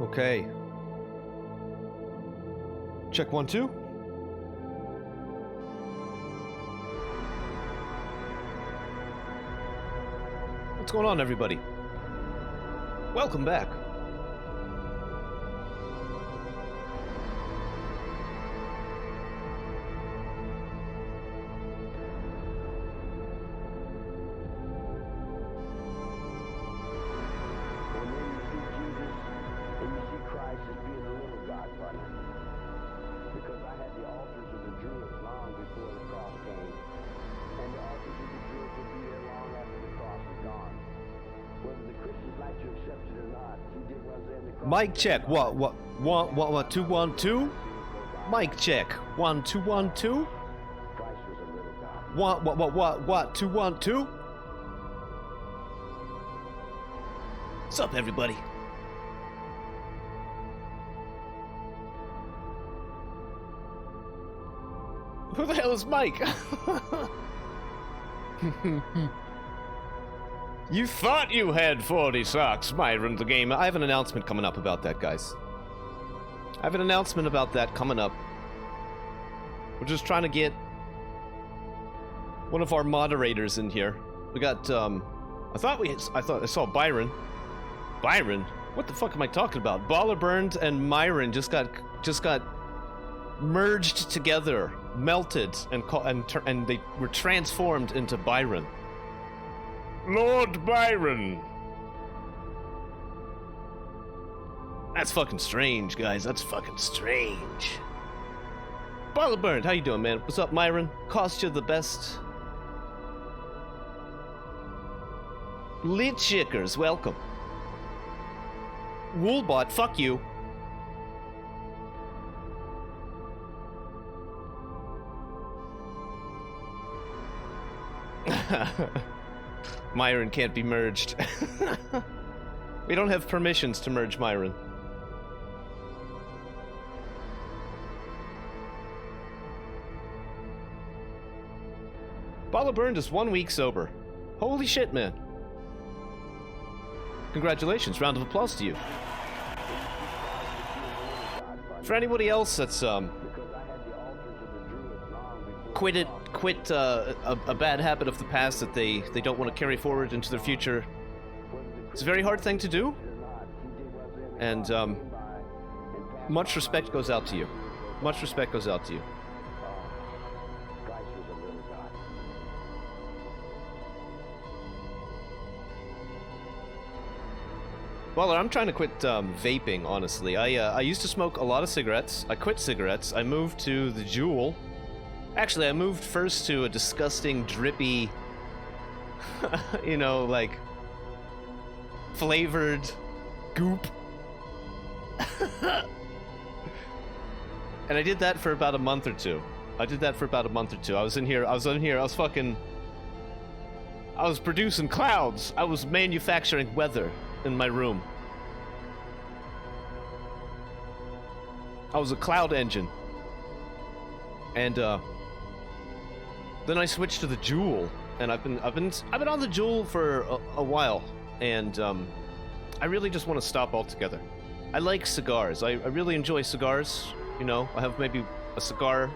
Okay. Check 1, 2. What's going on, everybody? Welcome back. Mic check. What? 2, 1, 2. Mic check. 1, 2, 1, 2. What? 2, 1, 2. What's up, everybody? Who the hell is Mike? You thought you had 40 socks, Myron the Gamer. I have an announcement coming up about that, guys. I have an announcement about that coming up. We're just trying to get one of our moderators in here. We got, I thought I saw Byron. Byron? What the fuck am I talking about? Baller Burned and Myron just got merged together, melted, and they were transformed into Byron. Lord Byron. That's fucking strange, guys. That's fucking strange. Baller Burned, how you doing, man? What's up, Myron? Cost you the best. Lit Chickers, welcome. Woolbot, fuck you. Myron can't be merged. We don't have permissions to merge Myron. Baller Burned is 1 week sober. Holy shit, man. Congratulations, round of applause to you. For anybody else that's quit a bad habit of the past that they don't want to carry forward into their future, it's a very hard thing to do, and much respect goes out to you. Much respect goes out to you. Well, I'm trying to quit vaping, honestly. I used to smoke a lot of cigarettes. I quit cigarettes. I moved to the Juul. Actually, I moved first to a disgusting, drippy, you know, like, flavored goop. And I did that for about a month or two. I was producing clouds. I was manufacturing weather in my room. I was a cloud engine. And, then I switched to the Juul, and I've been on the Juul for a while, and I really just want to stop altogether. I like cigars. I really enjoy cigars. You know, I have maybe a cigar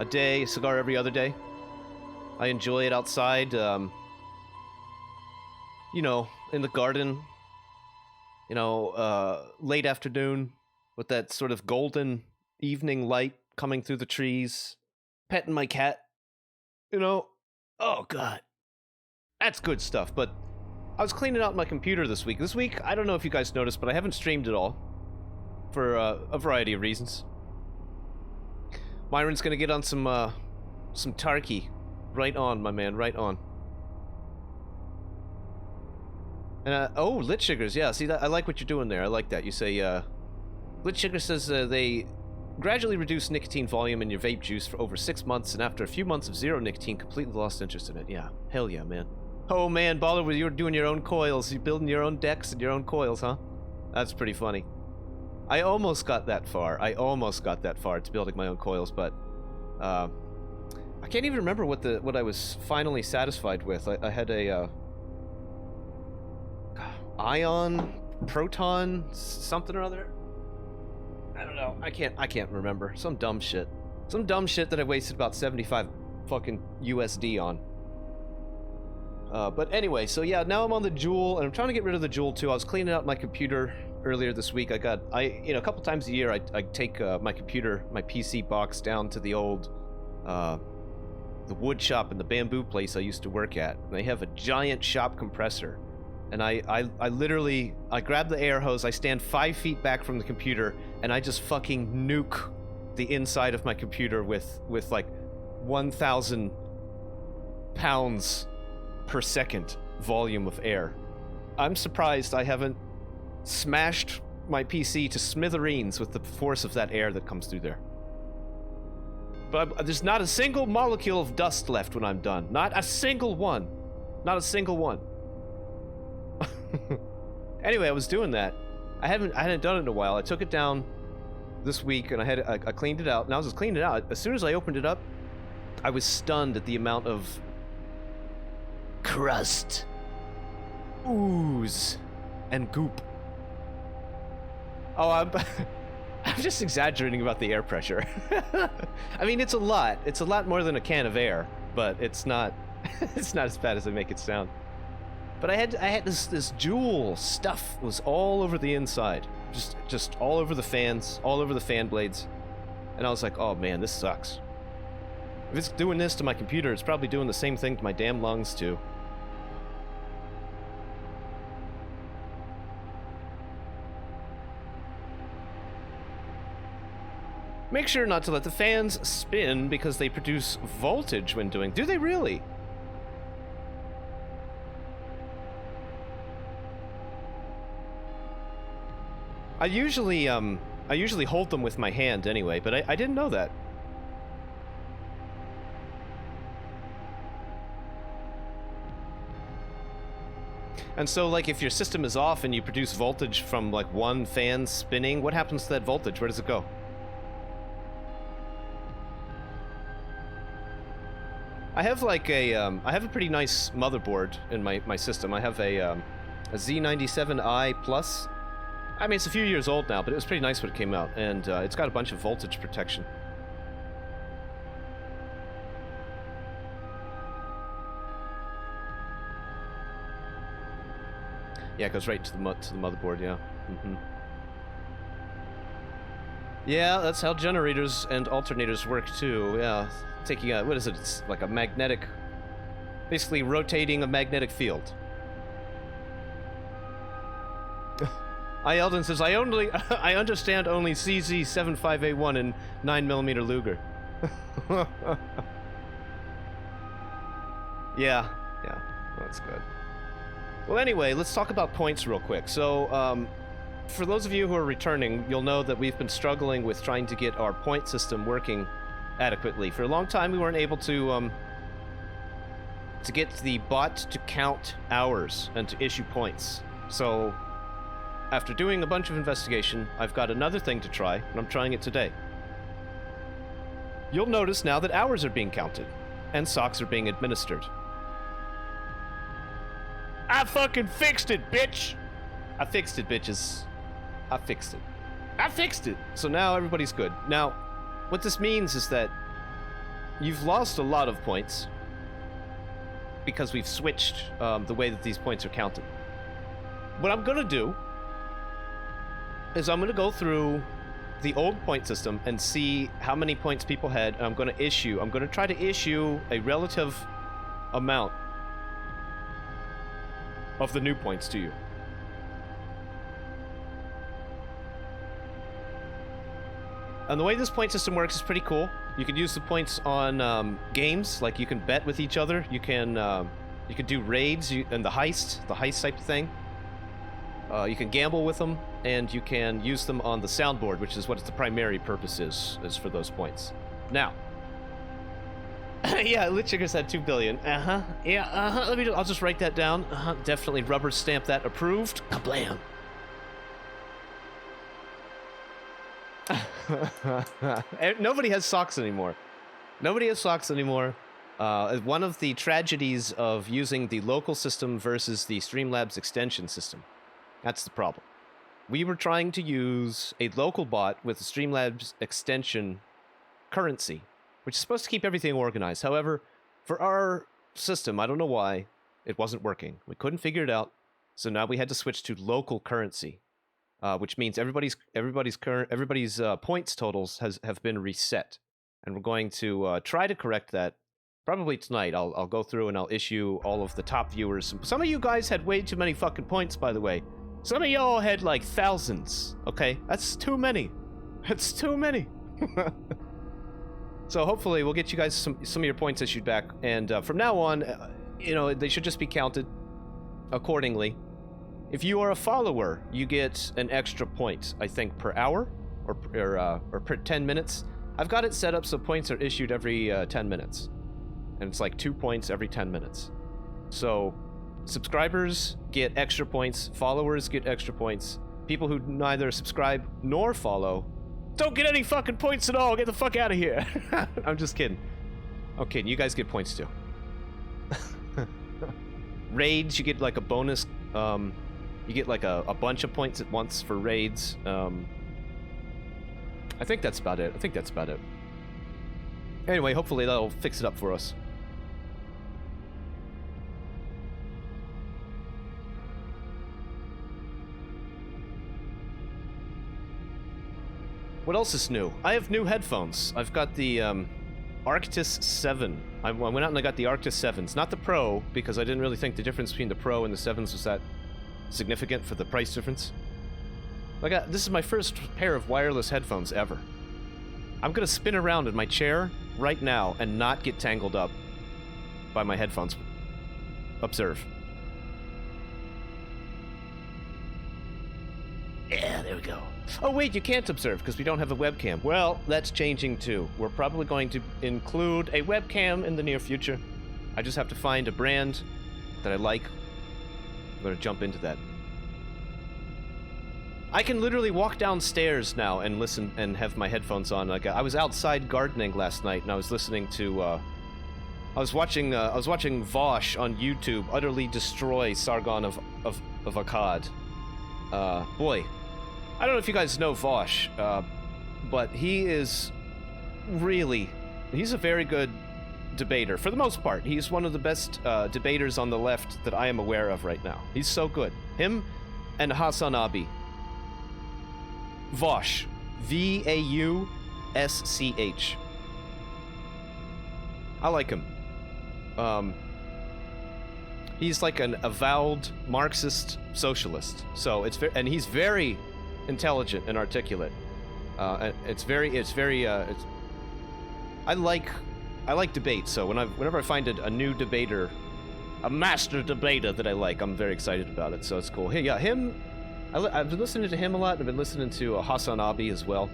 a day, a cigar every other day. I enjoy it outside. You know, in the garden. You know, late afternoon with that sort of golden evening light coming through the trees, petting my cat. You know, oh god, that's good stuff. But I was cleaning out my computer this week. I don't know if you guys noticed, but I haven't streamed at all for a variety of reasons. Myron's gonna get on some Tarky. Right on, my man, right on. And oh, Lit Sugars, yeah. See that? I like what you're doing there. I like that. You say, Lit Sugar says they gradually reduce nicotine volume in your vape juice for over 6 months, and after a few months of zero nicotine, completely lost interest in it. Yeah, hell yeah, man. Oh man, Baller, you're doing your own coils. You're building your own decks and your own coils, huh? That's pretty funny. I almost got that far. To building my own coils, but I can't even remember what I was finally satisfied with. I had a Ion proton something or other. I don't know. I can't remember. Some dumb shit. Some dumb shit that I wasted about 75 fucking USD on. But anyway, so yeah, now I'm on the Joule, and I'm trying to get rid of the Joule too. I was cleaning out my computer earlier this week. A couple times a year, I take my computer, my PC box down to the old, the wood shop and the bamboo place I used to work at. And they have a giant shop compressor. And I literally, I grab the air hose, I stand 5 feet back from the computer, and I just fucking nuke the inside of my computer with like 1,000 pounds per second volume of air. I'm surprised I haven't smashed my PC to smithereens with the force of that air that comes through there. But there's not a single molecule of dust left when I'm done. Not a single one. Not a single one. Anyway, I was doing that. I hadn't done it in a while. I took it down this week and I cleaned it out. And I was just cleaning it out. As soon as I opened it up, I was stunned at the amount of crust, ooze, and goop. Oh, I'm just exaggerating about the air pressure. I mean, it's a lot. It's a lot more than a can of air, but it's not. It's not as bad as I make it sound. But I had this Joule stuff was all over the inside, just all over the fans, all over the fan blades, and I was like, oh man, this sucks. If it's doing this to my computer, it's probably doing the same thing to my damn lungs too. Make sure not to let the fans spin because they produce voltage when doing. Do they really? I usually hold them with my hand anyway, but I didn't know that. And so, like, if your system is off and you produce voltage from, like, one fan spinning, what happens to that voltage? Where does it go? I have, like, I have a pretty nice motherboard in my system. I have a Z97i Plus. I mean, it's a few years old now, but it was pretty nice when it came out, and it's got a bunch of voltage protection. Yeah, it goes right to the motherboard, yeah. Mm-hmm. Yeah, that's how generators and alternators work too, yeah. Taking a, what is it, it's like a magnetic, basically rotating a magnetic field. Eldon says, I understand only CZ75A1 and 9mm Luger. Yeah, that's good. Well, anyway, let's talk about points real quick. So, for those of you who are returning, you'll know that we've been struggling with trying to get our point system working adequately. For a long time, we weren't able to get the bot to count hours and to issue points. So, after doing a bunch of investigation, I've got another thing to try, and I'm trying it today. You'll notice now that hours are being counted, and socks are being administered. I fucking fixed it, bitch! I fixed it, bitches. I fixed it. I fixed it! So now everybody's good. Now, what this means is that you've lost a lot of points because we've switched the way that these points are counted. What I'm gonna do is I'm gonna go through the old point system and see how many points people had, and I'm gonna try to issue a relative amount of the new points to you. And the way this point system works is pretty cool. You can use the points on games, like you can bet with each other. You can do raids and the heist type of thing. You can gamble with them, and you can use them on the soundboard, which is what the primary purpose is for those points. Now, yeah, Litchickers had 2 billion. Yeah, I'll just write that down. Definitely rubber stamp that. Approved. Kablam. Nobody has socks anymore. Nobody has socks anymore. One of the tragedies of using the local system versus the Streamlabs extension system. That's the problem. We were trying to use a local bot with a Streamlabs extension currency, which is supposed to keep everything organized. However, for our system, I don't know why, it wasn't working. We couldn't figure it out, so now we had to switch to local currency, which means everybody's points totals have been reset, and we're going to try to correct that. Probably tonight. I'll go through and I'll issue all of the top viewers. Some of you guys had way too many fucking points, by the way. Some of y'all had like thousands. Okay, that's too many. That's too many. So hopefully we'll get you guys some of your points issued back, and from now on, they should just be counted accordingly. If you are a follower, you get an extra point, I think, per hour or per 10 minutes. I've got it set up so points are issued every 10 minutes, and it's like 2 points every 10 minutes. So subscribers get extra points, followers get extra points. People who neither subscribe nor follow don't get any fucking points at all. Get the fuck out of here. I'm just kidding. Okay, you guys get points too. Raids, you get like a bonus. You get like a bunch of points at once for raids. I think that's about it. Anyway, hopefully that'll fix it up for us. What else is new? I have new headphones. I've got the Arctis 7. I went out and I got the Arctis 7s. Not the Pro, because I didn't really think the difference between the Pro and the 7s was that significant for the price difference. This is my first pair of wireless headphones ever. I'm gonna spin around in my chair right now and not get tangled up by my headphones. Observe. Yeah, there we go. Oh wait, you can't observe because we don't have a webcam. Well, that's changing too. We're probably going to include a webcam in the near future. I just have to find a brand that I like. I'm gonna jump into that. I can literally walk downstairs now and listen and have my headphones on. Like, I was outside gardening last night and I was listening to I was watching Vosh on YouTube utterly destroy Sargon of Akkad. Boy, I don't know if you guys know Vosh, but he's a very good debater. For the most part, he's one of the best debaters on the left that I am aware of right now. He's so good. Him and Hassan Abi. Vosh. V-A-U-S-C-H. I like him. He's like an avowed Marxist socialist. So and he's very intelligent and articulate. I like debate. So whenever I find a new debater, a master debater that I like, I'm very excited about it. So it's cool. Hey, yeah, him. I've been listening to him a lot. I've been listening to Hassan Abi as well.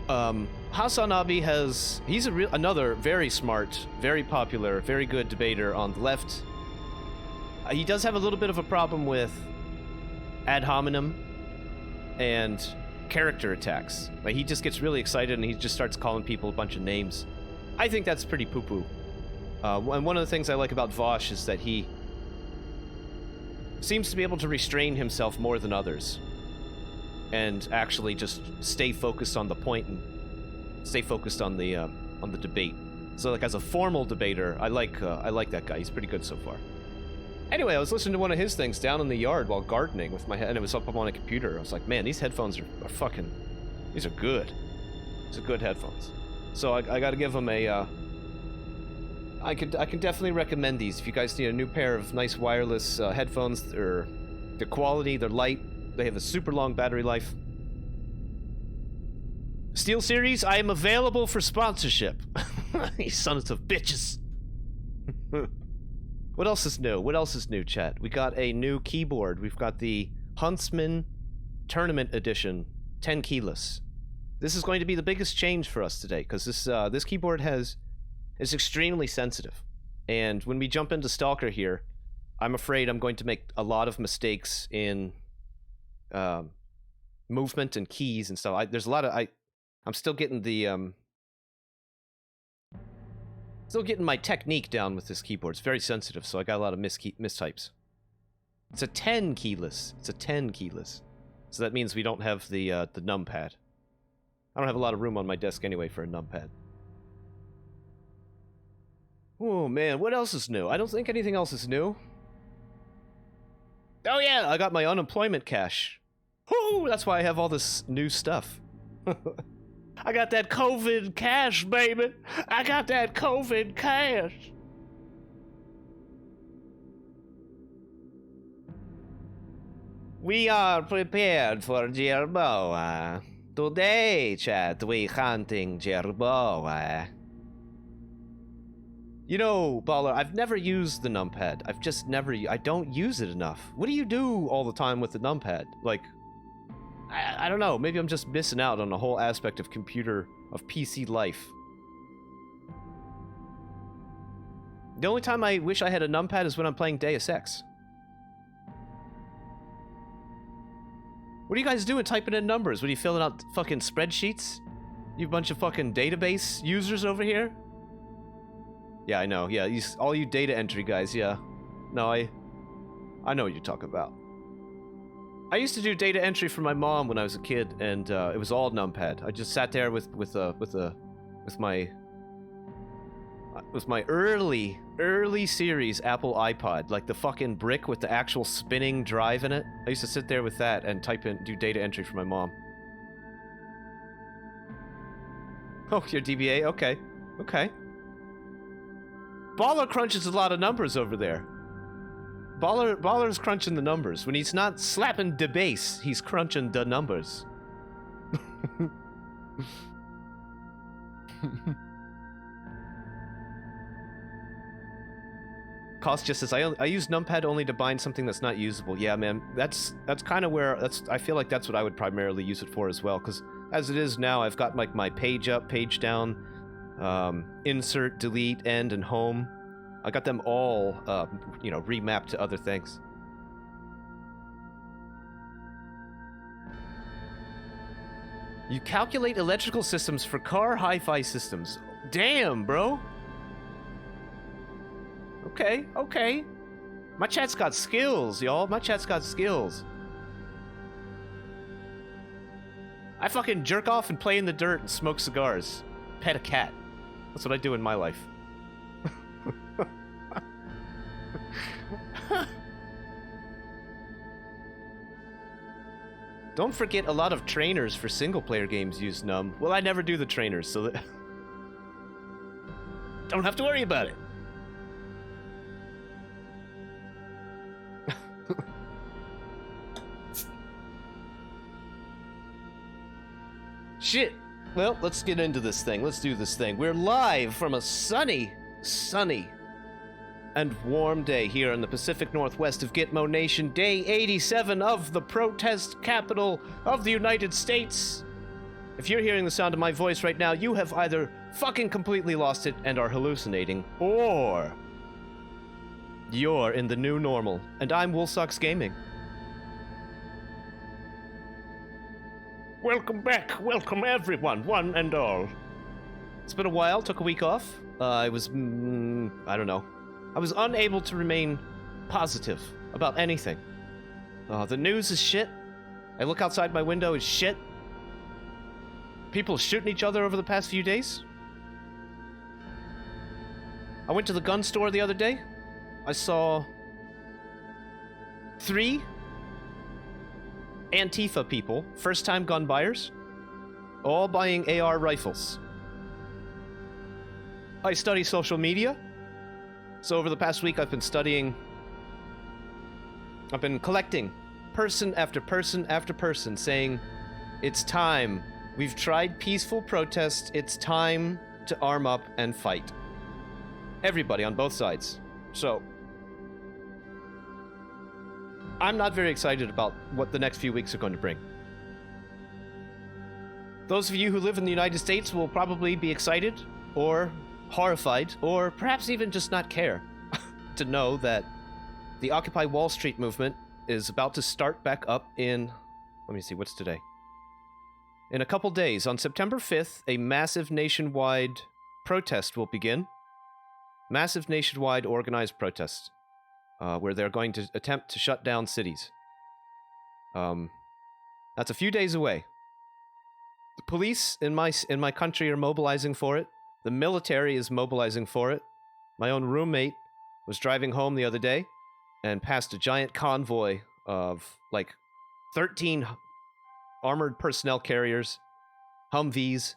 Hassan Abi he's another very smart, very popular, very good debater on the left. He does have a little bit of a problem with ad hominem and character attacks. Like, he just gets really excited and he just starts calling people a bunch of names. I think that's pretty poo-poo. And one of the things I like about Vosh is that he seems to be able to restrain himself more than others and actually just stay focused on the point and stay focused on the debate. So, like, as a formal debater, I like that guy. He's pretty good so far. Anyway, I was listening to one of his things down in the yard while gardening with my head, and it was up on a computer. I was like, man, these headphones are fucking, these are good. These are good headphones. So I got to give them a. I can definitely recommend these if you guys need a new pair of nice wireless headphones. They're quality, they're light, they have a super long battery life. Steel Series, I am available for sponsorship. You sons of bitches. What else is new, chat? We got a new keyboard. We've got the Huntsman Tournament Edition 10 keyless. This is going to be the biggest change for us today because this keyboard is extremely sensitive. And when we jump into Stalker here, I'm afraid I'm going to make a lot of mistakes in movement and keys and stuff. There's a lot of I'm still getting the still getting my technique down with this keyboard. It's very sensitive, so I got a lot of mistypes. It's a 10 keyless. It's a 10 keyless. So that means we don't have the numpad. I don't have a lot of room on my desk anyway for a numpad. Oh man, what else is new? I don't think anything else is new. Oh yeah, I got my unemployment cash. Whoo, that's why I have all this new stuff. I got that COVID cash, baby. I got that COVID cash. We are prepared for Jerboa. Today, chat, we hunting Jerboa. You know, Baller, I've never used the numpad. I've just never... I don't use it enough. What do you do all the time with the numpad? Like, I don't know. Maybe I'm just missing out on a whole aspect of PC life. The only time I wish I had a numpad is when I'm playing Deus Ex. What are you guys doing typing in numbers? What are you filling out fucking spreadsheets? You bunch of fucking database users over here? Yeah, I know. Yeah, all you data entry guys, yeah. No, I know what you're talking about. I used to do data entry for my mom when I was a kid, and it was all numpad. I just sat there with my early series Apple iPod, like the fucking brick with the actual spinning drive in it. I used to sit there with that and do data entry for my mom. Oh, your DBA? Okay. Okay. Baller crunches a lot of numbers over there. Baller's crunching the numbers. When he's not slapping the bass, he's crunching the numbers. Cost just says, I use numpad only to bind something that's not usable. Yeah, man, that's kind of where I feel like that's what I would primarily use it for as well. Because as it is now, I've got like my page up, page down, insert, delete, end, and home. I got them all, remapped to other things. You calculate electrical systems for car hi-fi systems. Damn, bro. Okay, okay. My chat's got skills, y'all. My chat's got skills. I fucking jerk off and play in the dirt and smoke cigars. Pet a cat. That's what I do in my life. Don't forget, a lot of trainers for single-player games use num. Well, I never do the trainers, so that... don't have to worry about it. Shit. Well, let's get into this thing. Let's do this thing. We're live from a sunny and warm day here in the Pacific Northwest of Gitmo Nation, day 87 of the protest capital of the United States. If you're hearing the sound of my voice right now, you have either fucking completely lost it and are hallucinating, or you're in the new normal, and I'm Woolsocks Gaming. Welcome back, welcome everyone, one and all. It's been a while, took a week off. I was, I don't know. I was unable to remain positive about anything. The news is shit. I look outside my window, it's shit. People shooting each other over the past few days. I went to the gun store the other day. I saw 3 Antifa people, first-time gun buyers, all buying AR rifles. I study social media. So over the past week, I've been collecting person after person after person saying, it's time. We've tried peaceful protest. It's time to arm up and fight. Everybody on both sides. So, I'm not very excited about what the next few weeks are going to bring. Those of you who live in the United States will probably be excited, or horrified, or perhaps even just not care to know that the Occupy Wall Street movement is about to start back up in... let me see, what's today? In a couple days, on September 5th, a massive nationwide protest will begin. Massive nationwide organized protest. where they're going to attempt to shut down cities. That's a few days away. The police in my country are mobilizing for it. The military is mobilizing for it. My own roommate was driving home the other day and passed a giant convoy of like 13 armored personnel carriers, Humvees,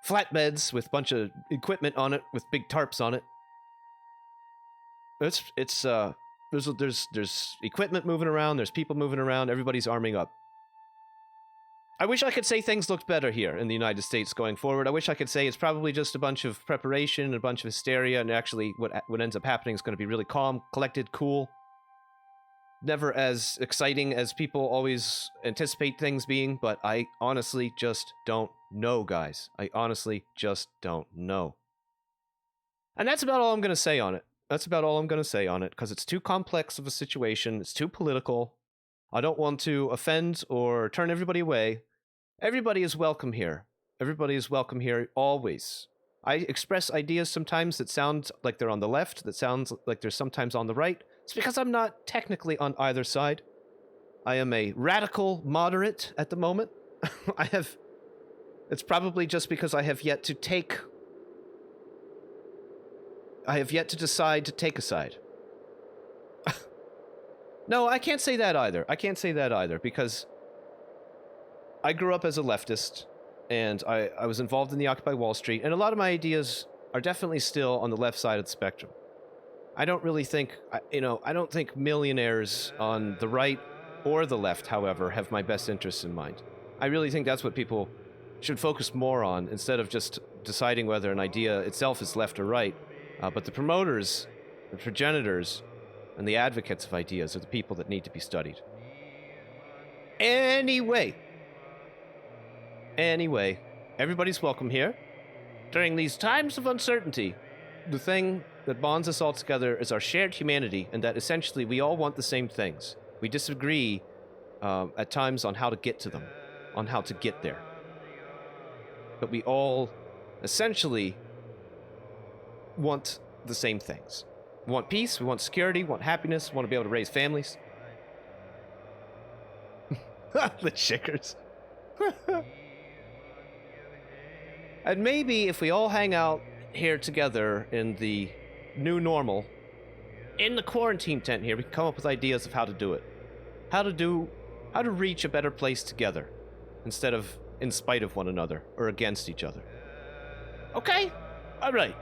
flatbeds with a bunch of equipment on it with big tarps on it. There's equipment moving around, there's people moving around, everybody's arming up. I wish I could say things looked better here in the United States going forward. I wish I could say it's probably just a bunch of preparation and a bunch of hysteria, and actually what ends up happening is going to be really calm, collected, cool. Never as exciting as people always anticipate things being, but I honestly just don't know, guys. I honestly just don't know. And that's about all I'm going to say on it. Because it's too complex of a situation. It's too political. I don't want to offend or turn everybody away. Everybody is welcome here. Everybody is welcome here always. I express ideas sometimes that sound like they're on the left, that sounds like they're sometimes on the right. It's because I'm not technically on either side. I am a radical moderate at the moment. It's probably just because I have yet to decide to take a side. No, I can't say that either, because I grew up as a leftist, and I was involved in the Occupy Wall Street, and a lot of my ideas are definitely still on the left side of the spectrum. I don't really think, I don't think millionaires on the right or the left, however, have my best interests in mind. I really think that's what people should focus more on, instead of just deciding whether an idea itself is left or right. But the promoters, the progenitors, and the advocates of ideas are the people that need to be studied. Anyway, everybody's welcome here. During these times of uncertainty, the thing that bonds us all together is our shared humanity, and that essentially we all want the same things. We disagree at times on how to get to them, on how to get there. But we all essentially want the same things. We want peace, we want security, we want happiness, we want to be able to raise families. The chickers. And maybe if we all hang out here together in the new normal, in the quarantine tent here, we can come up with ideas of how to do it. How to reach a better place together, instead of in spite of one another, or against each other. Okay? Alright.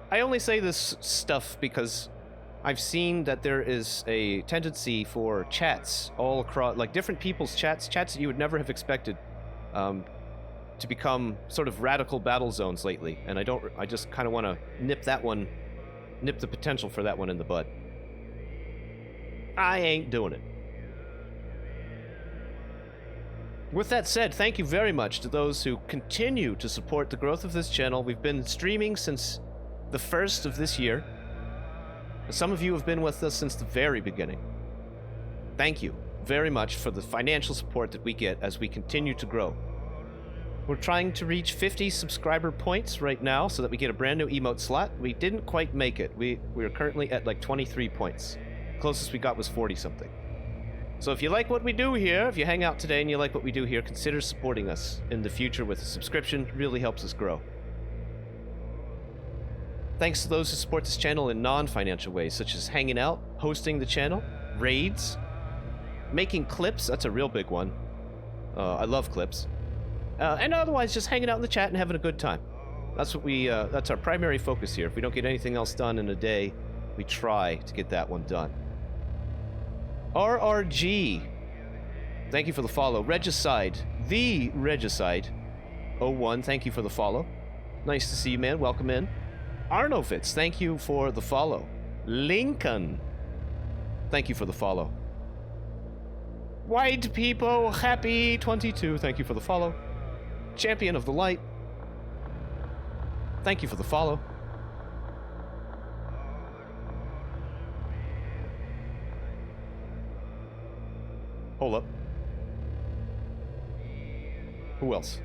I only say this stuff because I've seen that there is a tendency for chats all across, like different people's chats that you would never have expected, to become sort of radical battle zones lately, and I just kind of want to nip the potential for that one in the bud. I ain't doing it. With that said, thank you very much to those who continue to support the growth of this channel. We've been streaming since the first of this year. Some of you have been with us since the very beginning. Thank you very much for the financial support that we get as we continue to grow. We're trying to reach 50 subscriber points right now so that we get a brand new emote slot. We didn't quite make it. We are currently at like 23 points. Closest we got was 40 something. So if you like what we do here, if you hang out today and you like what we do here, consider supporting us in the future with a subscription. It really helps us grow. Thanks to those who support this channel in non-financial ways, such as hanging out, hosting the channel, raids, making clips. That's a real big one. I love clips. And otherwise just hanging out in the chat and having a good time. That's what that's our primary focus here. If we don't get anything else done in a day, we try to get that one done. RRG, thank you for the follow. Regicide, the Regicide 01, thank you for the follow. Nice to see you, man. Welcome in. Arnovitz, thank you for the follow. Lincoln, thank you for the follow. White People Happy 22, thank you for the follow. Champion of the Light, thank you for the follow. Hold up. Who else?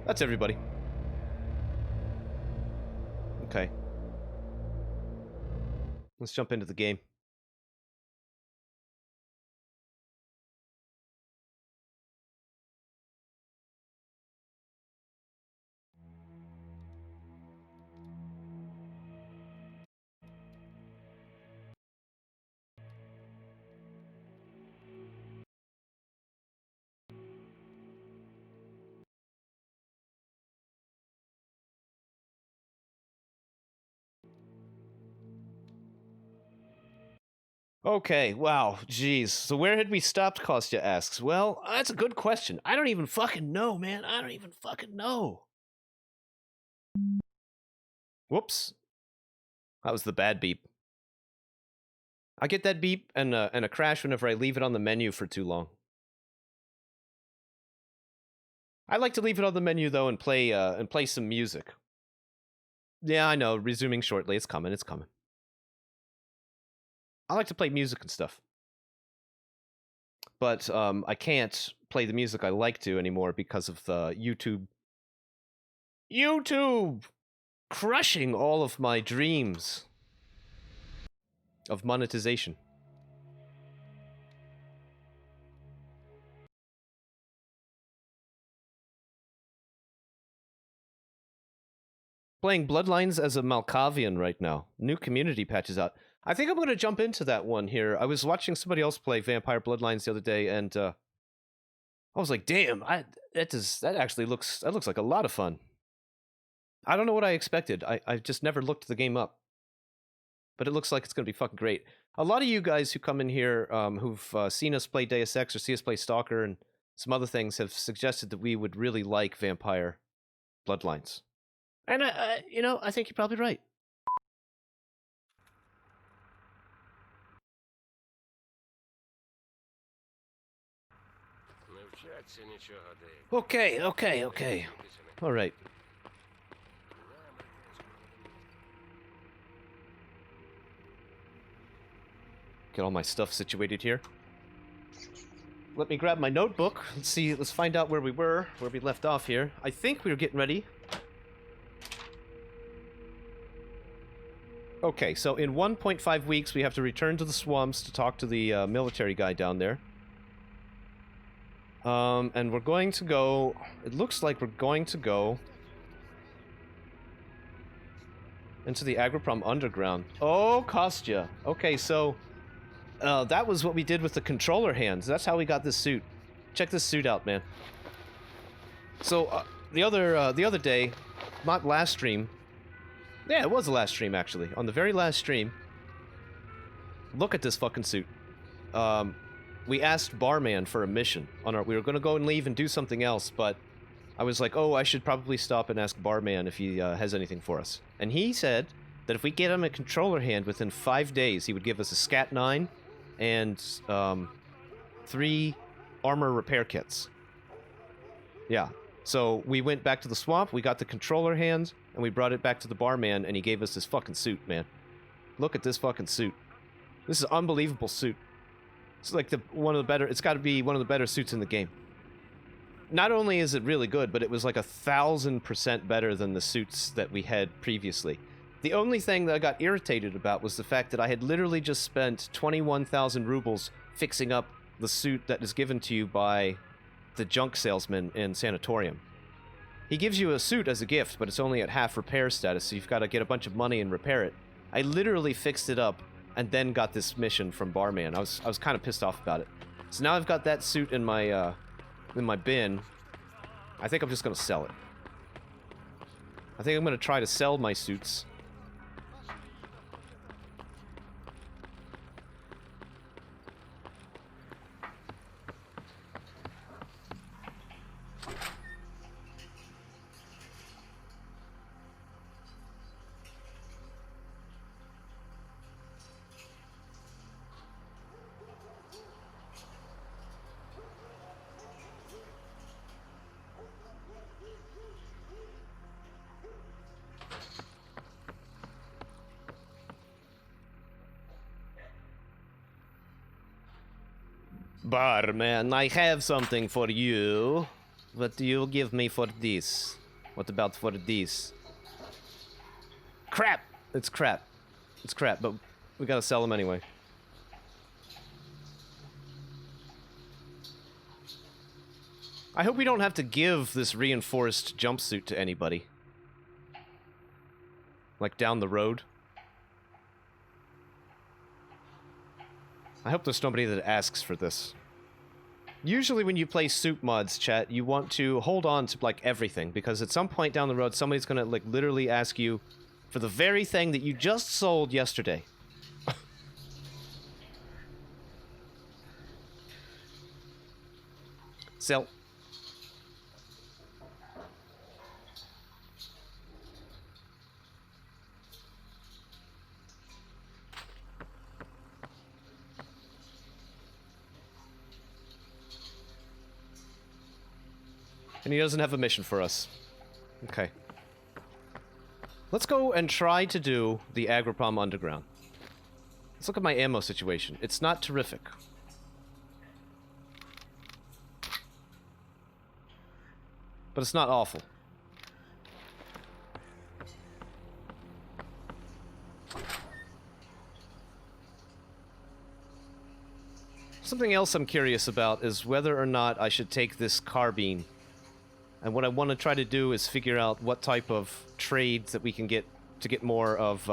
That's everybody. Okay. Let's jump into the game. Okay, wow, jeez. So where had we stopped, Kostya asks? Well, that's a good question. I don't even fucking know, man. I don't even fucking know. Whoops. That was the bad beep. I get that beep and a crash whenever I leave it on the menu for too long. I like to leave it on the menu though and play some music. Yeah, I know. Resuming shortly. It's coming. It's coming. I like to play music and stuff. But I can't play the music I like to anymore because of the YouTube crushing all of my dreams of monetization. Playing Bloodlines as a Malkavian right now. New community patches out. I think I'm going to jump into that one here. I was watching somebody else play Vampire Bloodlines the other day, and I was like, "Damn, that looks like a lot of fun." I don't know what I expected. I just never looked the game up, but it looks like it's going to be fucking great. A lot of you guys who come in here, who've seen us play Deus Ex or see us play Stalker and some other things, have suggested that we would really like Vampire Bloodlines, and I think you're probably right. Okay. All right. Get all my stuff situated here. Let me grab my notebook. Let's find out where we left off here. I think we were getting ready. Okay, so in 1.5 weeks, we have to return to the swamps to talk to the military guy down there. And we're going to go... It looks like we're going to go into the Agroprom Underground. Oh, Kostya. Okay, so... that was what we did with the controller hands. That's how we got this suit. Check this suit out, man. So, the other day, not last stream... Yeah, it was the last stream, actually. On the very last stream... Look at this fucking suit. We asked Barman for a mission. We were gonna go and leave and do something else, but... I was like, oh, I should probably stop and ask Barman if he has anything for us. And he said that if we get him a controller hand within 5 days, he would give us a Scat 9 and 3 armor repair kits. Yeah. So we went back to the swamp, we got the controller hand, and we brought it back to the barman, and he gave us this fucking suit, man. Look at this fucking suit. This is an unbelievable suit. It's like it's got to be one of the better suits in the game. Not only is it really good, but it was like 1,000% better than the suits that we had previously. The only thing that I got irritated about was the fact that I had literally just spent 21,000 rubles fixing up the suit that is given to you by the junk salesman in Sanatorium. He gives you a suit as a gift, but it's only at half repair status, so you've got to get a bunch of money and repair it. I literally fixed it up and then got this mission from Barman. I was kind of pissed off about it. So now I've got that suit in my bin. I think I'm just gonna sell it. I think I'm gonna try to sell my suits. Barman, I have something for you. What do you give me for this? What about for this? Crap! It's crap. It's crap, but we gotta sell them anyway. I hope we don't have to give this reinforced jumpsuit to anybody. Like down the road. I hope there's nobody that asks for this. Usually when you play suit mods, chat, you want to hold on to, like, everything, because at some point down the road, somebody's gonna, like, literally ask you for the very thing that you just sold yesterday. Sell. And he doesn't have a mission for us. Okay. Let's go and try to do the Agripom Underground. Let's look at my ammo situation. It's not terrific. But it's not awful. Something else I'm curious about is whether or not I should take this carbine. And what I want to try to do is figure out what type of trades that we can get to get more of,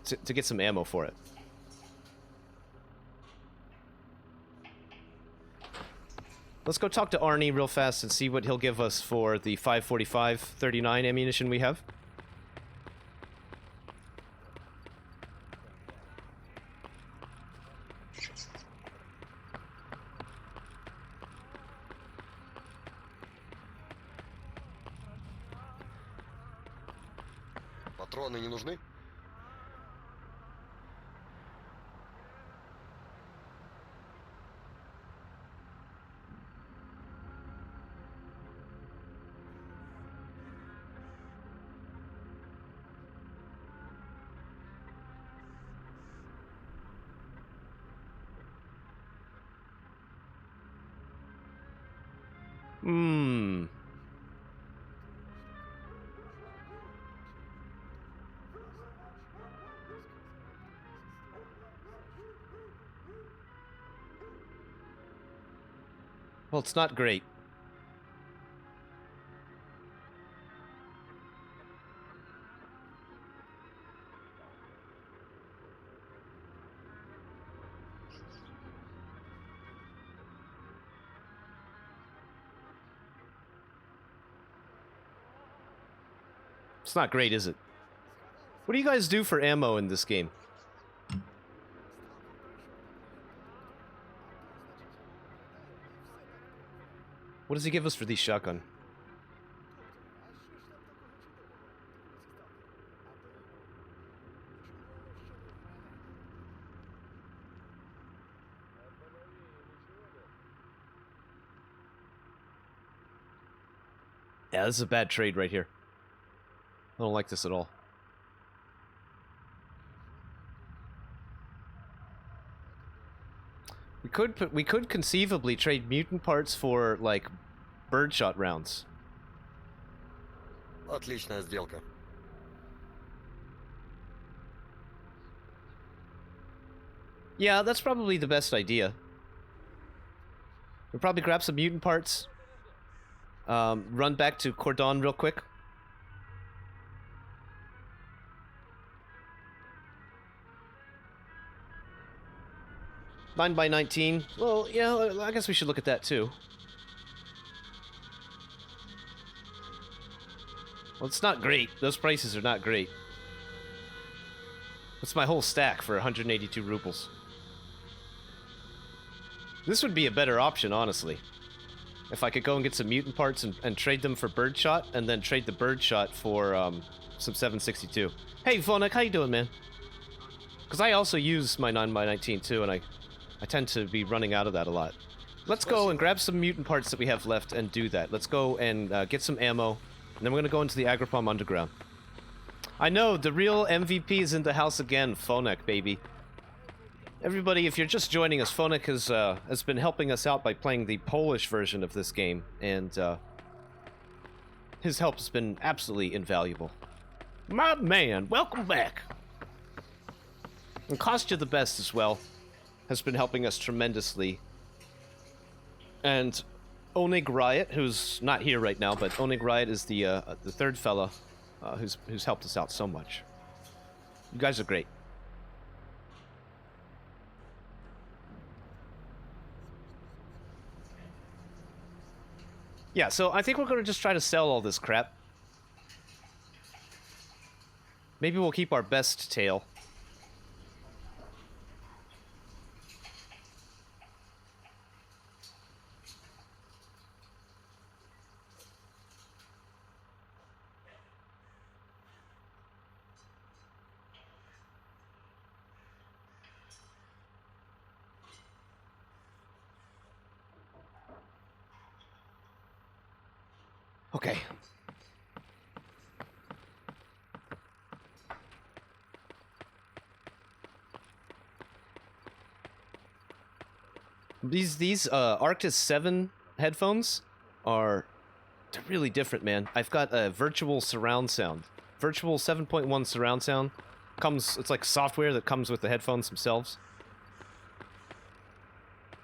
to get some ammo for it. Let's go talk to Arnie real fast and see what he'll give us for the 545-39 ammunition we have. Патроны не нужны? Well, it's not great. It's not great, is it? What do you guys do for ammo in this game? What does he give us for these shotgun? Yeah, this is a bad trade right here. I don't like this at all. We could conceivably trade mutant parts for, like, birdshot rounds. Отличная сделка. Yeah, that's probably the best idea. We'll probably grab some mutant parts. Run back to Cordon real quick. Nine by 19. Well, yeah, I guess we should look at that too. Well, it's not great. Those prices are not great. That's my whole stack for 182 rubles. This would be a better option, honestly. If I could go and get some mutant parts and trade them for birdshot, and then trade the birdshot for some 762. Hey, Vonek, how you doing, man? Because I also use my 9x19 too, and I tend to be running out of that a lot. Let's go and grab some mutant parts that we have left and do that. Let's go and get some ammo, and then we're going to go into the Agripom Underground. I know, the real MVP is in the house again, Phonek, baby. Everybody, if you're just joining us, Phonik has been helping us out by playing the Polish version of this game, and his help has been absolutely invaluable. My man, welcome back. And Kostya the Best as well has been helping us tremendously. And Onig Riot, who's not here right now, but Onig Riot is the third fella who's helped us out so much. You guys are great. Yeah, so I think we're going to just try to sell all this crap. Maybe we'll keep our best tail. Okay. These Arctis 7 headphones they're really different, man. I've got a virtual surround sound. Virtual 7.1 surround sound. It's like software that comes with the headphones themselves.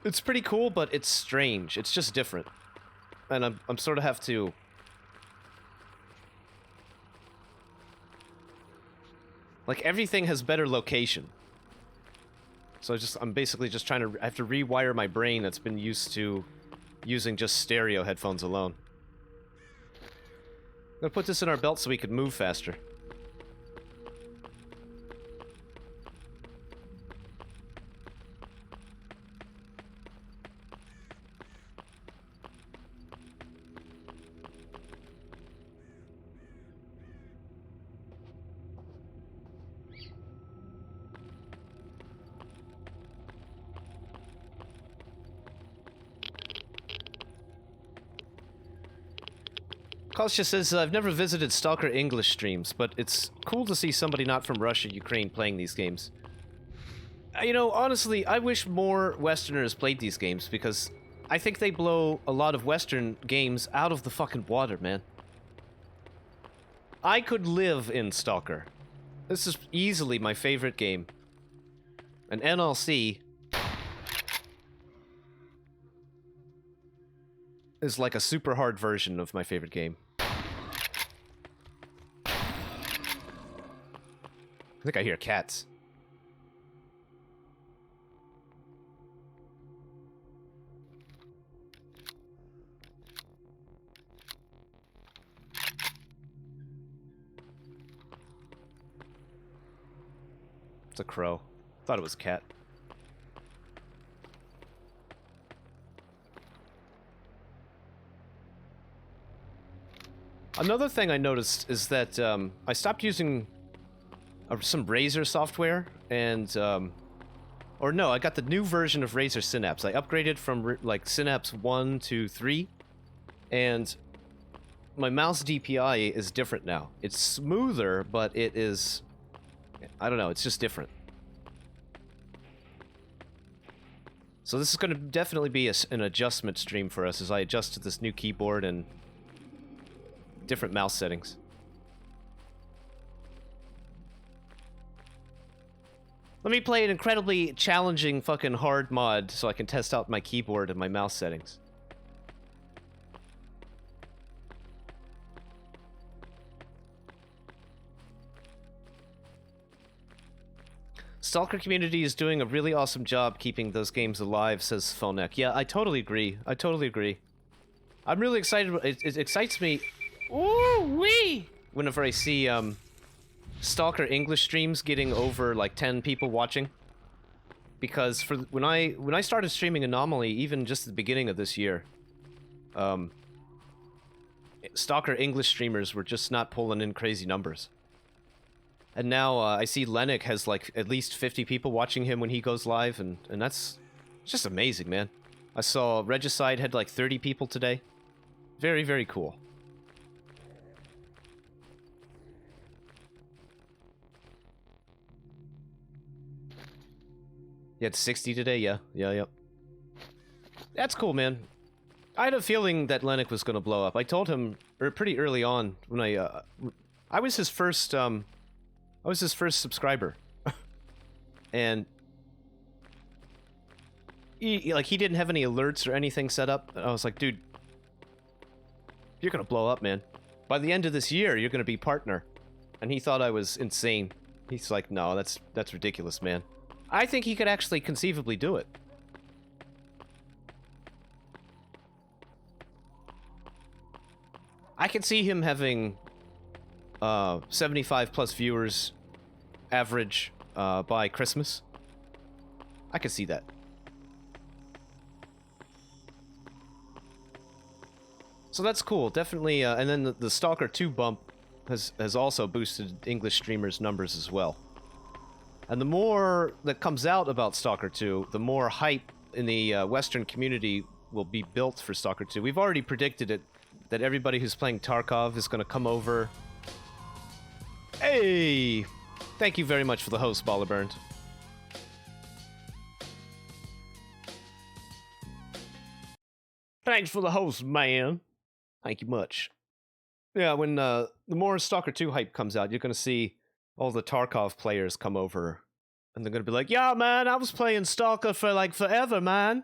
It's pretty cool, but it's strange. It's just different. And I'm sort of have to... Like, everything has better location. So I'm basically just trying to... I have to rewire my brain that's been used to using just stereo headphones alone. I'm gonna put this in our belt so we can move faster. Kostya says, I've never visited Stalker English streams, but it's cool to see somebody not from Russia, Ukraine playing these games. You know, honestly, I wish more Westerners played these games, because I think they blow a lot of Western games out of the fucking water, man. I could live in Stalker. This is easily my favorite game. And NLC is like a super hard version of my favorite game. I think I hear cats. It's a crow. Thought it was a cat. Another thing I noticed is that I stopped using some Razer software, and or no, I got the new version of Razer Synapse. I upgraded from like Synapse 1 to 3, and my mouse DPI is different now. It's smoother, but it is, I don't know, it's just different. So this is going to definitely be an adjustment stream for us as I adjust to this new keyboard and different mouse settings. Let me play an incredibly challenging fucking hard mod so I can test out my keyboard and my mouse settings. Stalker community is doing a really awesome job keeping those games alive, says Phonek. Yeah, I totally agree. I totally agree. I'm really excited. It excites me. Ooh-wee! Whenever I see, Stalker English streams getting over like 10 people watching, because when I started streaming Anomaly, even just at the beginning of this year, Stalker English streamers were just not pulling in crazy numbers. And now I see Lennox has like at least 50 people watching him when he goes live, and that's just amazing, man. I saw Regicide had like 30 people today. Very, very cool. You had 60 today? Yeah. Yep. That's cool, man. I had a feeling that Lennox was going to blow up. I told him pretty early on when I was his first subscriber. And he didn't have any alerts or anything set up. And I was like, dude, you're going to blow up, man. By the end of this year, you're going to be partner. And he thought I was insane. He's like, no, that's ridiculous, man. I think he could actually conceivably do it. I can see him having 75 plus viewers average by Christmas. I can see that. So that's cool, definitely. And then the Stalker 2 bump has also boosted English streamers' numbers as well. And the more that comes out about Stalker 2, the more hype in the Western community will be built for Stalker 2. We've already predicted it, that everybody who's playing Tarkov is going to come over. Hey! Thank you very much for the host, Baller Burned. Thanks for the host, man. Thank you much. Yeah, when the more Stalker 2 hype comes out, you're going to see all the Tarkov players come over. And they're going to be like, yeah, man, I was playing Stalker for, like, forever, man.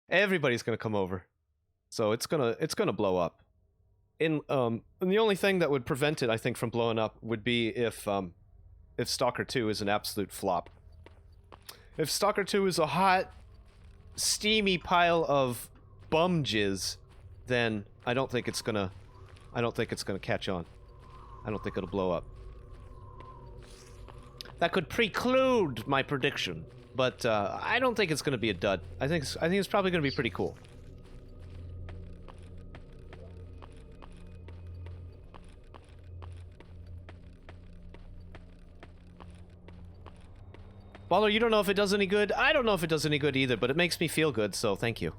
Everybody's going to come over. So it's gonna blow up. And the only thing that would prevent it, I think, from blowing up would be if Stalker 2 is an absolute flop. If Stalker 2 is a hot, steamy pile of bum jizz, then I don't think it's gonna catch on. I don't think it'll blow up. That could preclude my prediction, but I don't think it's gonna be a dud. I think it's probably gonna be pretty cool. Baller, you don't know if it does any good? I don't know if it does any good either, but it makes me feel good, so thank you.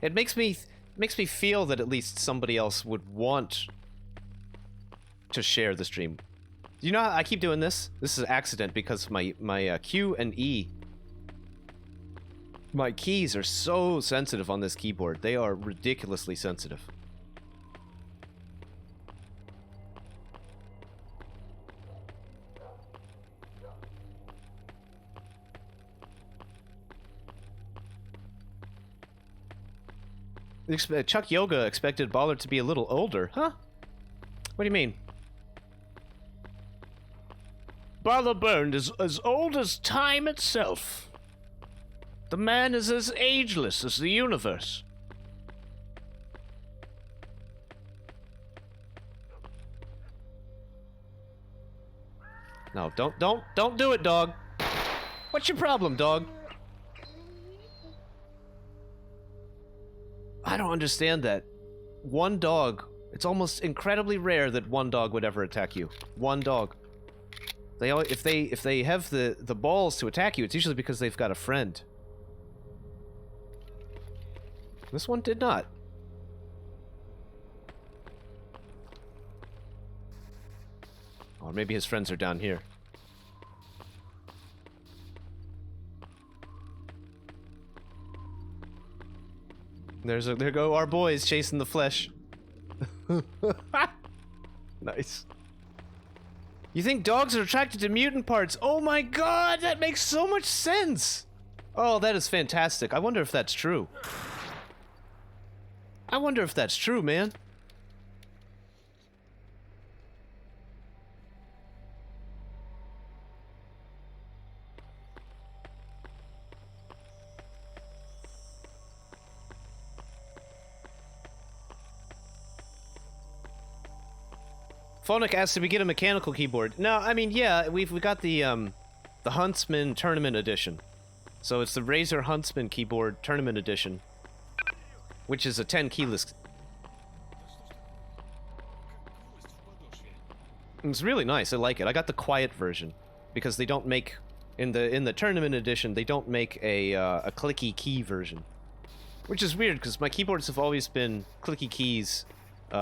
It makes me feel that at least somebody else would want to share the stream. You know how I keep doing this? This is an accident because my Q and E, my keys are so sensitive on this keyboard. They are ridiculously sensitive. Chuck Yoga expected Baller to be a little older. Huh? What do you mean? Baller Burned is as old as time itself. The man is as ageless as the universe. No, don't do it, dog. What's your problem, dog? I don't understand that. One dog. It's almost incredibly rare that one dog would ever attack you. One dog. If they have the balls to attack you, it's usually because they've got a friend. This one did not. Or maybe his friends are down here. There go our boys chasing the flesh. Nice. You think dogs are attracted to mutant parts? Oh my god, that makes so much sense! Oh, that is fantastic. I wonder if that's true. I wonder if that's true, man. Phonic asked if we get a mechanical keyboard. No, I mean, yeah, we got the Huntsman Tournament Edition. So it's the Razer Huntsman keyboard Tournament Edition, which is a 10 keyless. It's really nice. I like it. I got the quiet version because they don't make in the Tournament Edition. They don't make a clicky key version, which is weird because my keyboards have always been clicky keys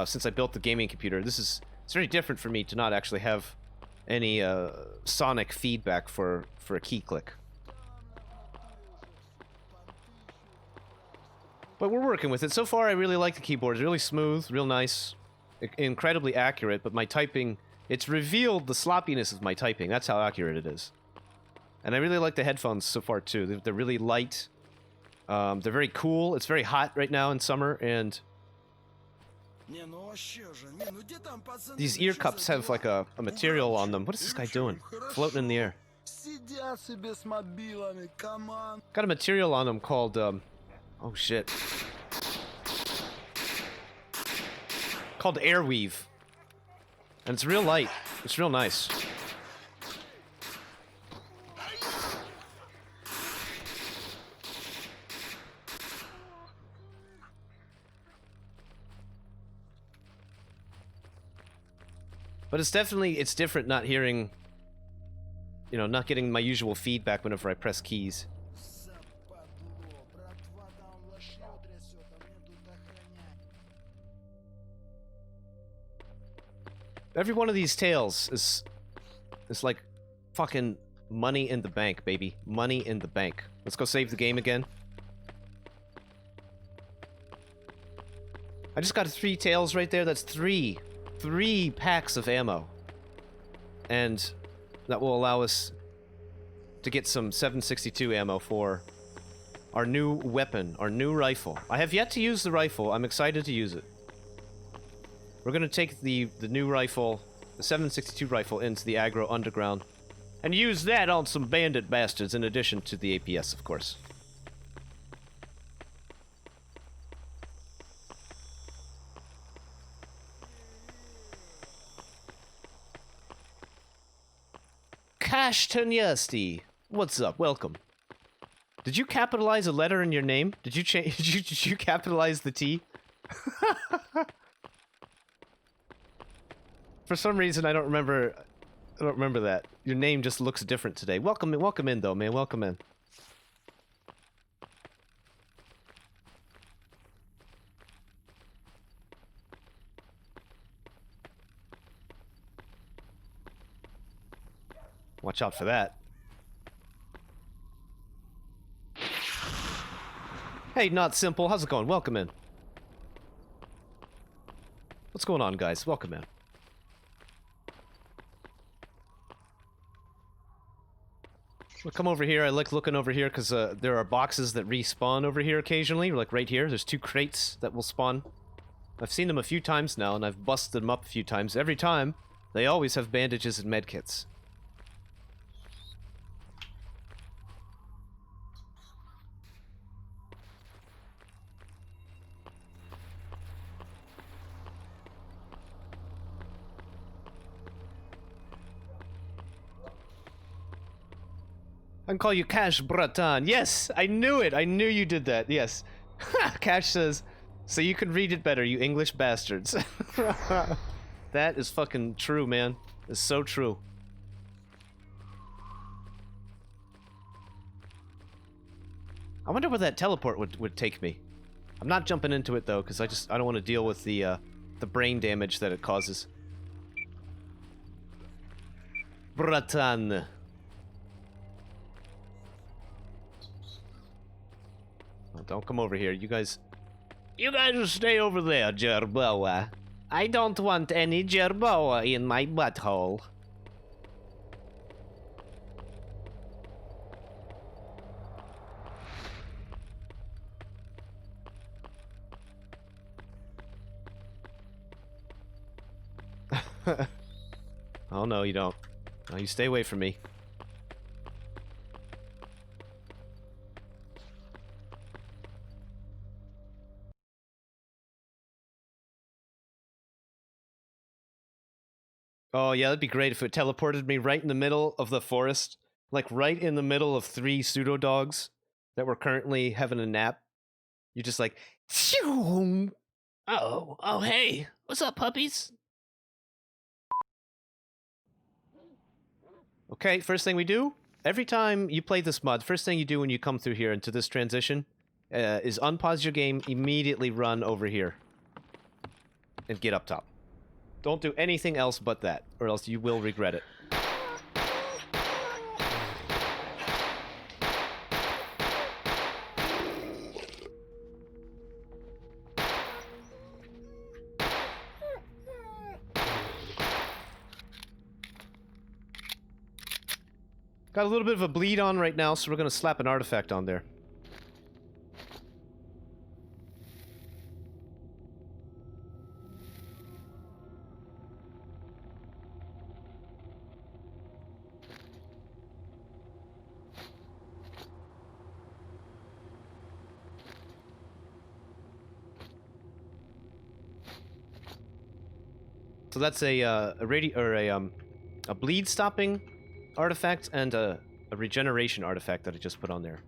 since I built the gaming computer. It's very different for me to not actually have any sonic feedback for a key click. But we're working with it. So far, I really like the keyboard. It's really smooth, real nice, incredibly accurate, but my typing, it's revealed the sloppiness of my typing. That's how accurate it is. And I really like the headphones so far, too. They're really light. They're very cool. It's very hot right now in summer, and these ear cups have like a material on them. What is this guy doing? Floating in the air. Got a material on them called, oh shit. Called Airweave. And it's real light. It's real nice. But it's definitely, it's different not hearing, you know, not getting my usual feedback whenever I press keys. Every one of these tails is like fucking money in the bank, baby. Money in the bank. Let's go save the game again. I just got 3 tails right there. That's 3 packs of ammo. And that will allow us to get some 7.62 ammo for our new weapon, our new rifle. I have yet to use the rifle. I'm excited to use it. We're gonna take the new rifle, the 7.62 rifle, into the aggro underground, and use that on some bandit bastards in addition to the APS, of course. Cash Tanyasti, what's up? Welcome. Did you capitalize a letter in your name? Did you change? Did you capitalize the T? For some reason, I don't remember that. Your name just looks different today. Welcome in, though, man. Welcome in. Watch out for that. Hey, Not Simple. How's it going? Welcome in. What's going on, guys? Welcome in. We'll come over here. I like looking over here because there are boxes that respawn over here occasionally. Like right here, there's 2 crates that will spawn. I've seen them a few times now, and I've busted them up a few times. Every time, they always have bandages and medkits. I can call you Cash Bratan. Yes, I knew it. I knew you did that. Yes. Cash says, so you can read it better, you English bastards. That is fucking true, man. It's so true. I wonder where that teleport would take me. I'm not jumping into it though, because I don't want to deal with the brain damage that it causes. Bratan. Oh, don't come over here. You guys stay over there, Jerboa. I don't want any Jerboa in my butthole. Oh no, you don't. No, you stay away from me. Oh yeah, that'd be great if it teleported me right in the middle of the forest. Like right in the middle of 3 pseudo dogs that were currently having a nap. You're just like, oh, hey, what's up, puppies? Okay, first thing we do, every time you play this mod, first thing you do when you come through here into this transition is unpause your game, immediately run over here and get up top. Don't do anything else but that, or else you will regret it. Got a little bit of a bleed on right now, so we're gonna slap an artifact on there. So that's a bleed stopping artifact and a regeneration artifact that I just put on there.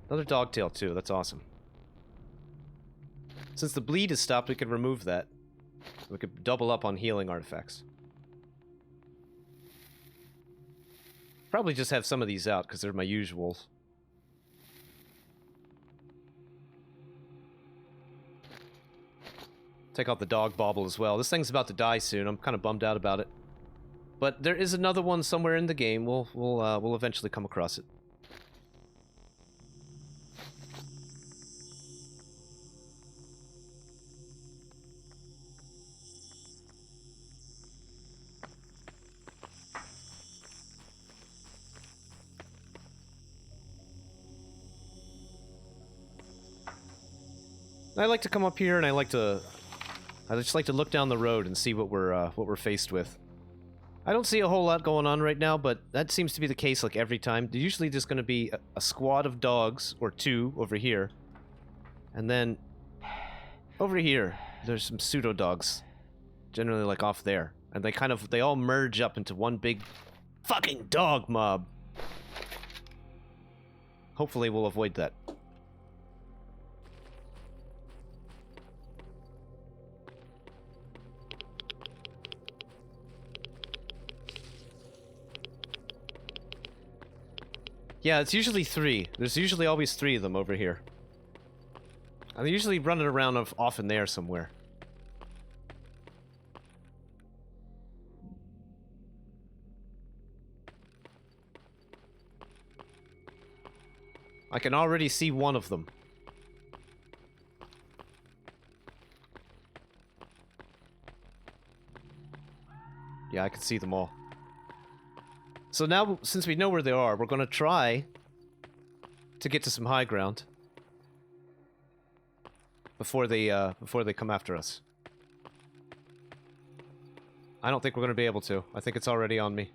Another dogtail too. That's awesome. Since the bleed is stopped, we can remove that. We could double up on healing artifacts. Probably just have some of these out because they're my usuals. Take out the dog bauble as well. This thing's about to die soon. I'm kind of bummed out about it. But there is another one somewhere in the game. We'll eventually come across it. I like to come up here and I just like to look down the road and see what we're faced with. I don't see a whole lot going on right now, but that seems to be the case like every time. There's usually just going to be a squad of dogs, or two, over here. And then, over here, there's some pseudo-dogs. Generally, like, off there. And they all merge up into one big fucking dog mob. Hopefully we'll avoid that. Yeah, it's usually 3. There's usually always 3 of them over here. And they're usually running around off in there somewhere. I can already see one of them. Yeah, I can see them all. So now, since we know where they are, we're gonna try to get to some high ground before they come after us. I don't think we're gonna be able to. I think it's already on me.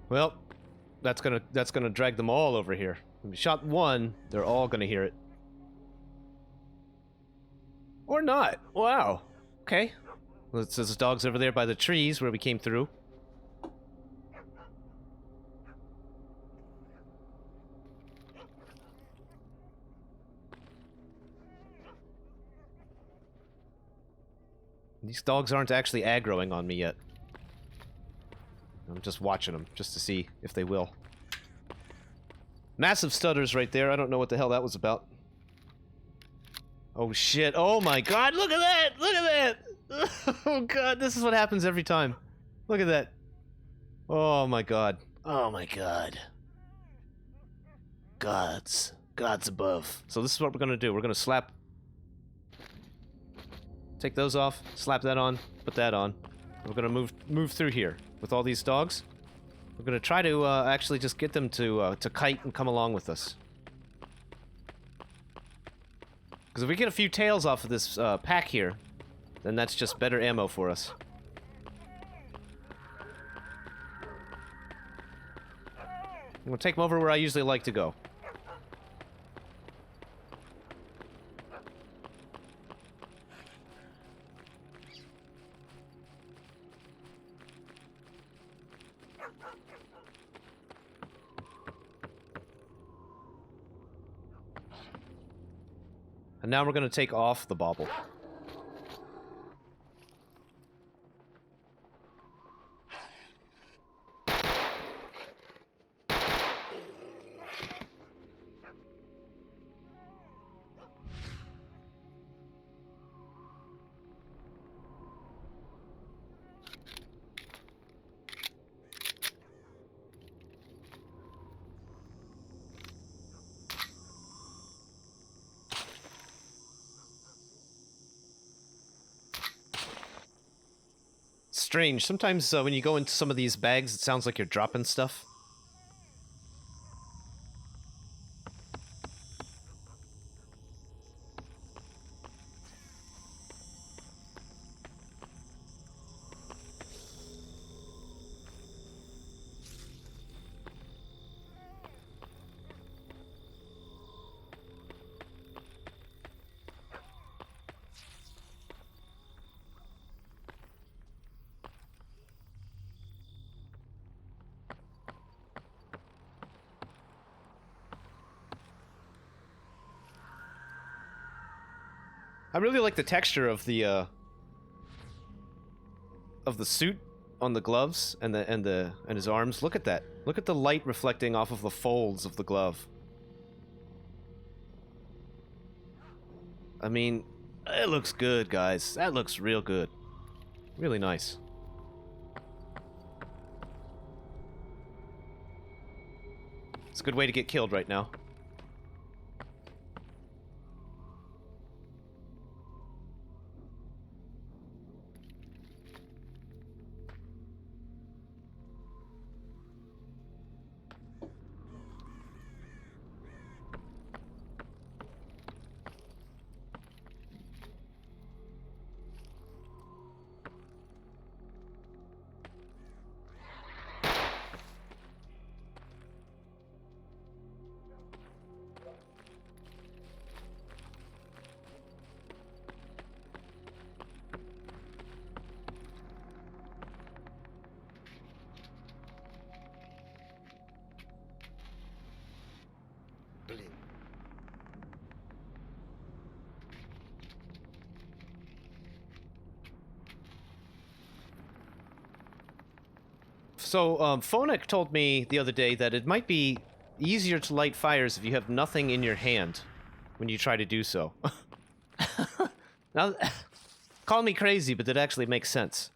Well, that's gonna drag them all over here. If we shot one, they're all gonna hear it. Or not. Wow. Okay. Well, there's dogs over there by the trees where we came through. These dogs aren't actually aggroing on me yet. I'm just watching them, just to see if they will. Massive stutters right there. I don't know what the hell that was about. Oh shit. Oh my god, look at that! Look at that! Oh god, this is what happens every time. Look at that. Oh my god. Oh my god. Gods. Gods above. So this is what we're gonna do. We're gonna slap... Take those off, slap that on, put that on. We're gonna move through here with all these dogs. We're gonna try to actually just get them to kite and come along with us. Because if we get a few tails off of this pack here, then that's just better ammo for us. I'm gonna take them over where I usually like to go. And now we're gonna take off the bauble. Strange. Sometimes when you go into some of these bags, it sounds like you're dropping stuff. I really like the texture of the suit on the gloves and his arms. Look at that. Look at the light reflecting off of the folds of the glove. I mean, it looks good, guys. That looks real good. Really nice. It's a good way to get killed right now. So, Phonik told me the other day that it might be easier to light fires if you have nothing in your hand when you try to do so. Now, call me crazy, but that actually makes sense.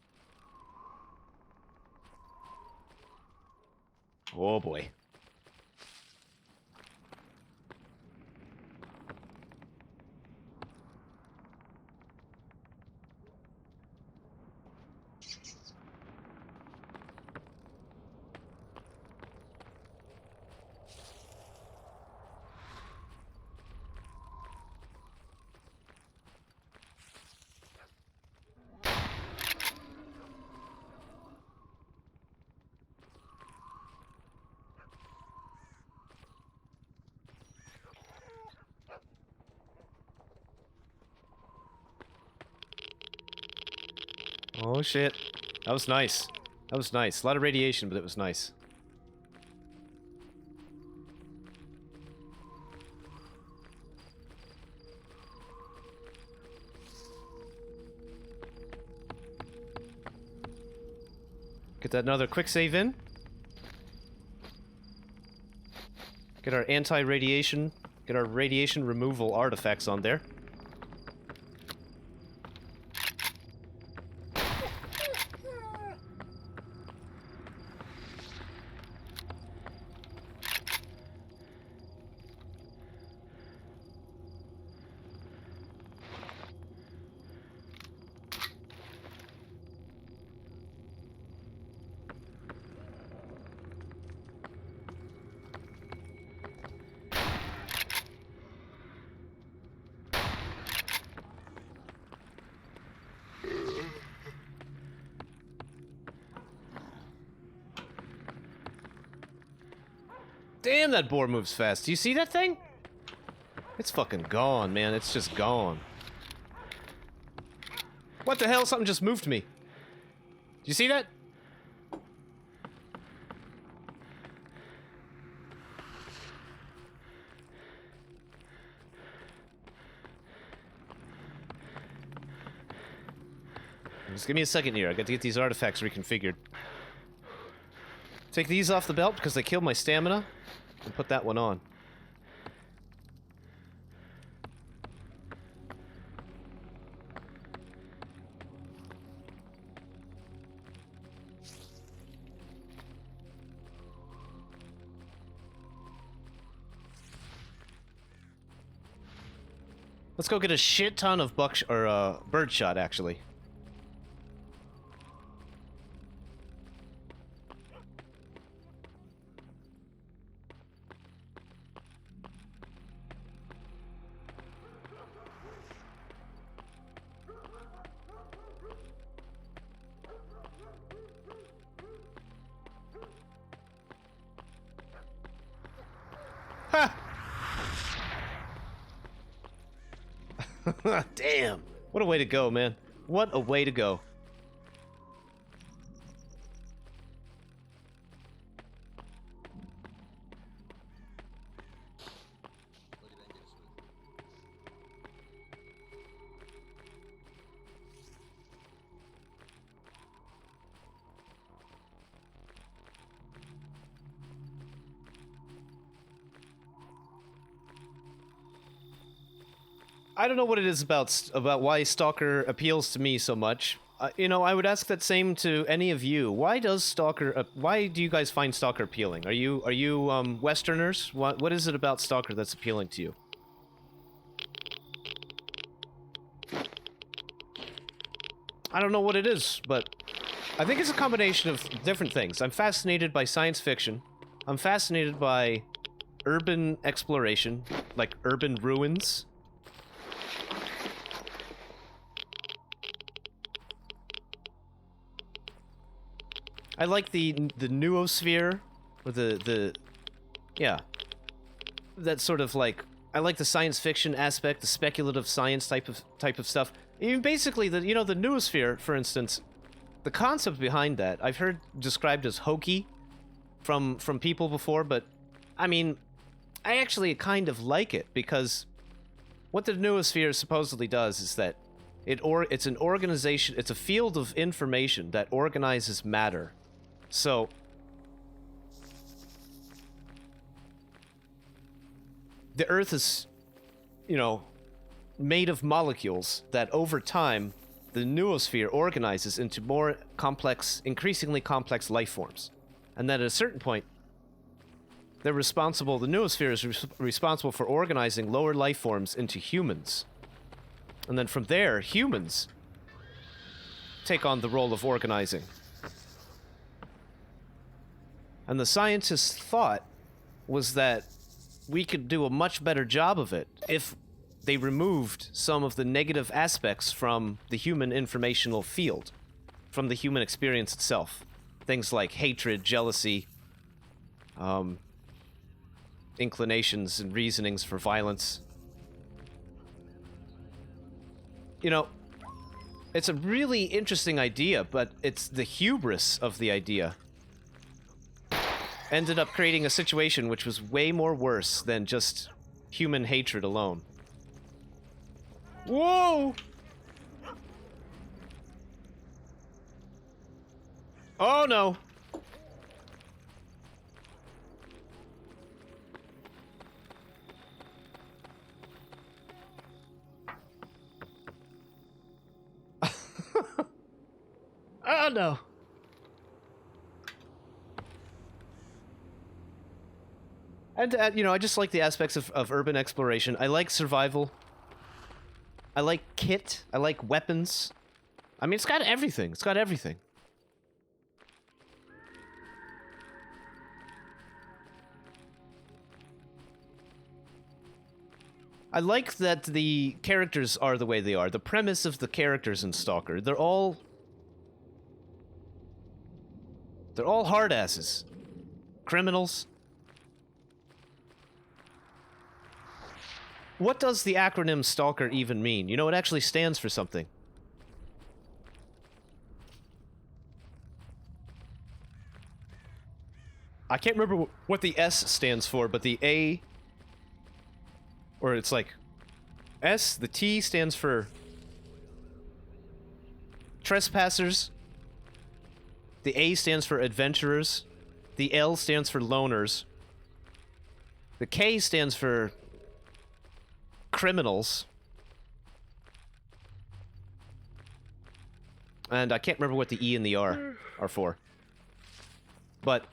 Oh boy. Oh shit. That was nice. That was nice. A lot of radiation, but it was nice. Get that another quick save in. Get our anti-radiation, get our radiation removal artifacts on there. Damn, that boar moves fast. Do you see that thing? It's fucking gone, man. It's just gone. What the hell? Something just moved me. Do you see that? Just give me a second here. I got to get these artifacts reconfigured. Take these off the belt because they kill my stamina, and put that one on. Let's go get a shit ton of birdshot, actually. Ha! Damn. What a way to go, man. What a way to go. I don't know what it is about why Stalker appeals to me so much. You know, I would ask that same to any of you. Why does Stalker? Why do you guys find Stalker appealing? Are you Westerners? What is it about Stalker that's appealing to you? I don't know what it is, but I think it's a combination of different things. I'm fascinated by science fiction. I'm fascinated by urban exploration, like urban ruins. I like the noosphere, or yeah, that sort of like, I like the science fiction aspect, the speculative science type of stuff. I mean, basically, the noosphere, for instance, the concept behind that I've heard described as hokey from people before, but I mean, I actually kind of like it because what the noosphere supposedly does is that it's an organization, it's a field of information that organizes matter. So, the Earth is, you know, made of molecules that over time, the noosphere organizes into more complex, increasingly complex life forms. And then at a certain point, the noosphere is responsible for organizing lower life forms into humans. And then from there, humans take on the role of organizing. And the scientists' thought was that we could do a much better job of it if they removed some of the negative aspects from the human informational field, from the human experience itself. Things like hatred, jealousy, inclinations and reasonings for violence. You know, it's a really interesting idea, but it's the hubris of the idea ended up creating a situation which was way more worse than just human hatred alone. Whoa! Oh no! Oh no! And, you know, I just like the aspects of urban exploration. I like survival. I like kit. I like weapons. I mean, it's got everything. It's got everything. I like that the characters are the way they are. The premise of the characters in Stalker, they're all hard asses. Criminals. What does the acronym Stalker even mean? You know, it actually stands for something. I can't remember what the S stands for, but the A... Or it's like... S, the T stands for... trespassers. The A stands for adventurers. The L stands for loners. The K stands for criminals. And I can't remember what the E and the R are for. But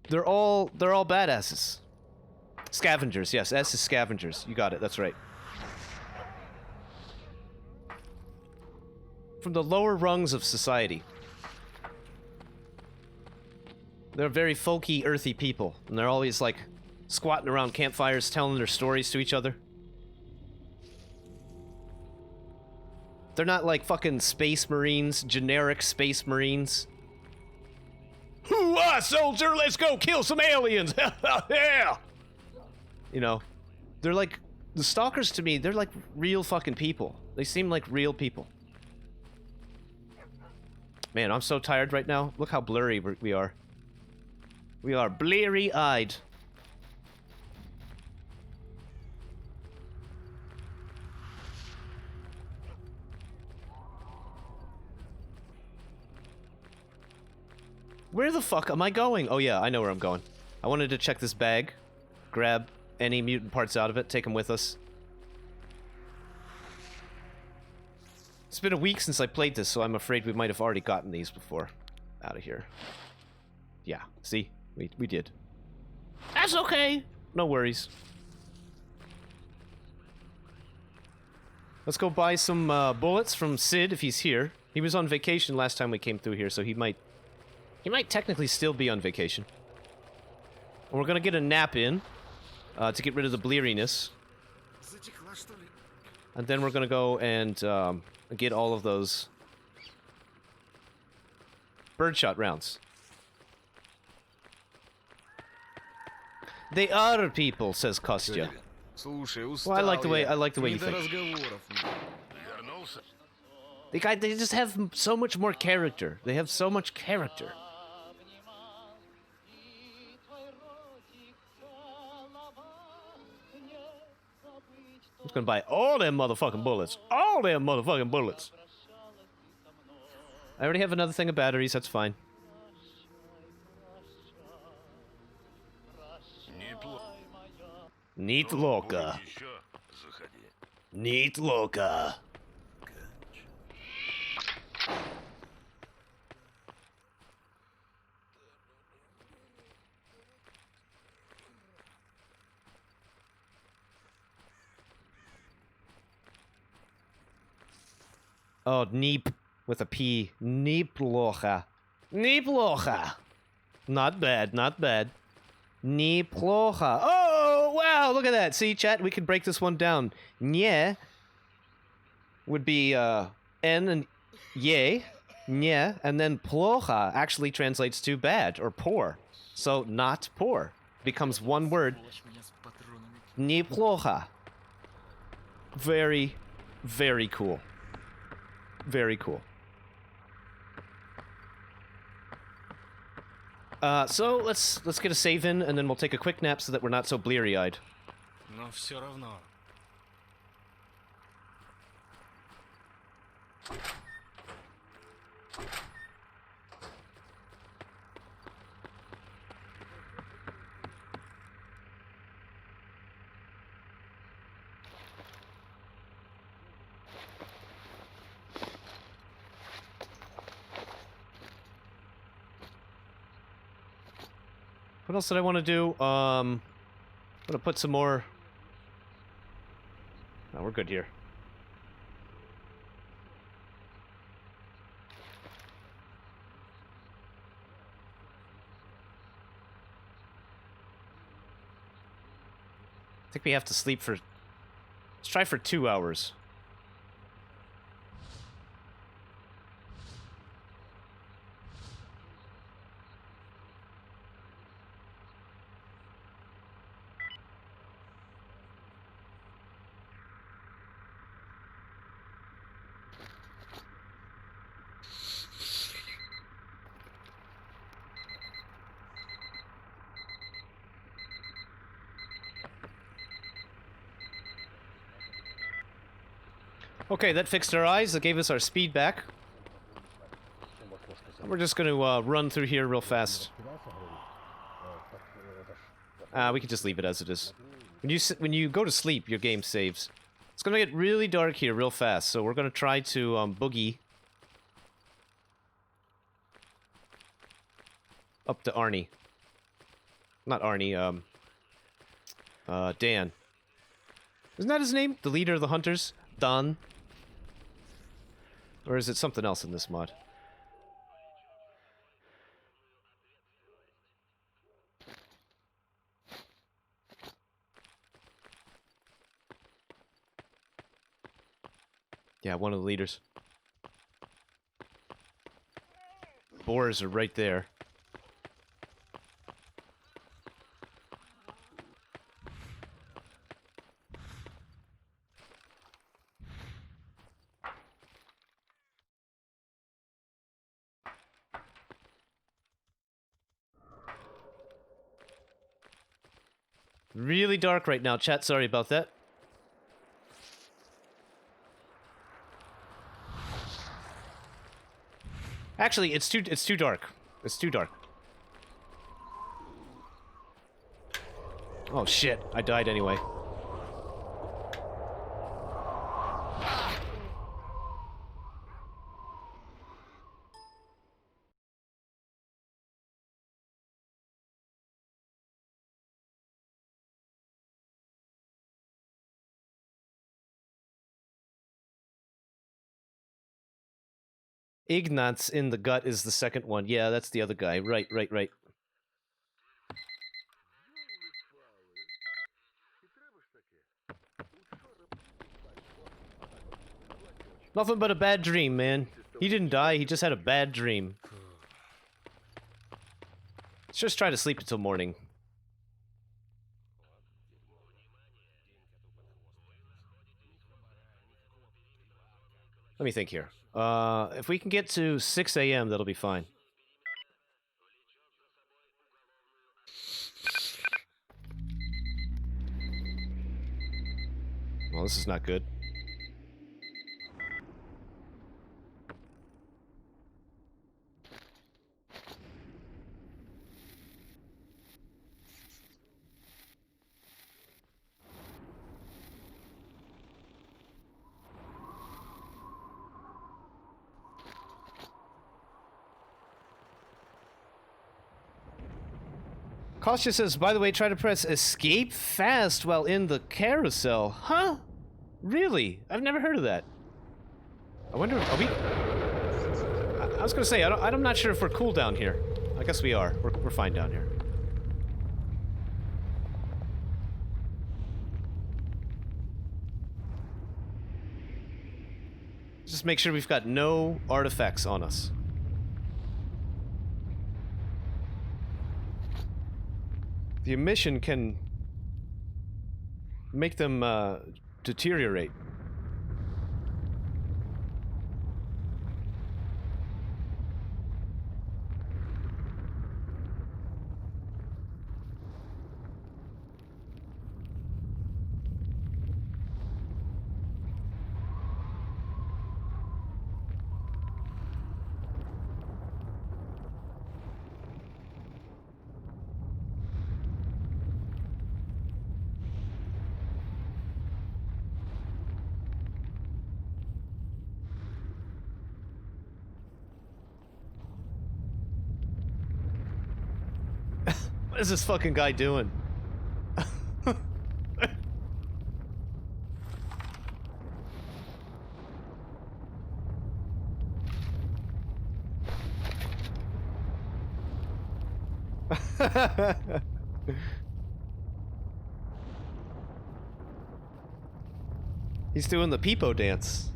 they're all badasses. Scavengers, yes, S is scavengers. You got it, that's right. From the lower rungs of society. They're very folky, earthy people, and they're always like squatting around campfires telling their stories to each other. They're not like fucking space marines, generic space marines. Hoo-ah, soldier, let's go kill some aliens! Yeah! You know, they're like, the stalkers to me, they're like real fucking people. They seem like real people. Man, I'm so tired right now. Look how blurry we are. We are bleary-eyed. Where the fuck am I going? Oh yeah, I know where I'm going. I wanted to check this bag. Grab any mutant parts out of it, take them with us. It's been a week since I played this, so I'm afraid we might have already gotten these before. Out of here. Yeah, see? We did. That's okay! No worries. Let's go buy some bullets from Sid if he's here. He was on vacation last time we came through here, so he might technically still be on vacation. And we're gonna get a nap in to get rid of the bleariness. And then we're gonna go and get all of those birdshot rounds. They are people, says Kostya. Well, I like the way you think. They just have so much more character. They have so much character. I'm just gonna buy all them motherfucking bullets. All them motherfucking bullets. I already have another thing of batteries, that's fine. Neat Loka. Neat Loka. Oh, Neep with a P. Neeplocha. Neeplocha. Not bad, not bad. Neeplocha. Oh, wow, look at that. See, chat, we could break this one down. Nye would be N and Ye. Nye. And then plocha actually translates to bad or poor. So, not poor. Becomes one word. Neeplocha. Very, very cool. Very cool. So let's get a save in, and then we'll take a quick nap so that we're not so bleary-eyed. Но все равно. What else did I want to do? I'm gonna put some more... Oh, we're good here. I think we have to sleep for... Let's try for 2 hours. Okay, that fixed our eyes. That gave us our speed back. We're just going to run through here real fast. We can just leave it as it is. When you go to sleep, your game saves. It's going to get really dark here real fast, so we're going to try to boogie up to Arnie. Not Arnie, Dan. Isn't that his name? The leader of the hunters? Dan? Or is it something else in this mod? Yeah, one of the leaders. Boars are right there. Really dark right now, chat. Sorry about that. Actually, it's too dark. It's too dark. Oh shit, I died anyway. Ignatz in the gut is the second one. Yeah, that's the other guy. Right. Nothing but a bad dream, man. He didn't die, he just had a bad dream. Let's just try to sleep until morning. Let me think here. If we can get to 6 a.m., that'll be fine. Well, this is not good. Kostya says, by the way, try to press escape fast while in the carousel. Huh? Really? I've never heard of that. I wonder, are we... I was gonna say, I'm not sure if we're cool down here. I guess we are. We're fine down here. Just make sure we've got no artifacts on us. The emission can make them deteriorate. What is this fucking guy doing? He's doing the peepo dance.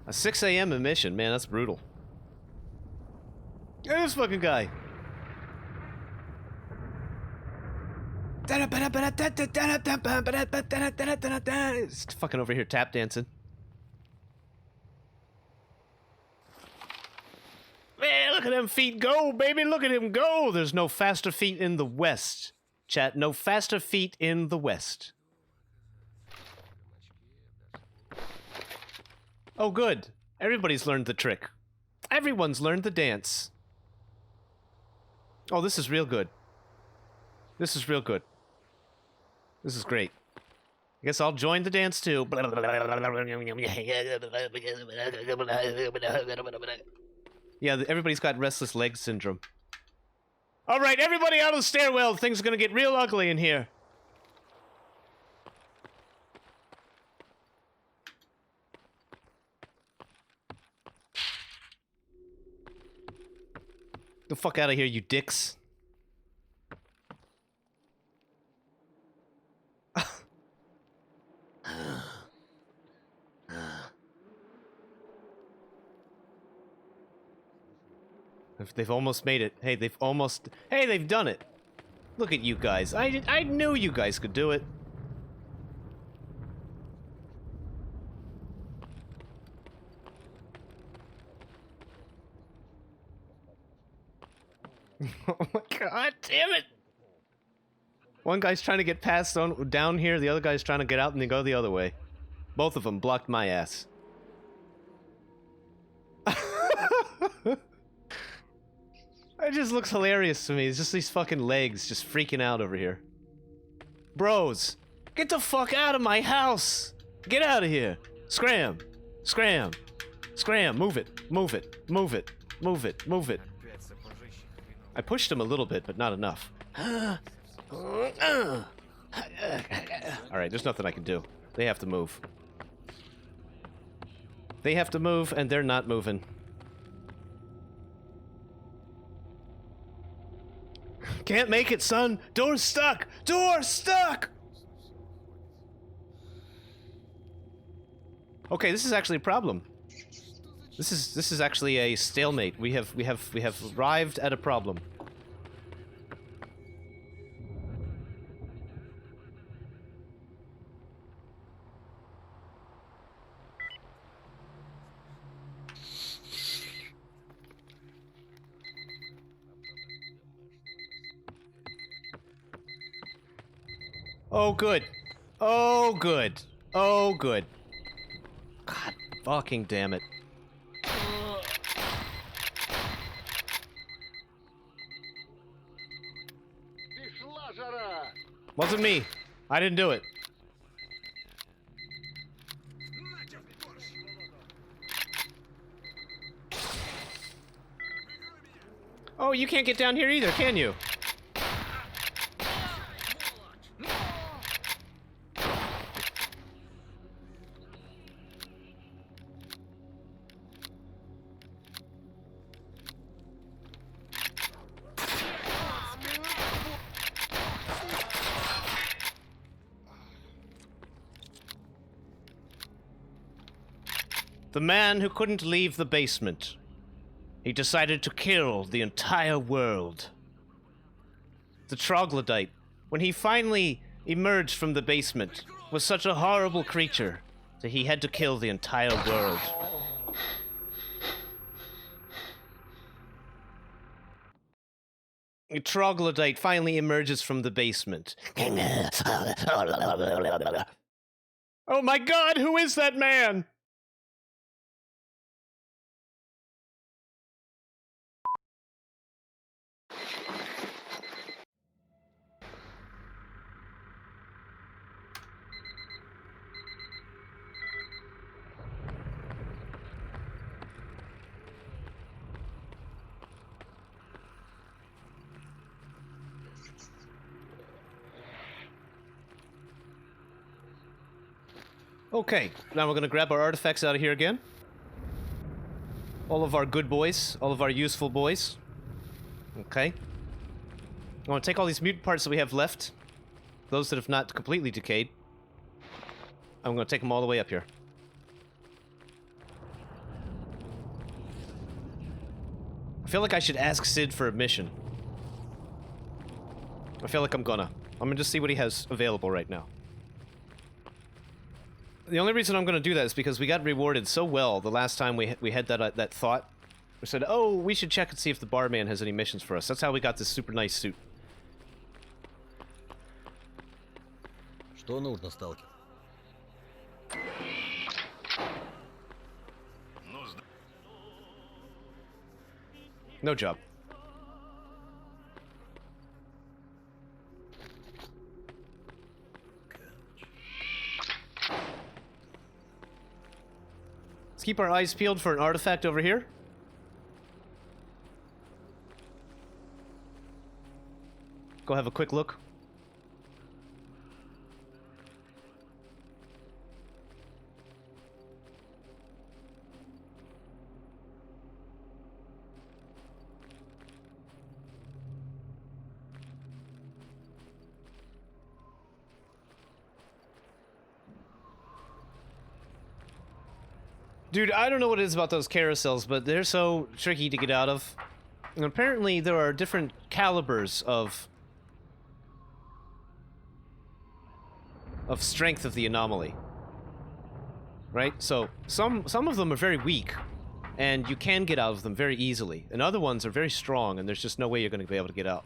A 6 a.m. emission, man, that's brutal. Look at this fucking guy. Dead It's fucking over here tap dancing. Man, look at them feet go, baby. Look at him go. There's no faster feet in the West. Chat, no faster feet in the West. Oh, good. Everybody's learned the trick. Everyone's learned the dance. Oh, this is real good. This is real good. This is great. I guess I'll join the dance too. Yeah, everybody's got restless leg syndrome. All right, everybody out of the stairwell. Things are gonna get real ugly in here. The fuck out of here, you dicks. They've almost made it. Hey, they've almost... Hey, they've done it. Look at you guys. I knew you guys could do it. Oh my god, damn it! One guy's trying to get past down here, the other guy's trying to get out and then go the other way. Both of them blocked my ass. It just looks hilarious to me. It's just these fucking legs just freaking out over here. Bros, get the fuck out of my house! Get out of here! Scram! Scram! Scram! Move it! Move it! Move it! Move it! Move it! I pushed him a little bit, but not enough. Alright, there's nothing I can do. They have to move. They have to move, and they're not moving. Can't make it, son! Door's stuck! Door's stuck! Okay, this is actually a problem. This is actually a stalemate. We have arrived at a problem. Oh good. Oh good. Oh good. God fucking damn it. Wasn't me. I didn't do it. Oh, you can't get down here either, can you? The man who couldn't leave the basement. He decided to kill the entire world. The troglodyte, when he finally emerged from the basement, was such a horrible creature that he had to kill the entire world. A troglodyte finally emerges from the basement. Oh my god, who is that man? Okay, now we're gonna grab our artifacts out of here again. All of our good boys, all of our useful boys. Okay. I want to take all these mutant parts that we have left, those that have not completely decayed. I'm gonna take them all the way up here. I feel like I should ask Sid for a mission. I feel like I'm gonna. I'm gonna just see what he has available right now. The only reason I'm gonna do that is because we got rewarded so well the last time we had that thought. We said, oh, we should check and see if the barman has any missions for us. That's how we got this super nice suit. Что нужно, сталкер? No job. Let's keep our eyes peeled for an artifact over here. Go have a quick look. Dude, I don't know what it is about those carousels, but they're so tricky to get out of. And apparently there are different calibers of strength of the anomaly. Right? So some of them are very weak, and you can get out of them very easily. And other ones are very strong, and there's just no way you're going to be able to get out.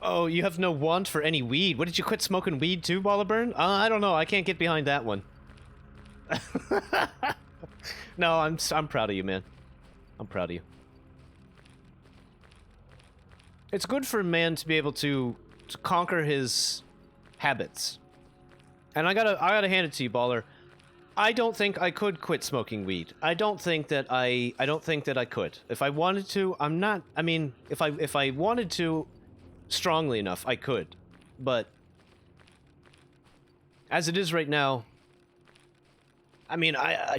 Oh, you have no want for any weed. What, did you quit smoking weed too, Ballaburn? I don't know. I can't get behind that one. No, I'm proud of you, man. I'm proud of you. It's good for a man to be able to conquer his habits. And I gotta hand it to you, Baller. I don't think I could quit smoking weed. I don't think that I could. If I wanted to, I'm not. I mean, if I wanted to strongly enough, I could. But as it is right now, I mean, I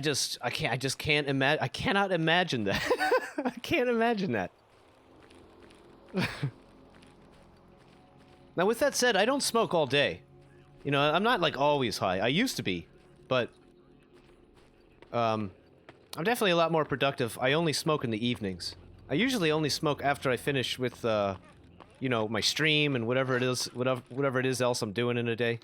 cannot imagine that. I can't imagine that. Now, with that said, I don't smoke all day. You know, I'm not like always high. I used to be, but I'm definitely a lot more productive. I only smoke in the evenings. I usually only smoke after I finish with you know, my stream and whatever it is else I'm doing in a day.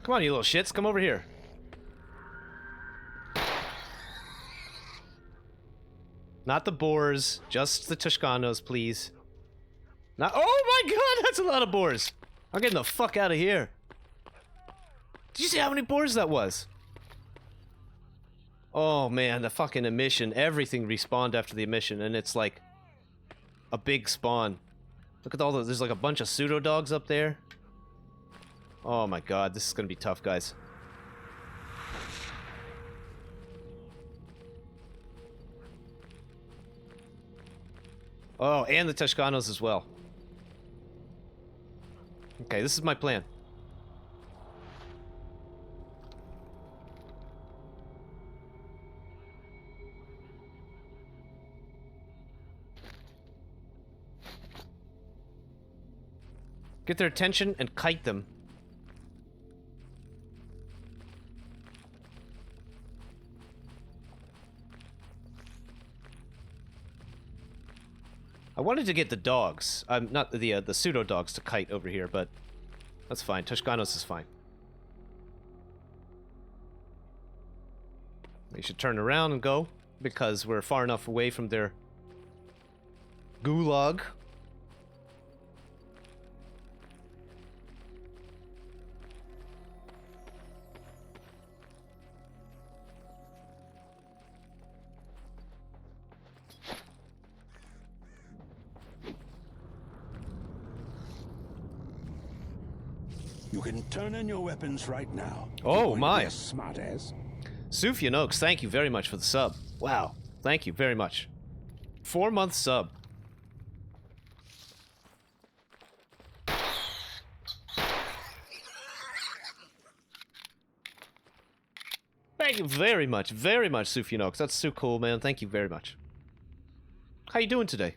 Come on, you little shits, come over here. Not the boars, just the Toscanos, please. Not— oh my god, that's a lot of boars! I'm getting the fuck out of here. Did you see how many boars that was? Oh man, the fucking emission. Everything respawned after the emission, and it's like a big spawn. Look at all those— there's like a bunch of pseudo dogs up there. Oh my god, this is gonna be tough, guys. Oh, and the Toscanos as well. Okay, this is my plan. Get their attention and kite them. I wanted to get the dogs, not the pseudo dogs to kite over here, but that's fine. Toscanos is fine. They should turn around and go, because we're far enough away from their gulag. You can turn in your weapons right now. Oh my! Smart ass. Sufjan Oaks, thank you very much for the sub. Wow, thank you very much. 4-month sub. Thank you very much, Sufinox. That's so cool, man. Thank you very much. How you doing today?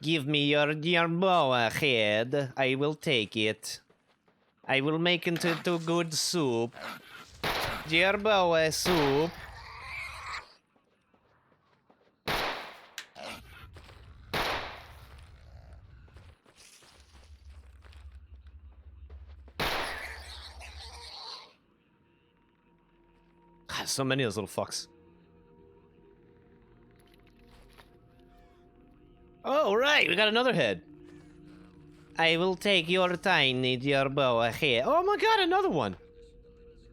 Give me your boa head. I will take it. I will make it into good soup. Jerboa soup. God, so many of those little fucks. Oh, right, we got another head. I will take your tiny Jerboa head. Oh my god, another one.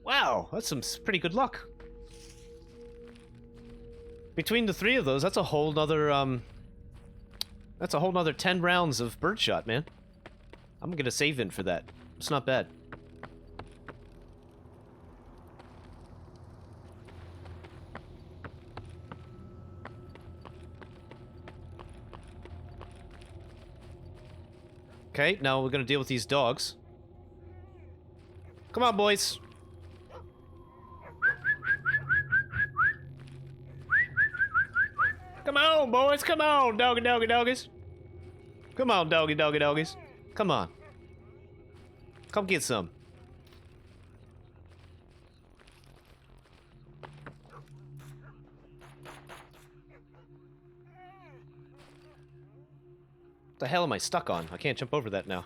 Wow, that's some pretty good luck. Between the three of those, that's a whole nother, that's a whole nother 10 rounds of birdshot, man. I'm gonna save in for that. It's not bad. Okay, now we're gonna deal with these dogs. Come on, boys. Come on, boys. Come on, doggies. Come on, doggies. Come on. Come get some. What the hell am I stuck on? I can't jump over that now.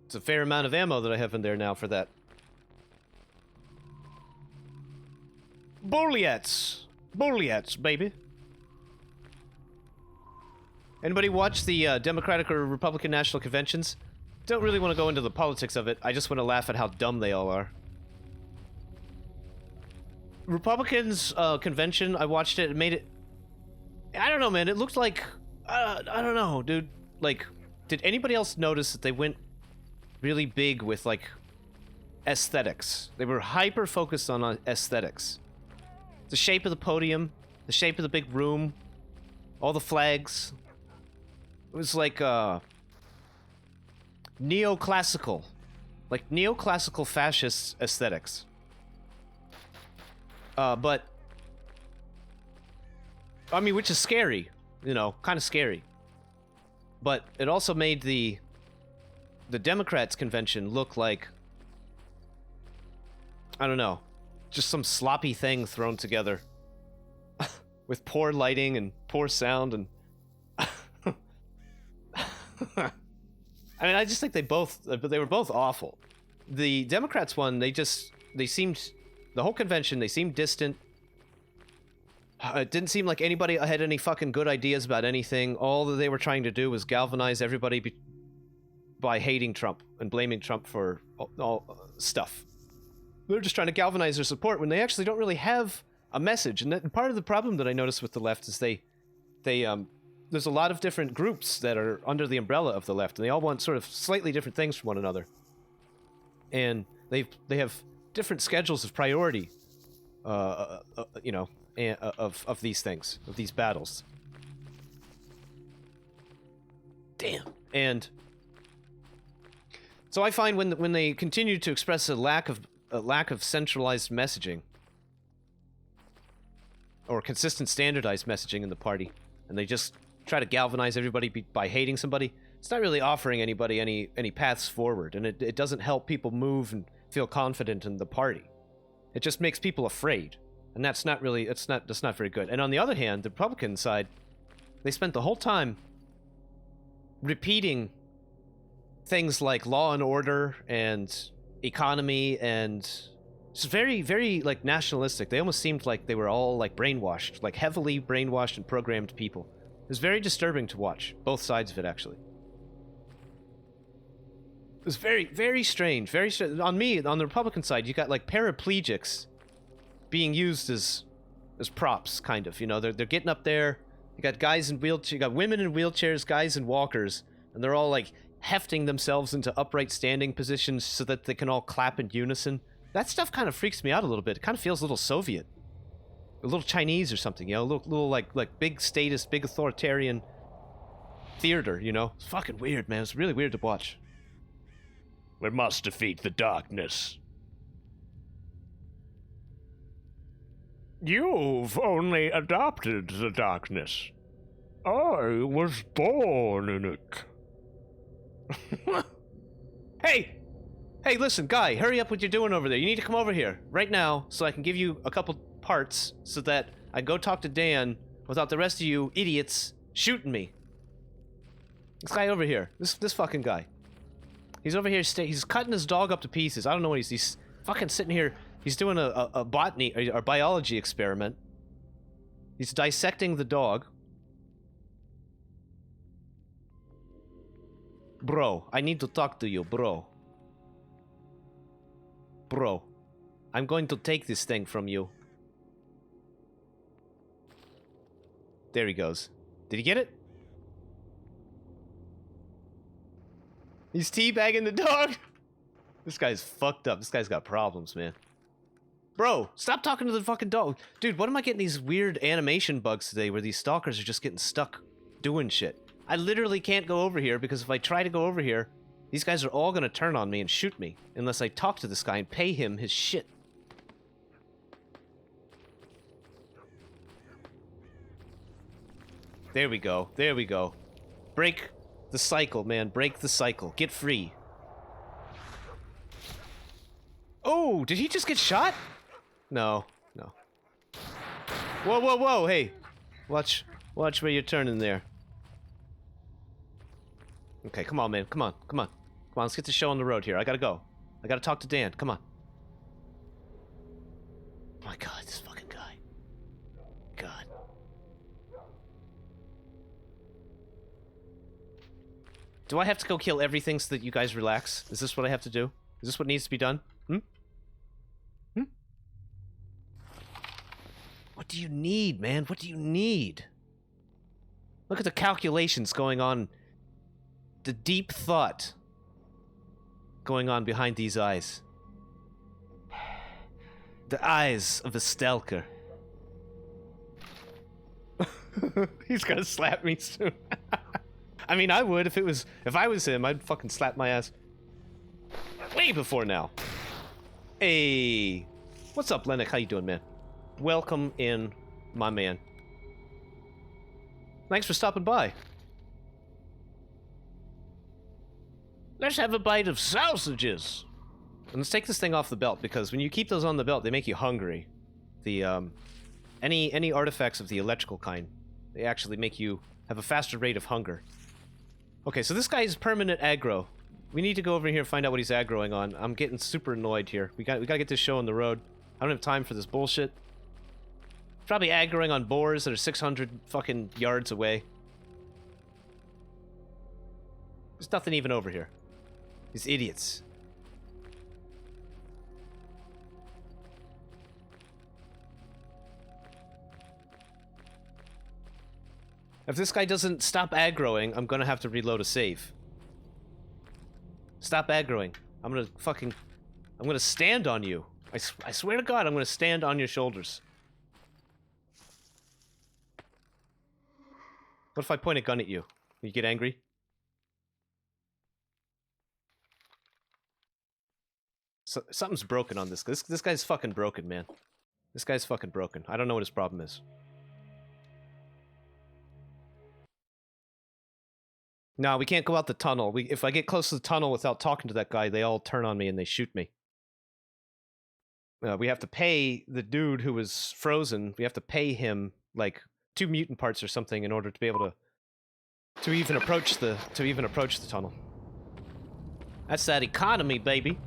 It's a fair amount of ammo that I have in there now for that. Bullets! Bullets, baby! Anybody watch the Democratic or Republican National Conventions? Don't really want to go into the politics of it. I just want to laugh at how dumb they all are. Republicans' convention, I watched it, it made it... I don't know, man, it looked like... I don't know, dude. Like, did anybody else notice that they went really big with, like, aesthetics? They were hyper-focused on aesthetics. The shape of the podium, the shape of the big room, all the flags... It was like, neoclassical. Like, neoclassical fascist aesthetics. But... I mean, which is scary. You know, kind of scary. But it also made the Democrats' convention look like... I don't know. Just some sloppy thing thrown together. With poor lighting and poor sound and... I mean, I just think they were both awful. The Democrats one, they seemed, the whole convention, they seemed distant. It didn't seem like anybody had any fucking good ideas about anything. All that they were trying to do was galvanize everybody by hating Trump and blaming Trump for all stuff. They're just trying to galvanize their support when they actually don't really have a message. And part of the problem that I noticed with the left is there's a lot of different groups that are under the umbrella of the left, and they all want sort of slightly different things from one another. And they have different schedules of priority, you know, of these things, of these battles. Damn. And so I find when they continue to express a lack of centralized messaging or consistent standardized messaging in the party, and they just try to galvanize everybody by hating somebody, it's not really offering anybody any paths forward, and it doesn't help people move and feel confident in the party. It just makes people afraid, and that's not very good. And on the other hand, the Republican side, they spent the whole time repeating things like law and order and economy, and it's very, very like nationalistic. They almost seemed like they were all like brainwashed, like heavily brainwashed and programmed people. It was very disturbing to watch, both sides of it, actually. It was very, very strange. Very strange. On the Republican side, you got like paraplegics being used as props, kind of. You know, they're getting up there. You got guys in wheelchairs, you got women in wheelchairs, guys in walkers, and they're all like hefting themselves into upright standing positions so that they can all clap in unison. That stuff kind of freaks me out a little bit. It kind of feels a little Soviet. A little Chinese or something, you know? A little like big statist, big authoritarian theater, you know? It's fucking weird, man. It's really weird to watch. We must defeat the darkness. You've only adopted the darkness. I was born in it. Hey! Hey, listen, guy, hurry up what you're doing over there. You need to come over here, right now, so I can give you a couple parts, so that I can go talk to Dan without the rest of you idiots shooting me. This guy over here. This fucking guy. He's over here, he's cutting his dog up to pieces. I don't know what he's fucking sitting here. He's doing a botany, or biology experiment. He's dissecting the dog. Bro, I need to talk to you, bro. Bro, I'm going to take this thing from you. There he goes. Did he get it? He's teabagging the dog. This guy's fucked up. This guy's got problems, man. Bro, stop talking to the fucking dog. Dude, what am I getting these weird animation bugs today where these stalkers are just getting stuck doing shit? I literally can't go over here because if I try to go over here, these guys are all gonna turn on me and shoot me unless I talk to this guy and pay him his shit. There we go. There we go. Break the cycle, man. Break the cycle. Get free. Oh, did he just get shot? No. No. Whoa, whoa, whoa. Hey. Watch where you're turning there. Okay, come on, man. Come on. Come on. Come on, let's get the show on the road here. I gotta go. I gotta talk to Dan. Come on. Oh my god, this fucking guy. God. Do I have to go kill everything so that you guys relax? Is this what I have to do? Is this what needs to be done? What do you need, man? What do you need? Look at the calculations going on. The deep thought going on behind these eyes. The eyes of a stalker. He's gonna slap me soon. I mean, I would if I was him, I'd fucking slap my ass way before now. Hey, what's up, Lennox? How you doing, man? Welcome in, my man. Thanks for stopping by. Let's have a bite of sausages. And let's take this thing off the belt, because when you keep those on the belt, they make you hungry. The, any artifacts of the electrical kind, they actually make you have a faster rate of hunger. Okay, so this guy is permanent aggro. We need to go over here and find out what he's aggroing on. I'm getting super annoyed here. We gotta get this show on the road. I don't have time for this bullshit. Probably aggroing on boars that are 600 fucking yards away. There's nothing even over here. These idiots. If this guy doesn't stop aggroing, I'm gonna have to reload a save. Stop aggroing. I'm gonna stand on you. I swear to God, I'm gonna stand on your shoulders. What if I point a gun at you? You get angry? So, something's broken on this. This guy's fucking broken, man. This guy's fucking broken. I don't know what his problem is. No, we can't go out the tunnel. If I get close to the tunnel without talking to that guy, they all turn on me and they shoot me. We have to pay the dude who was frozen. We have to pay him like 2 mutant parts or something in order to be able to even approach the tunnel. That's that economy, baby.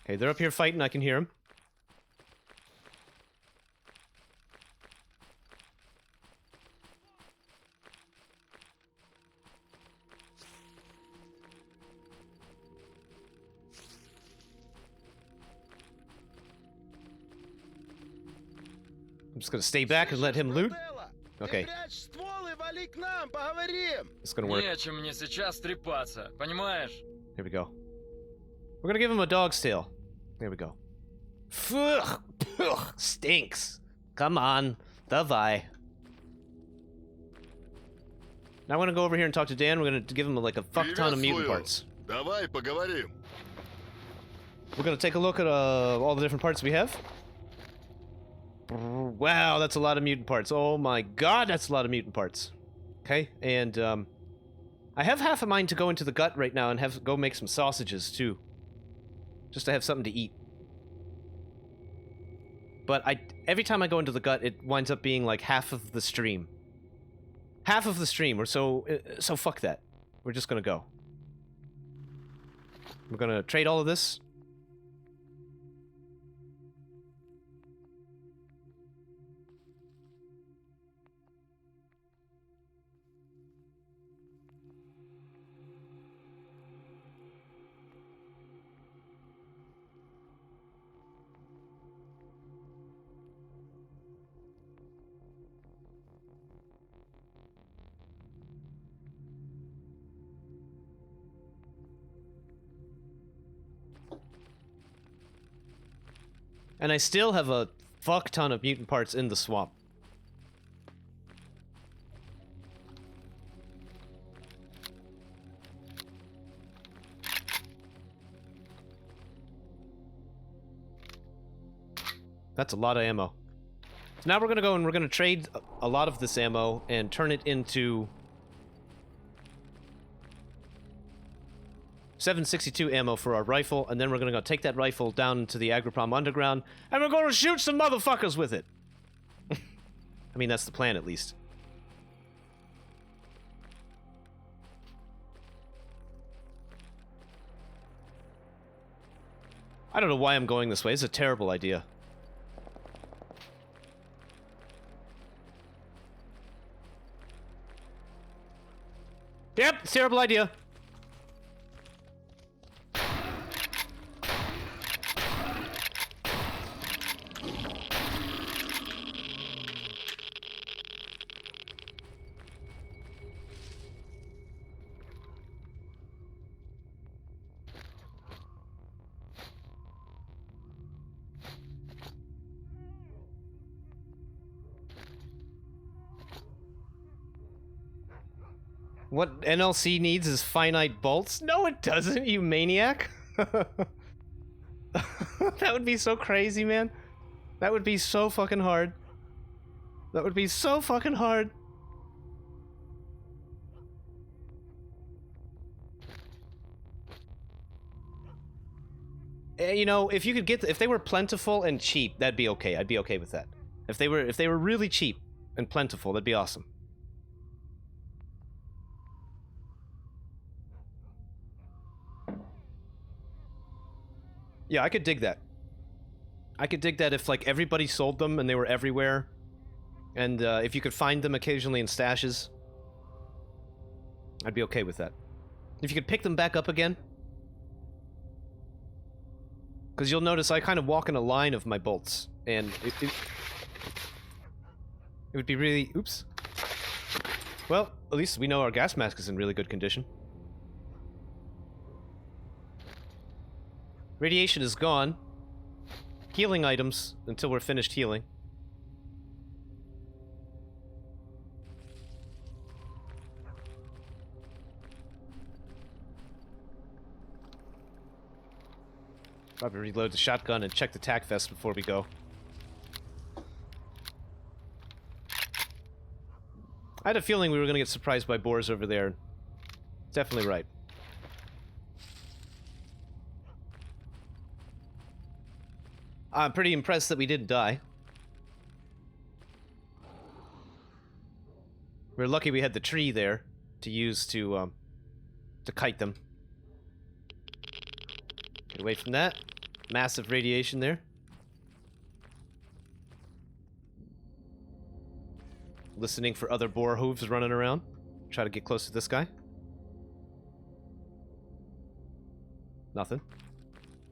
Okay, they're up here fighting. I can hear them. I'm just gonna stay back and let him loot. Okay. It's gonna work. Нечем мне сейчас трепаться, понимаешь? Here we go. We're gonna give him a dog's tail. There we go. Ugh, ugh, stinks. Come on, давай. Now I'm gonna go over here and talk to Dan. We're gonna give him like a fuck ton of mutant parts. Давай поговорим. We're gonna take a look at all the different parts we have. Wow, that's a lot of mutant parts. Oh my god, that's a lot of mutant parts. Okay, and I have half a mind to go into the gut right now and go make some sausages too, just to have something to eat. But every time I go into the gut, it winds up being like half of the stream. Half of the stream, or so fuck that. We're just gonna go. We're gonna trade all of this. And I still have a fuck ton of mutant parts in the swamp. That's a lot of ammo. So now we're gonna go and we're gonna trade a lot of this ammo and turn it into 7.62 ammo for our rifle, and then we're gonna go take that rifle down into the Agroprom Underground, and we're gonna shoot some motherfuckers with it! I mean, that's the plan, at least. I don't know why I'm going this way. It's a terrible idea. Yep, it's a terrible idea. What NLC needs is finite bolts? No, it doesn't, you maniac! That would be so crazy, man. That would be so fucking hard. That would be so fucking hard. You know, if you could get, if they were plentiful and cheap, that'd be okay. I'd be okay with that. If they were really cheap and plentiful, that'd be awesome. Yeah, I could dig that. I could dig that if, like, everybody sold them and they were everywhere. And, if you could find them occasionally in stashes. I'd be okay with that. If you could pick them back up again. Because you'll notice I kind of walk in a line of my bolts. And it would be really... Oops. Well, at least we know our gas mask is in really good condition. Radiation is gone. Healing items until we're finished healing. Probably reload the shotgun and check the tac vest before we go. I had a feeling we were going to get surprised by boars over there. Definitely right. I'm pretty impressed that we didn't die. We're lucky we had the tree there to use to kite them. Get away from that. Massive radiation there. Listening for other boar hooves running around. Try to get close to this guy. Nothing.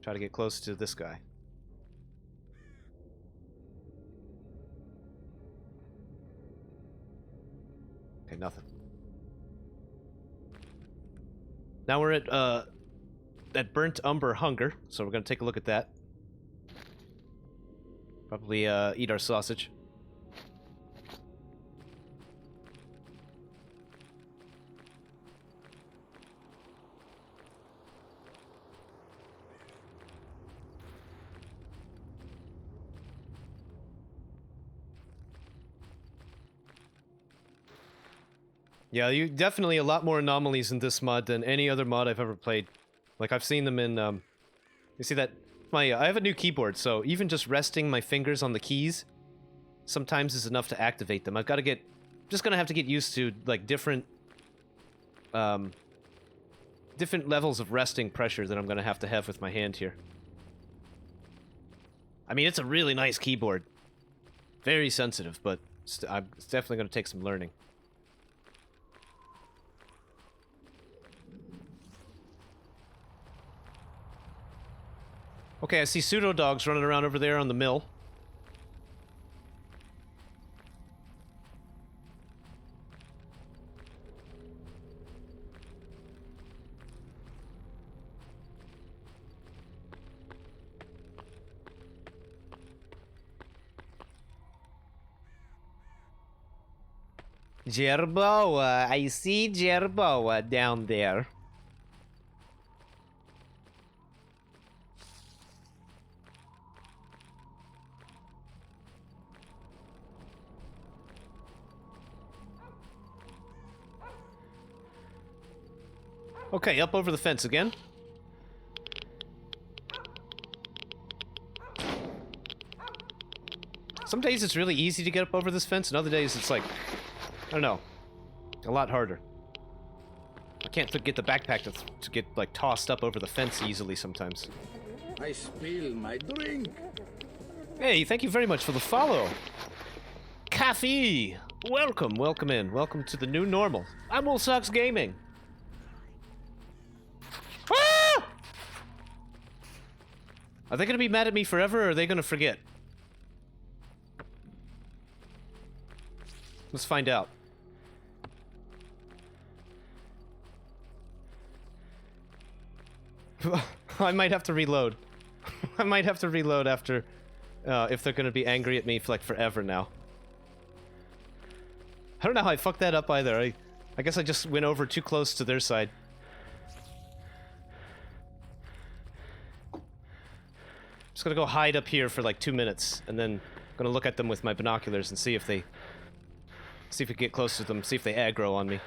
Try to get close to this guy. Okay, nothing. Now we're at Burnt Umber Hunger, so we're gonna take a look at that. Probably eat our sausage. Yeah, you definitely a lot more anomalies in this mod than any other mod I've ever played. Like, I've seen them in, you see that? I have a new keyboard, so even just resting my fingers on the keys sometimes is enough to activate them. I've got to get... just gonna have to get used to, like, different levels of resting pressure that I'm gonna have with my hand here. I mean, it's a really nice keyboard. Very sensitive, but it's definitely gonna take some learning. Okay, I see pseudo dogs running around over there on the mill. Jerboa, I see Jerboa down there. Okay, up over the fence again. Some days it's really easy to get up over this fence, and other days it's like, I don't know, a lot harder. I can't get the backpack to get, like, tossed up over the fence easily sometimes. I spill my drink. Hey, thank you very much for the follow. Coffee! Welcome, welcome in. Welcome to the new normal. I'm Woolsocks Gaming. Ah! Are they gonna be mad at me forever, or are they gonna forget? Let's find out. I might have to reload. I might have to reload after, if they're gonna be angry at me for, like, forever now. I don't know how I fucked that up either. I guess I just went over too close to their side. Just gonna go hide up here for like 2 minutes, and then I'm gonna look at them with my binoculars and see if we get close to them, see if they aggro on me.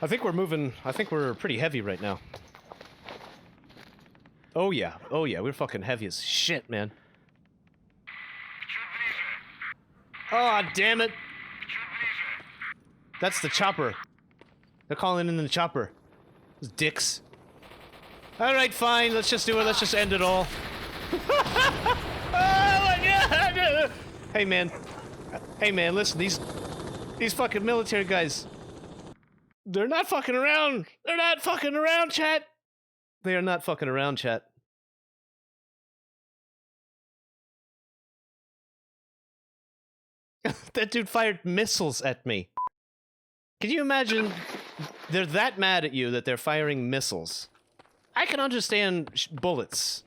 I think we're pretty heavy right now. Oh yeah, we're fucking heavy as shit, man. Oh, damn it! That's the chopper. They're calling in the chopper. Those dicks. Alright, fine, let's just do it, let's just end it all. Oh my god! Hey man, listen, these fucking military guys, they're not fucking around! They're not fucking around, chat! They are not fucking around, chat. That dude fired missiles at me. Can you imagine? They're that mad at you that they're firing missiles. I can understand bullets,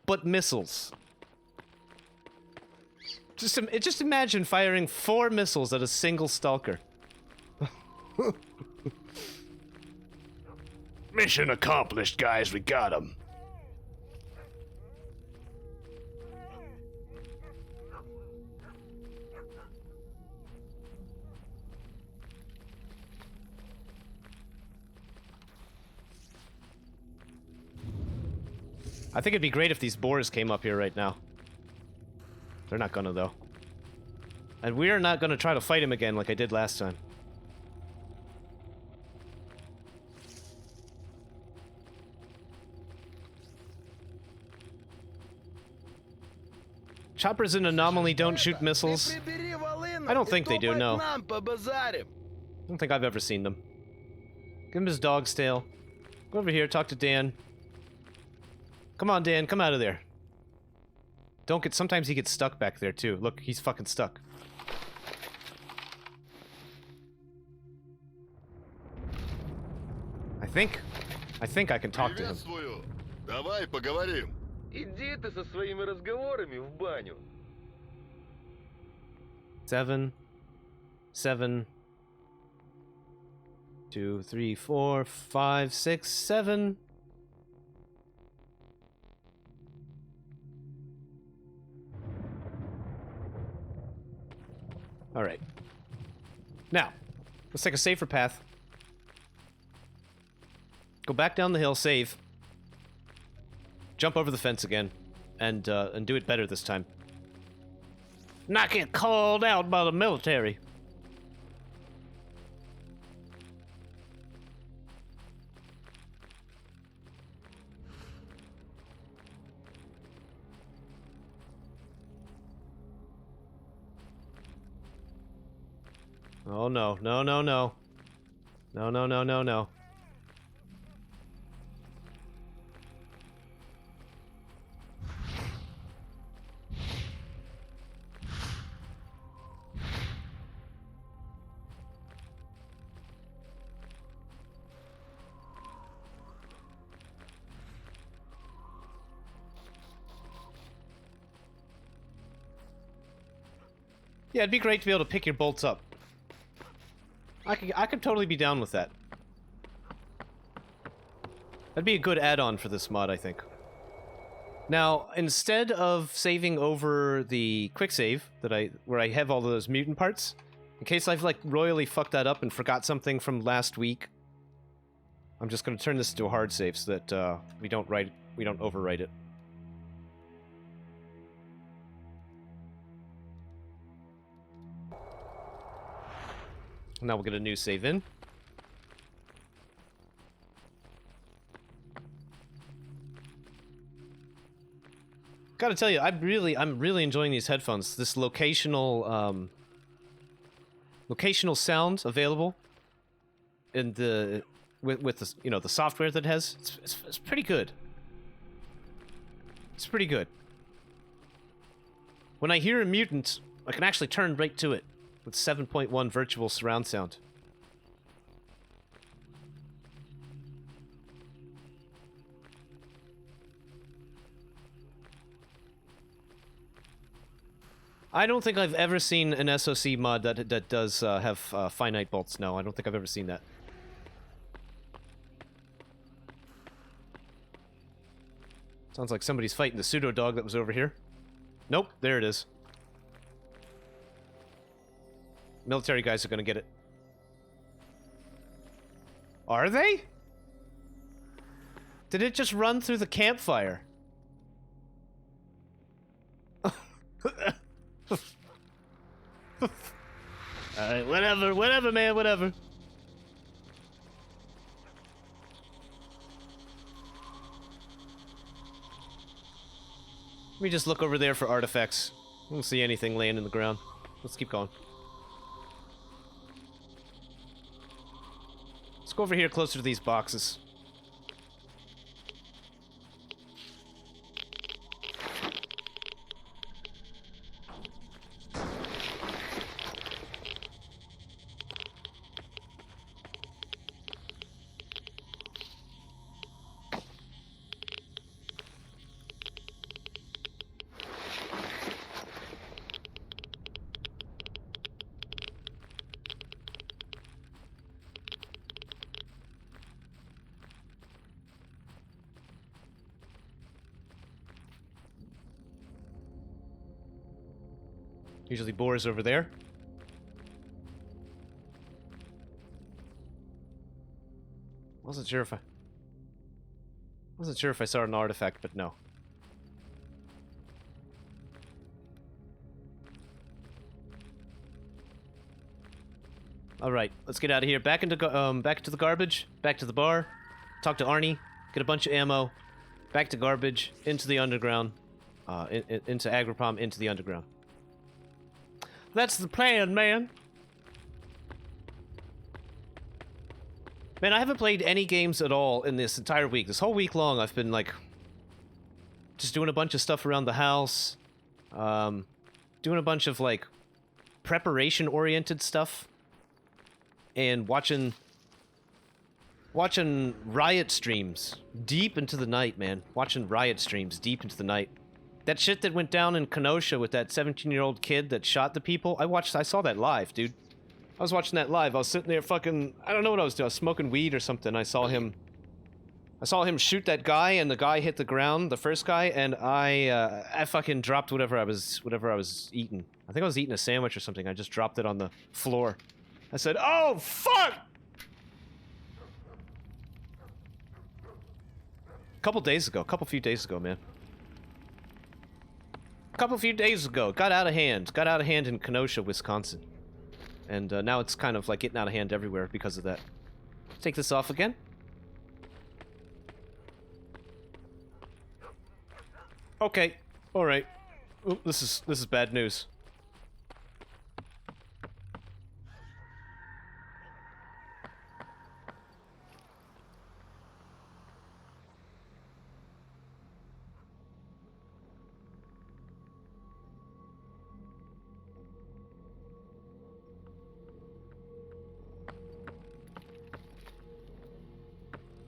but missiles. Just imagine firing 4 missiles at a single stalker. Mission accomplished, guys. We got him. I think it'd be great if these boars came up here right now. They're not gonna, though. And we're not gonna try to fight him again like I did last time. Choppers in Anomaly don't shoot missiles. I don't think they do, no. I don't think I've ever seen them. Give him his dog's tail. Go over here, talk to Dan. Come on, Dan, come out of there. Don't get... Sometimes he gets stuck back there, too. Look, he's fucking stuck. I think I can talk to him. Приветствую. Давай поговорим. Иди ты со своими разговорами в баню. 7, 7, 2, 3, 4, 5, 6, 7. All right. Now, let's take a safer path. Go back down the hill, save. Jump over the fence again, and do it better this time. Not get called out by the military. Oh no, no, no, no. No, no, no, no, no. Yeah, it'd be great to be able to pick your bolts up. I could totally be down with that. That'd be a good add-on for this mod, I think. Now, instead of saving over the quick save where I have all those mutant parts, in case I've like royally fucked that up and forgot something from last week, I'm just going to turn this into a hard save so that we don't overwrite it. Now we'll get a new save in. Gotta tell you, I'm really enjoying these headphones. This locational sound available in the with the the software that it has. It's pretty good. It's pretty good. When I hear a mutant, I can actually turn right to it. With 7.1 virtual surround sound. I don't think I've ever seen an SOC mod that does have finite bolts. No, I don't think I've ever seen that. Sounds like somebody's fighting the pseudo dog that was over here. Nope, there it is. Military guys are gonna get it. Are they? Did it just run through the campfire? Alright, whatever, man, whatever. Let me just look over there for artifacts. I don't see anything laying in the ground. Let's keep going. Let's go over here closer to these boxes. Usually boars over there. Wasn't sure if I saw an artifact, but no. All right, let's get out of here. Back into the garbage. Back to the bar. Talk to Arnie. Get a bunch of ammo. Back to garbage. Into the underground. Into Agripom. Into the underground. That's the plan, man. Man, I haven't played any games at all in this entire week. This whole week long, I've been, like, just doing a bunch of stuff around the house. Doing a bunch of, like, preparation-oriented stuff. And watching riot streams deep into the night, man. Watching riot streams deep into the night. That shit that went down in Kenosha with that 17-year-old kid that shot the people, I saw that live, dude. I was watching that live. I was sitting there fucking, I don't know what I was doing. I was smoking weed or something. I saw him shoot that guy, and the guy hit the ground, the first guy, and I fucking dropped whatever I was eating. I think I was eating a sandwich or something. I just dropped it on the floor. I said, "Oh, fuck!" Couple few days ago, man. Couple few days ago, got out of hand in Kenosha, Wisconsin. And now it's kind of like getting out of hand everywhere because of that. Take this off again. Okay, alright. This is bad news.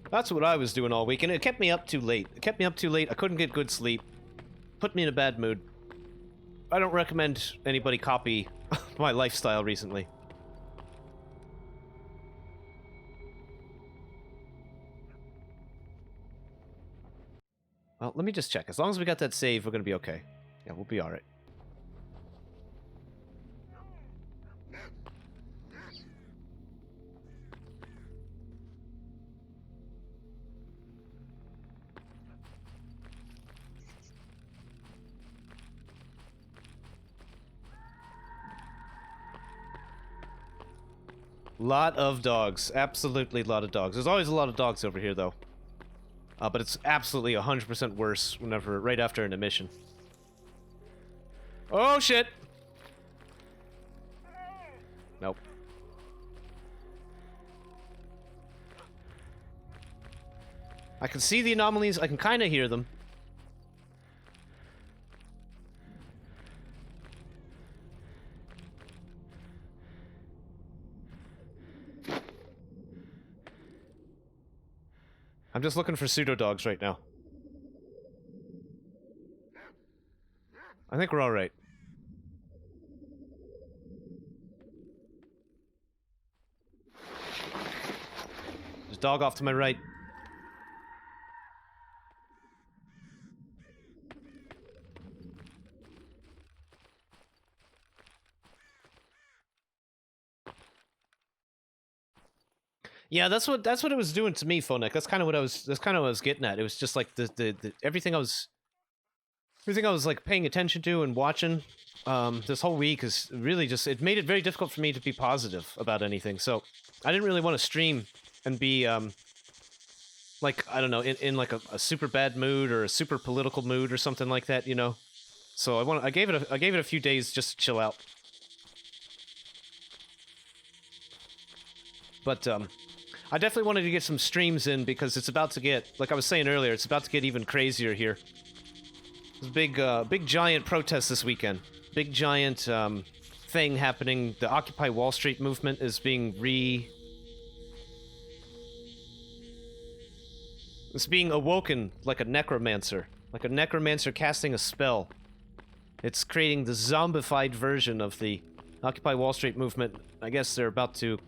That's what I was doing all week, and it kept me up too late. I couldn't get good sleep. Put me in a bad mood. I don't recommend anybody copy my lifestyle recently. Well, let me just check. As long as we got that save, we're gonna be okay. Yeah, we'll be alright. Lot of dogs. Absolutely a lot of dogs. There's always a lot of dogs over here, though. But it's absolutely 100% worse right after an emission. Oh, shit! Nope. I can see the anomalies. I can kind of hear them. I'm just looking for pseudo-dogs right now. I think we're alright. There's a dog off to my right. Yeah, that's what it was doing to me, Phonek. That's kind of what I was getting at. It was just like the everything I was like paying attention to and watching this whole week is really just, it made it very difficult for me to be positive about anything. So I didn't really want to stream and be like, I don't know, in like a super bad mood or a super political mood or something like that, you know. So I gave it a few days just to chill out. But I definitely wanted to get some streams in because it's about to get, like I was saying earlier, it's about to get even crazier here. There's a big giant protest this weekend. Big giant thing happening. The Occupy Wall Street movement is being it's being awoken like a necromancer casting a spell. It's creating the zombified version of the Occupy Wall Street movement. I guess they're about to,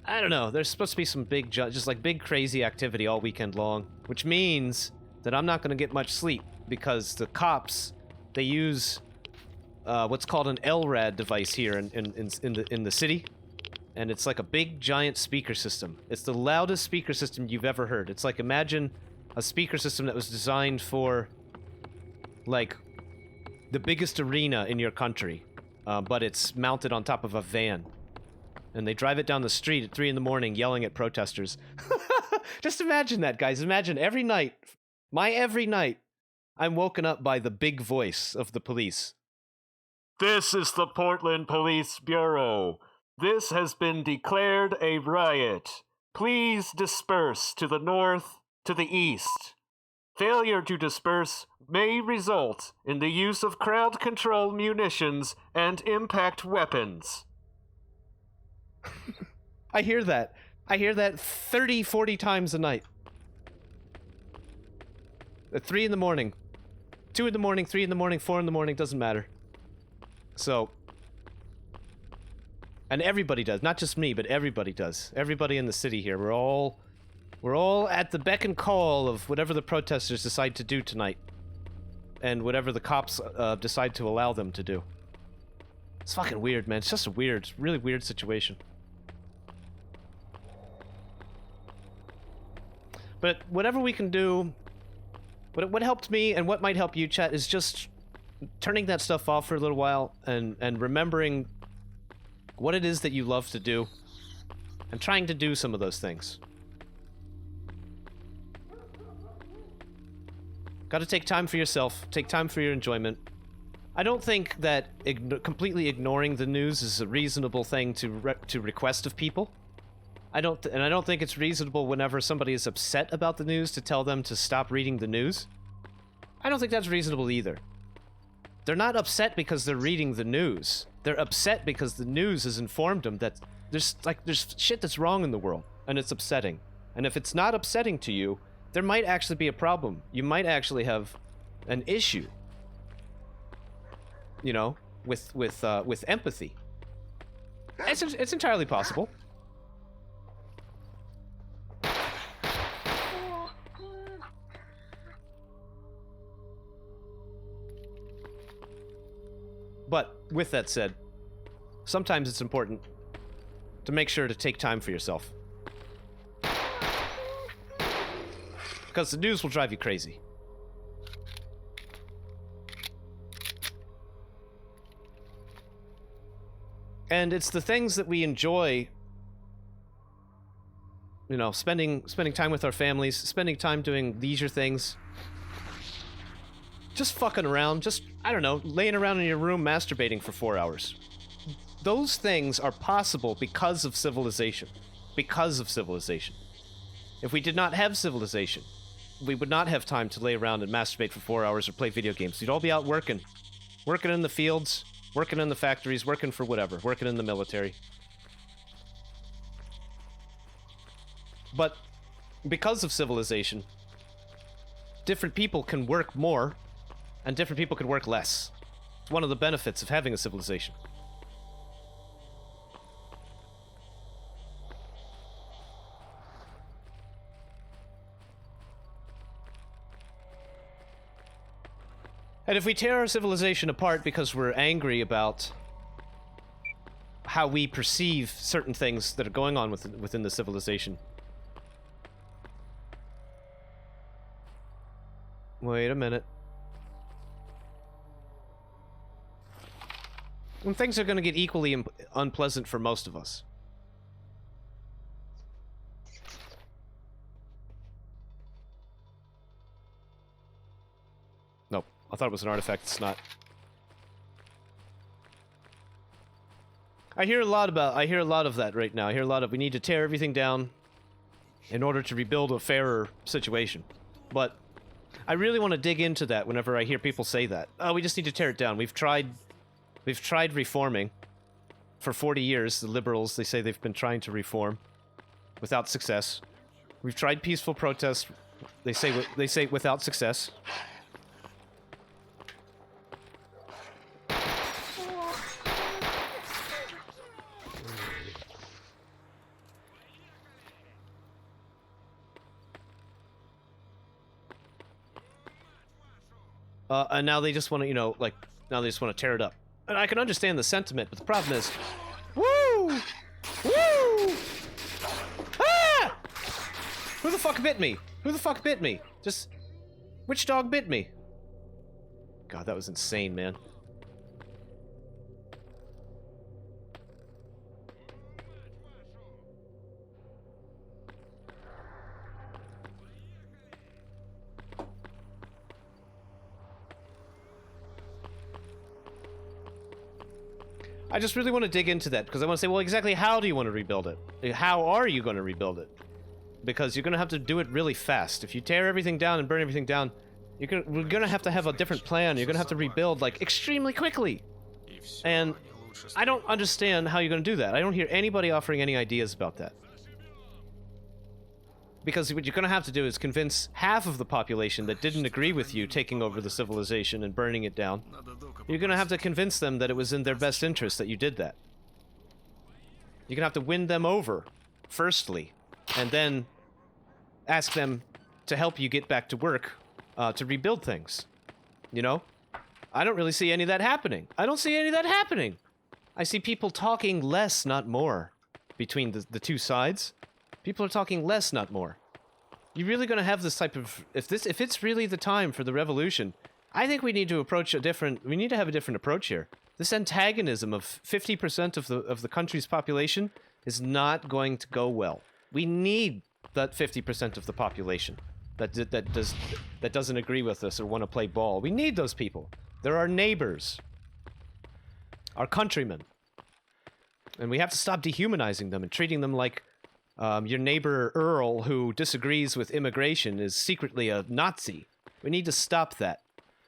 I don't know, there's supposed to be some big, just like big crazy activity all weekend long, which means that I'm not going to get much sleep because the cops, they use what's called an LRAD device here in the city, and it's like a big giant speaker system. It's the loudest speaker system you've ever heard. It's like, imagine a speaker system that was designed for like the biggest arena in your country, but it's mounted on top of a van. And they drive it down the street at 3 in the morning yelling at protesters. Just imagine that, guys. Imagine every night, I'm woken up by the big voice of the police. This is the Portland Police Bureau. This has been declared a riot. Please disperse to the north, to the east. Failure to disperse may result in the use of crowd control munitions and impact weapons. I hear that. I hear that 30, 40 times a night. At 3 in the morning. 2 in the morning, 3 in the morning, 4 in the morning, doesn't matter. So... And everybody does. Not just me, but everybody does. Everybody in the city here. We're all at the beck and call of whatever the protesters decide to do tonight. And whatever the cops decide to allow them to do. It's fucking weird, man. It's just a weird, really weird situation. But whatever we can do... What helped me, and what might help you, chat, is just turning that stuff off for a little while, and remembering what it is that you love to do, and trying to do some of those things. Gotta take time for yourself, take time for your enjoyment. I don't think that completely ignoring the news is a reasonable thing to request of people. I don't think it's reasonable whenever somebody is upset about the news to tell them to stop reading the news. I don't think that's reasonable either. They're not upset because they're reading the news. They're upset because the news has informed them that there's shit that's wrong in the world, and it's upsetting. And if it's not upsetting to you, there might actually be a problem. You might actually have an issue. You know, with empathy. It's entirely possible. But, with that said, sometimes it's important to make sure to take time for yourself. Because the news will drive you crazy. And it's the things that we enjoy, you know, spending time with our families, spending time doing leisure things. Just fucking around, just, I don't know, laying around in your room masturbating for 4 hours. Those things are possible because of civilization. Because of civilization. If we did not have civilization, we would not have time to lay around and masturbate for 4 hours or play video games. You'd all be out working. Working in the fields, working in the factories, working for whatever, working in the military. But because of civilization, different people can work more, and different people can work less. It's one of the benefits of having a civilization. And if we tear our civilization apart because we're angry about how we perceive certain things that are going on within the civilization. Wait a minute. And things are going to get equally unpleasant for most of us. Nope. I thought it was an artifact. It's not. I hear a lot of that right now. I hear a lot of, we need to tear everything down in order to rebuild a fairer situation. But I really want to dig into that whenever I hear people say that. Oh, we just need to tear it down. We've tried reforming for 40 years. The liberals, they say they've been trying to reform without success. We've tried peaceful protests. They say without success. And now they just want to, you know, like, now they just want to tear it up. And I can understand the sentiment, but the problem is... Woo! Woo! Ah! Who the fuck bit me? Who the fuck bit me? Just... Which dog bit me? God, that was insane, man. I just really want to dig into that, because I want to say, well, exactly how do you want to rebuild it? How are you going to rebuild it? Because you're going to have to do it really fast. If you tear everything down and burn everything down, we're going to have a different plan. You're going to have to rebuild, like, extremely quickly. And I don't understand how you're going to do that. I don't hear anybody offering any ideas about that. Because what you're going to have to do is convince half of the population that didn't agree with you taking over the civilization and burning it down. You're going to have to convince them that it was in their best interest that you did that. You're going to have to win them over, firstly, and then ask them to help you get back to work to rebuild things. You know? I don't really see any of that happening. I don't see any of that happening. I see people talking less, not more, between the two sides. People are talking less, not more. You're really going to have this type of... If it's really the time for the revolution, I think we need to approach we need to have a different approach here. This antagonism of 50% of the country's population is not going to go well. We need that 50% of the population that doesn't agree with us or want to play ball. We need those people. They're our neighbors. Our countrymen. And we have to stop dehumanizing them and treating them like... your neighbor Earl, who disagrees with immigration, is secretly a Nazi. We need to stop that.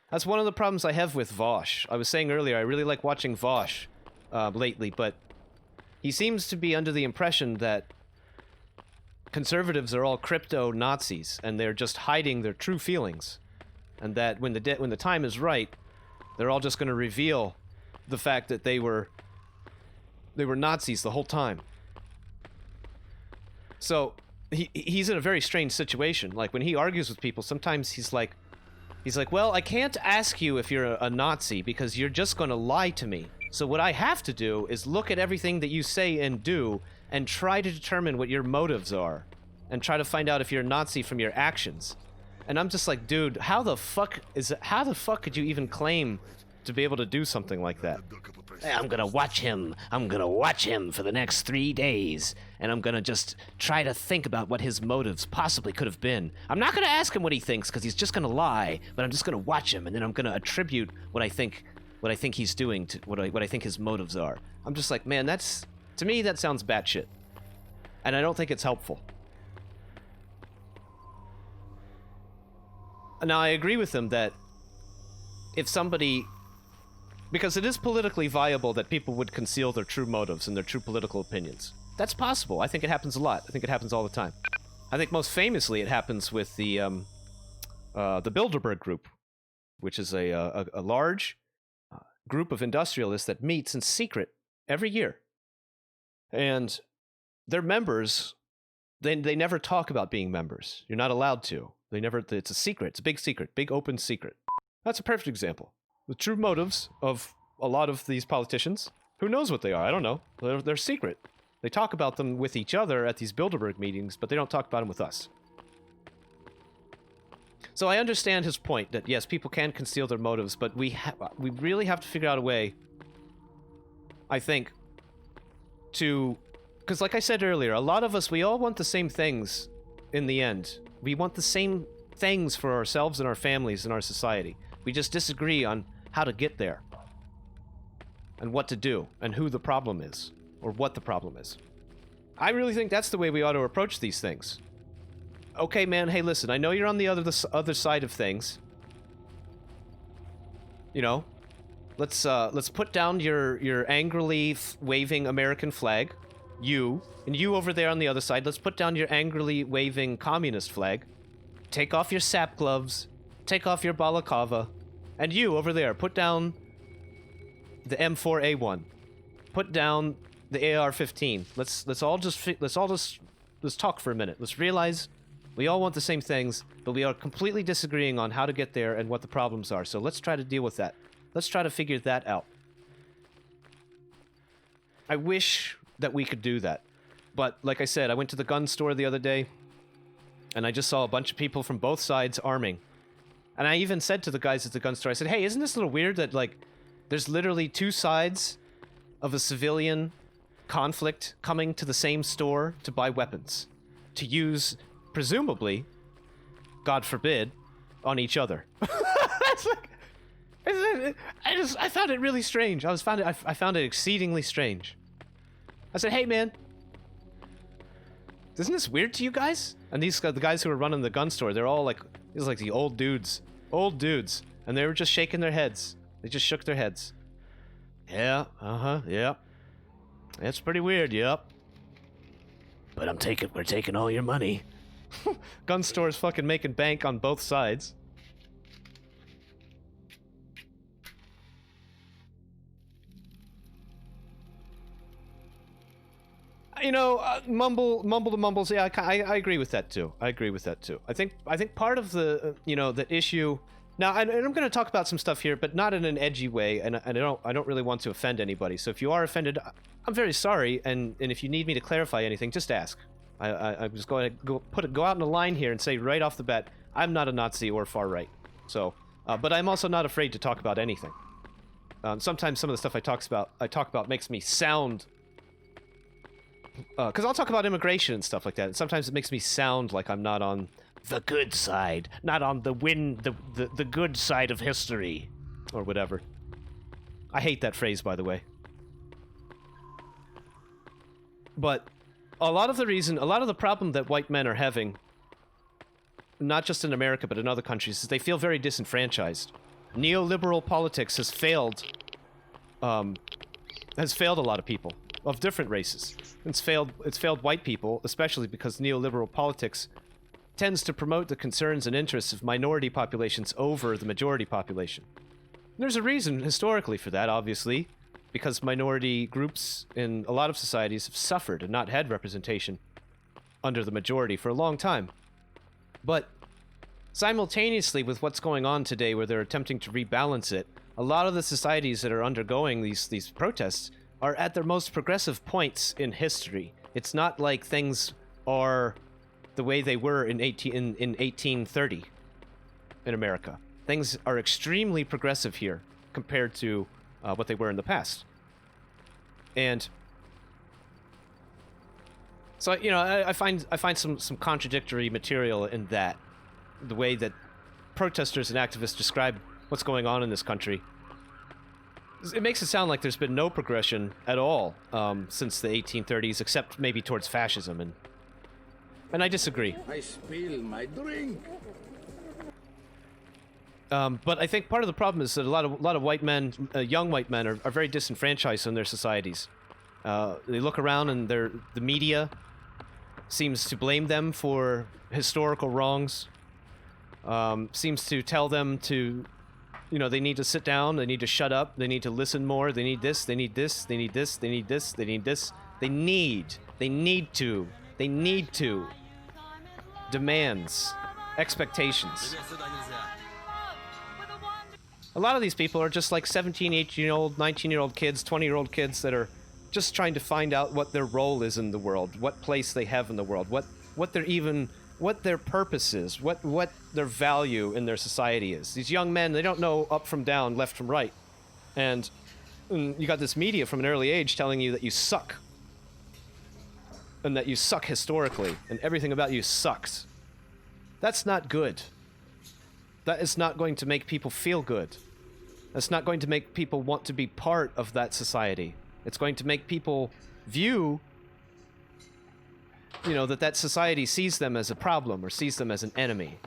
That's one of the problems I have with Vosh. I was saying earlier, I really like watching Vosh lately, but he seems to be under the impression that conservatives are all crypto-Nazis, and they're just hiding their true feelings. And that when the time is right, they're all just going to reveal the fact that they were Nazis the whole time. So, he's in a very strange situation. Like, when he argues with people, sometimes he's like, well, I can't ask you if you're a Nazi because you're just going to lie to me. So what I have to do is look at everything that you say and do and try to determine what your motives are and try to find out if you're a Nazi from your actions. And I'm just like, dude, how the fuck could you even claim to be able to do something like that? I'm gonna watch him. I'm gonna watch him for the next 3 days. And I'm gonna just try to think about what his motives possibly could have been. I'm not gonna ask him what he thinks, because he's just gonna lie, but I'm just gonna watch him, and then I'm gonna attribute what I think he's doing to what I think his motives are. I'm just like, man, to me, that sounds batshit. And I don't think it's helpful. Now, I agree with him that if somebody... Because it is politically viable that people would conceal their true motives and their true political opinions. That's possible. I think it happens a lot. I think it happens all the time. I think most famously it happens with the Bilderberg Group, which is a large group of industrialists that meets in secret every year. And their members, they never talk about being members. You're not allowed to. It's a secret. It's a big secret. Big open secret. That's a perfect example. The true motives of a lot of these politicians, who knows what they are? I don't know. They're secret. They talk about them with each other at these Bilderberg meetings, but they don't talk about them with us. So I understand his point that, yes, people can conceal their motives, but we really have to figure out a way, I think, to... Because like I said earlier, a lot of us, we all want the same things in the end. We want the same things for ourselves and our families and our society. We just disagree on how to get there. And what to do. And who the problem is. Or what the problem is. I really think that's the way we ought to approach these things. Okay, man, hey, listen, I know you're on the other side of things. You know? Let's put down your angrily waving American flag. You. And you over there on the other side, let's put down your angrily waving communist flag. Take off your sap gloves. Take off your balaclava. And you over there, put down the M4A1. Put down the AR-15. Let's all just talk for a minute. Let's realize we all want the same things, but we are completely disagreeing on how to get there and what the problems are. So let's try to deal with that. Let's try to figure that out. I wish that we could do that. But like I said, I went to the gun store the other day, and I just saw a bunch of people from both sides arming. And I even said to the guys at the gun store, I said, hey, isn't this a little weird that, like, there's literally two sides of a civilian conflict coming to the same store to buy weapons? To use, presumably, God forbid, on each other. I found it really strange. I found it exceedingly strange. I said, "Hey, man, isn't this weird to you guys?" And the guys who were running the gun store, they're all like, these are like the old dudes, and they were just shaking their heads. They just shook their heads. Yeah, yeah. It's pretty weird, yep. But we're taking all your money. Gun stores fucking making bank on both sides. You know, mumble to mumbles. Yeah, I agree with that too. I think part of the the issue. Now, and I'm going to talk about some stuff here, but not in an edgy way, and I don't really want to offend anybody. So if you are offended, I'm very sorry, and if you need me to clarify anything, just ask. I'm just going to go out in a line here and say right off the bat, I'm not a Nazi or far right. So, but I'm also not afraid to talk about anything. Sometimes some of the stuff I talk about makes me sound. Because I'll talk about immigration and stuff like that, and sometimes it makes me sound like I'm not on the good side, not on the good side of history, or whatever. I hate that phrase, by the way. But a lot of the problem that white men are having, not just in America but in other countries, is they feel very disenfranchised. Neoliberal politics has failed a lot of people of different races. It's failed white people, especially because neoliberal politics tends to promote the concerns and interests of minority populations over the majority population. There's a reason historically for that, obviously, because minority groups in a lot of societies have suffered and not had representation under the majority for a long time. But simultaneously with what's going on today, where they're attempting to rebalance it, a lot of the societies that are undergoing these protests are at their most progressive points in history. It's not like things are the way they were in 1830 in America. Things are extremely progressive here compared to what they were in the past. And so, I find some contradictory material in that, the way that protesters and activists describe what's going on in this country. It makes it sound like there's been no progression at all since the 1830s, except maybe towards fascism, and I disagree. I spill my drink. But I think part of the problem is that a lot of white men, young white men, are very disenfranchised in their societies. They look around and the media seems to blame them for historical wrongs. Seems to tell them to, they need to sit down, they need to shut up, they need to listen more, they need this, they need this, they need this, they need this, they need this. They need to. Demands. Expectations. A lot of these people are just like 17, 18-year-old, 19-year-old kids, 20-year-old kids that are just trying to find out what their role is in the world, what place they have in the world, what their purpose is, what their value in their society is. These young men, they don't know up from down, left from right. And you got this media from an early age telling you that you suck. And that you suck historically, and everything about you sucks. That's not good. That is not going to make people feel good. That's not going to make people want to be part of that society. It's going to make people view, that society sees them as a problem or sees them as an enemy.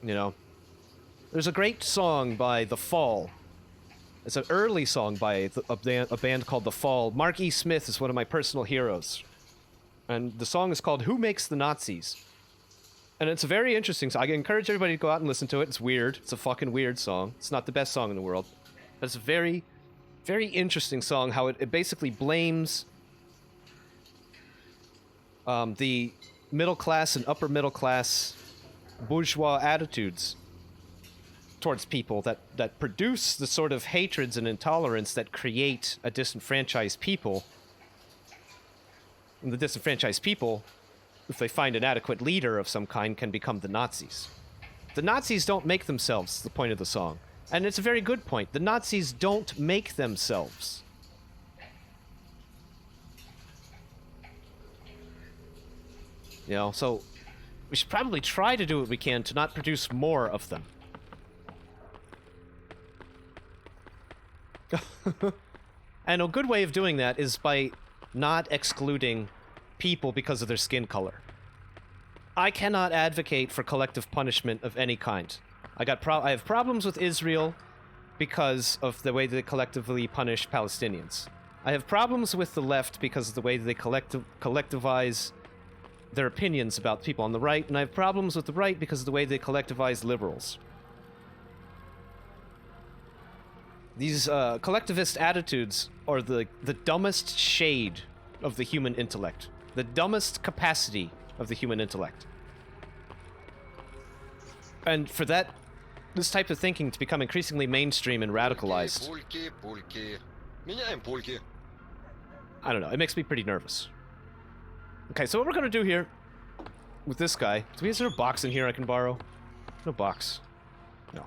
There's a great song by The Fall. It's an early song by a band called The Fall. Mark E. Smith is one of my personal heroes. And the song is called Who Makes the Nazis? And it's a very interesting song. I encourage everybody to go out and listen to it. It's weird. It's a fucking weird song. It's not the best song in the world. But it's a very, very interesting song, how it basically blames the middle class and upper middle class bourgeois attitudes towards people that produce the sort of hatreds and intolerance that create a disenfranchised people. And the disenfranchised people, if they find an adequate leader of some kind, can become the Nazis. The Nazis don't make themselves, the point of the song. And it's a very good point. The Nazis don't make themselves. So we should probably try to do what we can to not produce more of them. And a good way of doing that is by not excluding people because of their skin color. I cannot advocate for collective punishment of any kind. I have problems with Israel because of the way they collectively punish Palestinians. I have problems with the left because of the way they collectivize their opinions about people on the right, and I have problems with the right because of the way they collectivize liberals. These collectivist attitudes are the dumbest shade of the human intellect. The dumbest capacity of the human intellect. And for that, this type of thinking to become increasingly mainstream and radicalized, Пульки. Меняем пульки. I don't know, it makes me pretty nervous. Okay, so what we're gonna do here with this guy, is there a box in here I can borrow? No box. No.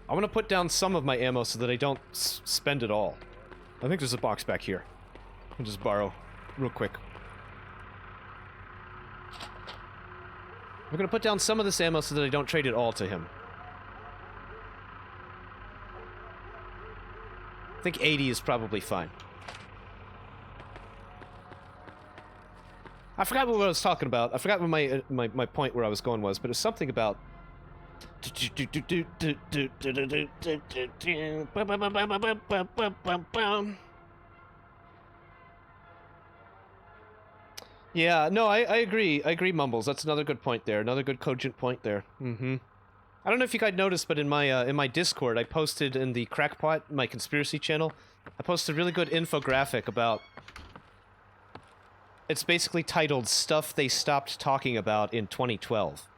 I want to put down some of my ammo so that I don't spend it all. I think there's a box back here. I'll just borrow real quick. I'm gonna put down some of this ammo so that I don't trade it all to him. I think 80 is probably fine. I forgot what I was talking about. I forgot what my point where I was going was, but it was something about... Yeah, no, I agree. I agree, Mumbles. That's another good point there. Another good cogent point there. Mm-hmm. I don't know if you guys noticed, but in my Discord, I posted in the Crackpot, my conspiracy channel, I posted a really good infographic about... It's basically titled Stuff They Stopped Talking About in 2012.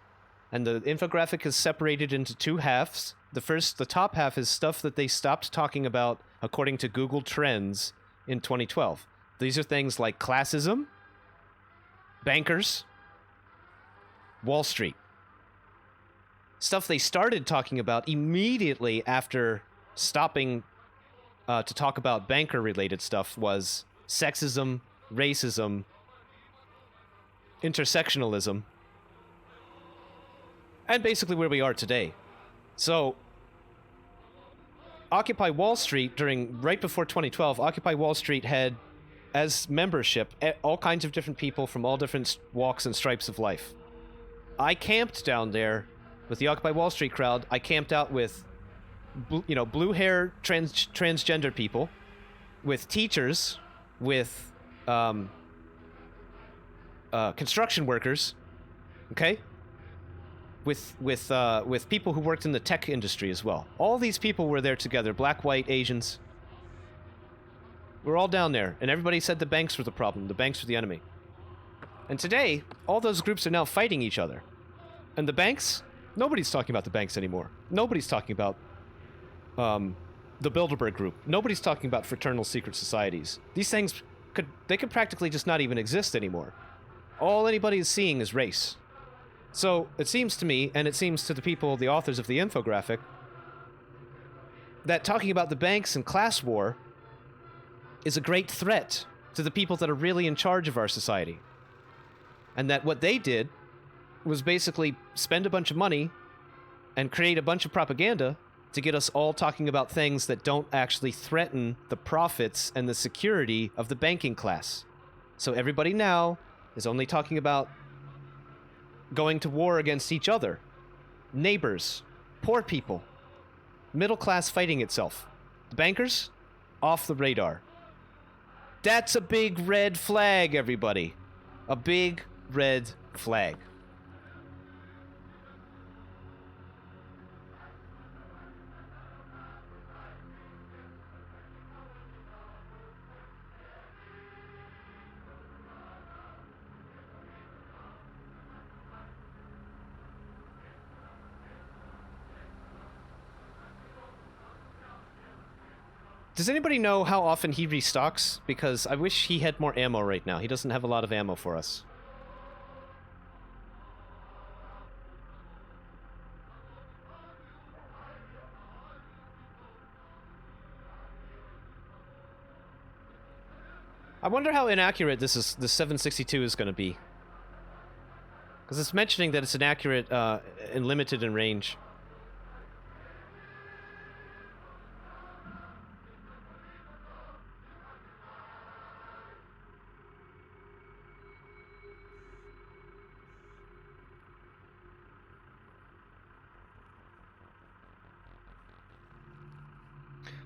And the infographic is separated into two halves. The top half is stuff that they stopped talking about according to Google Trends in 2012. These are things like classism, bankers, Wall Street. Stuff they started talking about immediately after stopping to talk about banker-related stuff was sexism, racism, intersectionalism, and basically where we are today. So, Occupy Wall Street right before 2012, Occupy Wall Street had as membership all kinds of different people from all different walks and stripes of life. I camped down there with the Occupy Wall Street crowd. I camped out with, blue hair transgender people, with teachers, with construction workers, okay? With people who worked in the tech industry as well. All these people were there together, black, white, Asians. We're all down there, and everybody said the banks were the problem, the banks were the enemy. And today, all those groups are now fighting each other. And the banks? Nobody's talking about the banks anymore. Nobody's talking about the Bilderberg Group. Nobody's talking about fraternal secret societies. These things could practically just not even exist anymore. All anybody is seeing is race. So, it seems to me, and it seems to the people, the authors of the infographic, that talking about the banks and class war is a great threat to the people that are really in charge of our society. And that what they did was basically spend a bunch of money and create a bunch of propaganda to get us all talking about things that don't actually threaten the profits and the security of the banking class. So everybody now is only talking about going to war against each other, neighbors, poor people, middle class fighting itself. The bankers, off the radar. That's a big red flag, everybody. A big red flag. Does anybody know how often he restocks? Because I wish he had more ammo right now. He doesn't have a lot of ammo for us. I wonder how inaccurate this 762 is going to be. Because it's mentioning that it's inaccurate and limited in range.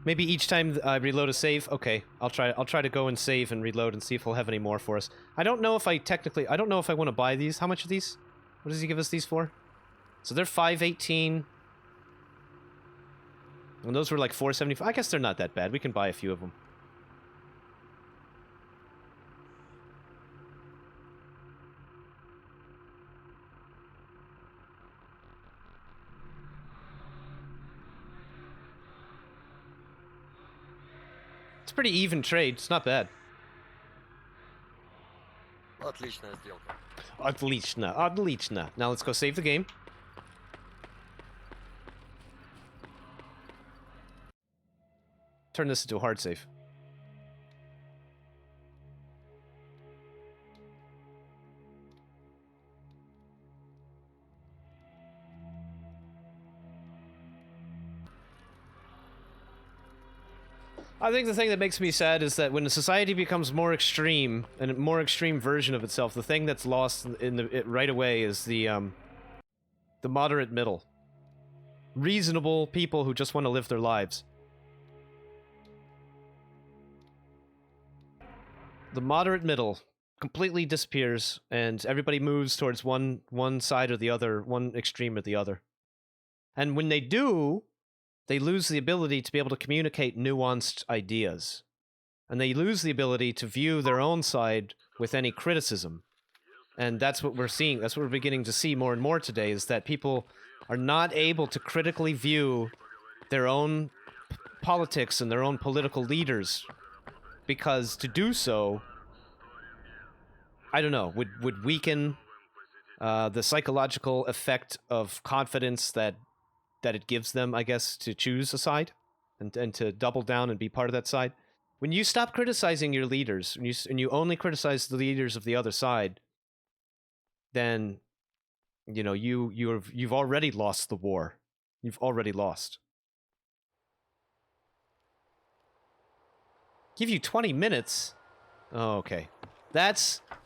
Maybe each time I reload a save. Okay, I'll try to go and save and reload and see if he'll have any more for us. I don't know if I want to buy these. How much are these? What does he give us these for? So they're 518. And those were like 475. I guess they're not that bad. We can buy a few of them. It's a pretty even trade. It's not bad. Отличная сделка. Отлично, отлично. Now let's go save the game. Turn this into a hard save. I think the thing that makes me sad is that when a society becomes more extreme, and a more extreme version of itself, the thing that's lost right away is the moderate middle. Reasonable people who just want to live their lives. The moderate middle completely disappears, and everybody moves towards one side or the other, one extreme or the other. And when they do, they lose the ability to be able to communicate nuanced ideas. And they lose the ability to view their own side with any criticism. And that's what we're seeing. That's what we're beginning to see more and more today, is that people are not able to critically view their own politics and their own political leaders. Because to do so, I don't know, would weaken the psychological effect of confidence that it gives them, I guess, to choose a side and to double down and be part of that side. When you stop criticizing your leaders and you only criticize the leaders of the other side, then you know you've already lost the war. You've already lost. Give you 20 minutes. Oh, okay.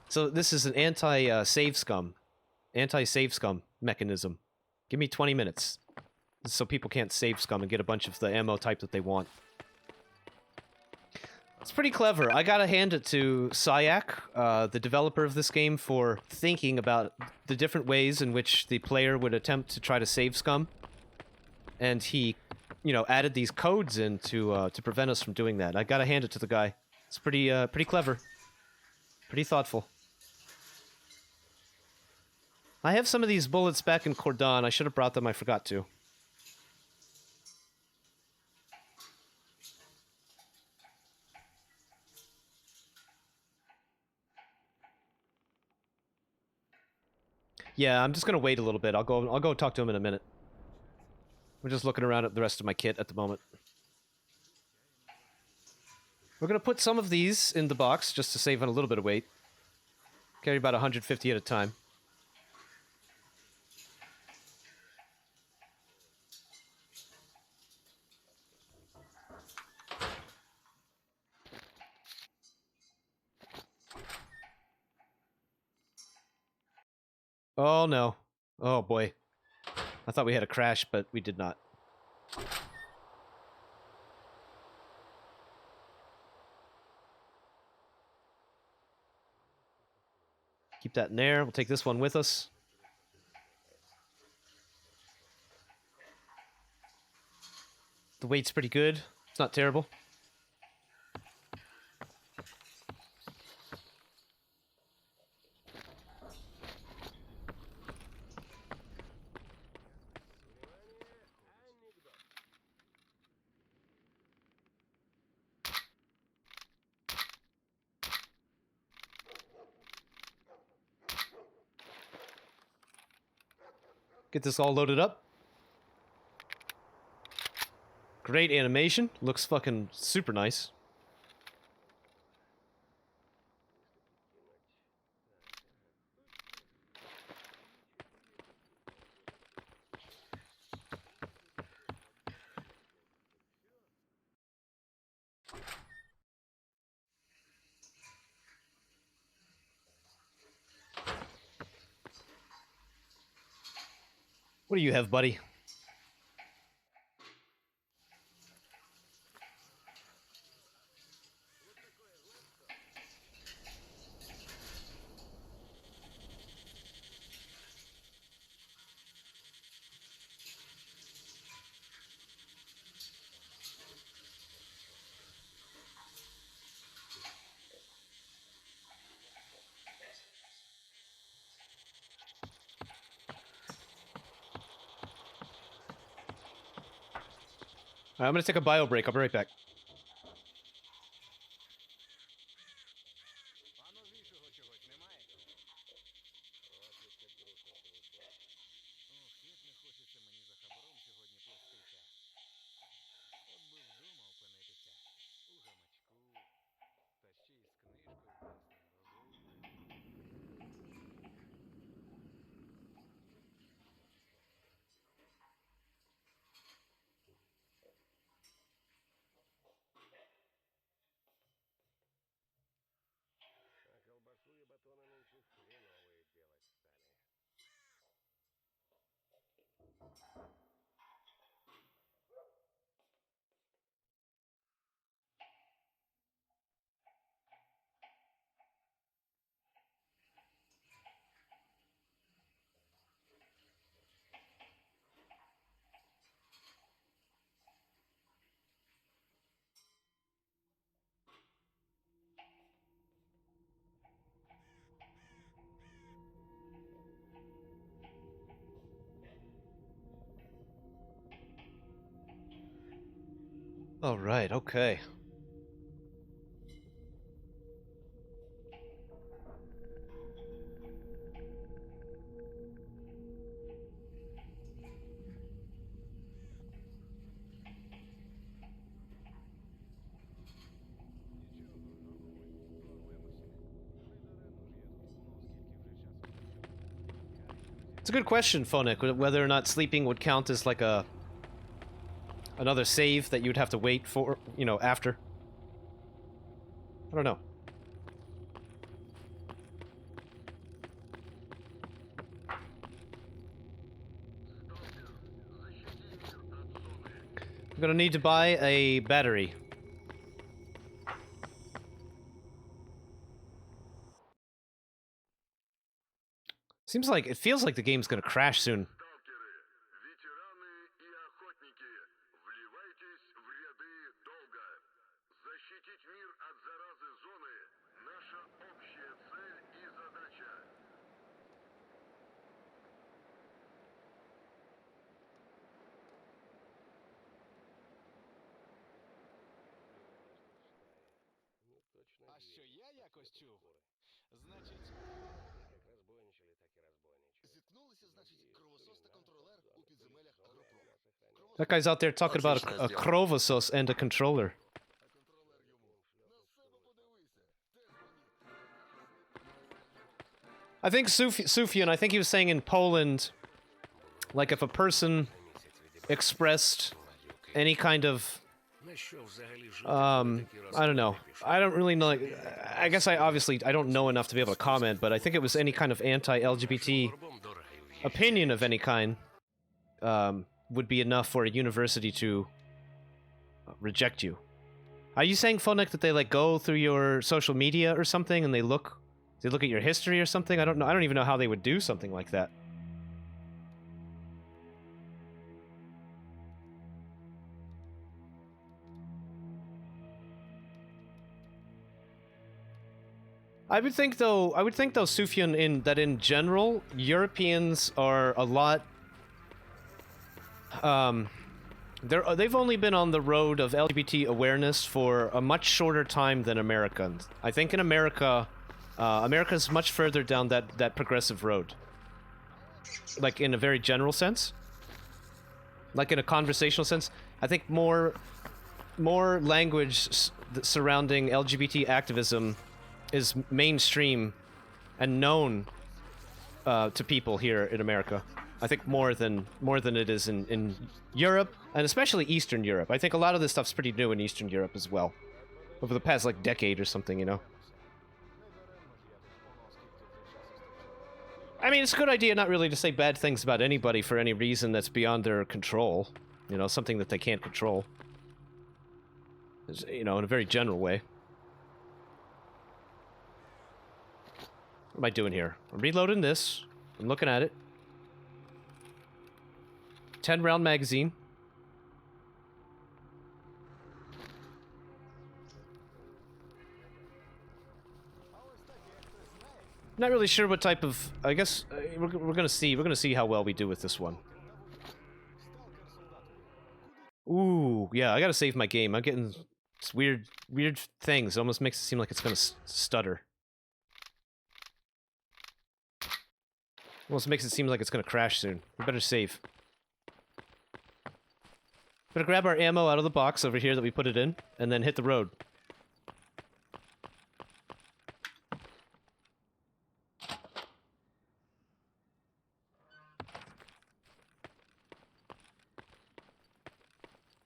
So this is an anti-save scum mechanism. Give me 20 minutes. So people can't save scum and get a bunch of the ammo type that they want. It's pretty clever. I gotta hand it to Syak, the developer of this game, for thinking about the different ways in which the player would attempt to try to save scum. And he, you know, added these codes in to prevent us from doing that. I gotta hand it to the guy. It's pretty clever. Pretty thoughtful. I have some of these bullets back in Cordon. I should have brought them. I forgot to. Yeah, I'm just gonna wait a little bit. I'll go talk to him in a minute. We're just looking around at the rest of my kit at the moment. We're gonna put some of these in the box just to save on a little bit of weight. Carry about 150 at a time. Oh no. Oh boy. I thought we had a crash, but we did not. Keep that in there. We'll take this one with us. The weight's pretty good. It's not terrible. Get this all loaded up. Great animation. Looks fucking super nice. What do you have, buddy? I'm gonna take a bio break. I'll be right back. All right. Okay. It's a good question, Phonic, whether or not sleeping would count as like another save that you'd have to wait for, you know, after. I don't know. I'm gonna need to buy a battery. It feels like the game's gonna crash soon. А що я якось чув? Значить, Зіткнулися, значить, кровосос та контролер у підземеллях агропрома. That guy's out there talking about a Krovosos and a controller. I think Sufyan, I think he was saying in Poland, like if a person expressed any kind of, I don't know. I don't really know. I guess I don't know enough to be able to comment, but I think it was any kind of anti-LGBT opinion of any kind would be enough for a university to reject you. Are you saying, Phonik, that they like go through your social media or something and they look at your history or something? I don't know. I don't even know how they would do something like that. I would think though, Sufyan, in general, Europeans are a lot. They've only been on the road of LGBT awareness for a much shorter time than Americans. I think in America, America's much further down that progressive road. Like in a very general sense, like in a conversational sense, I think more language surrounding LGBT activism is mainstream and known to people here in America. I think more than it is in Europe, and especially Eastern Europe. I think a lot of this stuff's pretty new in Eastern Europe as well, over the past like decade or something, you know. I mean, it's a good idea not really to say bad things about anybody for any reason that's beyond their control. You know, something that they can't control. You know, in a very general way. What am I doing here? I'm reloading this. I'm looking at it. 10-round magazine. Not really sure what type of. I guess we're gonna see. We're gonna see how well we do with this one. Ooh. Oh, yeah, I gotta save my game. I'm getting weird things. It almost makes it seem like it's gonna stutter. Almost makes it seem like it's gonna crash soon. We better save. Better grab our ammo out of the box over here that we put it in, and then hit the road.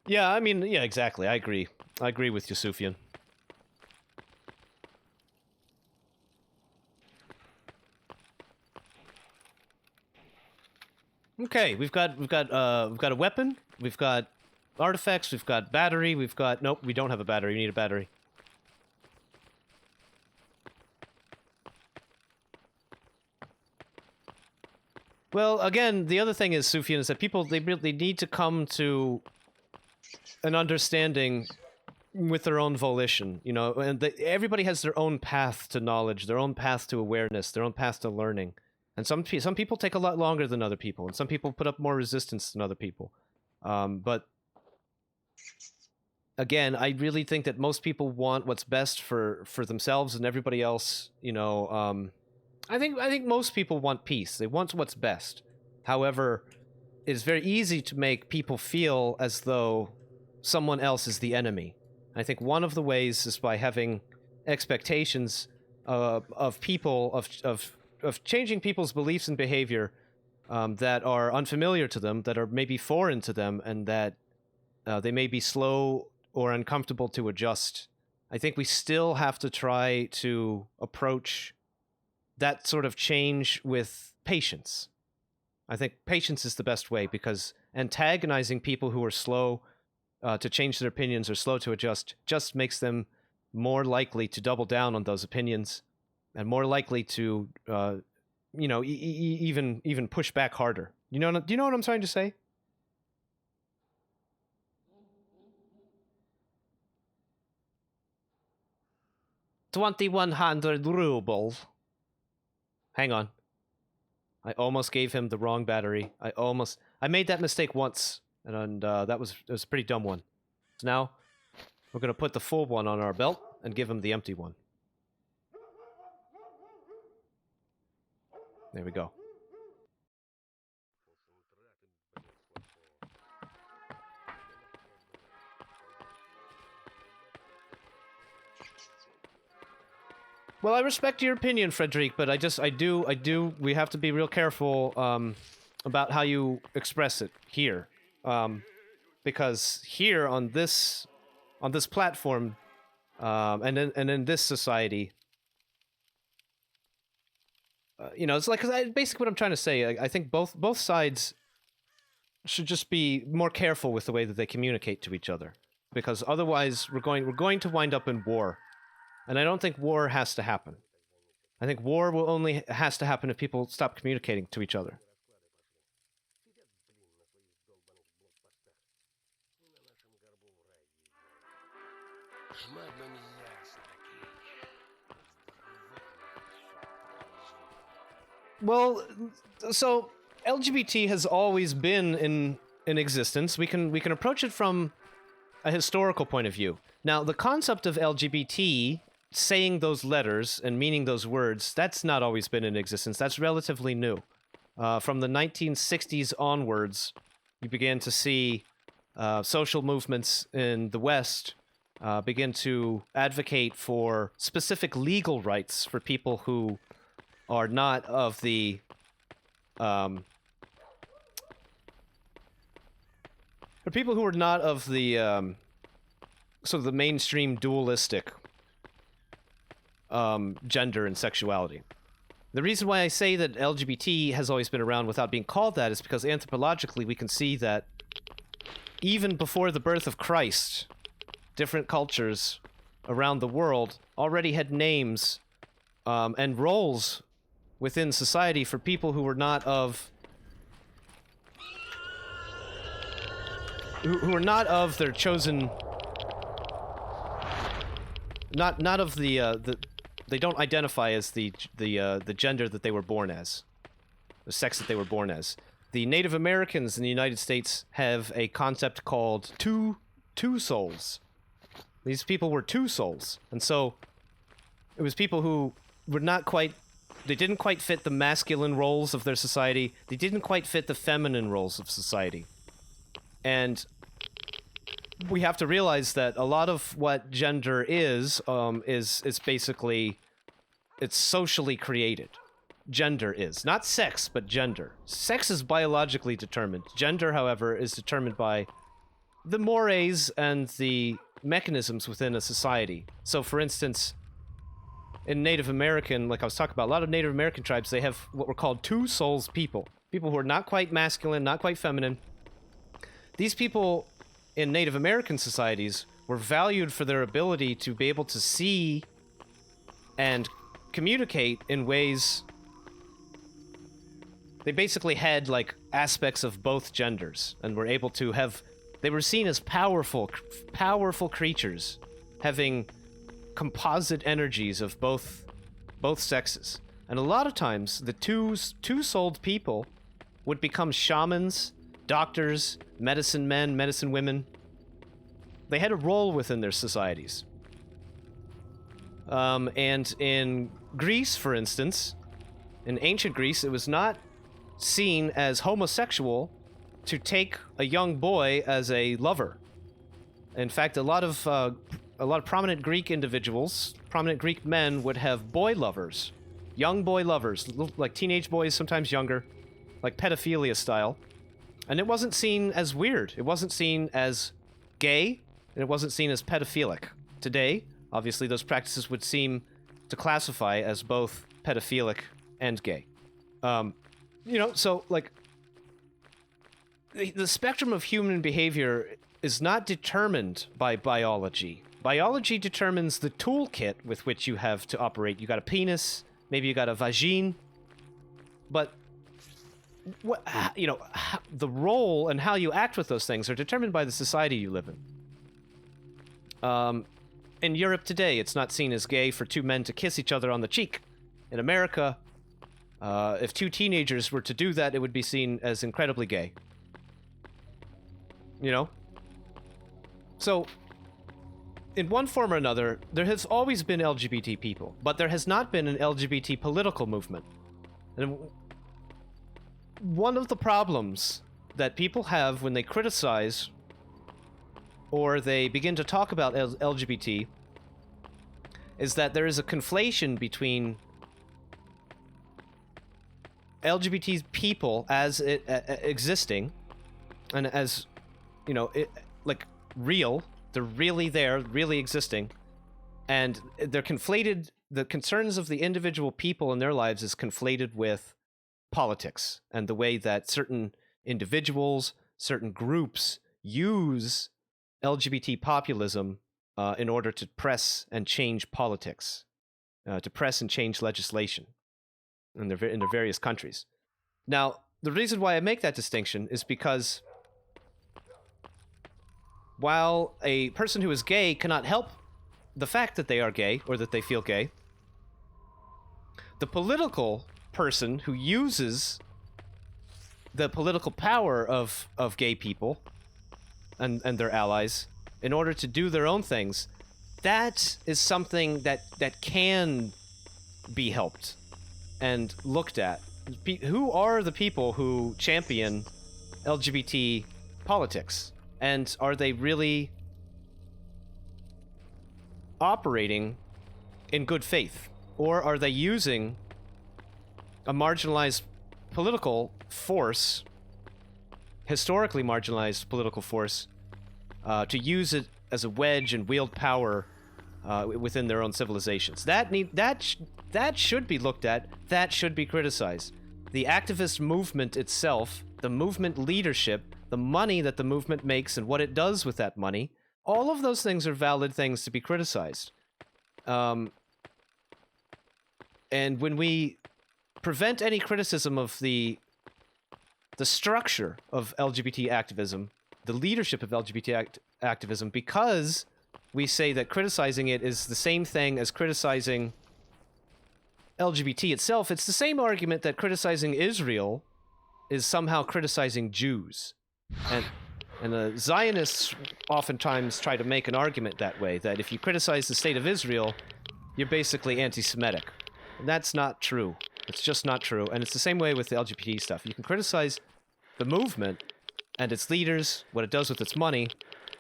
Yeah, I mean, yeah, exactly. I agree. I agree with you, Sufyan. Okay, we've got a weapon. We've got artifacts. We've got battery. We've got nope. We don't have a battery. We need a battery. Well, again, the other thing is, Sufyan, is that people they need to come to an understanding with their own volition, you know, and everybody has their own path to knowledge, their own path to awareness, their own path to learning. And some people take a lot longer than other people, and some people put up more resistance than other people. But again, I really think that most people want what's best for themselves and everybody else. You know, I think most people want peace. They want what's best. However, it's very easy to make people feel as though someone else is the enemy. I think one of the ways is by having expectations of people of changing people's beliefs and behavior that are unfamiliar to them, that are maybe foreign to them, and that they may be slow or uncomfortable to adjust. I think we still have to try to approach that sort of change with patience. I think patience is the best way, because antagonizing people who are slow to change their opinions or slow to adjust just makes them more likely to double down on those opinions and more likely to, you know, even push back harder. Do you know what I'm trying to say? $2,100 rubles. Hang on. I almost gave him the wrong battery. I made that mistake once, and that was a pretty dumb one. So now we're gonna put the full one on our belt and give him the empty one. There we go. Well, I respect your opinion, Frederic, but we have to be real careful about how you express it here. Because here on this platform, and in this society, you know, it's like, basically what I'm trying to say, I think both sides should just be more careful with the way that they communicate to each other, because otherwise we're going to wind up in war. And I don't think war has to happen. I think war has to happen if people stop communicating to each other. Well, so LGBT has always been in existence. We can approach it from a historical point of view. Now, the concept of LGBT, saying those letters and meaning those words, that's not always been in existence. That's relatively new. From the 1960s onwards, you began to see social movements in the West begin to advocate for specific legal rights for people who are not of the sort of the mainstream dualistic gender and sexuality. The reason why I say that LGBT has always been around without being called that is because anthropologically we can see that even before the birth of Christ, different cultures around the world already had names and roles within society for people who were not of who are not of their chosen, not of the they don't identify as the gender that they were born as, the sex that they were born as. The Native Americans in the United States have a concept called two souls. These people were two souls. And so it was people who were not quite, they didn't quite fit the masculine roles of their society. They didn't quite fit the feminine roles of society. And we have to realize that a lot of what gender is basically, it's socially created. Gender is. Not sex, but gender. Sex is biologically determined. Gender, however, is determined by the mores and the mechanisms within a society. So, for instance, in Native American, like I was talking about, a lot of Native American tribes, they have what were called two souls people. People who are not quite masculine, not quite feminine. These people in Native American societies were valued for their ability to be able to see and communicate in ways. They basically had, like, aspects of both genders, and were able to have... They were seen as powerful creatures, having composite energies of both sexes. And a lot of times, the two-souled people would become shamans, doctors, medicine men, medicine women. They had a role within their societies. And in Greece, for instance, in ancient Greece, it was not seen as homosexual to take a young boy as a lover. In fact, a lot of prominent Greek individuals, prominent Greek men, would have boy lovers, young boy lovers, like teenage boys, sometimes younger, like pedophilia style. And it wasn't seen as weird. It wasn't seen as gay, and it wasn't seen as pedophilic. Today, obviously, those practices would seem to classify as both pedophilic and gay. You know, so, like, the spectrum of human behavior is not determined by biology. Biology determines the toolkit with which you have to operate. You got a penis, maybe you got a vagine, but what, you know, the role and how you act with those things are determined by the society you live in. In Europe today, it's not seen as gay for two men to kiss each other on the cheek. In America, if two teenagers were to do that, it would be seen as incredibly gay. You know? So, in one form or another, there has always been LGBT people, but there has not been an LGBT political movement. And one of the problems that people have when they criticize or they begin to talk about LGBT is that there is a conflation between LGBT people as existing and as, you know, like real. They're really there, really existing, and they're conflated. The concerns of the individual people in their lives is conflated with politics and the way that certain individuals, certain groups use LGBT populism in order to press and change politics, to press and change legislation in their various countries. Now, the reason why I make that distinction is because while a person who is gay cannot help the fact that they are gay or that they feel gay, the political person who uses the political power of gay people and their allies in order to do their own things, that is something that can be helped and looked at. Who are the people who champion LGBT politics? And are they really operating in good faith? Or are they using a marginalized political force, historically marginalized political force, to use it as a wedge and wield power within their own civilizations? That should be looked at. That should be criticized. The activist movement itself, the movement leadership, the money that the movement makes and what it does with that money, all of those things are valid things to be criticized. And when we prevent any criticism of the structure of LGBT activism, the leadership of LGBT activism, because we say that criticizing it is the same thing as criticizing LGBT itself, it's the same argument that criticizing Israel is somehow criticizing Jews. And And the Zionists oftentimes try to make an argument that way, that if you criticize the state of Israel, you're basically anti-Semitic. And that's not true. It's just not true. And it's the same way with the LGBT stuff. You can criticize the movement and its leaders, what it does with its money.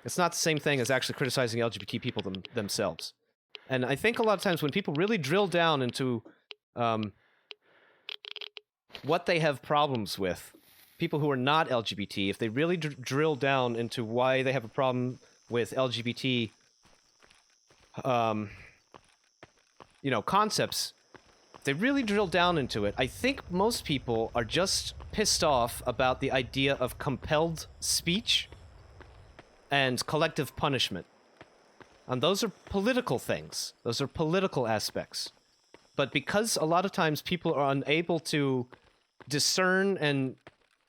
It's not the same thing as actually criticizing LGBT people themselves. And I think a lot of times when people really drill down into what they have problems with, people who are not LGBT, if they really drill down into why they have a problem with LGBT, concepts, if they really drill down into it, I think most people are just pissed off about the idea of compelled speech and collective punishment. And those are political things. Those are political aspects. But because a lot of times people are unable to discern and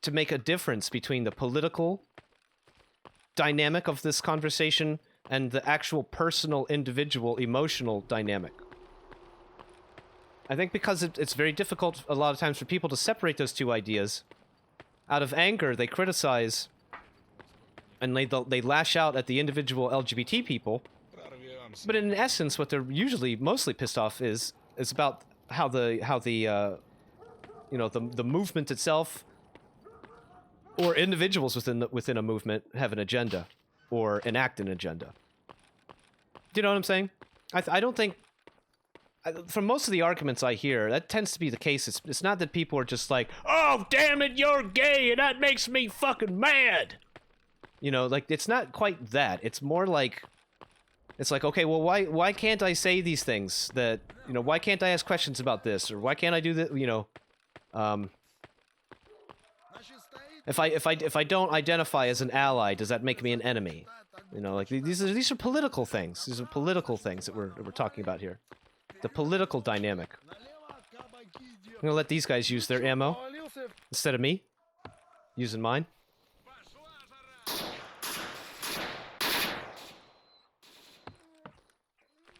to make a difference between the political dynamic of this conversation and the actual personal, individual, emotional dynamic. I think because it's very difficult a lot of times for people to separate those two ideas. Out of anger, they criticize and they lash out at the individual LGBT people. But in essence, what they're usually mostly pissed off is about how the movement itself or individuals within a movement have an agenda or enact an agenda. Do you know what I'm saying? I don't think, from most of the arguments I hear, that tends to be the case. It's not that people are just like, oh, damn it, you're gay, and that makes me fucking mad. It's not quite that. It's more like, it's like, okay, well, why can't I say these things? That, why can't I ask questions about this? Or why can't I do that, if I don't identify as an ally, does that make me an enemy? These are political things. These are political things that we're talking about here. The political dynamic. I'm gonna let these guys use their ammo instead of me using mine.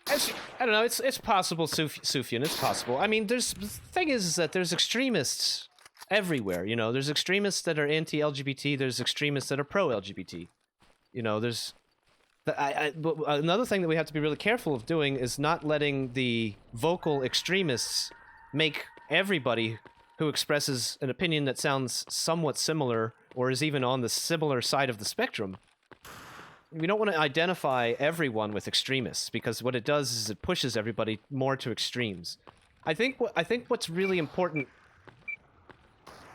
I don't know. It's possible, Sufyan. It's possible. I mean, the thing is that there's extremists everywhere. There's extremists that are anti-LGBT. There's extremists that are pro-LGBT. There's. But another thing that we have to be really careful of doing is not letting the vocal extremists make everybody who expresses an opinion that sounds somewhat similar or is even on the similar side of the spectrum. We don't want to identify everyone with extremists, because what it does is it pushes everybody more to extremes. I think what's really important,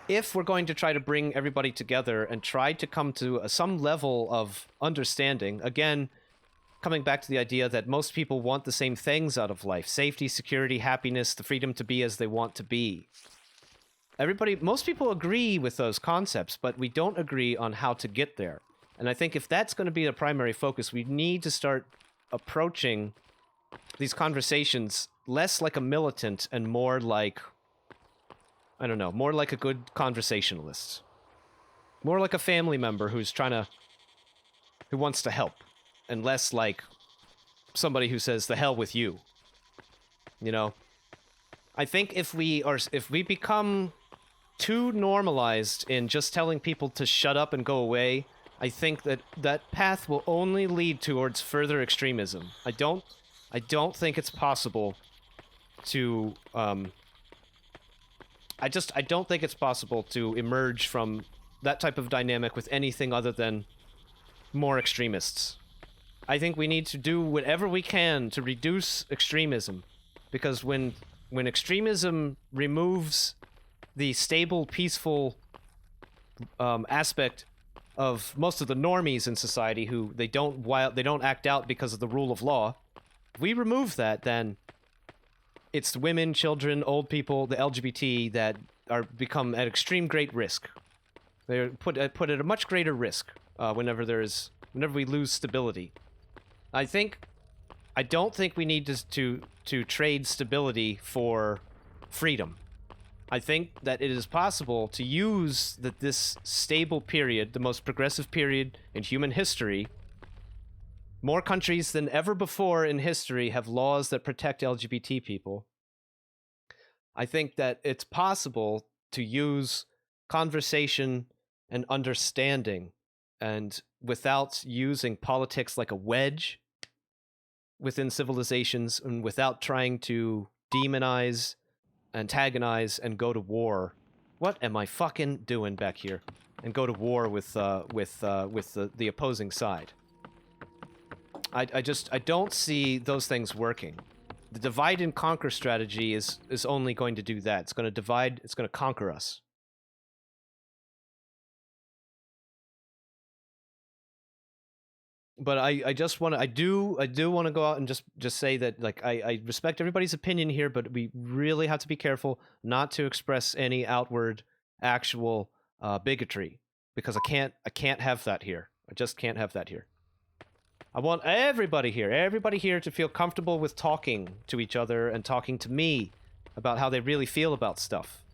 if we're going to try to bring everybody together and try to come to some level of understanding, again, coming back to the idea that most people want the same things out of life: safety, security, happiness, the freedom to be as they want to be. Most people agree with those concepts, but we don't agree on how to get there. And I think if that's going to be the primary focus, we need to start approaching these conversations less like a militant and more like, I don't know, more like a good conversationalist. More like a family member who wants to help, and less like somebody who says, the hell with you. I think if we become too normalized in just telling people to shut up and go away, I think that path will only lead towards further extremism. I don't think it's possible to I don't think it's possible to emerge from that type of dynamic with anything other than more extremists. I think we need to do whatever we can to reduce extremism, because when extremism removes the stable, peaceful aspect of most of the normies in society, who they don't act out because of the rule of law, if we remove that, then it's women, children, old people, the LGBT that become at extreme great risk. They're put at a much greater risk whenever we lose stability. I don't think we need to trade stability for freedom. I think that it is possible to use this stable period, the most progressive period in human history. More countries than ever before in history have laws that protect LGBT people. I think that it's possible to use conversation and understanding and without using politics like a wedge within civilizations, and without trying to demonize, antagonize, and go to war. What am I fucking doing back here? And go to war with the opposing side. I don't see those things working. The divide and conquer strategy is only going to do that. It's going to divide, it's going to conquer us. But I just want to, I do want to go out and just say that, like, I respect everybody's opinion here, but we really have to be careful not to express any outward actual bigotry, because I can't have that here. I just can't have that here. I want everybody here to feel comfortable with talking to each other and talking to me about how they really feel about stuff.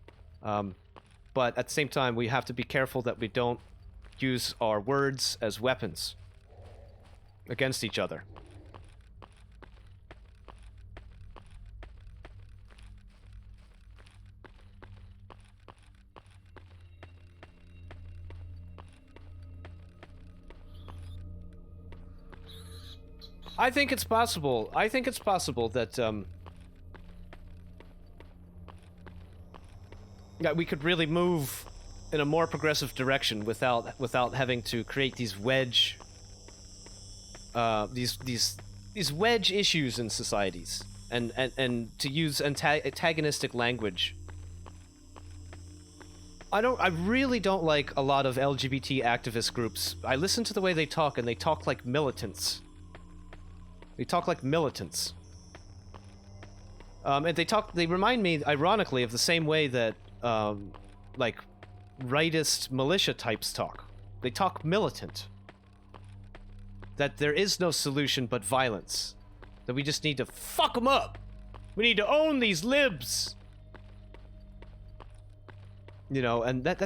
But at the same time, we have to be careful that we don't use our words as weapons against each other. I think it's possible. I think it's possible that that we could really move in a more progressive direction without having to create these wedge these wedge issues in societies, and to use antagonistic language. I really don't like a lot of LGBT activist groups. I listen to the way they talk, and they talk like militants. They talk like militants. And they remind me, ironically, of the same way that, like, rightist militia types talk. They talk militant. That there is no solution but violence. That we just need to fuck them up. We need to own these libs. You know, and that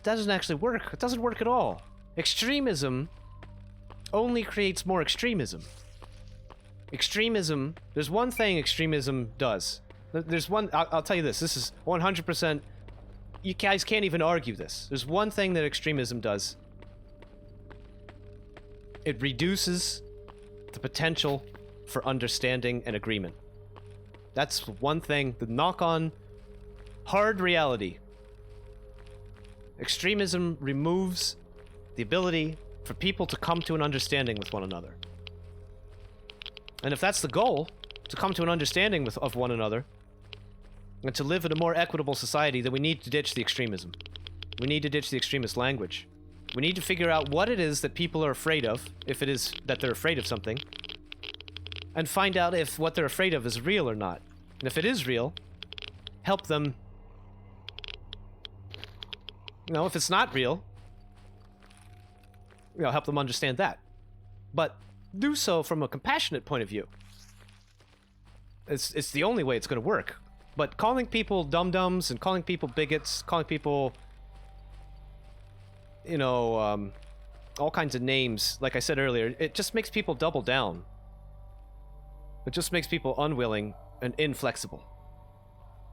doesn't actually work. It doesn't work at all. Extremism only creates more extremism. Extremism, there's one thing extremism does. There's one, I'll tell you this is 100%, you guys can't even argue this. There's one thing that extremism does. It reduces the potential for understanding and agreement. That's one thing, the knock-on hard reality. Extremism removes the ability for people to come to an understanding with one another. And if that's the goal, to come to an understanding of one another, and to live in a more equitable society, then we need to ditch the extremism. We need to ditch the extremist language. We need to figure out what it is that people are afraid of, if it is that they're afraid of something, and find out if what they're afraid of is real or not. And if it is real, help them. You know, if it's not real, you know, help them understand that. But do so from a compassionate point of view. It's the only way it's going to work. But calling people dum-dums and calling people bigots, calling people, you know, all kinds of names, like I said earlier, it just makes people double down. It just makes people unwilling and inflexible.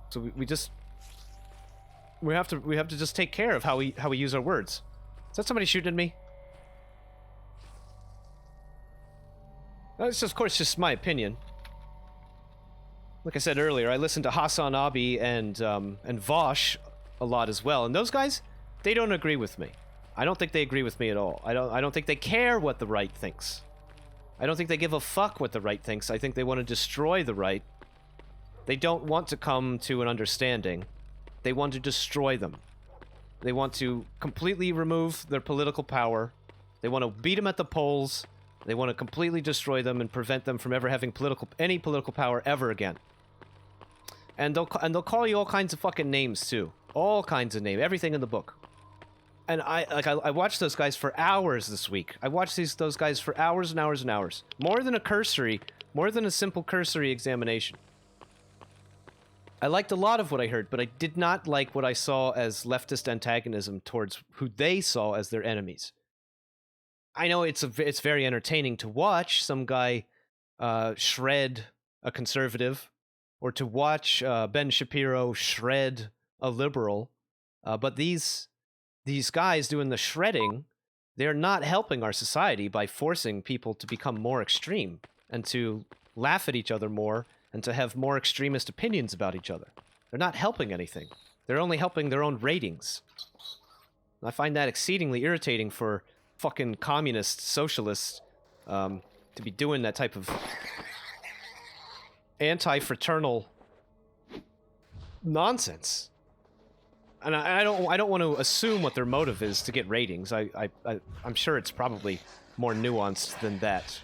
So we have to just take care of how we use our words. Is that somebody shooting at me? It's of course just my opinion. Like I said earlier, I listen to Hassan Abi and Vosh a lot as well, and those guys, they don't agree with me. I don't think they agree with me at all. I don't think they care what the right thinks. I don't think they give a fuck what the right thinks. I think they want to destroy the right. They don't want to come to an understanding. They want to destroy them. They want to completely remove their political power. They want to beat them at the polls. They want to completely destroy them and prevent them from ever having any political power ever again. And they'll call you all kinds of fucking names too. All kinds of names. Everything in the book. And I watched those guys for hours this week. I watched those guys for hours and hours and hours. More than a simple cursory examination. I liked a lot of what I heard, but I did not like what I saw as leftist antagonism towards who they saw as their enemies. I know it's very entertaining to watch some guy shred a conservative, or to watch Ben Shapiro shred a liberal, but these guys doing the shredding they're not helping our society by forcing people to become more extreme and to laugh at each other more and to have more extremist opinions about each other. They're not helping anything. They're only helping their own ratings. I find that exceedingly irritating for fucking communist socialists to be doing that type of anti-fraternal nonsense. And I don't want to assume what their motive is to get ratings. I'm sure it's probably more nuanced than that.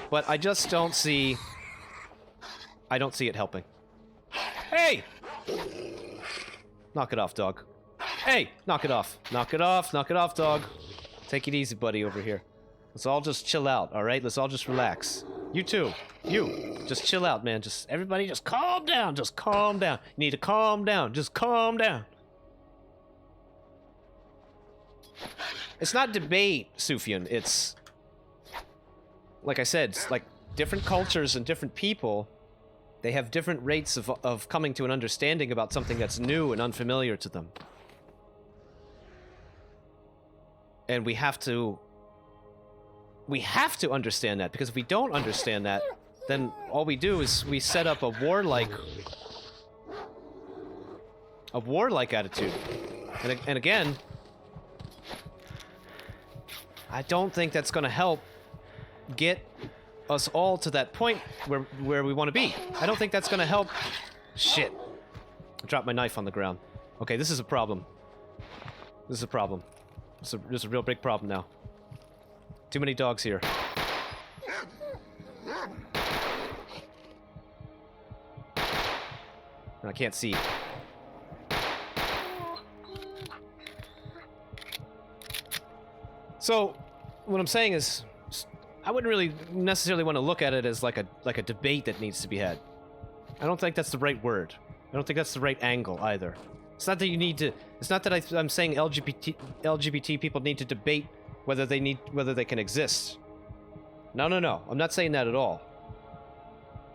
But I just don't see... I don't see it helping. Hey! Knock it off, dog. Hey! Knock it off. Knock it off. Knock it off, dog. Take it easy, buddy, over here. Let's all just chill out, alright? Let's all just relax. You too. You. Just chill out, man. Just everybody just calm down. Just calm down. You need to calm down. Just calm down. It's not debate, Sufyan. It's... Like I said, it's like different cultures and different people, they have different rates of coming to an understanding about something that's new and unfamiliar to them. And we have to understand that, because if we don't understand that, then all we do is we set up a warlike attitude. And again, I don't think that's going to help get us all to that point where we want to be. I don't think that's going to help. Shit. I dropped my knife on the ground. Okay, this is a problem. This is a problem. This is a real big problem now. Too many dogs here. And I can't see. So, what I'm saying is, I wouldn't really necessarily want to look at it as like a debate that needs to be had. I don't think that's the right word. I don't think that's the right angle either. It's not that you need to. It's not that I'm saying LGBT people need to debate whether they can exist. No. I'm not saying that at all.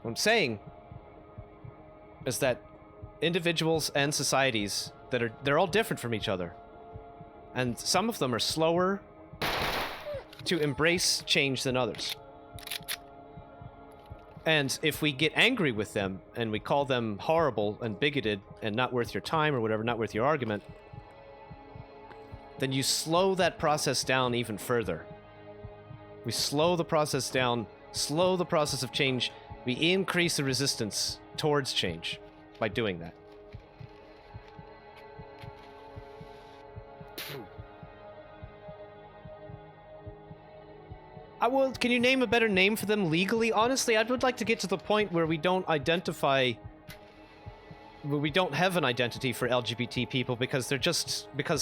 What I'm saying is that individuals and societies they're all different from each other, and some of them are slower to embrace change than others. And if we get angry with them and we call them horrible and bigoted and not worth your time or whatever, not worth your argument, then you slow that process down even further. We slow the process down, slow the process of change. We increase the resistance towards change by doing that. Can you name a better name for them legally? Honestly, I would like to get to the point where we don't have an identity for LGBT people because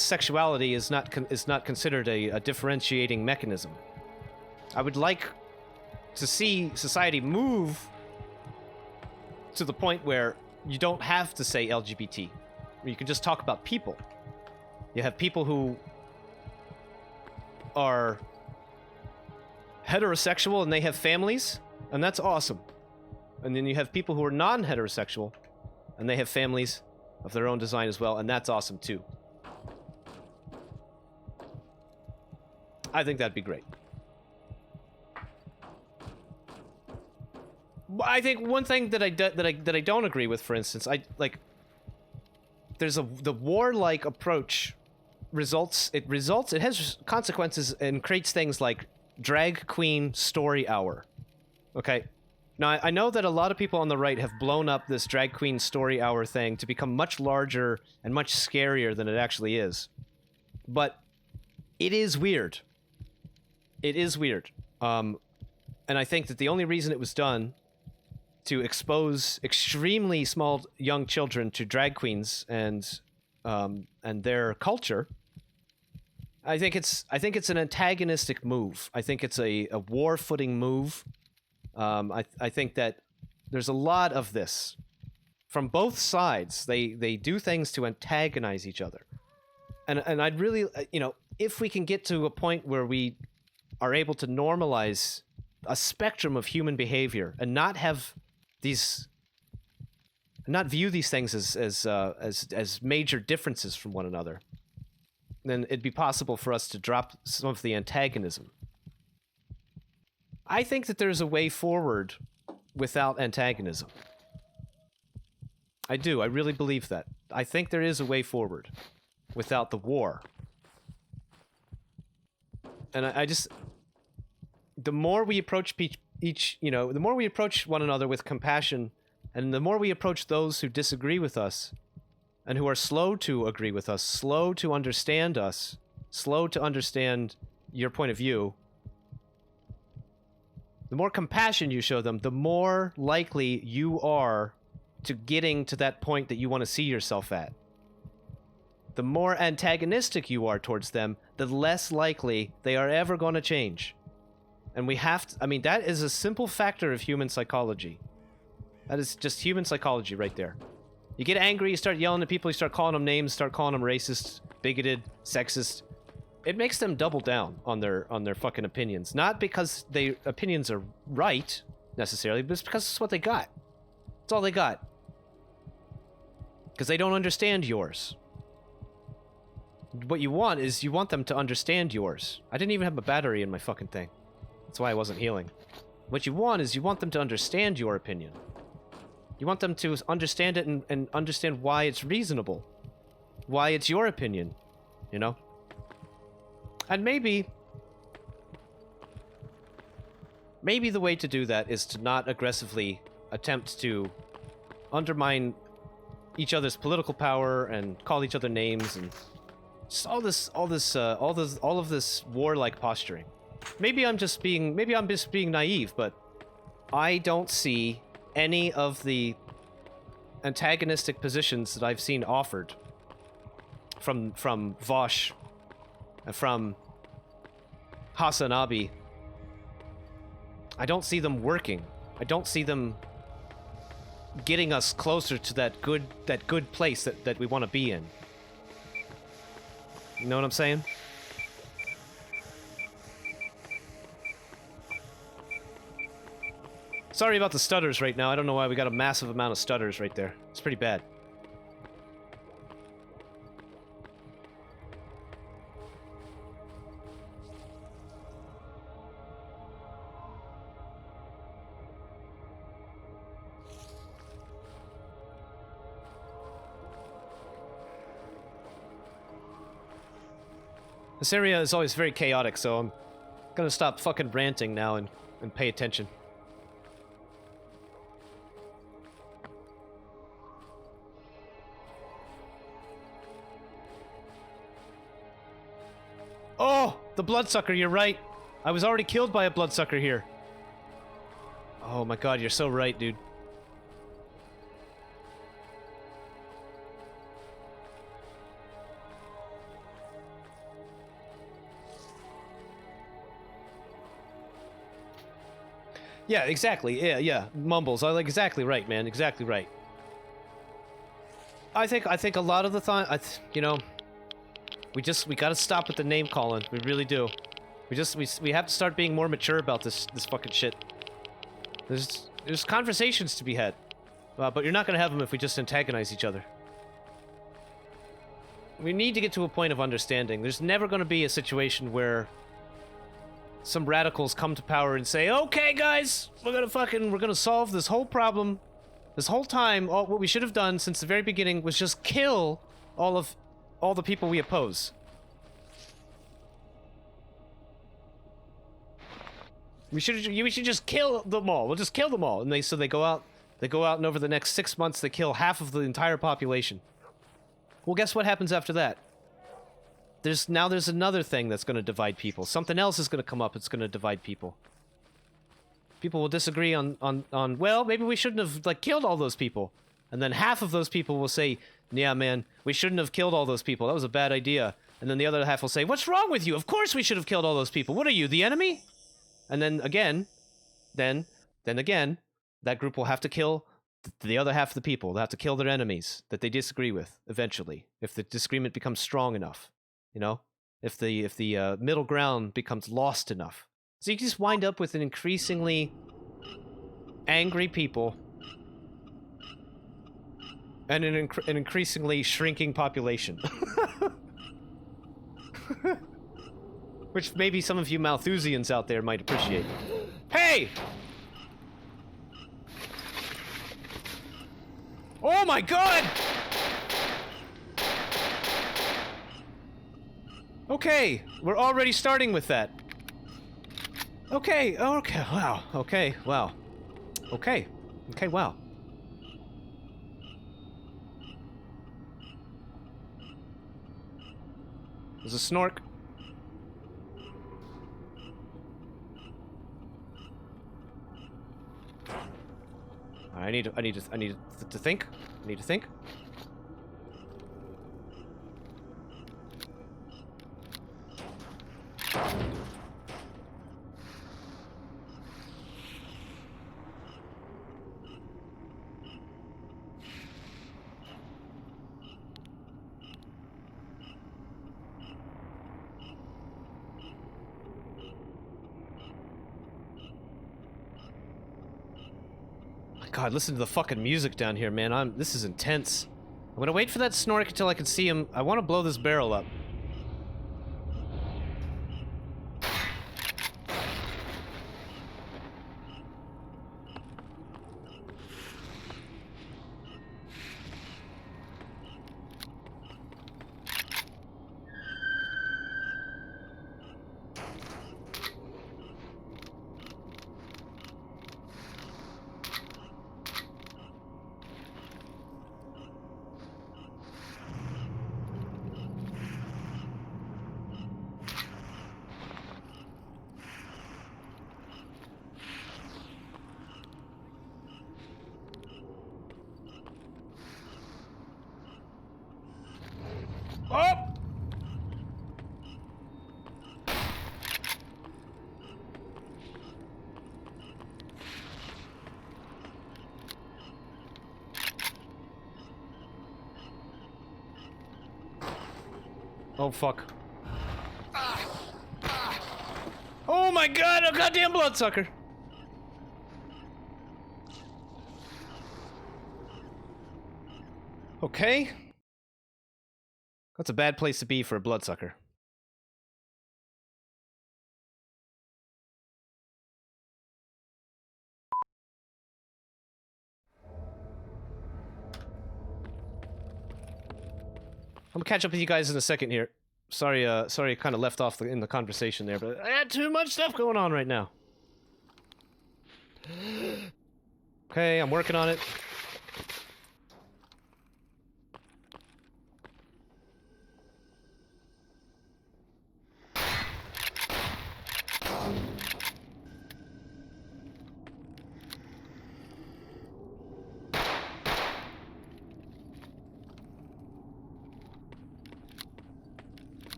sexuality is not considered a differentiating mechanism. I would like to see society move to the point where you don't have to say LGBT. You can just talk about people. You have people who are heterosexual and they have families, and that's awesome. And then you have people who are non-heterosexual and they have families of their own design as well, and that's awesome too. I think that'd be great. I think one thing that I don't agree with, for instance, the warlike approach it has consequences and creates things like drag queen story hour. Okay. Now, I know that a lot of people on the right have blown up this drag queen story hour thing to become much larger and much scarier than it actually is. But it is weird. It is weird. And I think that the only reason it was done to expose extremely small young children to drag queens and their culture, I think it's an antagonistic move. I think it's a war-footing move. I think that there's a lot of this from both sides. They do things to antagonize each other, and I'd really, if we can get to a point where we are able to normalize a spectrum of human behavior and not view these things as major differences from one another. then it'd be possible for us to drop some of the antagonism. I think that there's a way forward without antagonism. I do. I really believe that. I think there is a way forward without the war. And I just... The more we approach the more we approach one another with compassion, and the more we approach those who disagree with us, and who are slow to agree with us, slow to understand us, slow to understand your point of view, the more compassion you show them, the more likely you are to getting to that point that you want to see yourself at. The more antagonistic you are towards them, the less likely they are ever going to change. And we have to, I mean, that is a simple factor of human psychology. That is just human psychology right there. You get angry, you start yelling at people, you start calling them names, start calling them racist, bigoted, sexist. It makes them double down on their fucking opinions. Not because their opinions are right, necessarily, but it's because it's what they got. It's all they got. Because they don't understand yours. What you want is, you want them to understand yours. I didn't even have a battery in my fucking thing. That's why I wasn't healing. What you want is, you want them to understand your opinion. You want them to understand it and understand why it's reasonable. Why it's your opinion. You know? And maybe the way to do that is to not aggressively attempt to undermine each other's political power and call each other names and just all of this warlike posturing. Maybe I'm just being naive, but I don't see any of the antagonistic positions that I've seen offered from Vosh and from Hasanabi. I don't see them working. I don't see them getting us closer to that good place that we want to be in. You know what I'm saying? Sorry about the stutters right now. I don't know why we got a massive amount of stutters right there. It's pretty bad. This area is always very chaotic, so I'm gonna stop fucking ranting now and pay attention. Oh! The bloodsucker, you're right. I was already killed by a bloodsucker here. Oh my god, you're so right, dude. Yeah, exactly. Yeah. Mumbles. I like exactly right, man. Exactly right. I think a lot of the time, you know, we gotta stop with the name calling. We really do. We have to start being more mature about this fucking shit. There's conversations to be had, but you're not gonna have them if we just antagonize each other. We need to get to a point of understanding. There's never gonna be a situation where some radicals come to power and say, okay guys, we're gonna solve this whole problem. This whole time, what we should have done since the very beginning was just kill all the people we oppose. We should just kill them all. We'll just kill them all. And they go out and over the next 6 months they kill half of the entire population. Well, guess what happens after that? There's another thing that's going to divide people. Something else is going to come up that's going to divide people. People will disagree on, well, maybe we shouldn't have, killed all those people. And then half of those people will say, yeah, man, we shouldn't have killed all those people. That was a bad idea. And then the other half will say, what's wrong with you? Of course we should have killed all those people. What are you, the enemy? And then again, then again, that group will have to kill the other half of the people. They'll have to kill their enemies that they disagree with, eventually, if the disagreement becomes strong enough. You know, if the middle ground becomes lost enough. So you just wind up with an increasingly angry people and an increasingly shrinking population. Which maybe some of you Malthusians out there might appreciate. Hey! Oh my god! Okay, we're already starting with that. Okay, okay, wow, okay, wow. Okay, okay, wow. There's a snork. I need to think. I need to think. God, listen to the fucking music down here, man. This is intense. I'm gonna wait for that snork until I can see him. I want to blow this barrel up. Oh! Oh, fuck. Oh my god, a goddamn bloodsucker! Okay. That's a bad place to be for a bloodsucker. I'm gonna catch up with you guys in a second here. Sorry, sorry, kind of left off in the conversation there, but I had too much stuff going on right now. Okay, I'm working on it.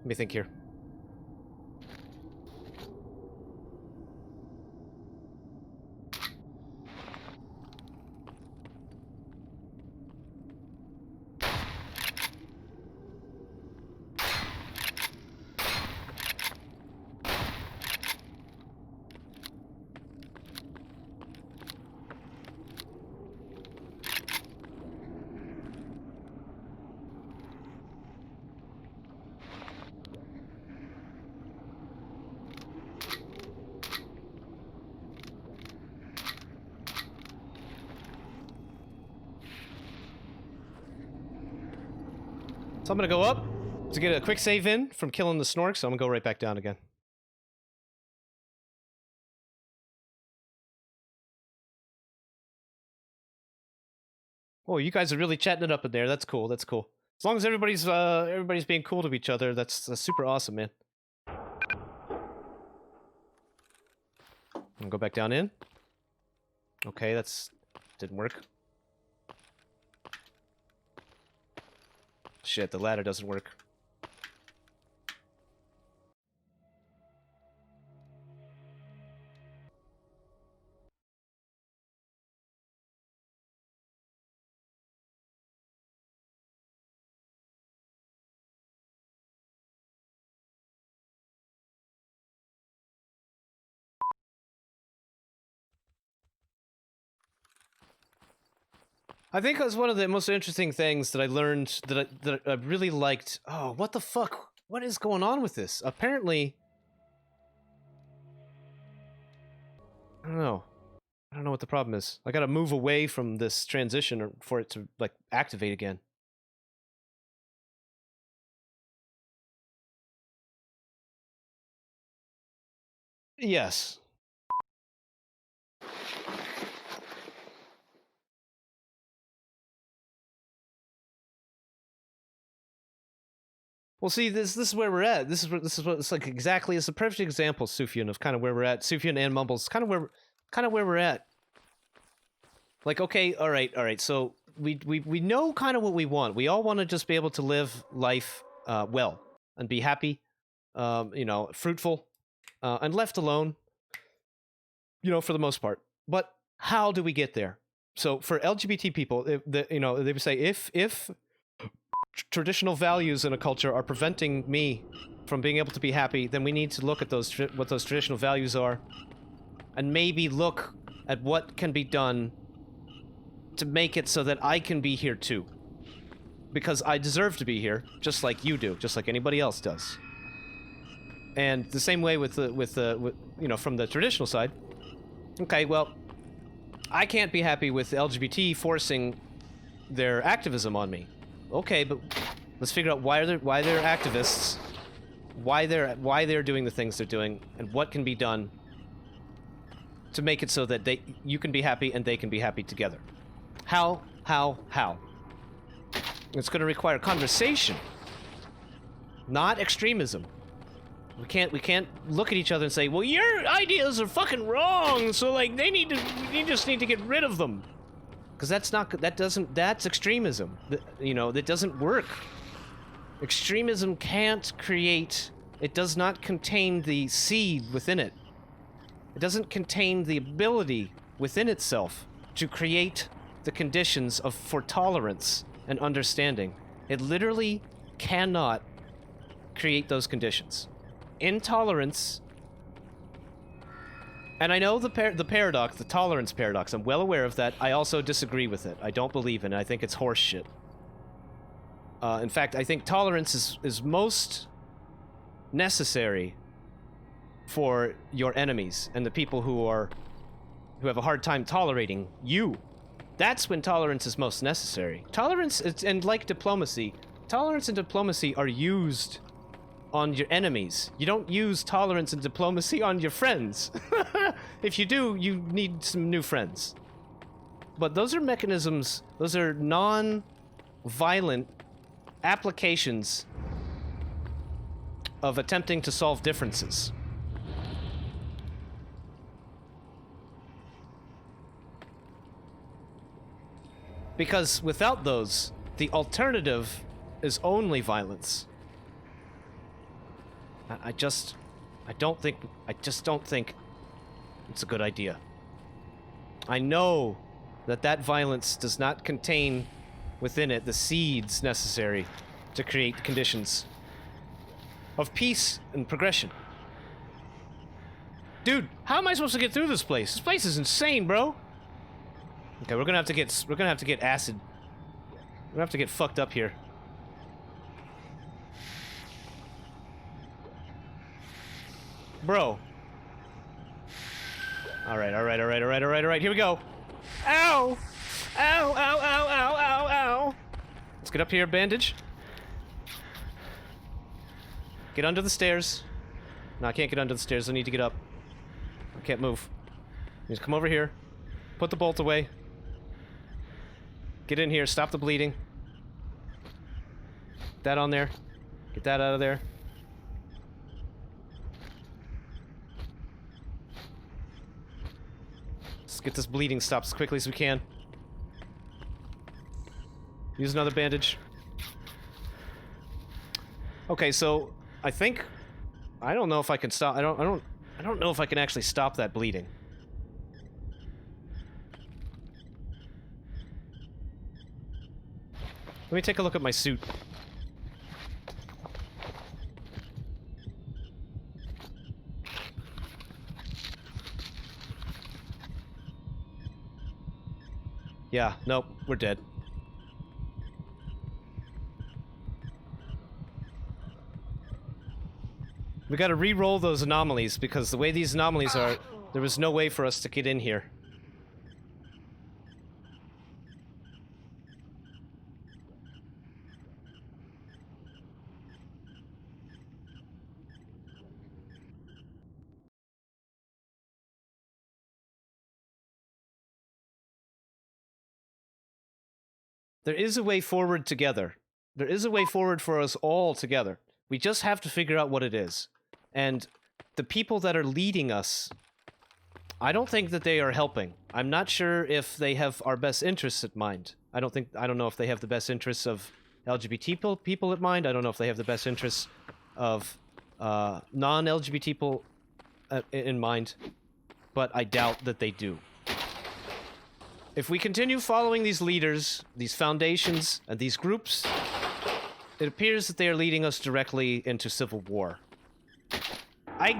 Let me think here. So I'm gonna go up to get a quick save in from killing the snork, so I'm gonna go right back down again. Oh, you guys are really chatting it up in there. That's cool. That's cool. As long as everybody's being cool to each other, that's super awesome, man. I'm gonna go back down in. Okay, that's didn't work. Shit, the ladder doesn't work. I think it was one of the most interesting things that I learned that I really liked. Oh, what the fuck? What is going on with this? Apparently, I don't know. I don't know what the problem is. I gotta move away from this transition for it to, like, activate again. Yes. Well, see, this is where we're at. This is what it's like exactly. It's a perfect example, Sufyan, of kind of where we're at. Sufyan and Mumbles, kind of where we're at. Like, okay, all right. So we know kind of what we want. We all want to just be able to live life well and be happy, fruitful, and left alone. For the most part. But how do we get there? So for LGBT people, they would say if traditional values in a culture are preventing me from being able to be happy, then we need to look at what those traditional values are, and maybe look at what can be done to make it so that I can be here too. Because I deserve to be here, just like you do, just like anybody else does. And the same way with from the traditional side. Okay, well, I can't be happy with LGBT forcing their activism on me. Okay, but let's figure out why they're activists, why they're doing the things they're doing, and what can be done to make it so that you can be happy and they can be happy together. How? It's going to require conversation, not extremism. We can't look at each other and say, well, your ideas are fucking wrong, so like we just need to get rid of them. Because that's extremism. That doesn't work. Extremism can't create, it does not contain the seed within it. It doesn't contain the ability within itself to create the conditions for tolerance and understanding. It literally cannot create those conditions. Intolerance, and I know the paradox, the tolerance paradox, I'm well aware of that. I also disagree with it. I don't believe in it. I think it's horseshit. In fact, I think tolerance is most necessary for your enemies and the people who have a hard time tolerating you. That's when tolerance is most necessary. Tolerance, and like diplomacy, tolerance and diplomacy are used on your enemies. You don't use tolerance and diplomacy on your friends. If you do, you need some new friends. But those are mechanisms, those are non-violent applications of attempting to solve differences. Because without those, the alternative is only violence. I just don't think it's a good idea. I know that violence does not contain within it the seeds necessary to create conditions of peace and progression. Dude, how am I supposed to get through this place? This place is insane, bro. Okay, we're gonna have to get acid. We're gonna have to get fucked up here. Bro. Alright. Here we go. Ow! Ow! Let's get up here, bandage. Get under the stairs. No, I can't get under the stairs. I need to get up. I can't move. Just come over here. Put the bolt away. Get in here. Stop the bleeding. Get that on there. Get that out of there. Let's get this bleeding stopped as quickly as we can. Use another bandage. Okay, so I don't know if I can stop. I don't know if I can actually stop that bleeding. Let me take a look at my suit. Yeah, nope, we're dead. We gotta re-roll those anomalies, because the way these anomalies are, there was no way for us to get in here. There is a way forward together. There is a way forward for us all together. We just have to figure out what it is. And the people that are leading us, I don't think that they are helping. I'm not sure if they have our best interests at mind. I don't know if they have the best interests of LGBT people at mind. I don't know if they have the best interests of non-LGBT people in mind. But I doubt that they do. If we continue following these leaders, these foundations, and these groups, it appears that they are leading us directly into civil war. I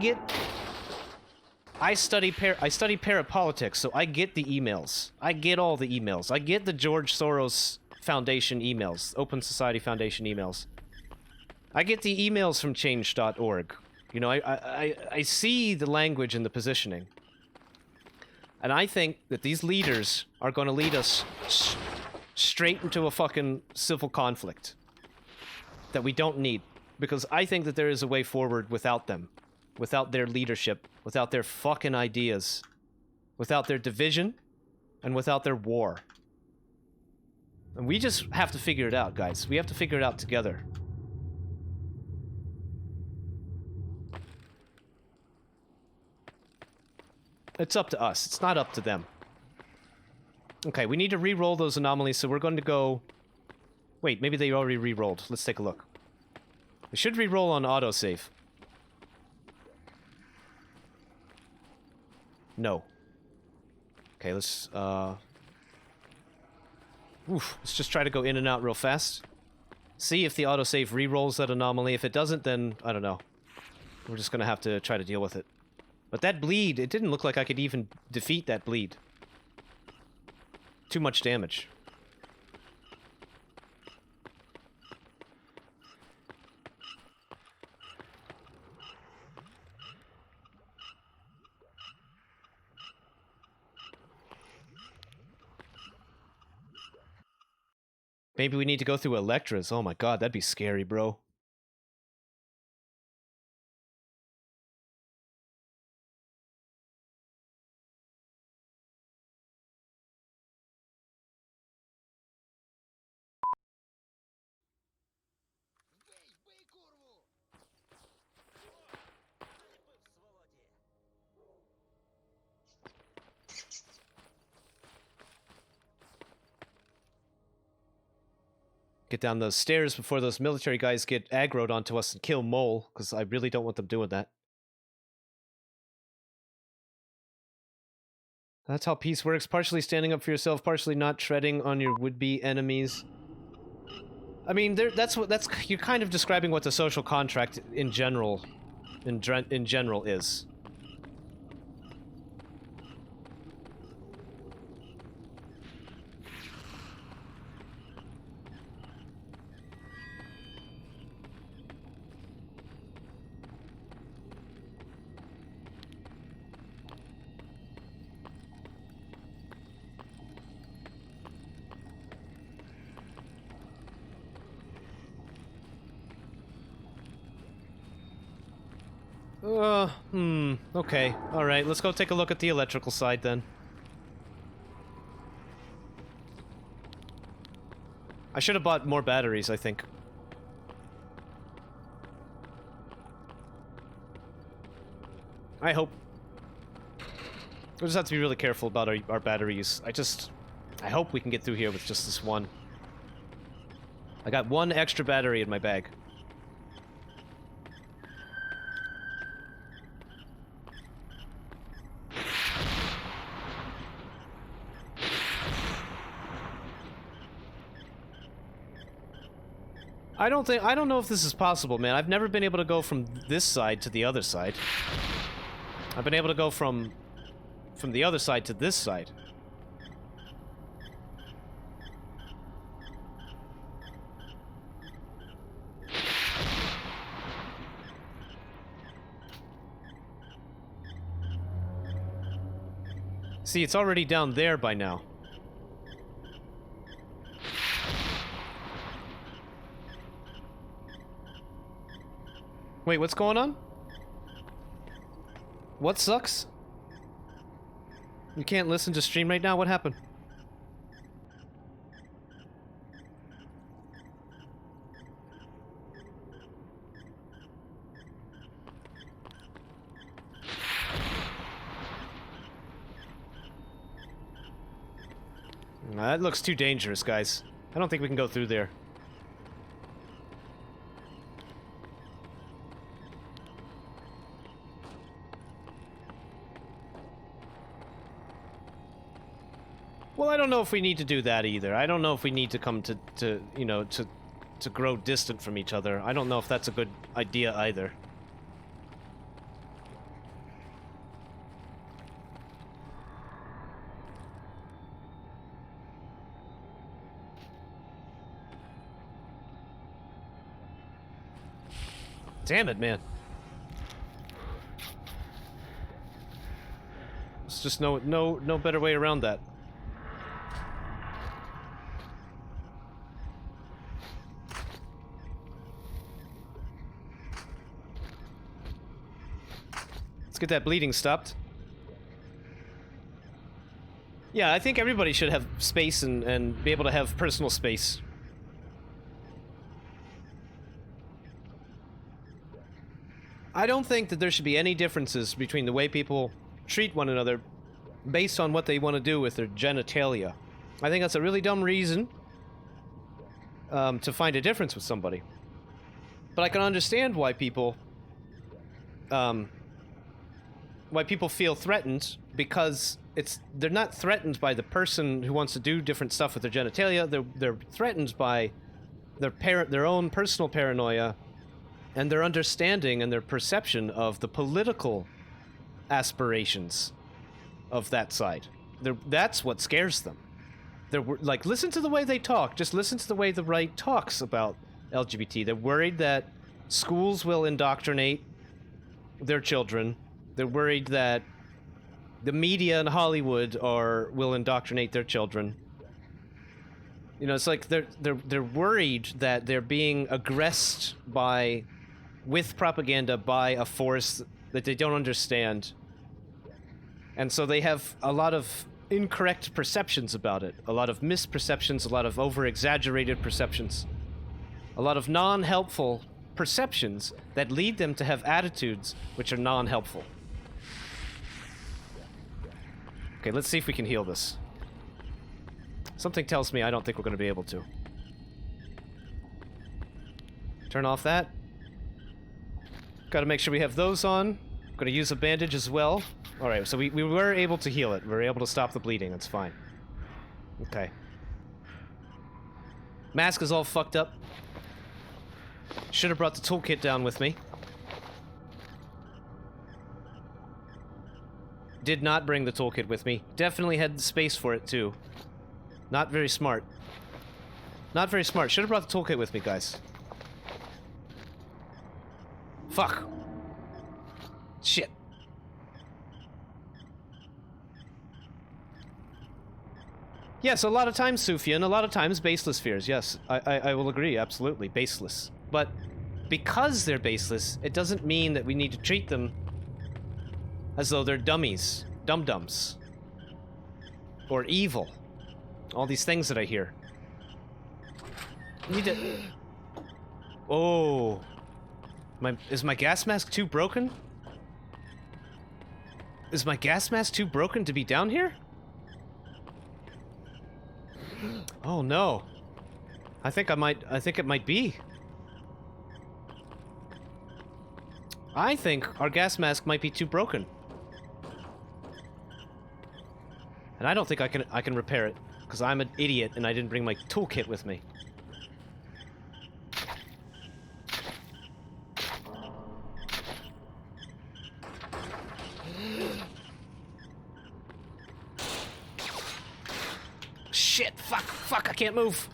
study parapolitics, so I get the emails. I get all the emails. I get the George Soros Foundation emails, Open Society Foundation emails. I get the emails from change.org. You know, I see the language and the positioning. And I think that these leaders are going to lead us straight into a fucking civil conflict that we don't need. Because I think that there is a way forward without them. Without their leadership. Without their fucking ideas. Without their division. And without their war. And we just have to figure it out, guys. We have to figure it out together. It's up to us. It's not up to them. Okay, we need to re-roll those anomalies, so we're going to go... Wait, maybe they already re-rolled. Let's take a look. They should re-roll on autosave. No. Okay, let's let's just try to go in and out real fast. See if the autosave re-rolls that anomaly. If it doesn't, then, I don't know. We're just gonna have to try to deal with it. But that bleed, it didn't look like I could even defeat that bleed. Too much damage. Maybe we need to go through Electras. Oh my god, that'd be scary, bro. Бей, курву! Get down those stairs before those military guys get aggroed onto us and kill Mole, because I really don't want them doing that. That's how peace works. Partially standing up for yourself, partially not treading on your would-be enemies. I mean, you're kind of describing what the social contract in general, in general is. Okay. Alright, let's go take a look at the electrical side then. I should have bought more batteries, I think. I hope. We'll just have to be really careful about our battery use. I hope we can get through here with just this one. I got one extra battery in my bag. I don't know if this is possible, man. I've never been able to go from this side to the other side. I've been able to go from the other side to this side. See, it's already down there by now. Wait, what's going on? What sucks? You can't listen to stream right now? What happened? That looks too dangerous, guys. I don't think we can go through there. Well, I don't know if we need to do that either. I don't know if we need to come to you know, to grow distant from each other. I don't know if that's a good idea either. Damn it, man. There's just no better way around that. Let's get that bleeding stopped. Yeah, I think everybody should have space and be able to have personal space. I don't think that there should be any differences between the way people treat one another based on what they want to do with their genitalia. I think that's a really dumb reason to find a difference with somebody. But I can understand why people feel threatened, because they're not threatened by the person who wants to do different stuff with their genitalia. They're threatened by their own personal paranoia and their understanding and their perception of the political aspirations of that side. That's what scares them. They're like, listen to the way they talk. Just listen to the way the right talks about LGBT. They're worried that schools will indoctrinate their children. They're worried that the media in Hollywood will indoctrinate their children. You know, it's like they're worried that they're being aggressed with propaganda by a force that they don't understand. And so they have a lot of incorrect perceptions about it, a lot of misperceptions, a lot of over-exaggerated perceptions, a lot of non-helpful perceptions that lead them to have attitudes which are non-helpful. Okay, let's see if we can heal this. Something tells me I don't think we're going to be able to. Turn off that. Gotta make sure we have those on. Gonna use a bandage as well. Alright, so we were able to heal it. We were able to stop the bleeding. That's fine. Okay. Mask is all fucked up. Should have brought the toolkit down with me. Did not bring the toolkit with me. Definitely had the space for it, too. Not very smart. Not very smart. Should have brought the toolkit with me, guys. Fuck. Shit. Yes, a lot of times, Sufyan, a lot of times baseless fears. Yes, I will agree, absolutely. Baseless. But because they're baseless, it doesn't mean that we need to treat them as though they're dummies. Dum-dums. Or evil. All these things that I hear. You need to... Oh... Is my gas mask too broken? Is my gas mask too broken to be down here? Oh no. I think it might be. I think our gas mask might be too broken. And I don't think I can repair it, because I'm an idiot and I didn't bring my toolkit with me. Shit, fuck, I can't move.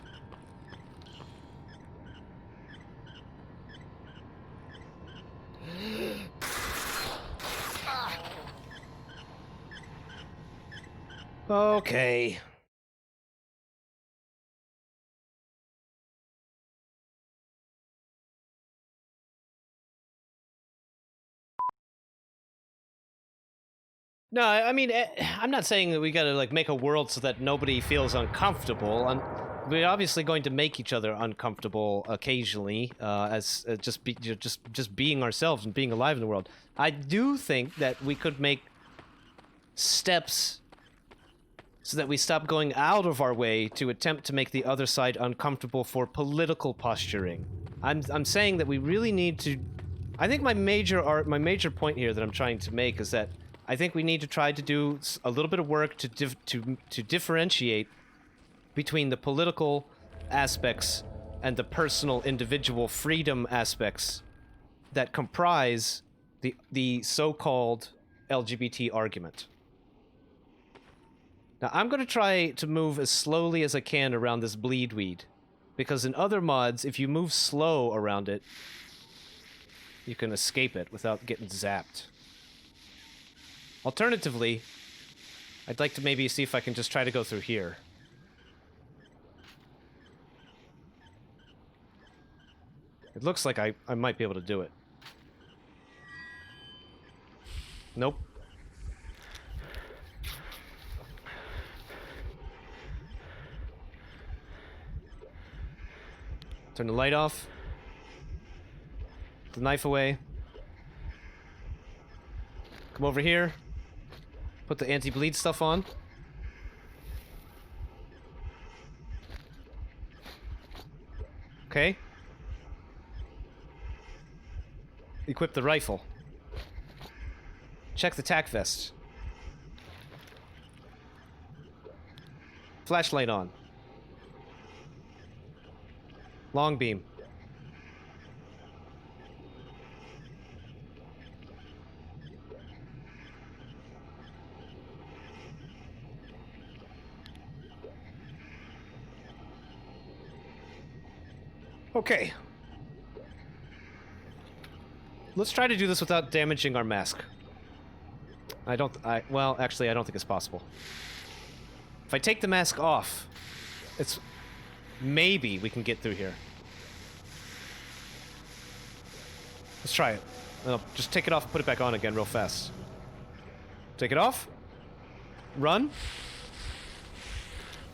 Okay. No, I mean, I'm not saying that we gotta like make a world so that nobody feels uncomfortable. We're obviously going to make each other uncomfortable occasionally, as just being ourselves and being alive in the world. I do think that we could make steps so that we stop going out of our way to attempt to make the other side uncomfortable for political posturing. I'm saying that we really need to. I think my major point here that I'm trying to make is that I think we need to try to do a little bit of work to differentiate between the political aspects and the personal individual freedom aspects that comprise the so-called LGBT argument. Now, I'm going to try to move as slowly as I can around this bleed weed, because in other mods, if you move slow around it, you can escape it without getting zapped. Alternatively, I'd like to maybe see if I can just try to go through here. It looks like I might be able to do it. Nope. Turn the light off. Put the knife away. Come over here. Put the anti-bleed stuff on. Okay. Equip the rifle. Check the tack vest. Flashlight on. Long beam. Okay. Let's try to do this without damaging our mask. Well, actually, I don't think it's possible. If I take the mask off, maybe we can get through here. Let's try it. Just take it off and put it back on again real fast. Take it off. Run.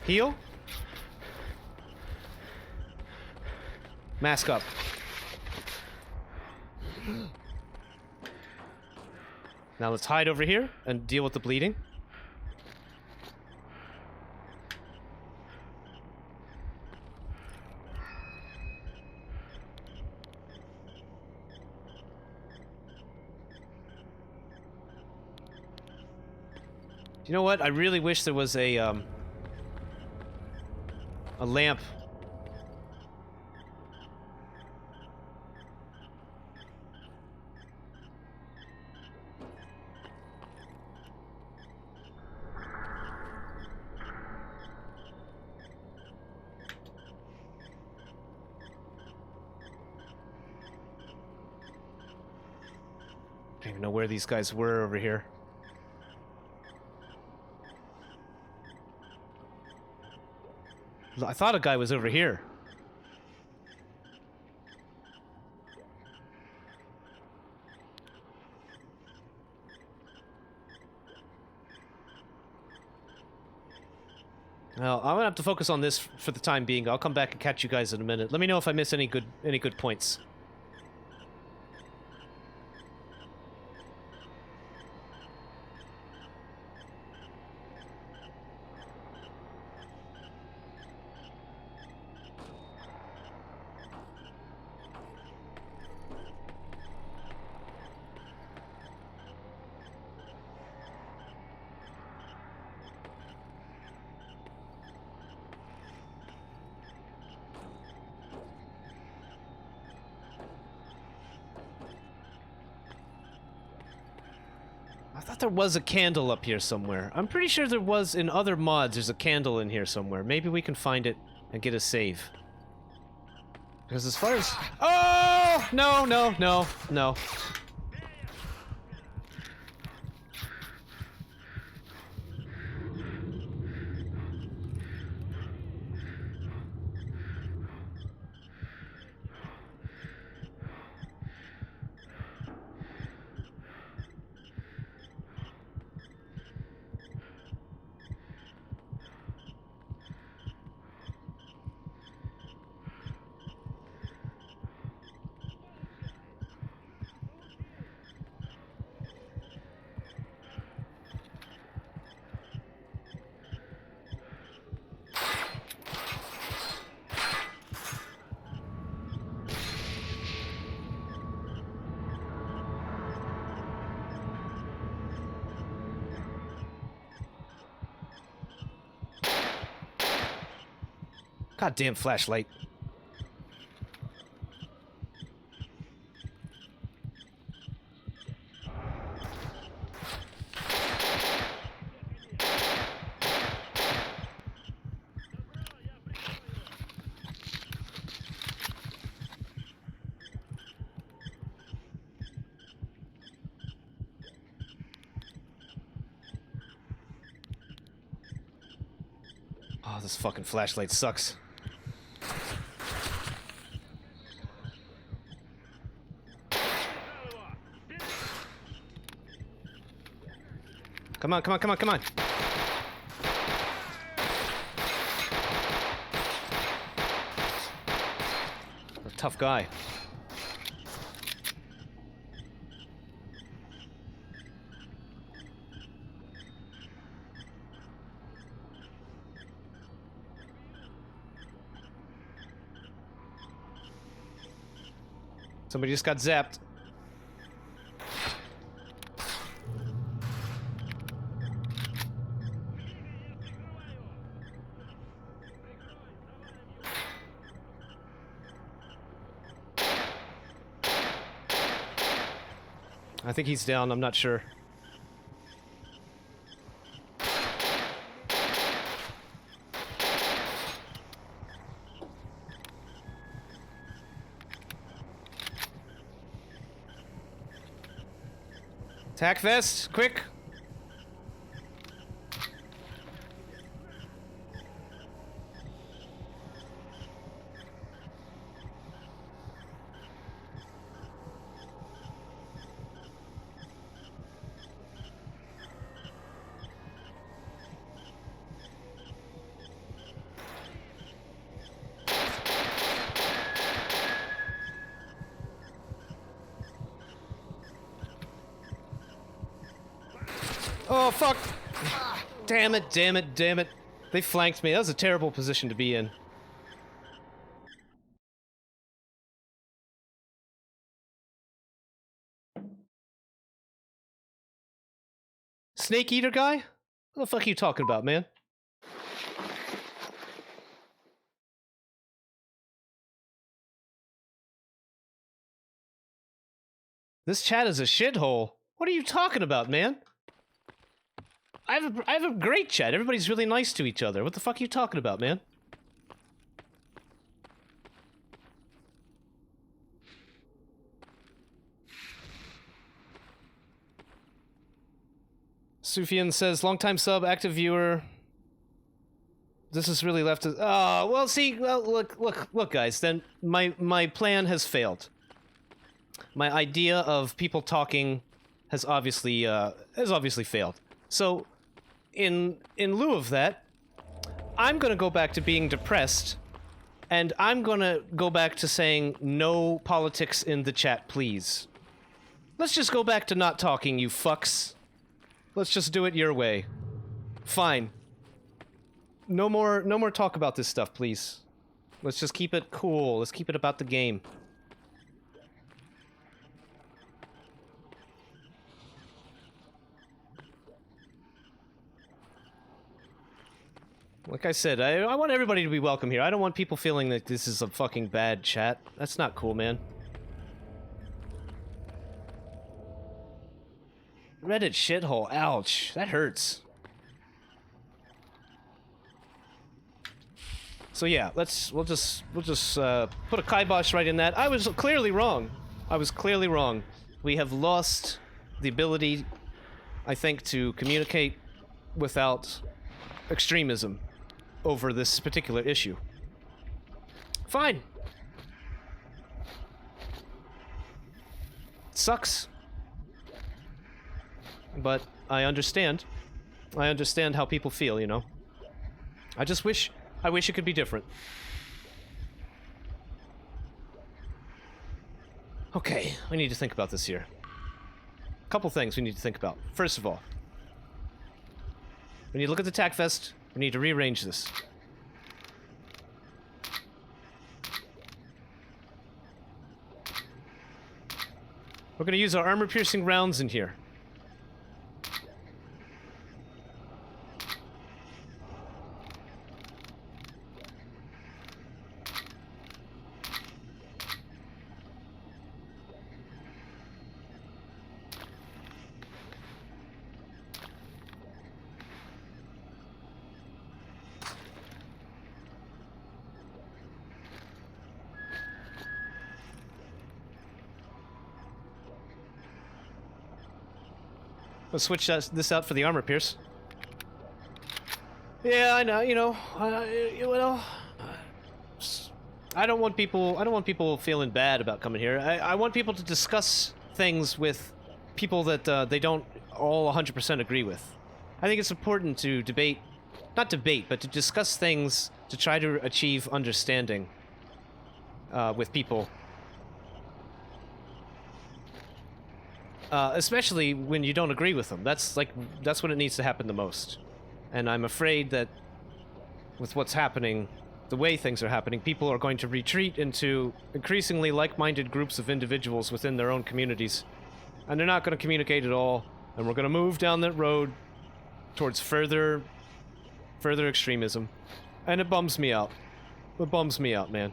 Heal. Mask up. Now let's hide over here and deal with the bleeding. You know what? I really wish there was a lamp. I don't even know where these guys were over here. I thought a guy was over here. Well, I'm gonna have to focus on this for the time being. I'll come back and catch you guys in a minute. Let me know if I miss any good points. I thought there was a candle up here somewhere. I'm pretty sure there was in other mods. There's a candle in here somewhere. Maybe we can find it and get a save. Because as far as... Oh! No, no, no, no. Goddamn flashlight. Oh, this fucking flashlight sucks. Come on, come on, come on, come on. A tough guy. Somebody just got zapped. I think he's down, I'm not sure. Tac vest, quick! Oh, fuck! Damn it, damn it, damn it. They flanked me. That was a terrible position to be in. Snake Eater guy? What the fuck are you talking about, man? This chat is a shithole. What are you talking about, man? I have a great chat. Everybody's really nice to each other. What the fuck are you talking about, man? Sufyan says, long-time sub, active viewer. This is really left. Oh, well, see, well, look, guys. Then my plan has failed. My idea of people talking has obviously failed. So, in lieu of that, I'm gonna go back to being depressed, and I'm gonna go back to saying no politics in the chat, please. Let's just go back to not talking, you fucks. Let's just do it your way. Fine. No more talk about this stuff, please. Let's just keep it cool. Let's keep it about the game. Like I said, I want everybody to be welcome here. I don't want people feeling that this is a fucking bad chat. That's not cool, man. Reddit shithole. Ouch. That hurts. So yeah, we'll just put a kibosh right in that. I was clearly wrong. I was clearly wrong. We have lost the ability, I think, to communicate without extremism over this particular issue. Fine. It sucks. But I understand. I understand how people feel, you know. I wish it could be different. Okay, we need to think about this here. A couple things we need to think about. First of all, we need to look at the tac vest. We need to rearrange this. We're going to use our armor-piercing rounds in here. Let's switch this out for the armor pierce. Yeah, I know. You know, I don't want people feeling bad about coming here. I want people to discuss things with people that they don't all 100% agree with. I think it's important to not debate, but to discuss things to try to achieve understanding with people. Especially when you don't agree with them. That's when it needs to happen the most. And I'm afraid that with what's happening, the way things are happening, people are going to retreat into increasingly like-minded groups of individuals within their own communities. And they're not going to communicate at all, and we're going to move down that road towards further extremism. And it bums me out. It bums me out, man.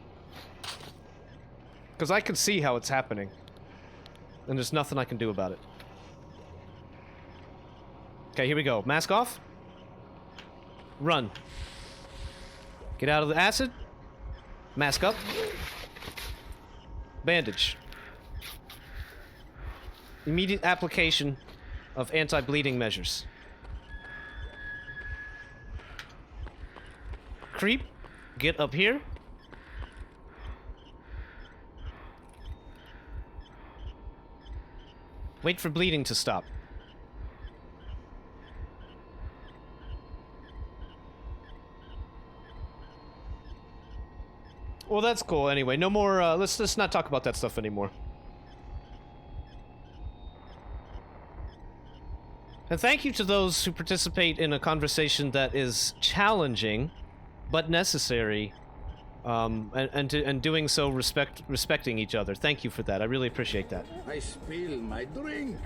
Because I can see how it's happening. And there's nothing I can do about it. Okay, here we go. Mask off. Run. Get out of the acid. Mask up. Bandage. Immediate application of anti-bleeding measures. Creep. Get up here. Wait for bleeding to stop. Well, that's cool anyway. No more, let's not talk about that stuff anymore. And thank you to those who participate in a conversation that is challenging, but necessary, and doing so respecting each other. Thank you for that. I really appreciate that. I spill my drink.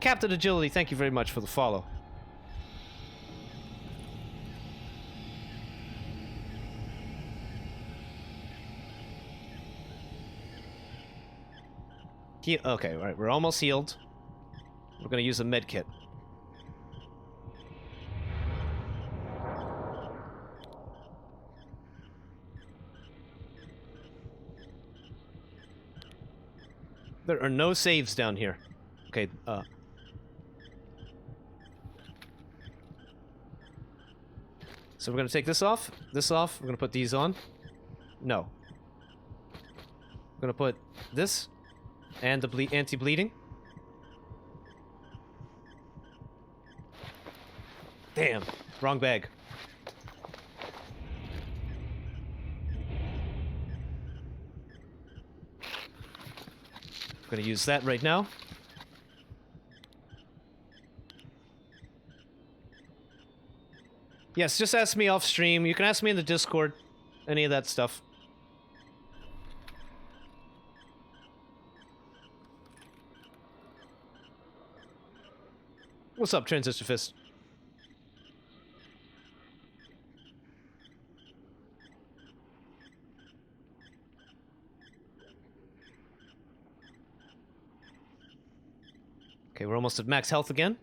Captain Agility, thank you very much for the follow. Okay, all right, we're almost healed. We're gonna use a med kit. There are no saves down here. Okay, so we're gonna take this off, we're gonna put these on. No. We're gonna put this and the anti-bleeding. Damn, wrong bag. I'm gonna use that right now. Yes, just ask me off stream. You can ask me in the Discord. Any of that stuff. What's up, Transistor Fist? Okay, we're almost at max health again.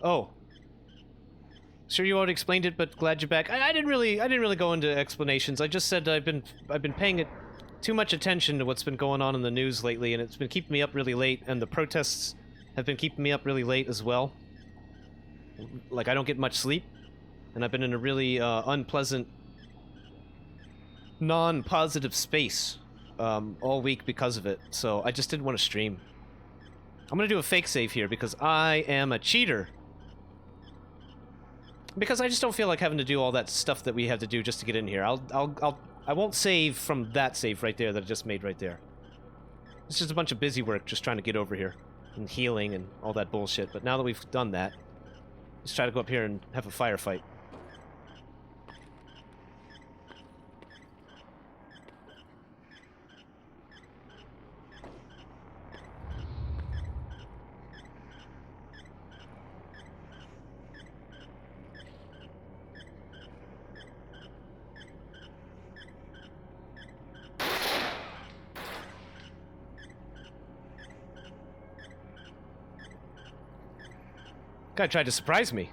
Oh. Sure, you already explained it, but glad you're back. I didn't really go into explanations. I just said I've been paying it too much attention to what's been going on in the news lately, and it's been keeping me up really late, and the protests have been keeping me up really late as well. Like, I don't get much sleep, and I've been in a really unpleasant, non-positive space all week because of it, so I just didn't want to stream. I'm gonna do a fake save here because I am a cheater. Because I just don't feel like having to do all that stuff that we have to do just to get in here. I won't save from that save right there that I just made right there. It's just a bunch of busy work just trying to get over here. And healing and all that bullshit. But now that we've done that, let's try to go up here and have a firefight. Guy tried to surprise me.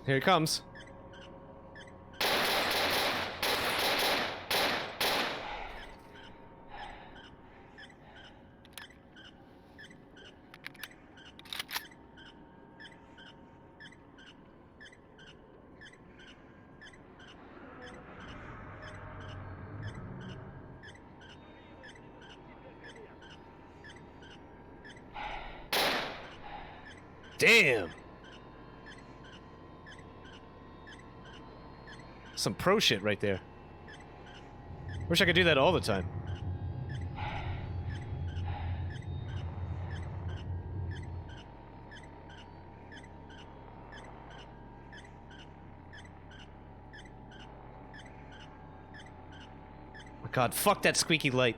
Here he comes. Damn. Some pro shit right there. Wish I could do that all the time. Oh God, fuck that squeaky light.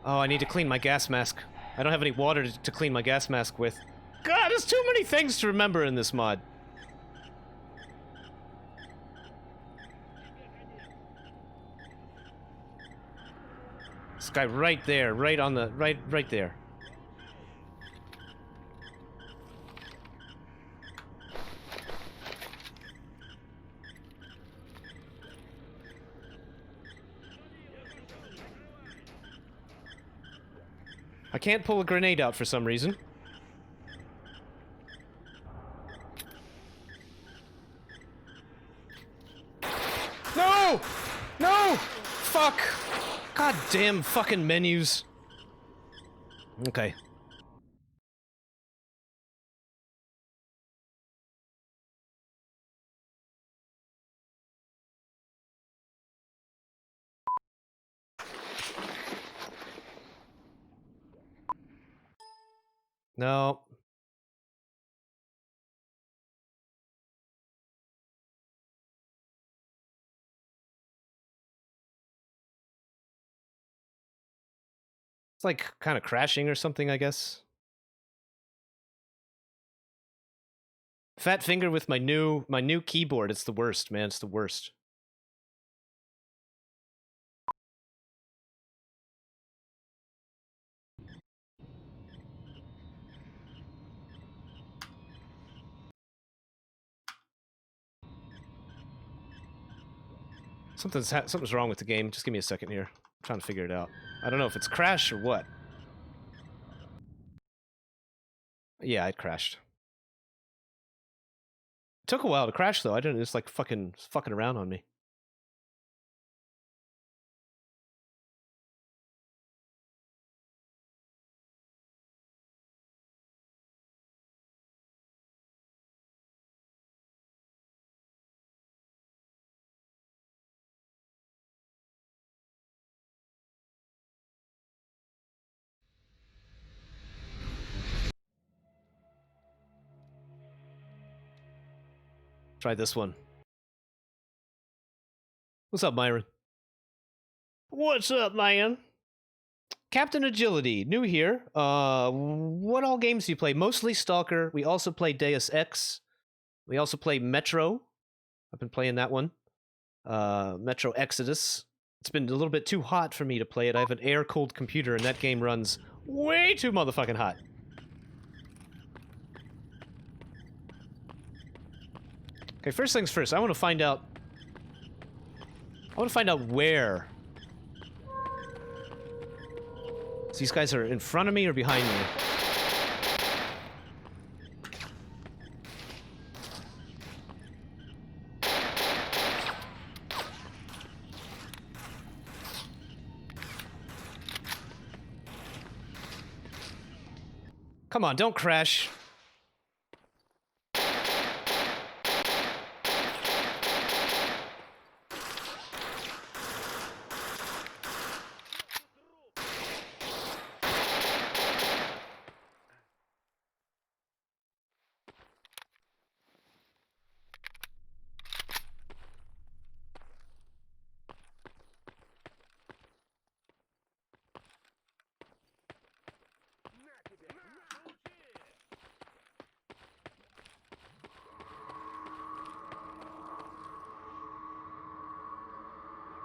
Oh, I need to clean my gas mask. I don't have any water to clean my gas mask with. God, there's too many things to remember in this mod. This guy right there, right on the, right there. I can't pull a grenade out for some reason. No! No! Fuck! God damn fucking menus. Okay. No. It's like kind of crashing or something, I guess. Fat finger with my new keyboard. It's the worst, man. It's the worst. Something's wrong with the game. Just give me a second here. I'm trying to figure it out. I don't know if it's crashed or what. Yeah, it crashed. It took a while to crash though. I didn't. It's like fucking around on me. Try this one. What's up, Myron? What's up, man? Captain Agility, new here. What all games do you play? Mostly Stalker. We also play Deus Ex. We also play Metro. I've been playing that one. Metro Exodus. It's been a little bit too hot for me to play it. I have an air-cooled computer, and that game runs way too motherfucking hot. Okay, first things first. I want to find out where. So these guys are in front of me or behind me? Come on, don't crash.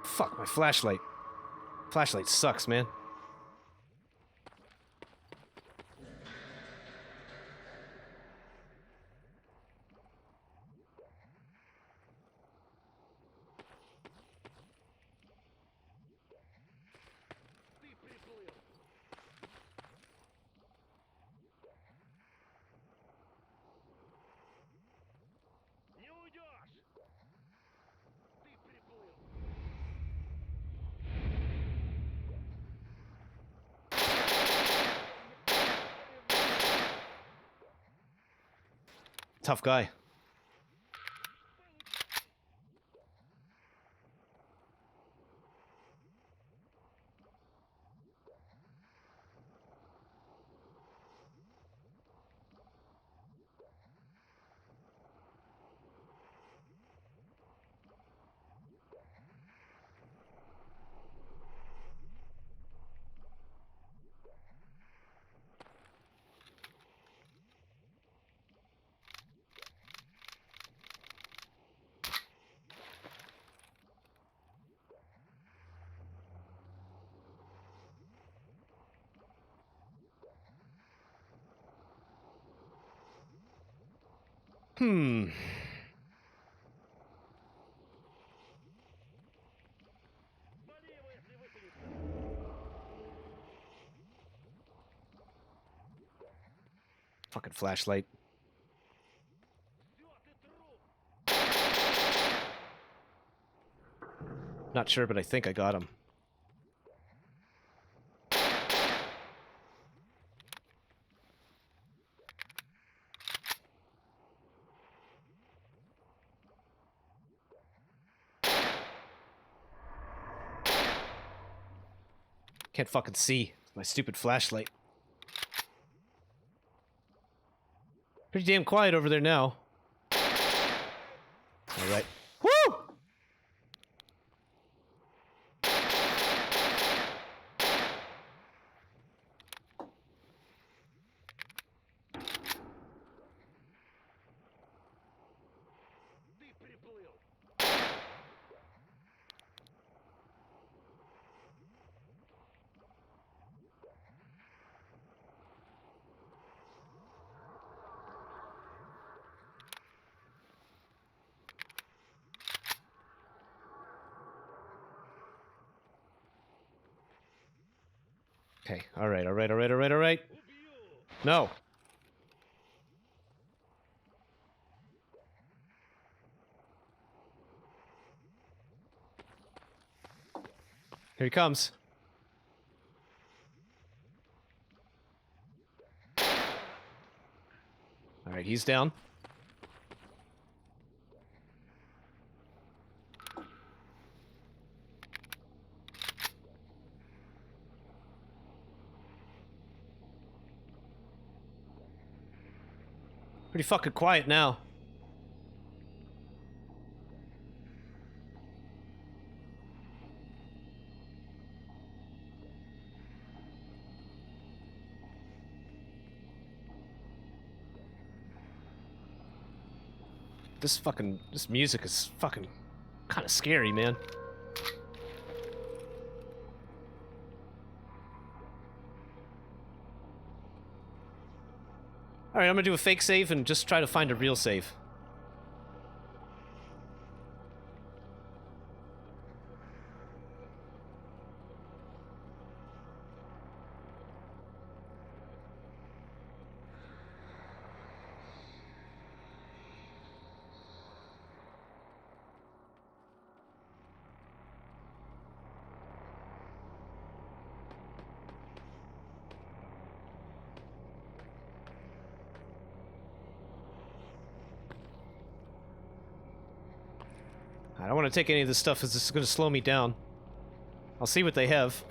Fuck, my flashlight. Flashlight sucks, man. tough guy. Hmm. Fucking flashlight. Not sure, but I think I got him. Can't fucking see. It's my stupid flashlight. Pretty damn quiet over there now. Alright. Woo! Okay, alright. No! Here he comes. Alright, he's down. Pretty fucking quiet now. This music is fucking kind of scary, man. Alright, I'm gonna do a fake save and just try to find a real save. I don't want to take any of this stuff as this is going to slow me down. I'll see what they have.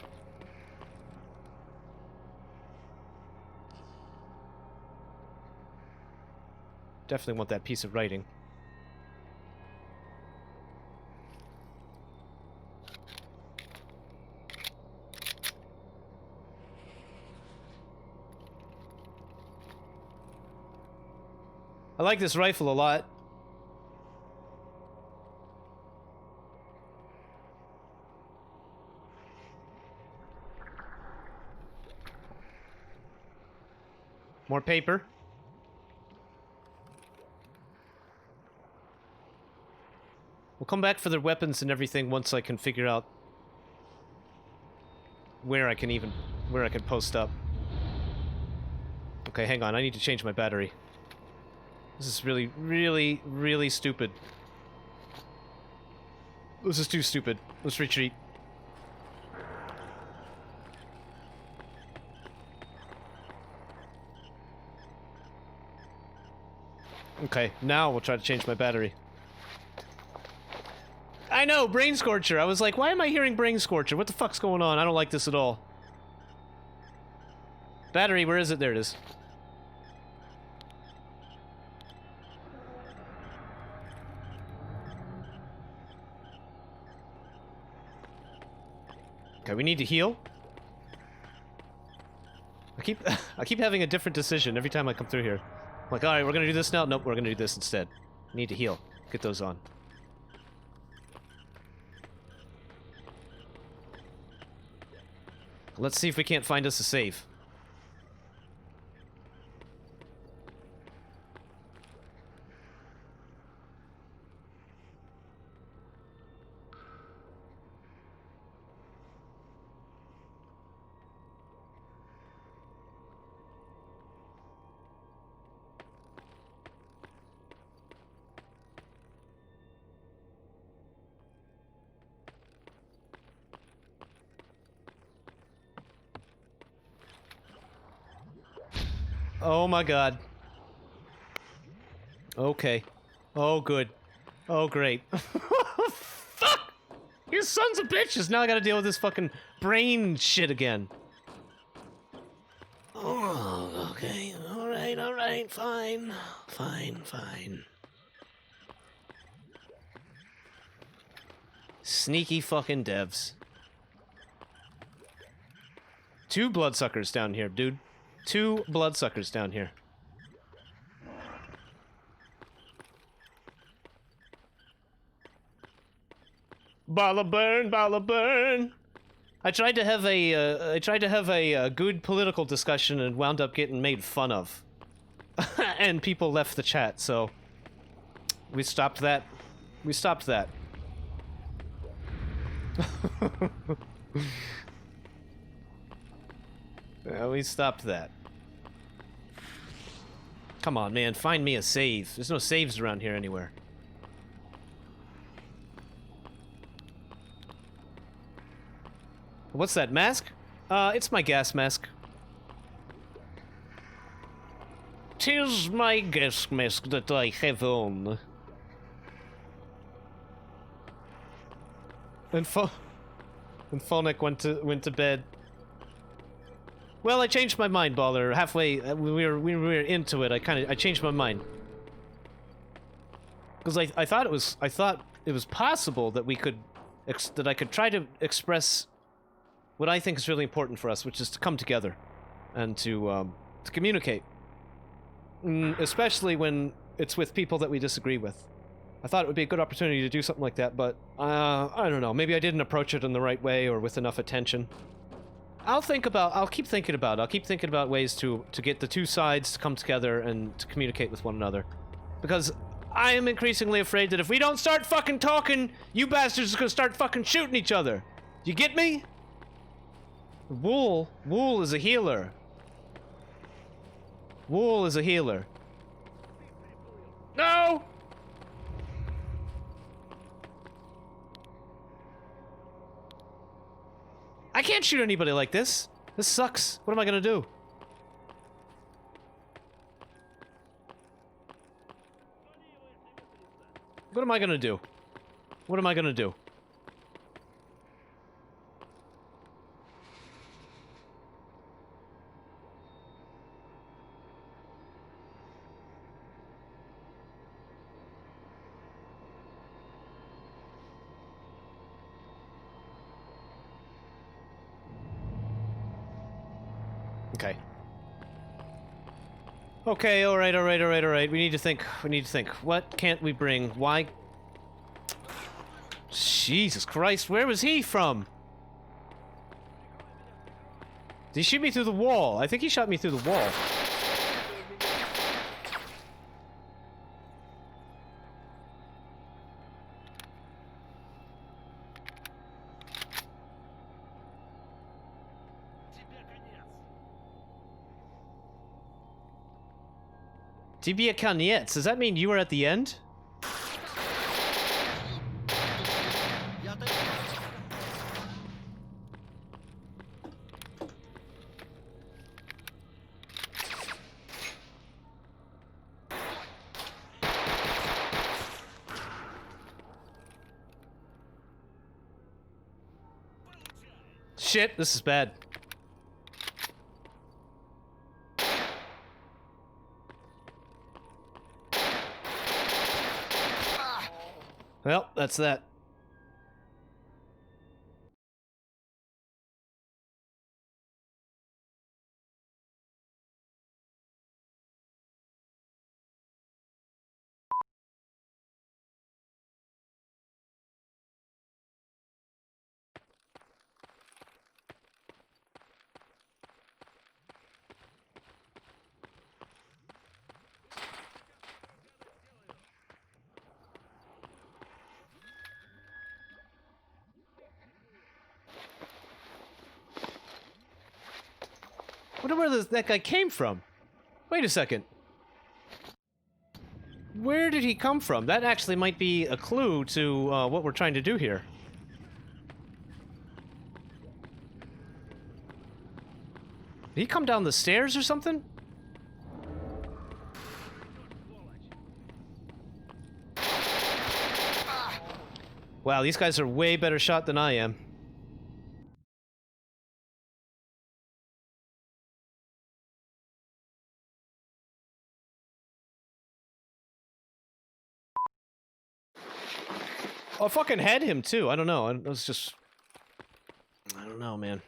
Definitely want that piece of writing. I like this rifle a lot. More paper. We'll come back for their weapons and everything once I can figure out where I can post up. Okay, hang on. I need to change my battery. This is really, really, really stupid. This is too stupid. Let's retreat. Okay, now we'll try to change my battery. I know, Brain Scorcher. I was like, why am I hearing Brain Scorcher? What the fuck's going on? I don't like this at all. Battery, where is it? There it is. Okay, we need to heal. I keep having a different decision every time I come through here. I'm like, alright, we're gonna do this now. Nope, we're gonna do this instead. Need to heal. Get those on. Let's see if we can't find us a save. Oh my god. Okay. Oh good. Oh great. Fuck! You sons of bitches! Now I gotta deal with this fucking brain shit again. Oh, okay. Alright, fine. Fine. Sneaky fucking devs. 2 bloodsuckers down here, dude. 2 bloodsuckers down here. Balla burn. I tried to have a good political discussion and wound up getting made fun of. And people left the chat, so we stopped that. Yeah, we stopped that. Come on, man, find me a save. There's no saves around here anywhere. What's that, mask? It's my gas mask. 'Tis my gas mask that I have on. And Phonic went to bed. Well, I changed my mind, Baller. Halfway, we were into it. I changed my mind because I thought it was possible that I could try to express what I think is really important for us, which is to come together and to communicate, especially when it's with people that we disagree with. I thought it would be a good opportunity to do something like that, but I don't know. Maybe I didn't approach it in the right way or with enough attention. I'll keep thinking about ways to get the 2 sides to come together and to communicate with one another. Because I am increasingly afraid that if we don't start fucking talking, you bastards are gonna start fucking shooting each other. You get me? Wool is a healer. Wool is a healer. No! I can't shoot anybody like this. This sucks. What am I gonna do? What am I gonna do? What am I gonna do? Okay. Okay, alright. We need to think. What can't we bring? Why? Jesus Christ, where was he from? Did he shoot me through the wall? I think he shot me through the wall. Тебе конец. Does that mean you were at the end? Shit, this is bad. Well, that's that. Wonder where that guy came from. Wait a second. Where did he come from? That actually might be a clue to what we're trying to do here. Did he come down the stairs or something? Wow, these guys are way better shot than I am. Oh, I fucking had him too. I don't know. I was just... I don't know, man.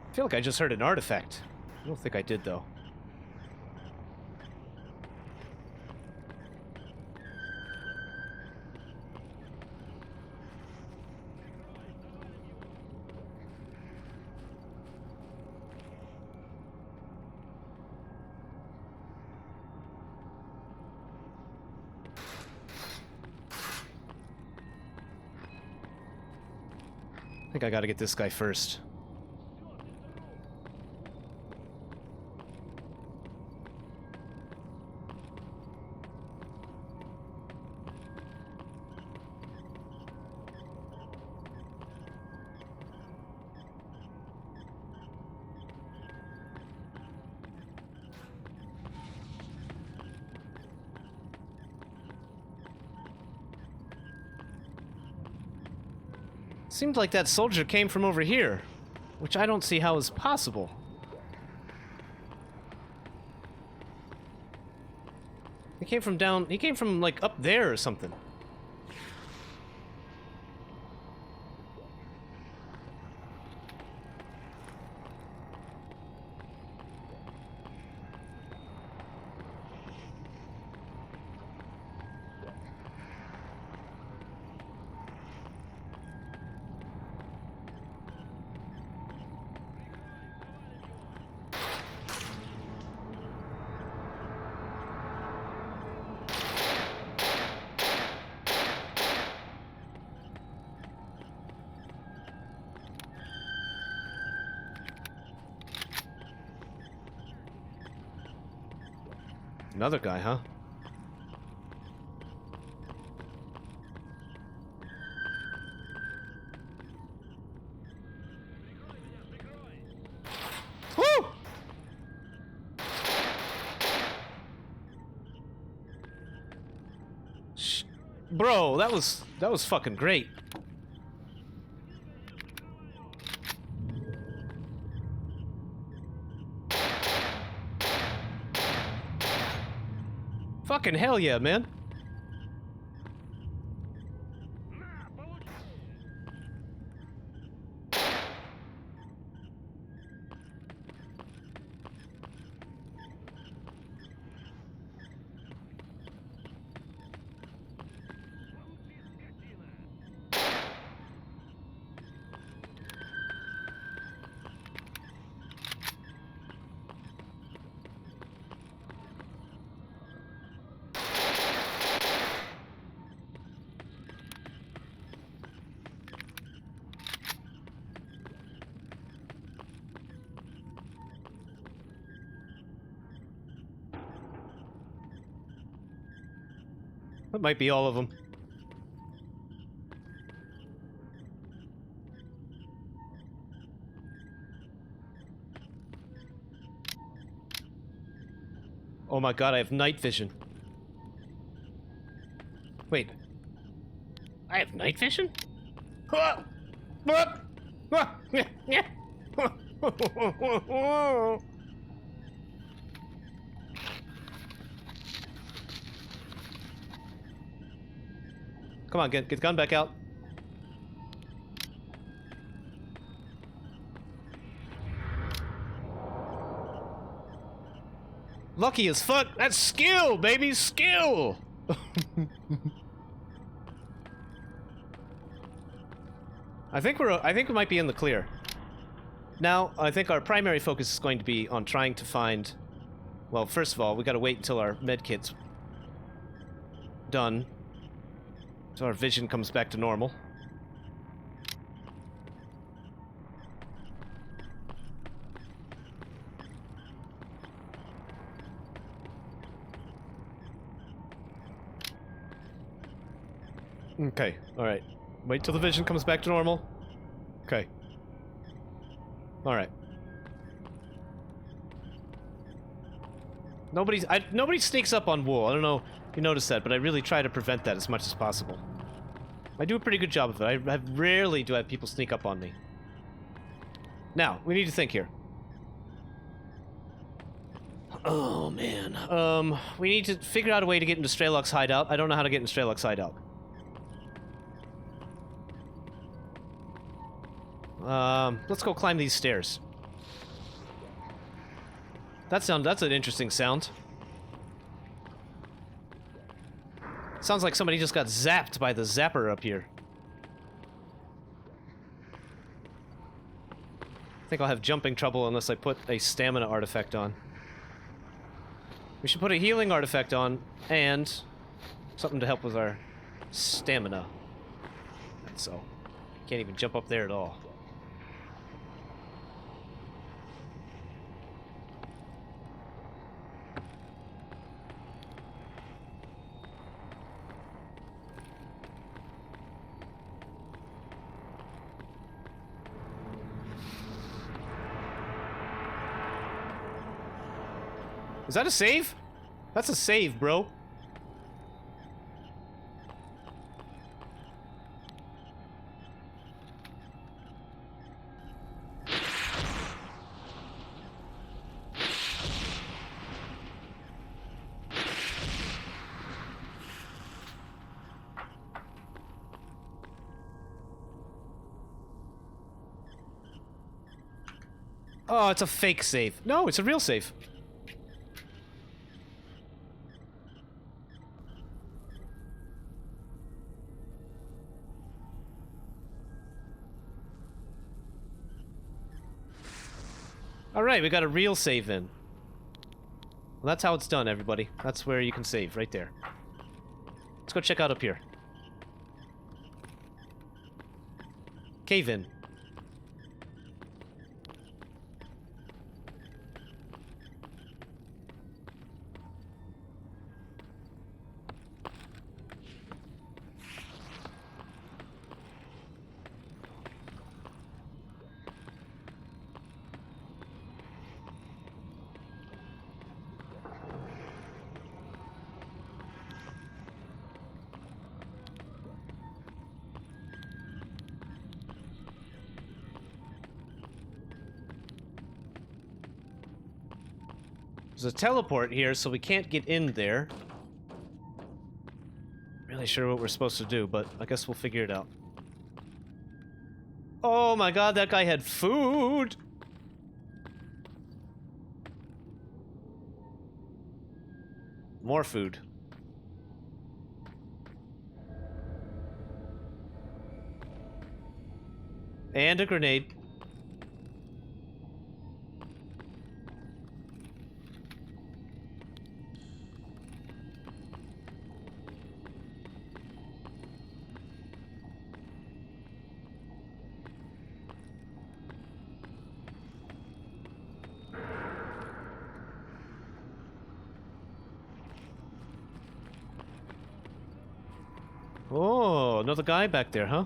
I feel like I just heard an artifact. I don't think I did, though. I think I gotta get this guy first. Seemed like that soldier came from over here, which I don't see how is possible. He came from like up there or something. Another guy, huh? Woo! Bro, that was fucking great. Fucking hell yeah, man. That might be all of them. Oh my god, I have night vision. Wait. I have night vision? Come on, get the gun back out. Lucky as fuck. That's skill, baby, skill. I think we might be in the clear. Now, I think our primary focus is going to be on trying to find... Well, first of all, we gotta wait until our medkit's done. So our vision comes back to normal. Okay, alright. Wait till the vision comes back to normal. Okay. Alright. Nobody sneaks up on Wool. I don't know if you noticed that, but I really try to prevent that as much as possible. I do a pretty good job of it. I rarely do have people sneak up on me. Now, we need to think here. Oh, man. We need to figure out a way to get into Strelok's hideout. I don't know how to get into Strelok's hideout. Let's go climb these stairs. That's an interesting sound. Sounds like somebody just got zapped by the zapper up here. I think I'll have jumping trouble unless I put a stamina artifact on. We should put a healing artifact on, and something to help with our stamina. So, can't even jump up there at all. Is that a save? That's a save, bro. Oh, it's a fake save. No, it's a real save. Alright, we got a real save in. Well, that's how it's done, everybody. That's where you can save, right there. Let's go check out up here. Cave in. There's a teleport here, so we can't get in there. Really sure what we're supposed to do, but I guess we'll figure it out. Oh my god, that guy had food! More food. And a grenade. another guy back there, huh?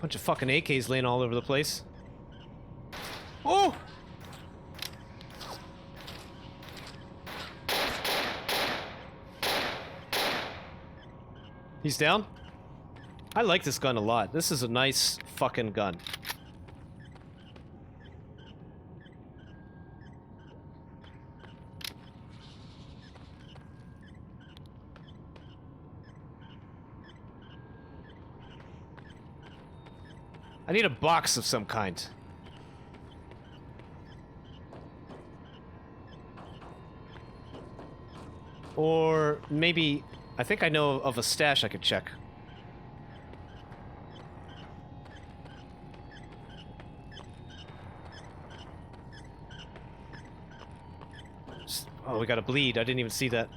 Bunch of fucking AKs laying all over the place. Oh! He's down? I like this gun a lot. This is a nice fucking gun. I need a box of some kind. Or maybe... I think I know of a stash I could check. Oh, we got a bleed. I didn't even see that.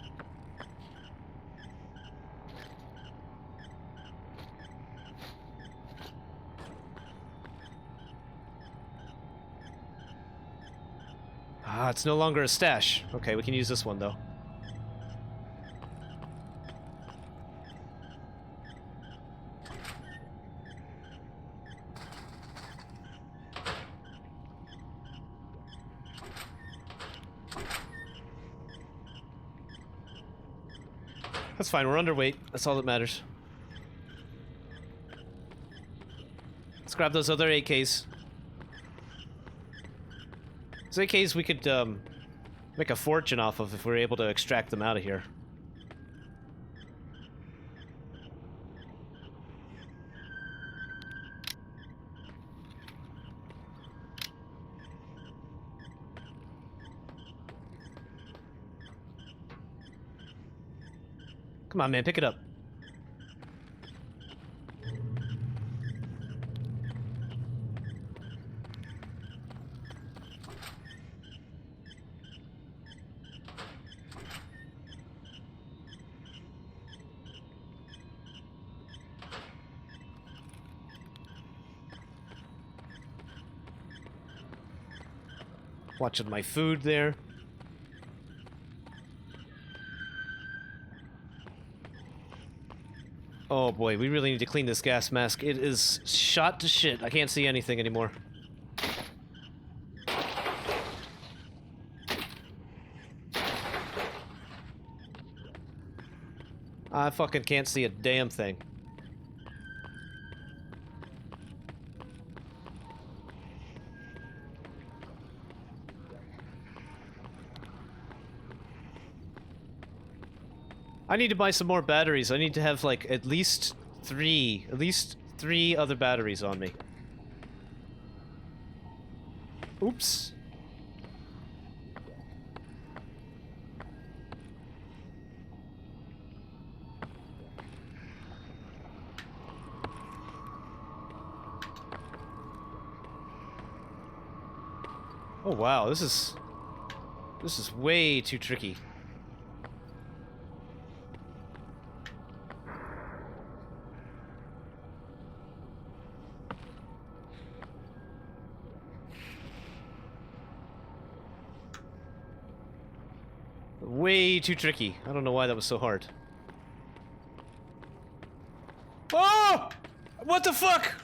Ah, it's no longer a stash. Okay, we can use this one, though. That's fine, we're underweight. That's all that matters. Let's grab those other AKs. Those AKs we could, make a fortune off of if we're able to extract them out of here. Come on, man, pick it up. Watching my food there. Oh boy, we really need to clean this gas mask. It is shot to shit. I can't see anything anymore. I fucking can't see a damn thing. I need to buy some more batteries. I need to have like at least three other batteries on me. Oops. Oh wow, this is way too tricky. Way too tricky. I don't know why that was so hard. Oh! What the fuck?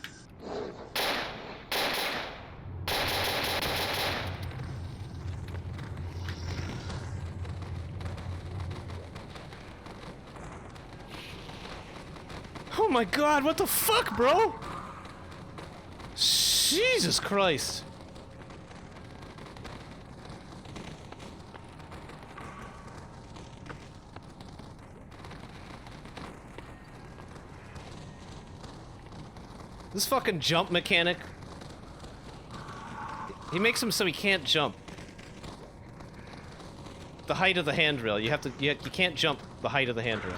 Oh my god, what the fuck, bro? Shit. Jesus Christ. This fucking jump mechanic. He makes him so he can't jump. The height of the handrail. You have to. You can't jump the height of the handrail.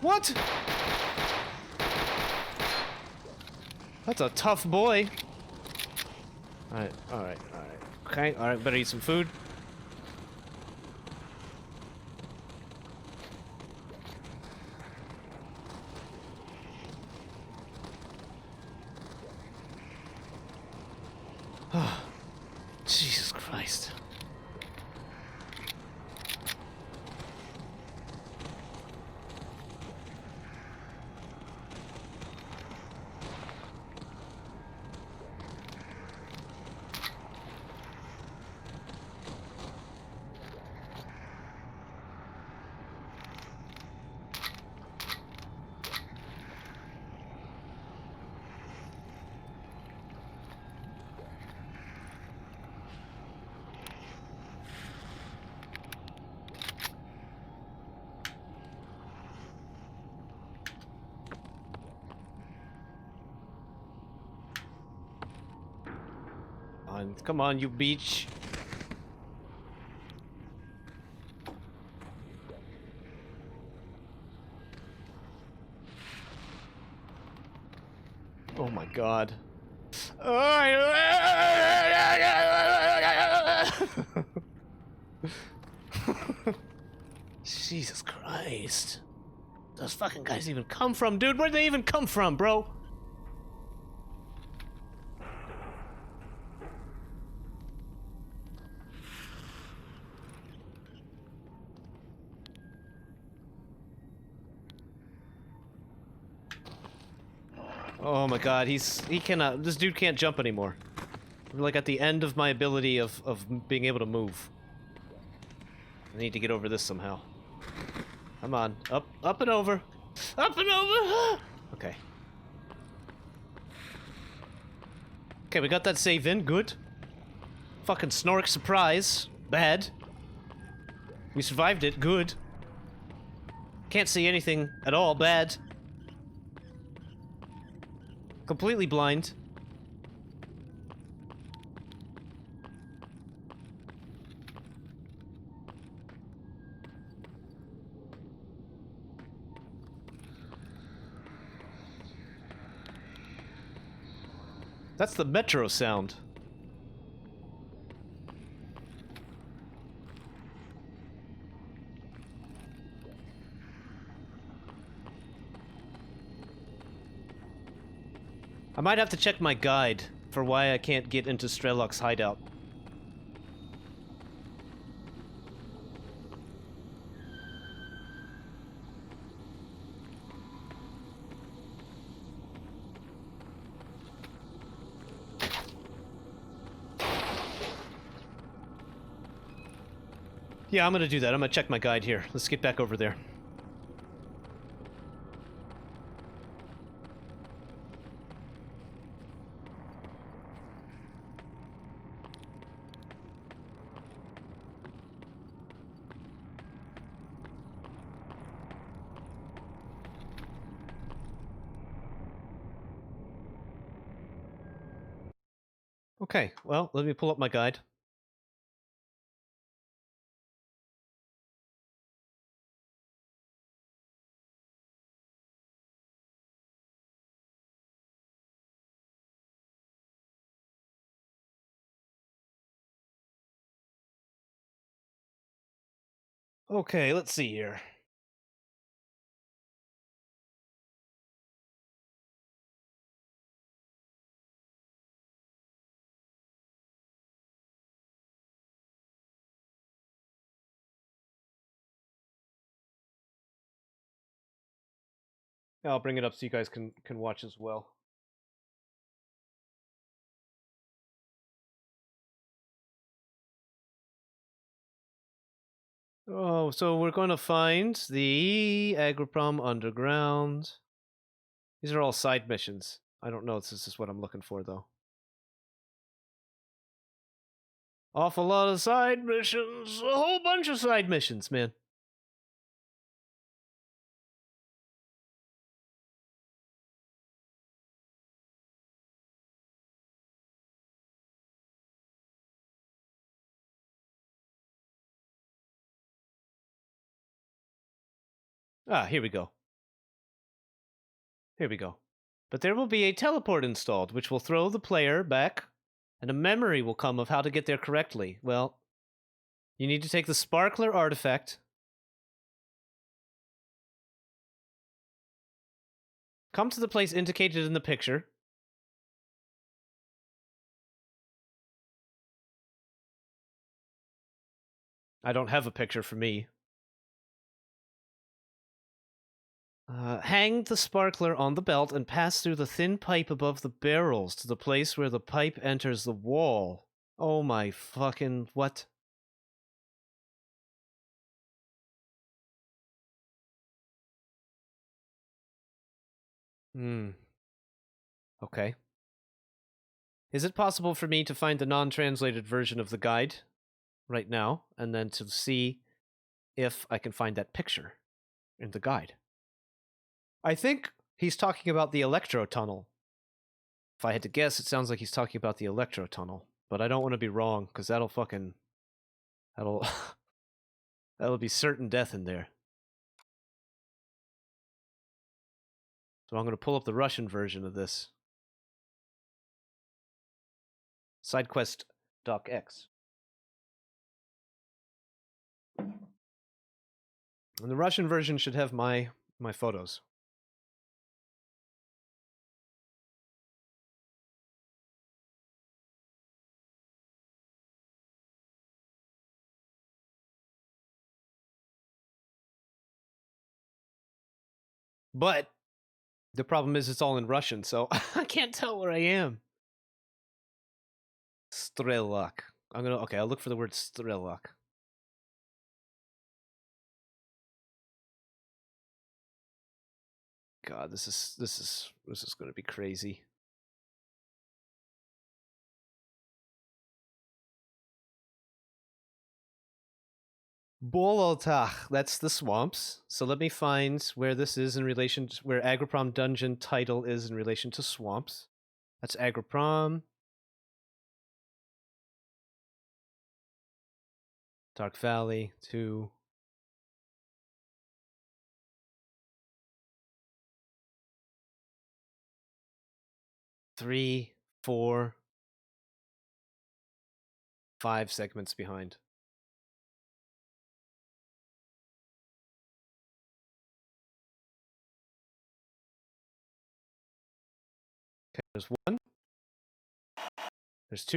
What? That's a tough boy. Alright, alright, alright. Okay, alright, better eat some food. Jesus Christ. Come on, you beach. Oh my god. Jesus Christ. Those fucking guys even come from, dude? Where'd they even come from, bro? Oh my god, he cannot, this dude can't jump anymore. We're like at the end of my ability of being able to move. I need to get over this somehow. Come on, up and over. Up and over! Okay. Okay, we got that save in, good. Fucking snork surprise, bad. We survived it, good. Can't see anything at all, bad. Completely blind. That's the metro sound. I might have to check my guide for why I can't get into Strelok's hideout. Yeah, I'm gonna do that. I'm gonna check my guide here. Let's get back over there. Okay, well, let me pull up my guide. Okay, let's see here. I'll bring it up so you guys can watch as well. Oh, so we're going to find the Agroprom Underground. These are all side missions. I don't know if this is what I'm looking for, though. Awful lot of side missions. A whole bunch of side missions, man. Ah, here we go. Here we go. But there will be a teleport installed, which will throw the player back, and a memory will come of how to get there correctly. Well, you need to take the Sparkler artifact. Come to the place indicated in the picture. I don't have a picture for me. Hang the sparkler on the belt and pass through the thin pipe above the barrels to the place where the pipe enters the wall. Oh my fucking... what? Okay. Is it possible for me to find the non-translated version of the guide right now, and then to see if I can find that picture in the guide? I think he's talking about the electro tunnel. If I had to guess, it sounds like he's talking about the electro tunnel, but I don't want to be wrong, because that'll that'll be certain death in there. So I'm going to pull up the Russian version of this. SideQuest docx. And the Russian version should have my photos. But the problem is it's all in Russian, so I can't tell where I am. Strelok. Okay, I'll look for the word Strelok. God, this is going to be crazy. Bolotach, that's the swamps. So let me find where this is in relation to where Agroprom dungeon title is in relation to swamps. That's Agroprom. Dark Valley 2. Three, 4, 5 segments behind. Okay, there's 1. There's 2.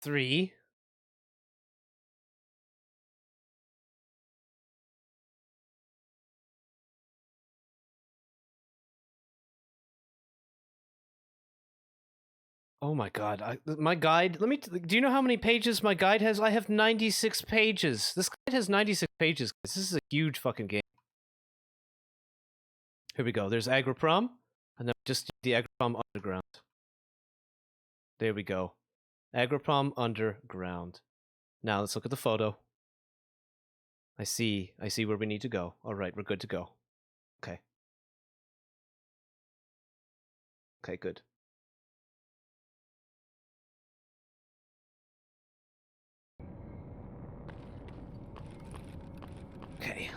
3. Oh my god, my guide, do you know how many pages my guide has? I have 96 pages. This guide has 96 pages. This is a huge fucking game. Here we go, there's Agroprom, and then just the Agroprom Underground. There we go. Agroprom Underground. Now let's look at the photo. I see where we need to go. Alright, we're good to go. Okay. Okay, good. Okay.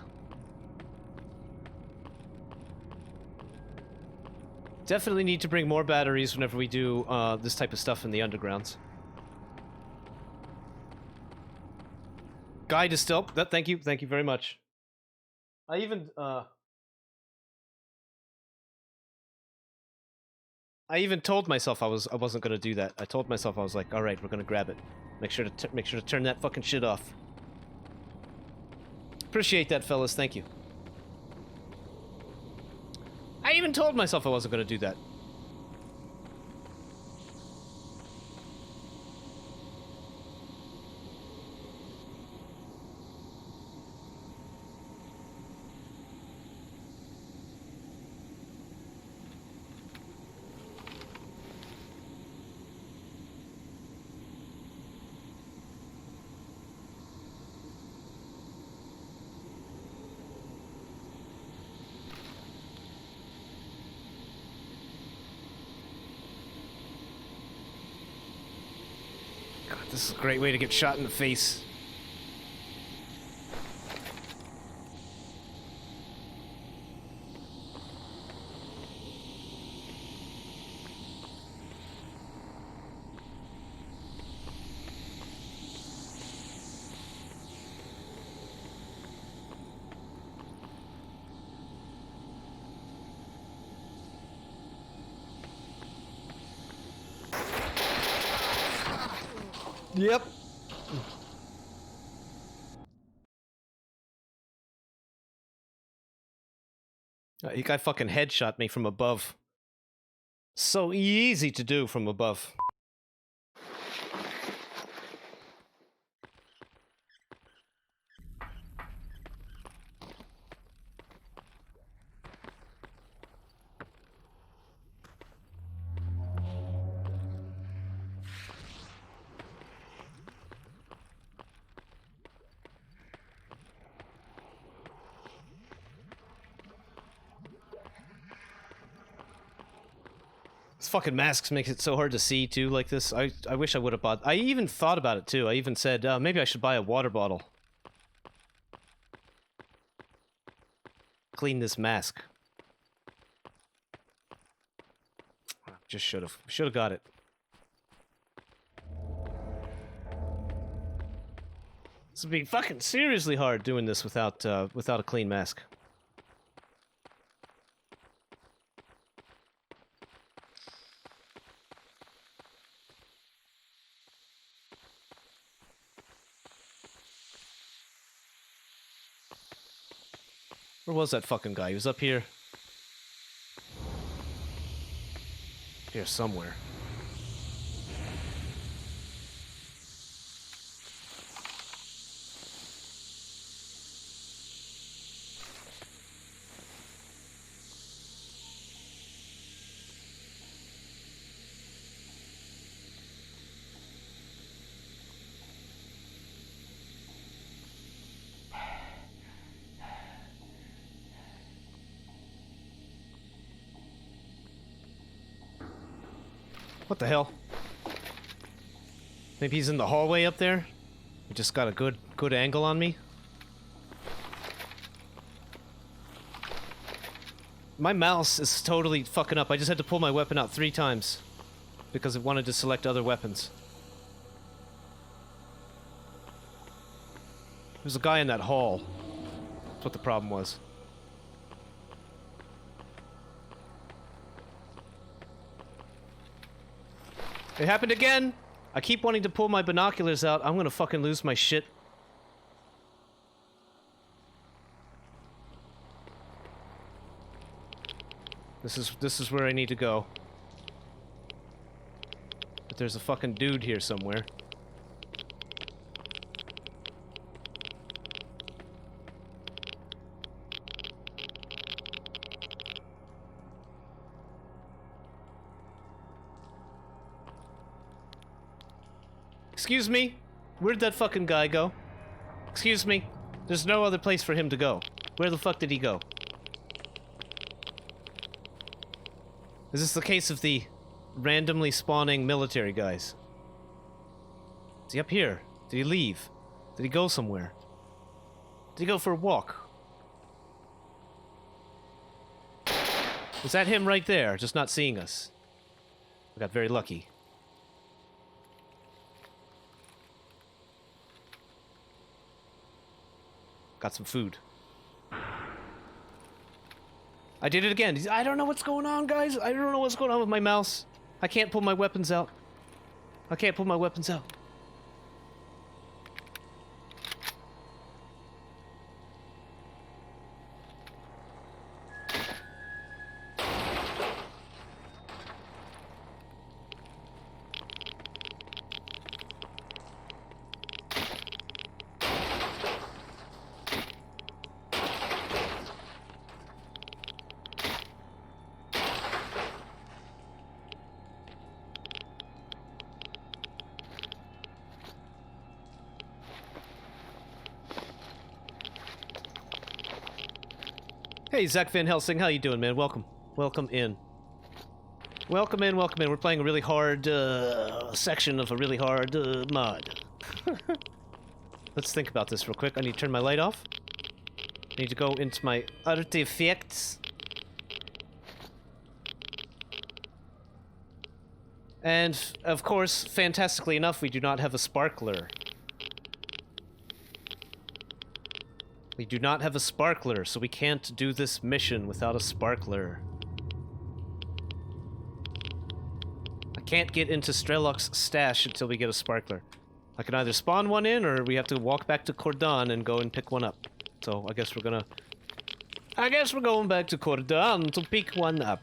Definitely need to bring more batteries whenever we do this type of stuff in the undergrounds. Guide is still... Thank you very much. I even I even told myself I wasn't gonna do that. I told myself I was like, all right, we're gonna grab it. Make sure to turn that fucking shit off. Appreciate that, fellas. Thank you. I even told myself I wasn't gonna do that. This is a great way to get shot in the face. Yep. He guy fucking headshot me from above. So easy to do from above. This fucking masks makes it so hard to see too, like this. I wish I would have bought. I even thought about it too. I even said maybe I should buy a water bottle. Clean this mask. Just should have got it. This would be fucking seriously hard doing this without a clean mask. Where was that fucking guy? He was up here. Here somewhere. What the hell? Maybe he's in the hallway up there? He just got a good angle on me? My mouse is totally fucking up. I just had to pull my weapon out 3 times because it wanted to select other weapons. There's a guy in that hall. That's what the problem was. It happened again! I keep wanting to pull my binoculars out. I'm gonna fucking lose my shit. This is where I need to go. But there's a fucking dude here somewhere. Excuse me? Where'd that fucking guy go? Excuse me? There's no other place for him to go. Where the fuck did he go? Is this the case of the randomly spawning military guys? Is he up here? Did he leave? Did he go somewhere? Did he go for a walk? Was that him right there, just not seeing us? I got very lucky. Got some food. I did it again. I don't know what's going on, guys. I don't know what's going on with my mouse. I can't pull my weapons out. I can't pull my weapons out. Hey, Zach Van Helsing, how you doing, man? Welcome. Welcome in. Welcome in, welcome in. We're playing a really hard, section of a really hard, mod. Let's think about this real quick. I need to turn my light off. I need to go into my artifacts. And, of course, fantastically enough, we do not have a sparkler. We do not have a sparkler, so we can't do this mission without a sparkler. I can't get into Strelok's stash until we get a sparkler. I can either spawn one in, or we have to walk back to Cordon and go and pick one up. So, I guess we're going back to Cordon to pick one up.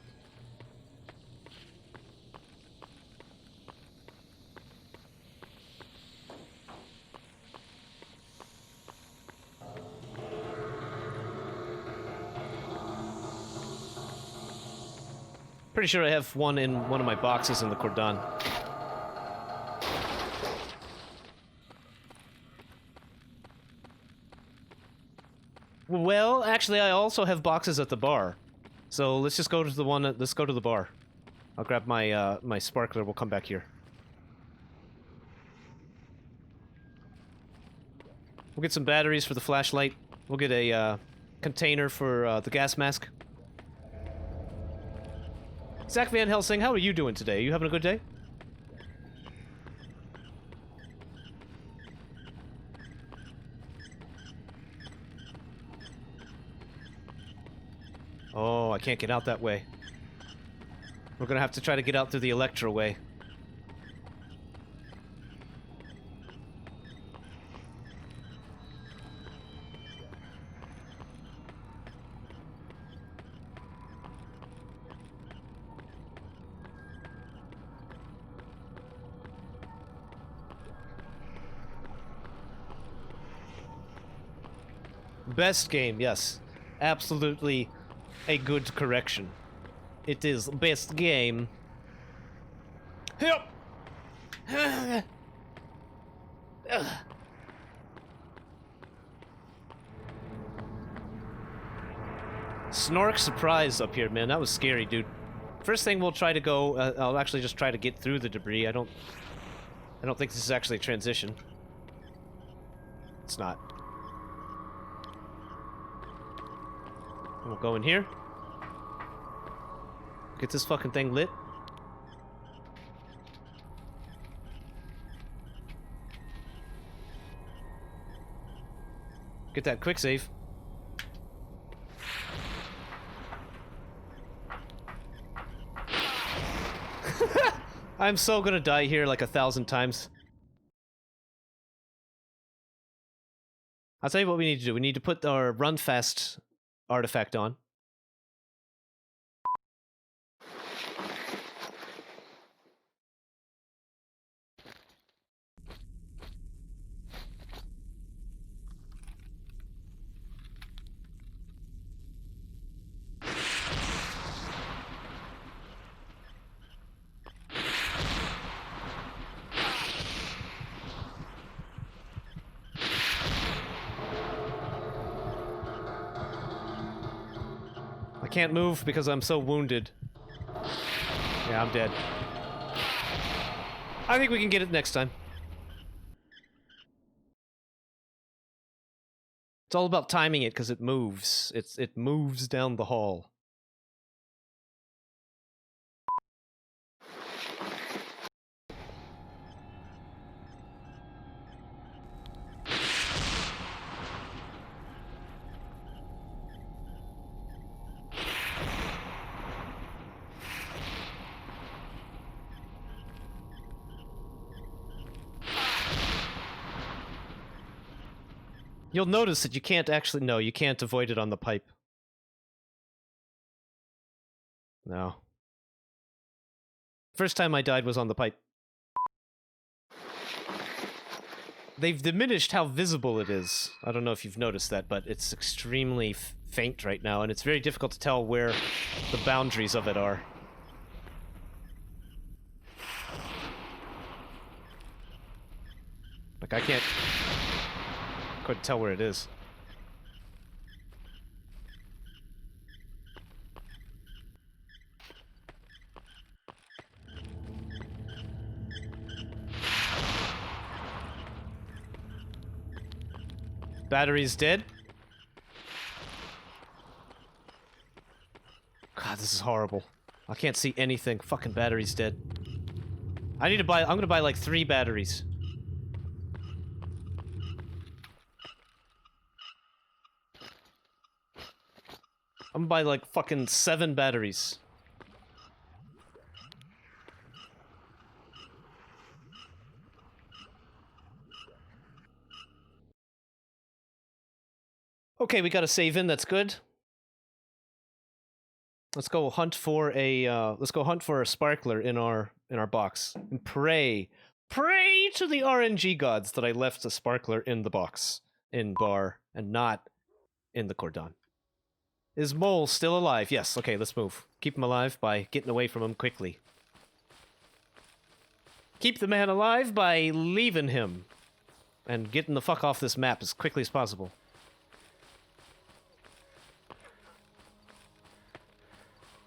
Pretty sure I have one in one of my boxes in the Cordon. Well, actually, I also have boxes at the bar. So let's just go to the one. Let's go to the bar. I'll grab my my sparkler. We'll come back here. We'll get some batteries for the flashlight. We'll get a container for the gas mask. Zach Van Helsing, how are you doing today? Are you having a good day? Oh, I can't get out that way. We're gonna have to try to get out through the Electra way. Best game, yes. Absolutely a good correction. It is best game. Help! Snork surprise up here, man. That was scary, dude. First thing we'll try to go, I'll actually just try to get through the debris. I don't think this is actually a transition. It's not. We'll go in here. Get this fucking thing lit. Get that quick save. I'm so gonna die here like 1,000 times. I'll tell you what we need to do. We need to put our run fast artifact on. I can't move because I'm so wounded. Yeah, I'm dead. I think we can get it next time. It's all about timing it because it moves. It moves down the hall. You'll notice that you can't actually... No, you can't avoid it on the pipe. No. First time I died was on the pipe. They've diminished how visible it is. I don't know if you've noticed that, but it's extremely faint right now, and it's very difficult to tell where the boundaries of it are. Like, I can't quite tell where it is. Battery's dead. God, this is horrible. I can't see anything. Fucking battery's dead. I need to buy... I'm gonna buy like 3 batteries. I'm gonna buy like fucking 7 batteries. Okay, we got a save in, that's good. Let's go hunt for a sparkler in our box. And pray to the RNG gods that I left a sparkler in the box, in bar, and not in the cordon. Is Mole still alive? Yes, okay, let's move. Keep him alive by getting away from him quickly. Keep the man alive by leaving him. And getting the fuck off this map as quickly as possible.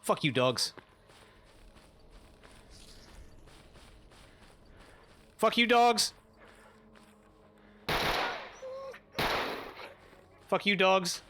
Fuck you, dogs. Fuck you, dogs. Fuck you, dogs.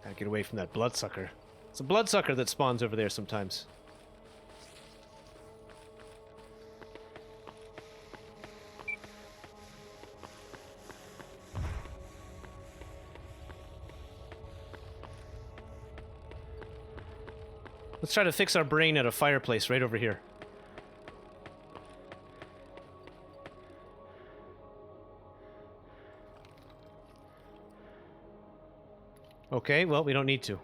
Gotta get away from that bloodsucker. It's a bloodsucker that spawns over there sometimes. Let's try to fix our brain at a fireplace right over here. Okay, well, we don't need to.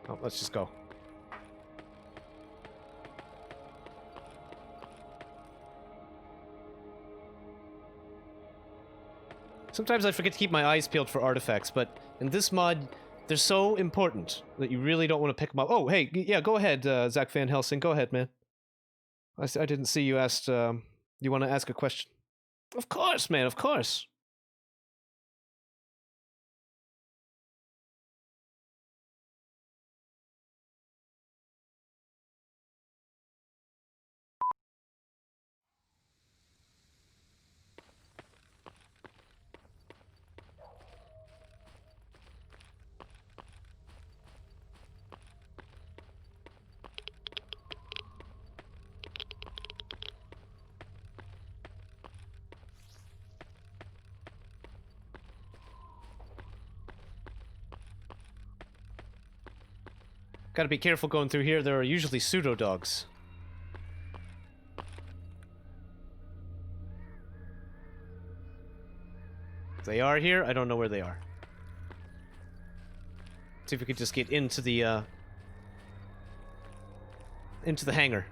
Oh, let's just go. Sometimes I forget to keep my eyes peeled for artifacts, but in this mod, they're so important that you really don't want to pick them up. Oh, hey, yeah, go ahead, Zach Van Helsing. Go ahead, man. I didn't see you asked, you want to ask a question? Of course, man, of course. Gotta be careful going through here. There are usually pseudo dogs. If they are here, I don't know where they are. See if we could just get into the hangar.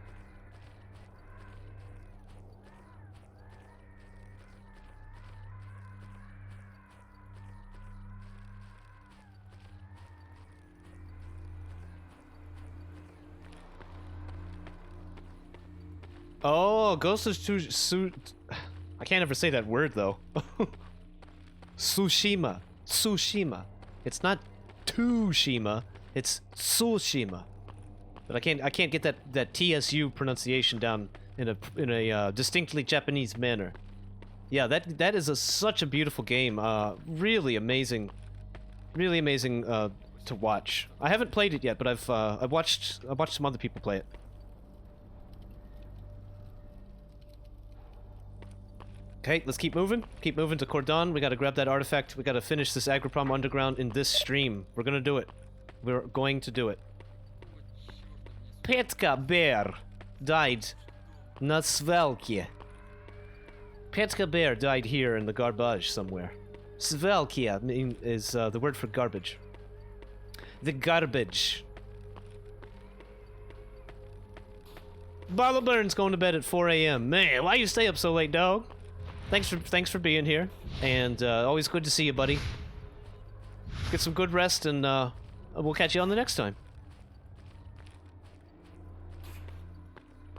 Oh, Ghost is too... I can't ever say that word, though. Tsushima. Tsushima. It's not Tsushima. It's Tsushima. But I can't get that TSU pronunciation down in a distinctly Japanese manner. Yeah, that is such a beautiful game. Really amazing. Really amazing to watch. I haven't played it yet, but I've watched some other people play it. Okay, let's keep moving. Keep moving to Cordon. We gotta grab that artifact. We gotta finish this Agroprom Underground in this stream. We're gonna do it. We're going to do it. Petka Bear died na Svelke. Petka Bear died here in the garbage somewhere. Svelkia is the word for garbage. The garbage. Bottle Burns going to bed at 4 a.m. Man, why you stay up so late, dog? Thanks for being here, and always good to see you, buddy. Get some good rest, and we'll catch you on the next time.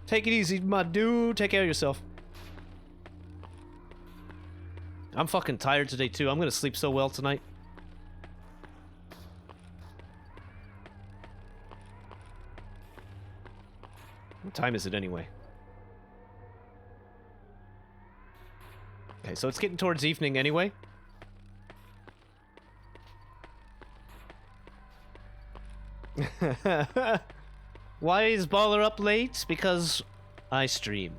Take it easy, my dude. Take care of yourself. I'm fucking tired today, too. I'm gonna sleep so well tonight. What time is it anyway? Okay, so it's getting towards evening anyway. Why is Baller up late? Because I stream.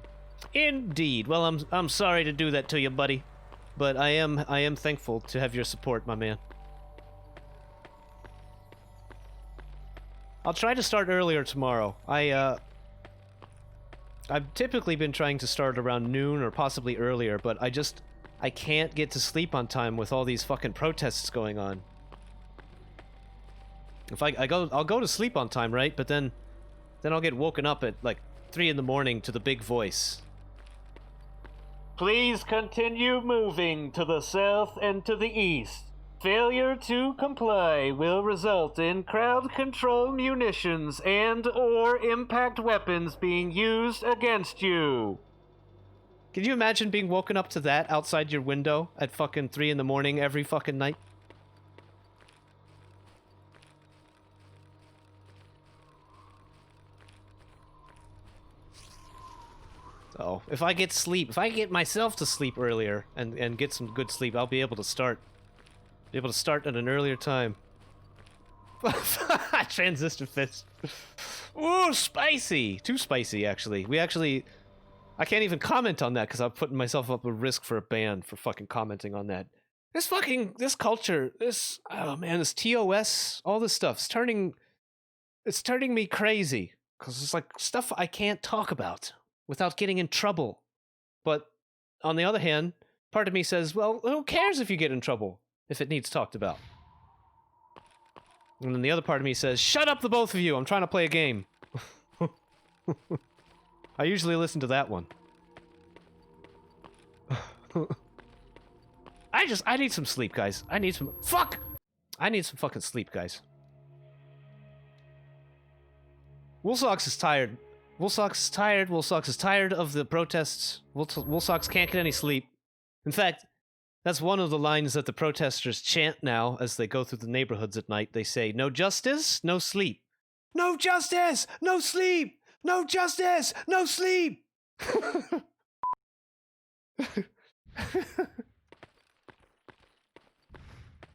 Indeed. Well, I'm sorry to do that to you, buddy, but I am thankful to have your support, my man. I'll try to start earlier tomorrow. I've typically been trying to start around noon or possibly earlier, but I can't get to sleep on time with all these fucking protests going on. If I'll go to sleep on time, right? But then I'll get woken up at like 3 in the morning to the big voice. Please continue moving to the south and to the east. Failure to comply will result in crowd control munitions and/or impact weapons being used against you. Can you imagine being woken up to that outside your window at fucking 3 in the morning every fucking night? So, if I get myself to sleep earlier and get some good sleep, I'll be able to start at an earlier time. Transistor fist. Ooh, spicy! Too spicy, actually. I can't even comment on that because I'm putting myself up a risk for a ban for fucking commenting on that. This culture, oh man, this TOS, all this stuff, it's turning me crazy. Because it's like stuff I can't talk about without getting in trouble. But on the other hand, part of me says, well, who cares if you get in trouble if it needs talked about? And then the other part of me says, shut up the both of you, I'm trying to play a game. I usually listen to that one. I need some sleep, guys. I need some fucking sleep, guys. Woolsocks is tired. Woolsocks is tired. Woolsocks is tired of the protests. Woolsocks can't get any sleep. In fact, that's one of the lines that the protesters chant now as they go through the neighborhoods at night. They say, no justice, no sleep. No justice, no sleep. No justice, no sleep.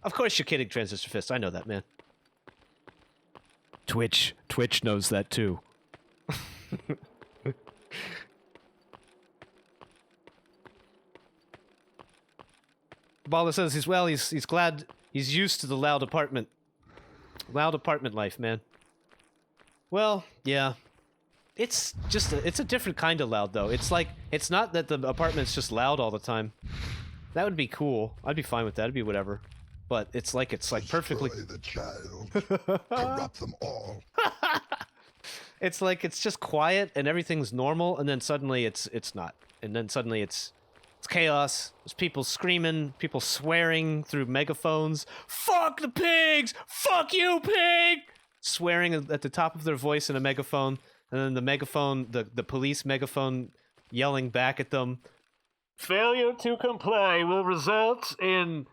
Of course you're kidding, Transistor Fist. I know that, man. Twitch knows that too. Baller says he's glad he's used to the loud apartment life, man. Well, yeah. It's a different kind of loud though. It's not that the apartment's just loud all the time. That would be cool. I'd be fine with that. It'd be whatever. But it's like perfectly Destroy the child. Corrupt them all. It's like it's just quiet and everything's normal, and then suddenly it's not. And then suddenly it's chaos. There's people screaming, people swearing through megaphones. Fuck the pigs! Fuck you, pig! Swearing at the top of their voice in a megaphone, and then the megaphone, the police megaphone yelling back at them. Failure to comply will result in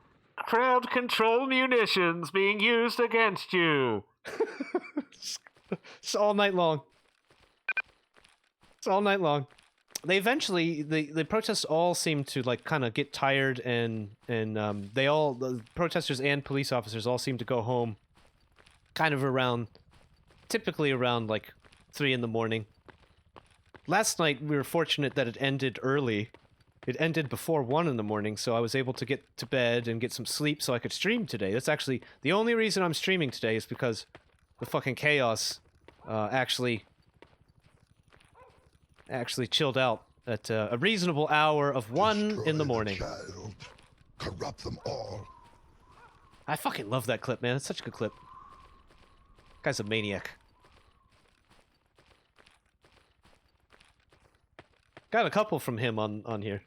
crowd control munitions being used against you. It's all night long. It's all night long. They eventually, the protests all seem to like kind of get tired, and they all, the protesters and police officers all seem to go home kind of around, typically around like 3 in the morning. Last night we were fortunate that it ended early. It ended before 1 in the morning, so I was able to get to bed and get some sleep so I could stream today. That's actually the only reason I'm streaming today, is because the fucking chaos actually chilled out at a reasonable hour of 1 in the morning. Child. Corrupt them all. I fucking love that clip, man. It's such a good clip. Guy's a maniac. Got a couple from him on here.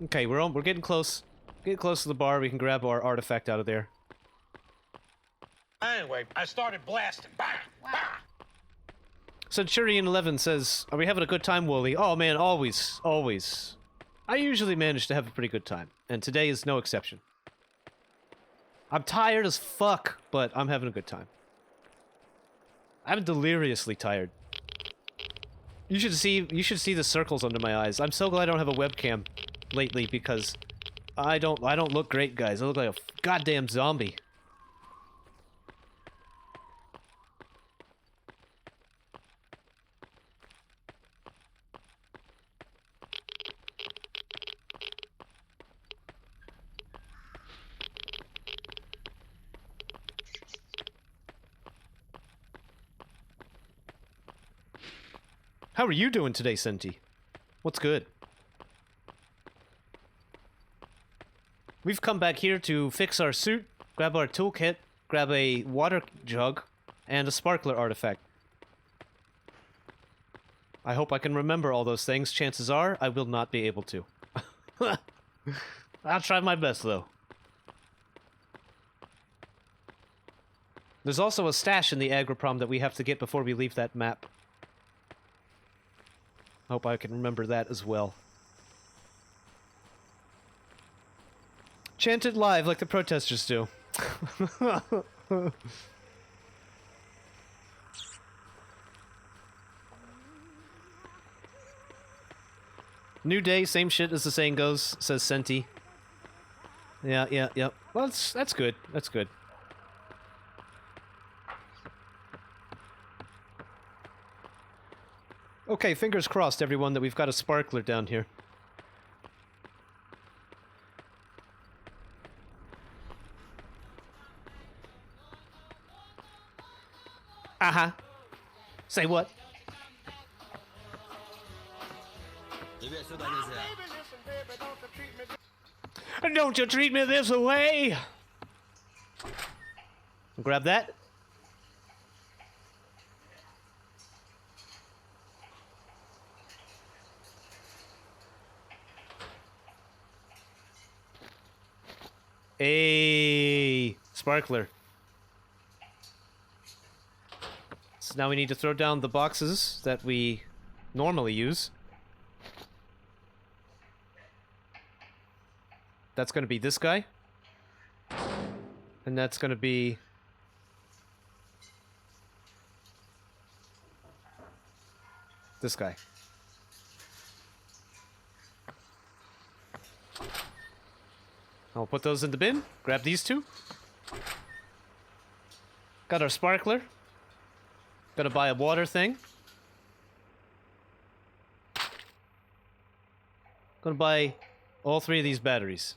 Okay, we're getting close. Get close to the bar. We can grab our artifact out of there. Anyway, I started blasting. Bah! Bah! Centurion 11 says, "Are we having a good time, Wooly?" Oh man, always, always. I usually manage to have a pretty good time, and today is no exception. I'm tired as fuck, but I'm having a good time. I'm deliriously tired. You should see the circles under my eyes. I'm so glad I don't have a webcam lately, because I don't look great, guys. I look like a goddamn zombie. How are you doing today, Senti? What's good? We've come back here to fix our suit, grab our toolkit, grab a water jug, and a sparkler artifact. I hope I can remember all those things. Chances are, I will not be able to. I'll try my best, though. There's also a stash in the Agroprom that we have to get before we leave that map. Hope I can remember that as well. Chant it live like the protesters do. New day, same shit as the saying goes, says Senti. Yeah. Well, that's good. That's good. Okay, fingers crossed, everyone, that we've got a sparkler down here. Uh-huh. Say what? Don't you treat me this way! Grab that. Hey, sparkler. So now we need to throw down the boxes that we normally use. That's going to be this guy. And that's going to be this guy. I'll put those in the bin. Grab these two. Got our sparkler. Gotta buy a water thing. Gonna buy all 3 of these batteries.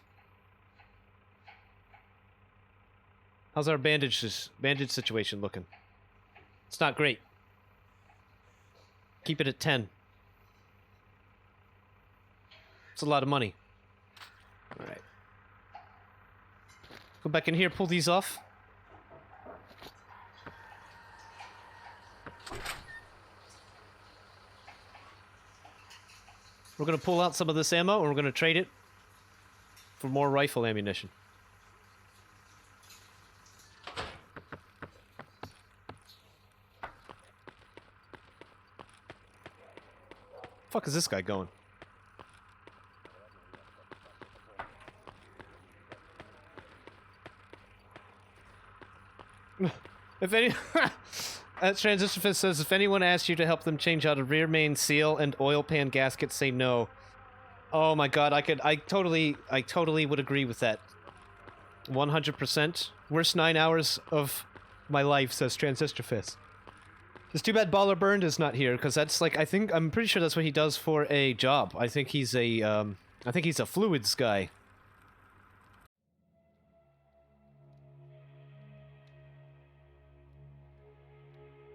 How's our bandage situation looking? It's not great. Keep it at 10. It's a lot of money. Alright. Go back in here, pull these off. We're gonna pull out some of this ammo and we're gonna trade it for more rifle ammunition. Fuck is this guy going? If any... Transistor Fist says, if anyone asks you to help them change out a rear main seal and oil pan gasket, say no. Oh my god, I totally would agree with that. 100%. Worst 9 hours of my life, says Transistor Fist. It's too bad Baller Burned is not here, because that's like, I'm pretty sure that's what he does for a job. I think he's a fluids guy.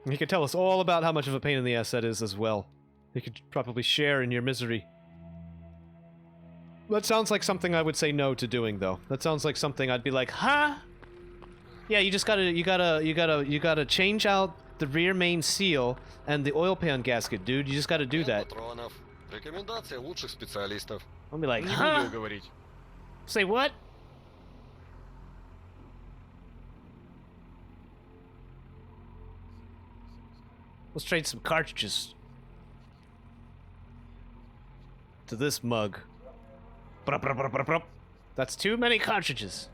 He could tell us all about how much of a pain in the ass that is as well. He could probably share in your misery. That sounds like something I would say no to doing, though. That sounds like something I'd be like, huh? Yeah, you gotta change out the rear main seal and the oil pan gasket, dude. You just gotta do that. Патронов. Рекомендация лучших специалистов. I'll be like, Не huh? буду говорить. Say what? Let's trade some cartridges. To this mug. That's too many cartridges.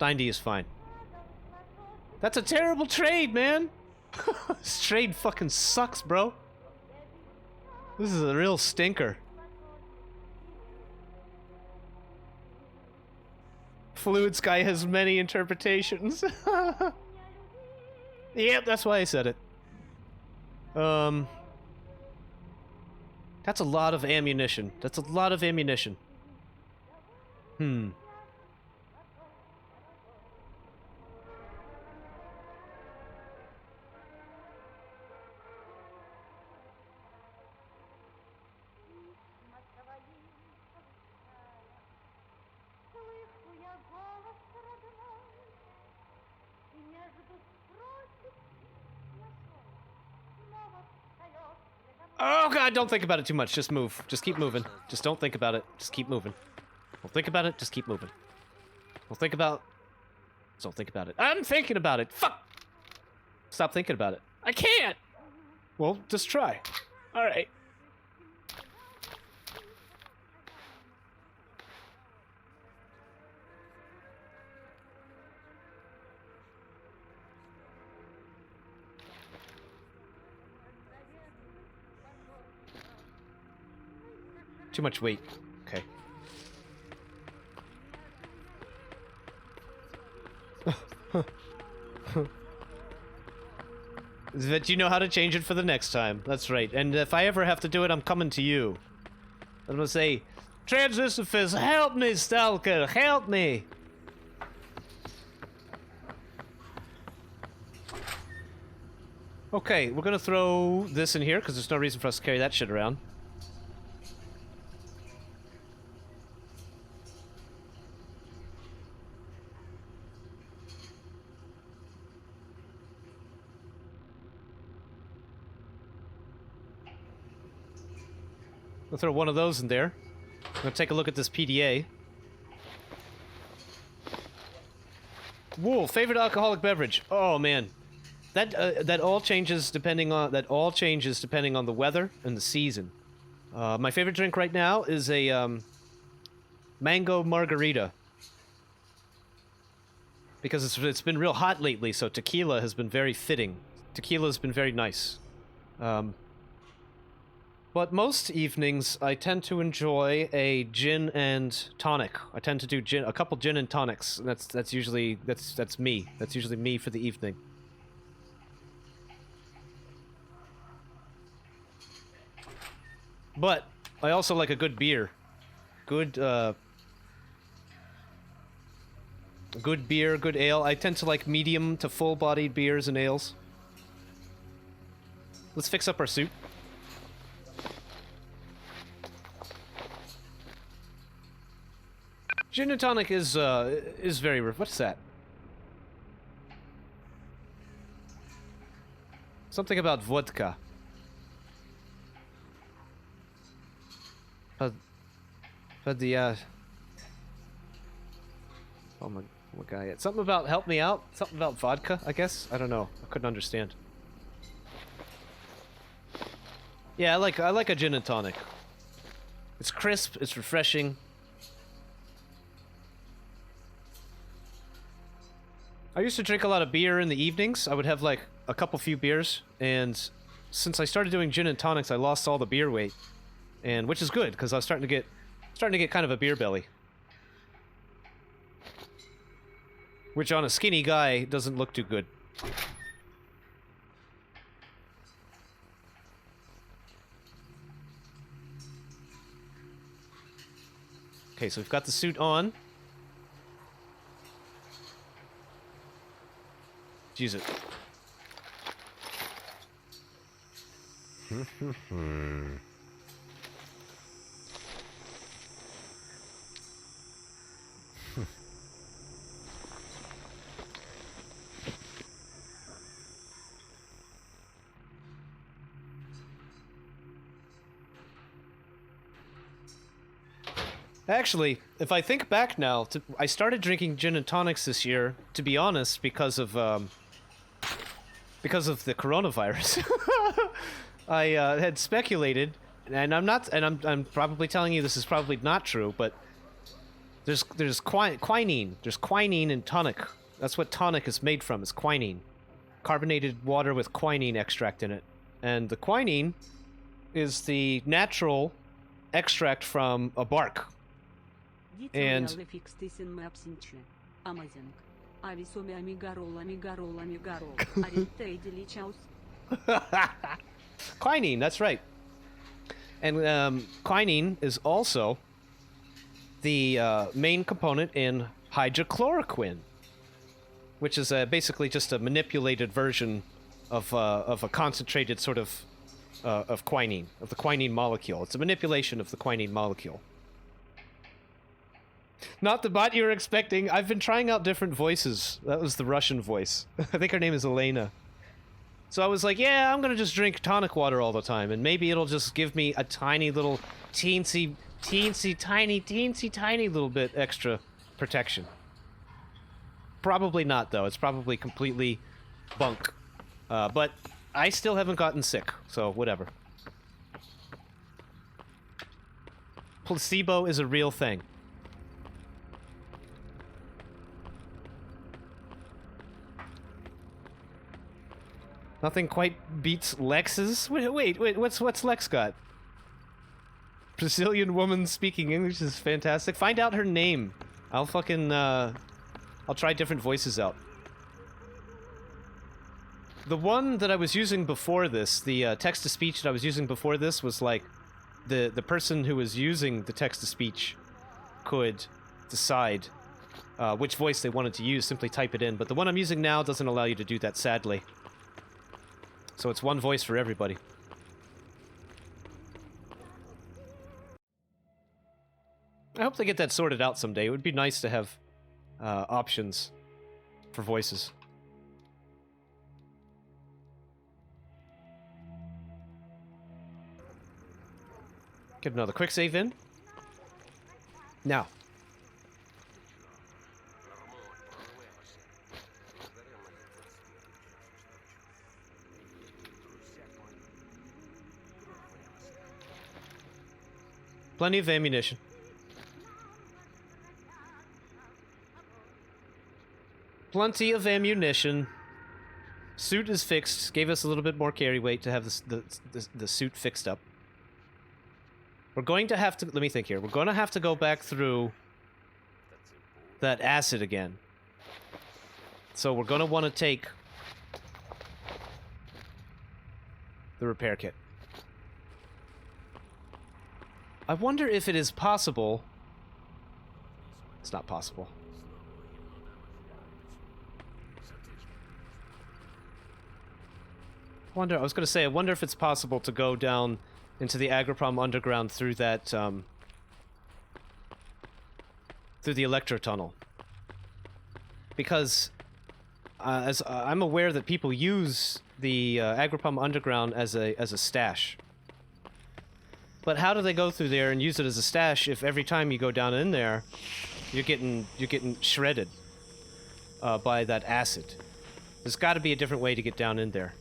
90 is fine. That's a terrible trade, man! This trade fucking sucks, bro. This is a real stinker. Fluid Sky has many interpretations. Yep, that's why I said it. That's a lot of ammunition. That's a lot of ammunition. Oh god, don't think about it too much. Just move. Just keep moving. Just don't think about it. Just keep moving. Don't think about it. Just keep moving. Don't think about... Don't think about it. I'm thinking about it. Fuck! Stop thinking about it. I can't! Well, just try. Alright. Too much weight. Okay. That you know how to change it for the next time. That's right. And if I ever have to do it, I'm coming to you. I'm gonna say, Transistor Fist, help me, Stalker, help me! Okay, we're gonna throw this in here, because there's no reason for us to carry that shit around. We'll throw one of those in there. I'm gonna take a look at this PDA. Wool, favorite alcoholic beverage. Oh man, that all changes depending on the weather and the season. My favorite drink right now is a mango margarita because it's been real hot lately, so tequila has been very fitting. Tequila has been very nice. But most evenings, I tend to enjoy a gin and tonic. I tend to do a couple gin and tonics. And that's usually me. That's usually me for the evening. But I also like a good beer. Good beer, good ale. I tend to like medium to full-bodied beers and ales. Let's fix up our suit. Gin and tonic is very... What's that? Something about vodka. But the, oh my... What guy? Something about help me out? Something about vodka, I guess? I don't know. I couldn't understand. Yeah, I like a gin and tonic. It's crisp, it's refreshing. I used to drink a lot of beer in the evenings. I would have like a few beers, and since I started doing gin and tonics, I lost all the beer weight, and which is good because I was starting to get kind of a beer belly, which on a skinny guy doesn't look too good. Okay, so we've got the suit on. Use it. Actually, if I think back now, I started drinking gin and tonics this year, to be honest, because of the coronavirus. I had speculated, and I'm probably telling you this is probably not true, but there's quinine. There's quinine in tonic. That's what tonic is made from, is quinine. Carbonated water with quinine extract in it. And the quinine is the natural extract from a bark. And quinine, that's right. And quinine is also the main component in hydrochloroquine, which is basically just a manipulated version of a concentrated sort of quinine, of the quinine molecule. It's a manipulation of the quinine molecule. Not the bot you were expecting. I've been trying out different voices. That was the Russian voice. I think her name is Elena. So I was like, yeah, I'm gonna just drink tonic water all the time, and maybe it'll just give me a tiny little, teensy tiny little bit extra protection. Probably not, though. It's probably completely bunk. But I still haven't gotten sick, so whatever. Placebo is a real thing. Nothing quite beats Lex's. Wait, what's Lex got? Brazilian woman speaking English is fantastic. Find out her name. I'll fucking I'll try different voices out. The one that I was using before this, the text-to-speech that I was using before this, was like the person who was using the text-to-speech could decide which voice they wanted to use, simply type it in. But the one I'm using now doesn't allow you to do that, sadly. So it's one voice for everybody. I hope they get that sorted out someday. It would be nice to have options for voices. Get another quick save in. Now. Plenty of ammunition. Plenty of ammunition. Suit is fixed. Gave us a little bit more carry weight to have the suit fixed up. We're going to have to... Let me think here. We're going to have to go back through that acid again. So we're going to want to take the repair kit. I wonder if it is possible... It's not possible. I was going to say, I wonder if it's possible to go down into the Agroprom underground through that, through the Electro Tunnel. Because, as I'm aware that people use the Agroprom underground as a stash. But how do they go through there and use it as a stash if every time you go down in there, you're getting shredded? by that acid. There's got to be a different way to get down in there.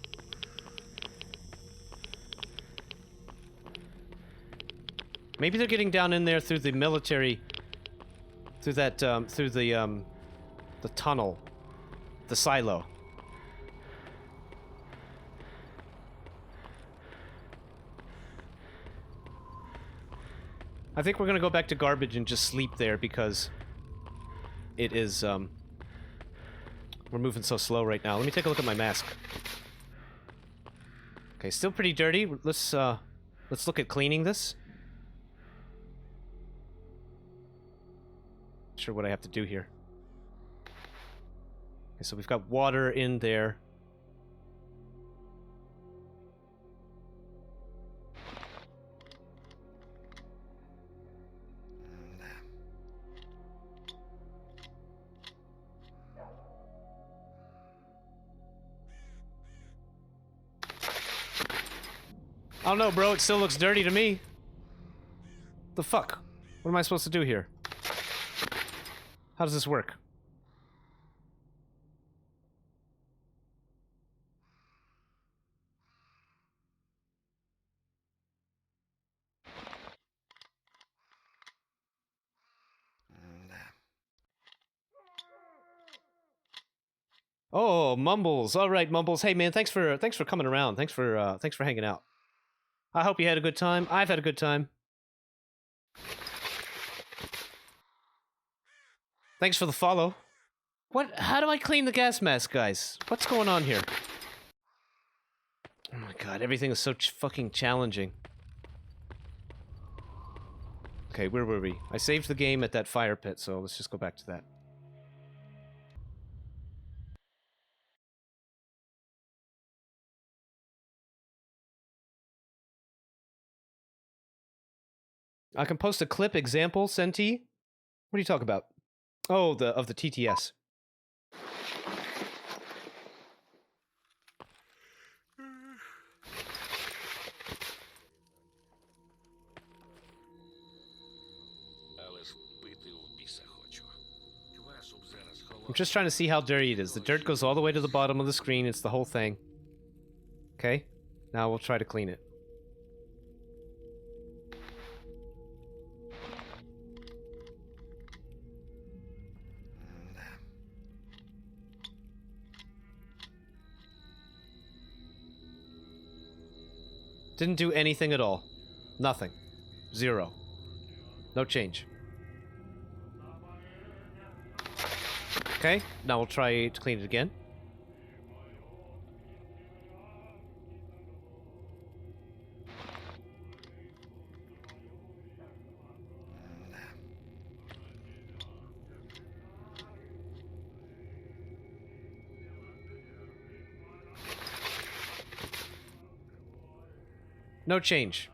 Maybe they're getting down in there through the military, through that, through the tunnel, the silo. I think we're gonna go back to garbage and just sleep there because it is, we're moving so slow right now. Let me take a look at my mask. Okay, still pretty dirty. Let's look at cleaning this. Not sure what I have to do here. Okay, so we've got water in there. I don't know, bro. It still looks dirty to me. The fuck? What am I supposed to do here? How does this work? Oh, Mumbles. All right, Mumbles. Hey, man, thanks for coming around. Thanks for hanging out. I hope you had a good time. I've had a good time. Thanks for the follow. What? How do I clean the gas mask, guys? What's going on here? Oh my god, everything is so fucking challenging. Okay, where were we? I saved the game at that fire pit, so let's just go back to that. I can post a clip example, Senti. What are you talking about? Oh, of the TTS. I'm just trying to see how dirty it is. The dirt goes all the way to the bottom of the screen. It's the whole thing. Okay. Now we'll try to clean it. Didn't do anything at all. Nothing. Zero. No change. Okay, now we'll try to clean it again. No change.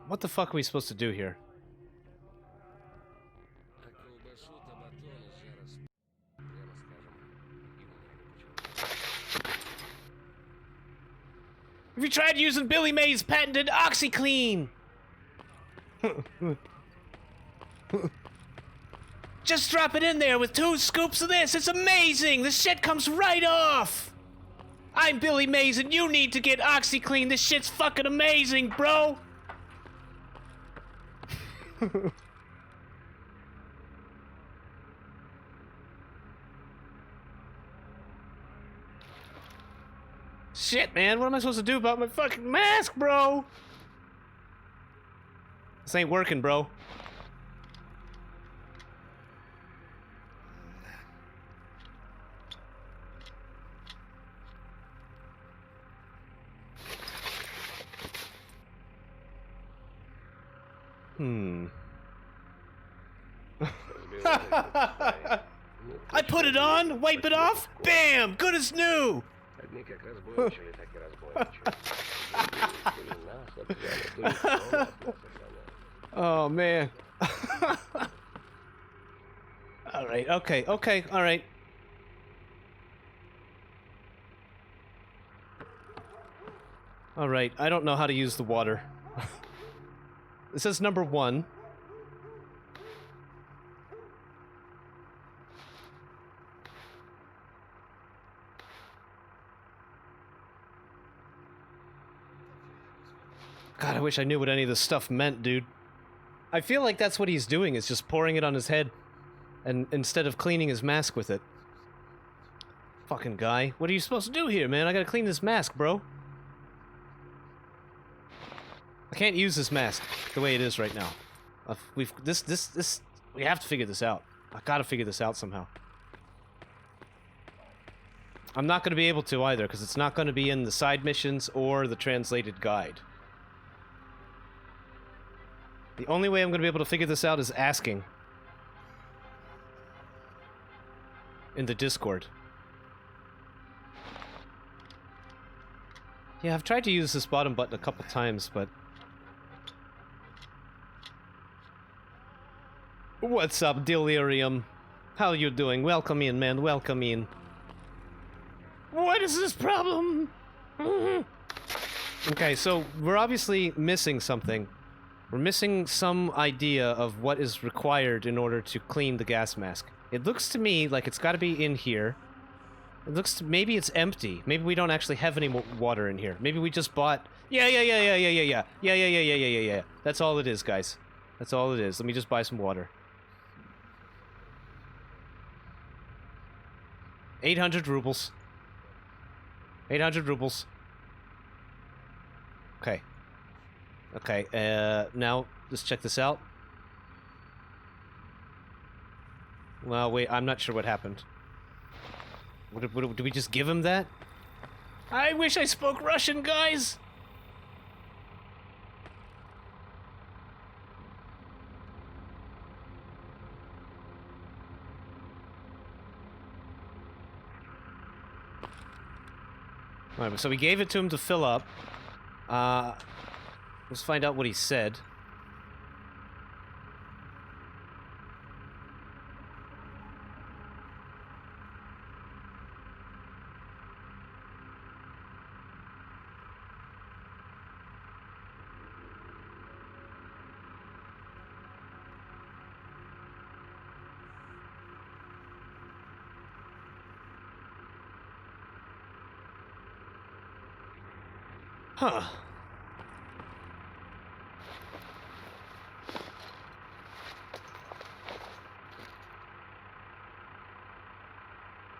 What the fuck are we supposed to do here? Have you tried using Billy Mays' patented OxyClean? Just drop it in there with 2 scoops of this. It's amazing. This shit comes right off. I'm Billy Mays and you need to get OxyClean. This shit's fucking amazing, bro. Shit, man, what am I supposed to do about my fucking mask, bro? This ain't working, bro. I put it on, wipe it off, bam, good as new. Одни как разбойничали, так и разбойничали. Были нахуй Oh man. All right. Okay. Okay. All right. All right. I don't know how to use the water. It says number 1. God, I wish I knew what any of this stuff meant, dude. I feel like that's what he's doing, is just pouring it on his head, and instead of cleaning his mask with it. Fucking guy. What are you supposed to do here, man? I gotta clean this mask, bro. I can't use this mask the way it is right now. We have to figure this out. I gotta figure this out somehow. I'm not gonna be able to either, because it's not gonna be in the side missions or the translated guide. The only way I'm going to be able to figure this out is asking. In the Discord. Yeah, I've tried to use this bottom button a couple times, but... What's up, Delirium? How you doing? Welcome in, man. Welcome in. What is this problem? Okay, so we're obviously missing something. We're missing some idea of what is required in order to clean the gas mask. It looks to me like it's got to be in here. It looks to, maybe it's empty. Maybe we don't actually have any water in here. Maybe we just bought... Yeah. That's all it is, guys. That's all it is. Let me just buy some water. 800 rubles. 800 rubles. Okay. Okay, now, let's check this out. Well, wait, I'm not sure what happened. Did we just give him that? I wish I spoke Russian, guys! Alright, so we gave it to him to fill up. Let's find out what he said. Huh.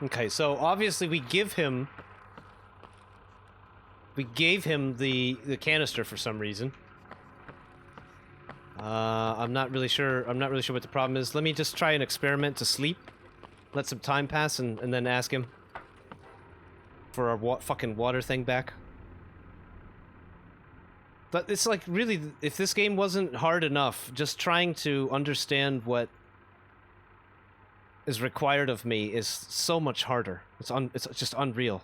Okay, so obviously we gave him the canister for some reason. I'm not really sure what the problem is. Let me just try an experiment to sleep. Let some time pass and then ask him for our fucking water thing back. But it's like, really, if this game wasn't hard enough, just trying to understand what is required of me is so much harder. It's just unreal.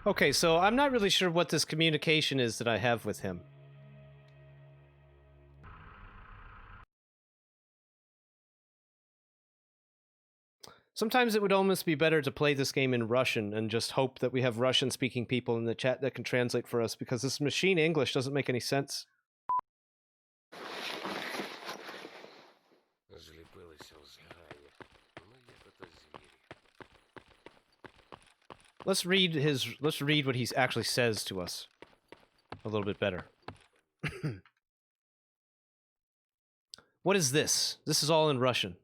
Okay, so I'm not really sure what this communication is that I have with him. Sometimes it would almost be better to play this game in Russian and just hope that we have Russian-speaking people in the chat that can translate for us, because this machine English doesn't make any sense. Let's read what he actually says to us a little bit better. What is this? This is all in Russian.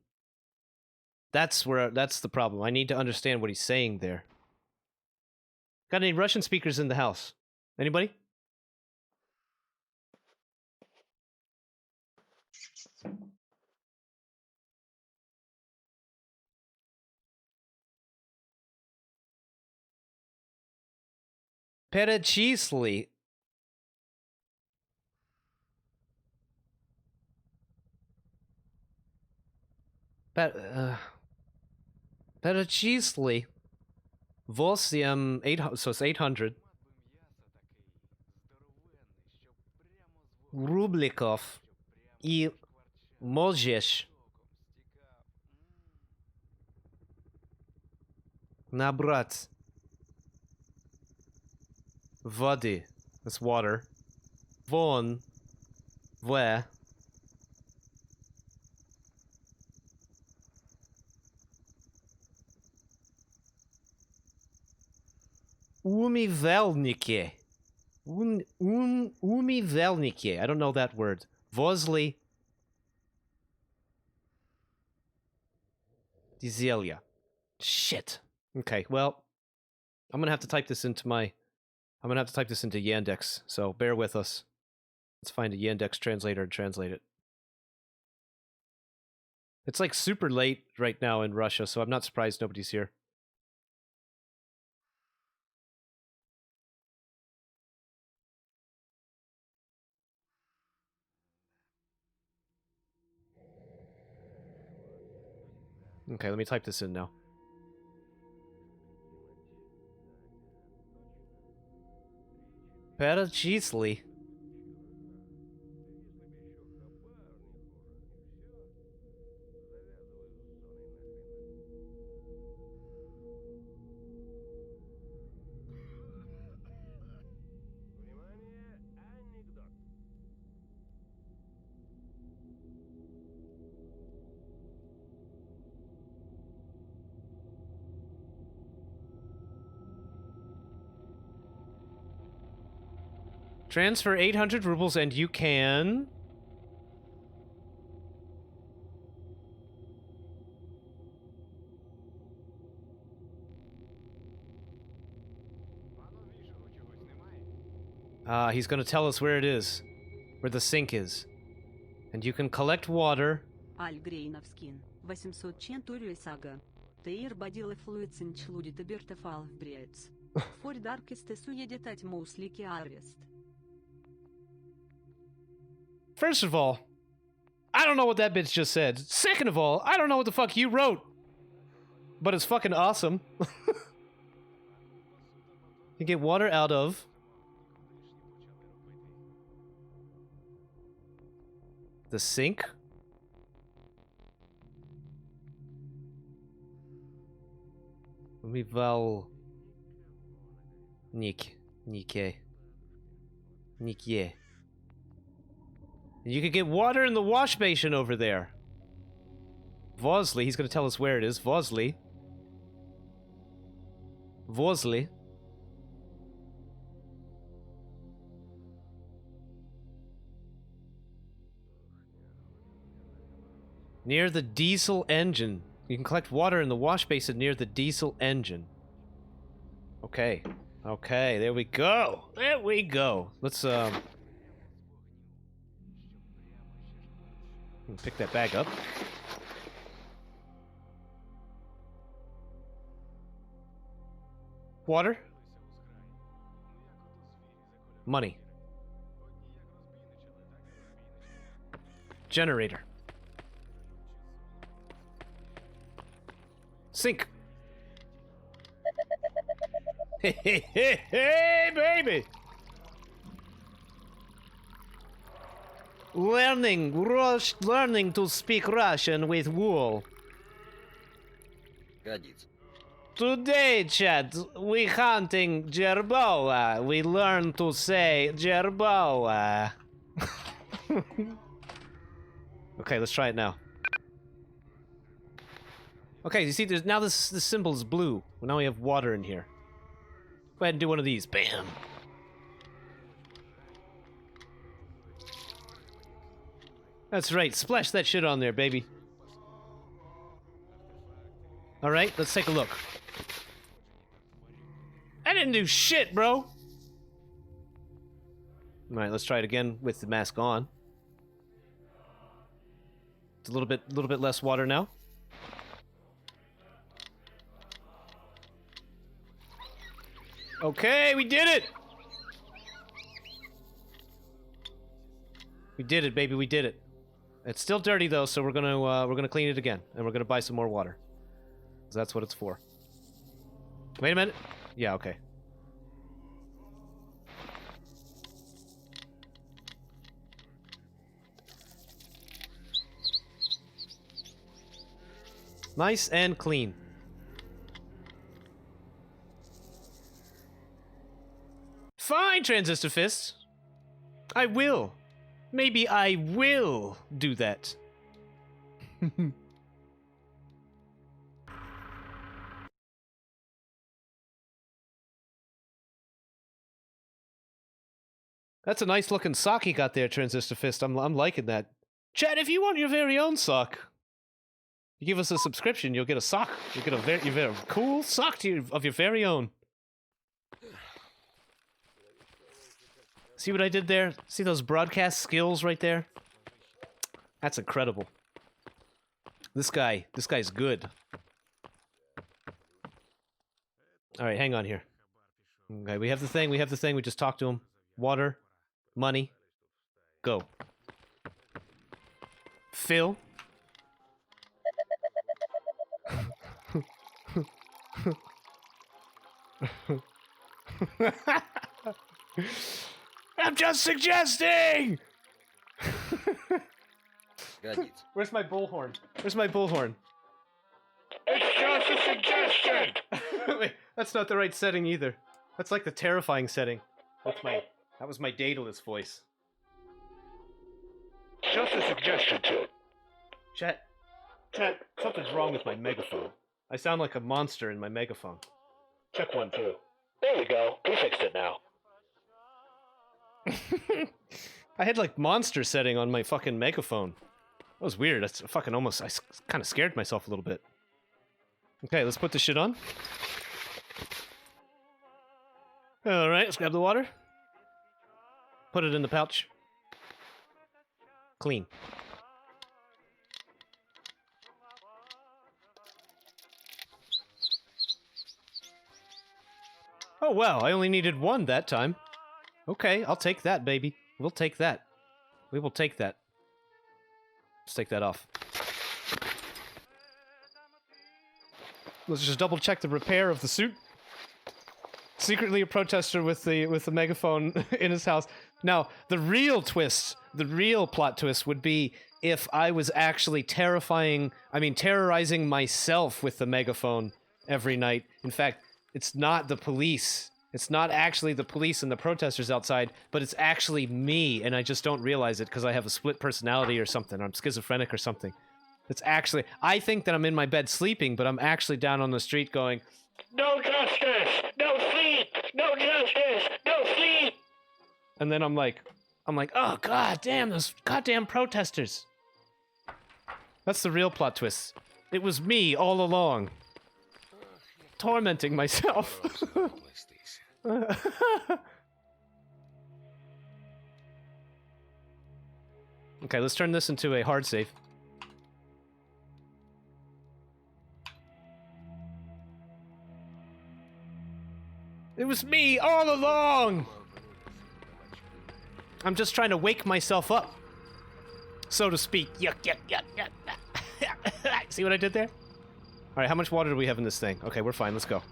That's the problem. I need to understand what he's saying there. Got any Russian speakers in the house? Anybody? Перечисли. Перечисли. 8, so it's 800. Рубликов. И можешь набрать воды. That's water. Вон. В. Умивальнике. Умивальнике. I don't know that word. Возле Дизелья. Shit. Okay, well, I'm gonna have to type this into Yandex, so bear with us. Let's find a Yandex translator and translate it. It's like super late right now in Russia, so I'm not surprised nobody's here. Okay, let me type this in now. Перечисли. Transfer 800 rubles and you can... he's gonna tell us where it is. Where the sink is. And you can collect water. Альгрейновскин, 800 centuriul saga. Teir badile fluițin chludi de birtefal breads. For dark este suiedetat mostly arrest. First of all, I don't know what that bitch just said. Second of all, I don't know what the fuck you wrote. But it's fucking awesome. You get water out of... the sink? Умивал... Нике. Нике. You could get water in the wash basin over there. Vosley, he's gonna tell us where it is. Vosley. Near the diesel engine. You can collect water in the wash basin near the diesel engine. Okay. Okay, there we go. There we go. Let's, pick that bag up. Water. Money. Generator. Sink. Hey, baby! Learning to speak Russian with wool. Годится. Today, chat, we hunting jerboa. We learn to say jerboa. Okay, let's try it now. Okay, you see, there's now this symbol is blue. Well, now we have water in here. Go ahead and do one of these. Bam. That's right. Splash that shit on there, baby. All right, let's take a look. I didn't do shit, bro. All right, let's try it again with the mask on. It's a little bit less water now. Okay, we did it. We did it, baby. We did it. It's still dirty though, so we're gonna clean it again, and we're gonna buy some more water. 'Cause that's what it's for. Wait a minute. Yeah, okay. Nice and clean. Fine, Transistor Fist. I will. Maybe I will do that. That's a nice looking sock you got there, Transistor Fist. I'm liking that. Chad, if you want your very own sock, you give us a subscription, you'll get a sock. You'll get a very cool sock of your very own. See what I did there? See those broadcast skills right there? That's incredible. This guy's good. Alright, hang on here. Okay, we have the thing, we just talked to him. Water, money, go. Phil. I'm just suggesting! Where's my bullhorn? Where's my bullhorn? It's just a suggestion! Wait, that's not the right setting either. That's like the terrifying setting. That was my Daedalus voice. Just a suggestion, too. Chat, something's wrong with my megaphone. I sound like a monster in my megaphone. Check 1, 2. There you go. We fixed it now. I had like monster setting on my fucking megaphone. That was weird. That's fucking almost. I kind of scared myself a little bit. Okay, let's put this shit on. Alright, let's grab the water. Put it in the pouch. Clean. Oh wow, I only needed 1 that time. Okay, I'll take that, baby. We'll take that. We will take that. Let's take that off. Let's just double check the repair of the suit. Secretly a protester with the megaphone in his house. Now, the real twist, the real plot twist would be if I was actually terrorizing myself with the megaphone every night. In fact, it's not the police. It's not actually the police and the protesters outside, but it's actually me, and I just don't realize it because I have a split personality or something, or I'm schizophrenic or something. It's actually... I think that I'm in my bed sleeping, but I'm actually down on the street going, No justice! No sleep! No justice! No sleep! and then I'm like, oh god damn, those goddamn protesters. That's the real plot twist. It was me all along. Tormenting myself. Okay, let's turn this into a hard save. It was me all along! I'm just trying to wake myself up, so to speak. Yuck, yuck, yuck, yuck. See what I did there? Alright, how much water do we have in this thing? Okay, we're fine, let's go.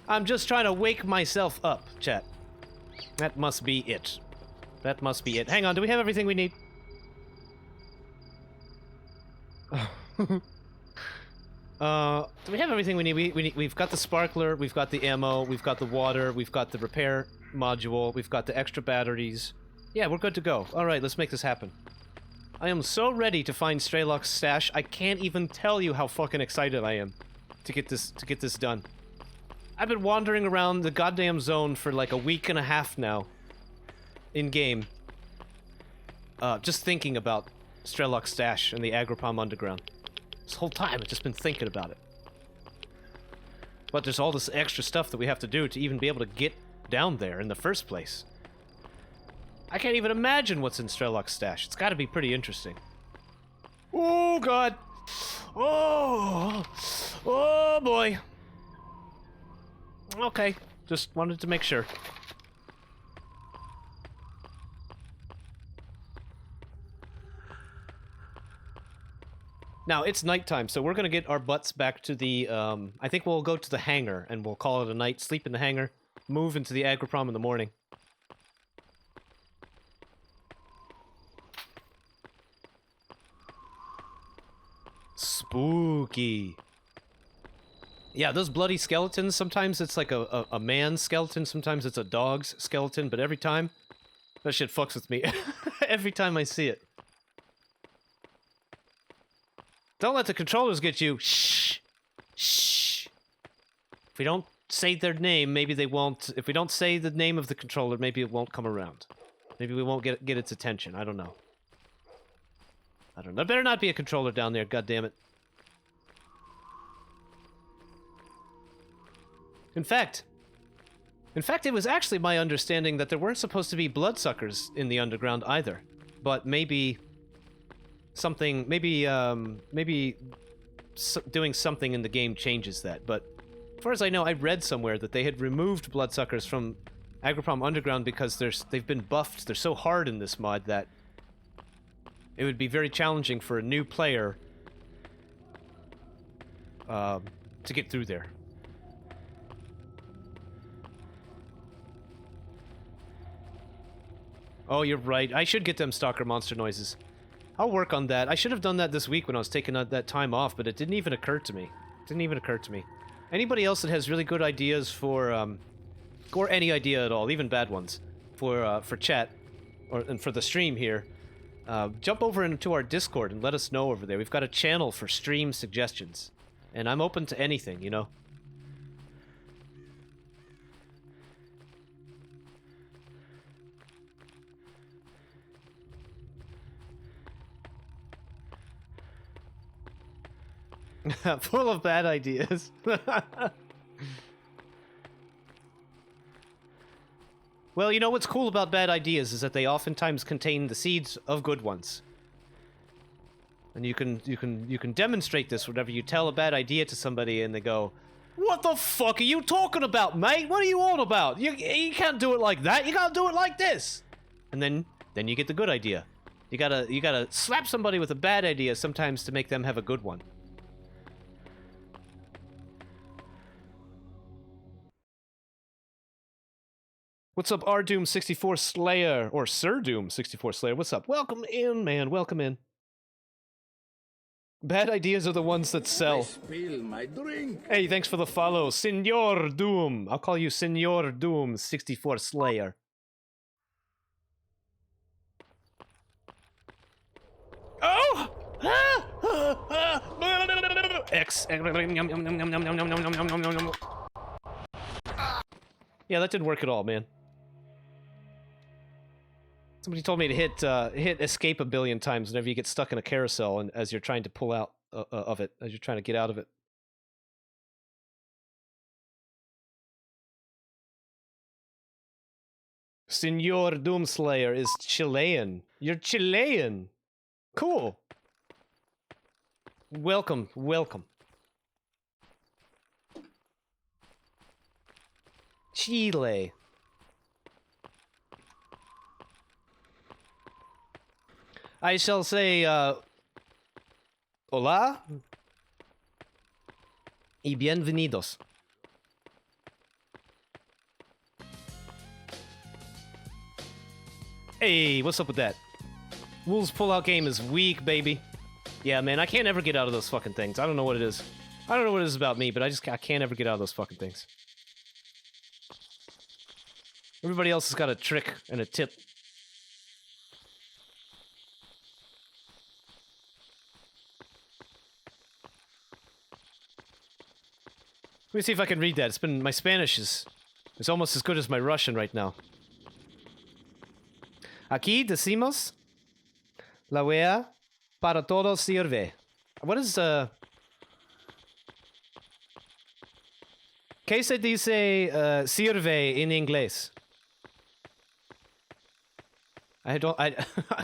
I'm just trying to wake myself up, chat. That must be it. That must be it. Hang on, do we have everything we need? Do we have everything we need? We've got the sparkler, we've got the ammo, we've got the water, we've got the repair module, we've got the extra batteries. Yeah, we're good to go. Alright, let's make this happen. I am so ready to find Straylock's stash, I can't even tell you how fucking excited I am to get this done. I've been wandering around the goddamn zone for like a week and a half now. In-game. Just thinking about Strelok's stash and the Agripom Underground. This whole time, I've just been thinking about it. But there's all this extra stuff that we have to do to even be able to get down there in the first place. I can't even imagine what's in Strelok's stash. It's gotta be pretty interesting. Oh, God! Oh! Oh, boy! Okay, just wanted to make sure. Now, it's nighttime, so we're gonna get our butts back to the, I think we'll go to the hangar, and we'll call it a night, sleep in the hangar, move into the Agroprom in the morning. Spooky. Yeah, those bloody skeletons, sometimes it's like a man's skeleton, sometimes it's a dog's skeleton, but every time, that shit fucks with me. Every time I see it. Don't let the controllers get you. Shh. Shh. If we don't say their name, maybe they won't. If we don't say the name of the controller, maybe it won't come around. Maybe we won't get its attention. I don't know. I don't know. There better not be a controller down there, goddammit. In fact, it was actually my understanding that there weren't supposed to be bloodsuckers in the underground either. But maybe something, doing something in the game changes that. But as far as I know, I read somewhere that they had removed bloodsuckers from Agroprom Underground because they've been buffed. They're so hard in this mod that it would be very challenging for a new player to get through there. Oh, you're right. I should get them stalker monster noises. I'll work on that. I should have done that this week when I was taking that time off, but it didn't even occur to me. Anybody else that has really good ideas for, or any idea at all, even bad ones, for chat, and for the stream here, jump over into our Discord and let us know over there. We've got a channel for stream suggestions, and I'm open to anything, you know? Full of bad ideas. Well, you know what's cool about bad ideas is that they oftentimes contain the seeds of good ones. And you can demonstrate this whenever you tell a bad idea to somebody and they go, "What the fuck are you talking about, mate? What are you on about? You can't do it like that. You gotta do it like this." And then you get the good idea. You gotta slap somebody with a bad idea sometimes to make them have a good one. What's up, Rdoom64 Slayer, or Sir Doom64 Slayer? What's up? Welcome in, man. Welcome in. Bad ideas are the ones that sell. Spill my drink. Hey, thanks for the follow, Senor Doom. I'll call you Senor Doom64 Slayer. Oh! X. Yeah, that didn't work at all, man. Somebody told me to hit escape a billion times whenever you get stuck in a carousel and as you're trying to pull out of it, as you're trying to get out of it. Senor Doomslayer is Chilean. You're Chilean. Cool. Welcome, welcome. Chile. I shall say, hola y bienvenidos. Hey, what's up with that? Wolves pull-out game is weak, baby. Yeah, man, I can't ever get out of those fucking things. I don't know what it is. I don't know what it is about me, but I can't ever get out of those fucking things. Everybody else has got a trick and a tip. Let me see if I can read that. My Spanish is almost as good as my Russian right now. Aquí decimos la wea para todo sirve. What is ¿Qué se dice sirve in inglés?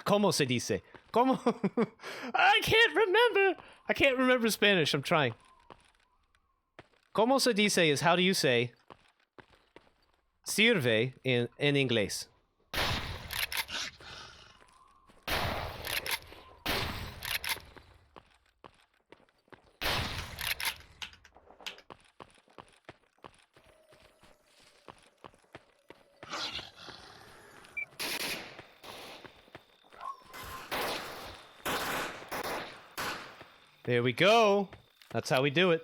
¿Cómo se dice? ¿Cómo? I can't remember Spanish. I'm trying. ¿Cómo se dice is how do you say sirve in inglés? There we go. That's how we do it.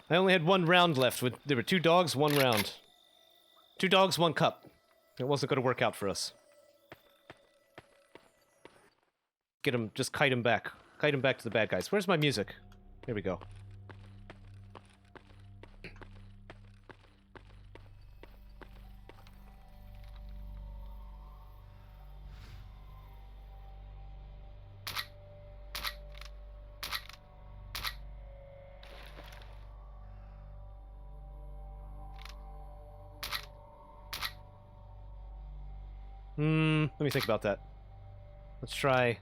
I only had 1 round left. There were 2 dogs, 1 round. 2 dogs, 1 cup. It wasn't going to work out for us. Get him, just kite him back. Kite him back to the bad guys. Where's my music? Here we go. Let me think about that. Let's try...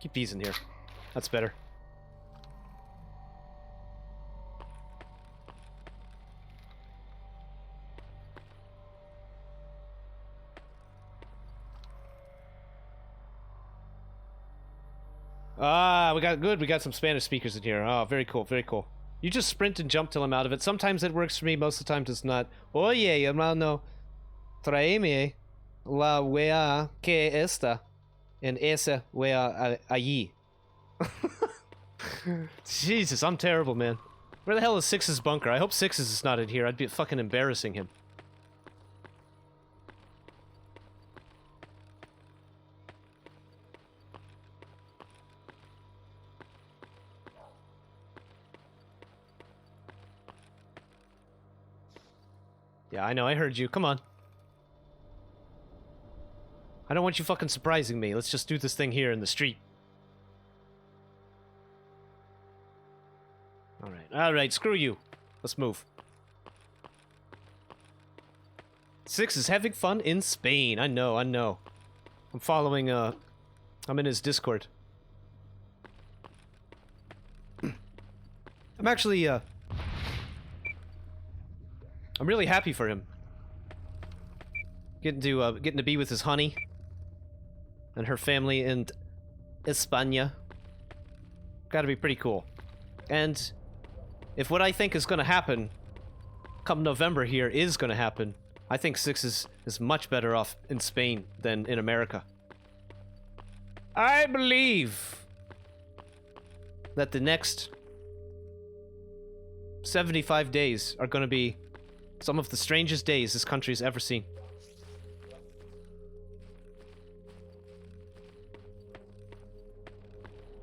Keep these in here. That's better. Ah, we got some Spanish speakers in here. Oh, very cool, very cool. You just sprint and jump till I'm out of it. Sometimes it works for me, most of the times it's not. Oye, hermano, tráeme la wea que esta en esa wea allí. Jesus, I'm terrible, man. Where the hell is Six's bunker? I hope Six's is not in here. I'd be fucking embarrassing him. Yeah, I know, I heard you. Come on. I don't want you fucking surprising me. Let's just do this thing here in the street. Alright, screw you. Let's move. Six is having fun in Spain. I know. I'm following, I'm in his Discord. I'm actually, I'm really happy for him. Getting to be with his honey. And her family in España. Gotta be pretty cool. And if what I think is gonna happen come November here is gonna happen, I think Six is much better off in Spain than in America. I believe that the next 75 days are gonna be some of the strangest days this country's ever seen.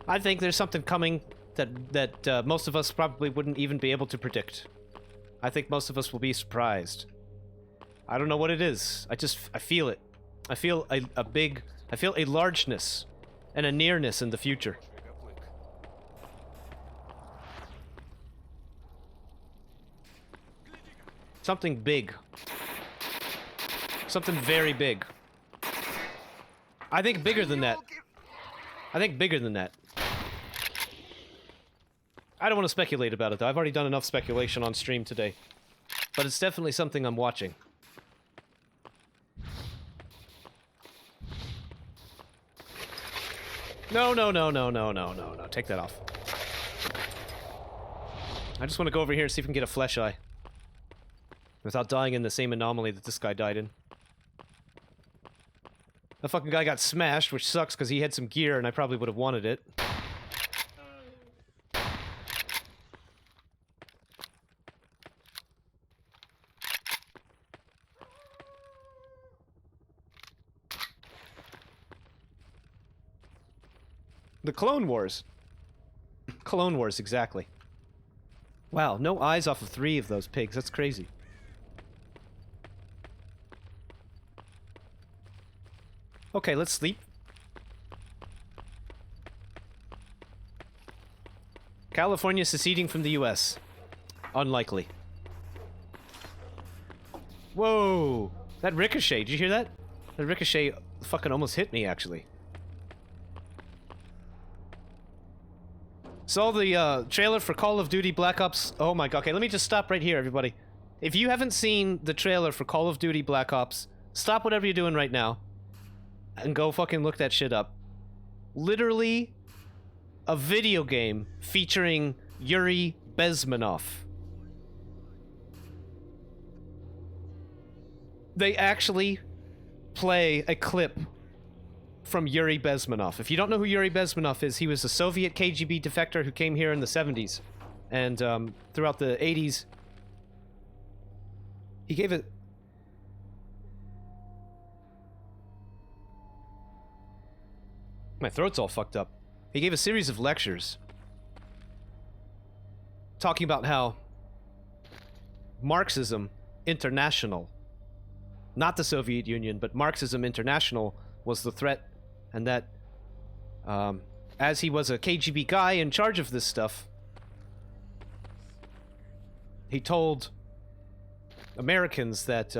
I think there's something coming that most of us probably wouldn't even be able to predict. I think most of us will be surprised. I don't know what it is. I feel it. I feel a largeness and a nearness in the future. Something big. Something very big. I think bigger than that. I don't want to speculate about it, though. I've already done enough speculation on stream today. But it's definitely something I'm watching. No. Take that off. I just want to go over here and see if we can get a flesh eye. Without dying in the same anomaly that this guy died in. The fucking guy got smashed, which sucks because he had some gear and I probably would have wanted it. The Clone Wars. Clone Wars, exactly. Wow, no eyes off of 3 of those pigs. That's crazy. Okay, let's sleep. California seceding from the US. Unlikely. Whoa! That ricochet, did you hear that? That ricochet fucking almost hit me, actually. Saw the trailer for Call of Duty Black Ops. Oh my god, okay, let me just stop right here, everybody. If you haven't seen the trailer for Call of Duty Black Ops, stop whatever you're doing right now. And go fucking look that shit up. Literally, a video game featuring Yuri Bezmenov. They actually play a clip from Yuri Bezmenov. If you don't know who Yuri Bezmenov is, he was a Soviet KGB defector who came here in the 70s. And throughout the 80s, he gave it... My throat's all fucked up. He gave a series of lectures talking about how Marxism International, not the Soviet Union, but Marxism International was the threat, and that as he was a KGB guy in charge of this stuff, he told Americans that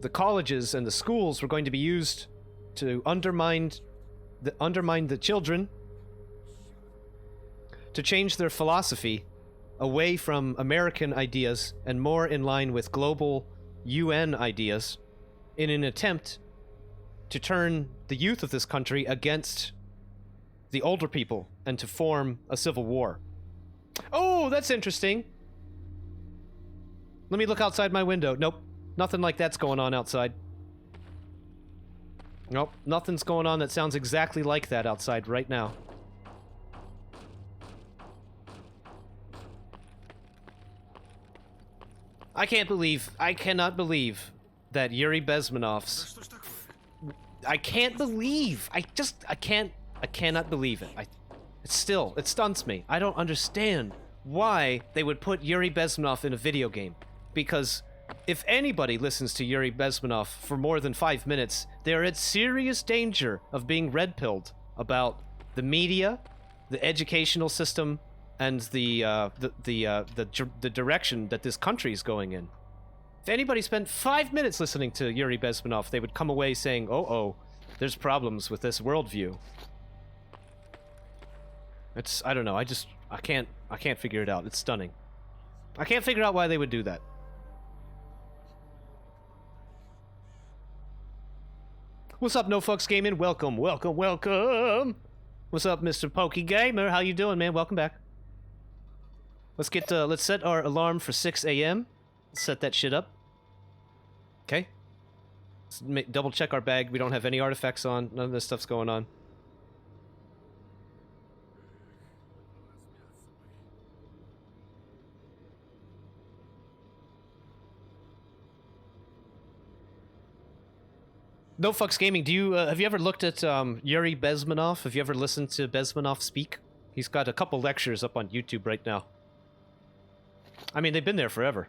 the colleges and the schools were going to be used to undermine the children, to change their philosophy away from American ideas and more in line with global UN ideas, in an attempt to turn the youth of this country against the older people and to form a civil war. Oh, that's interesting. Let me look outside my window. Nope. Nothing like that's going on outside. Nope. Nothing's going on that sounds exactly like that outside right now. I cannot believe that Yuri Bezmenov's... I cannot believe it. It stuns me. I don't understand why they would put Yuri Bezmenov in a video game. Because if anybody listens to Yuri Bezmenov for more than 5 minutes, they're at serious danger of being red-pilled about the media, the educational system, and the direction that this country is going in. If anybody spent 5 minutes listening to Yuri Bezmenov, they would come away saying, oh, there's problems with this worldview. I don't know, I can't figure it out. It's stunning. I can't figure out why they would do that. What's up, No Fucks Gaming? Welcome. What's up, Mr. Pokey Gamer? How you doing, man? Welcome back. Let's set our alarm for 6 a.m. Set that shit up. Okay. Let's double check our bag. We don't have any artifacts on. None of this stuff's going on. No Fucks Gaming, have you ever looked at Yuri Bezmenov? Have you ever listened to Bezmenov speak? He's got a couple lectures up on YouTube right now. I mean, they've been there forever.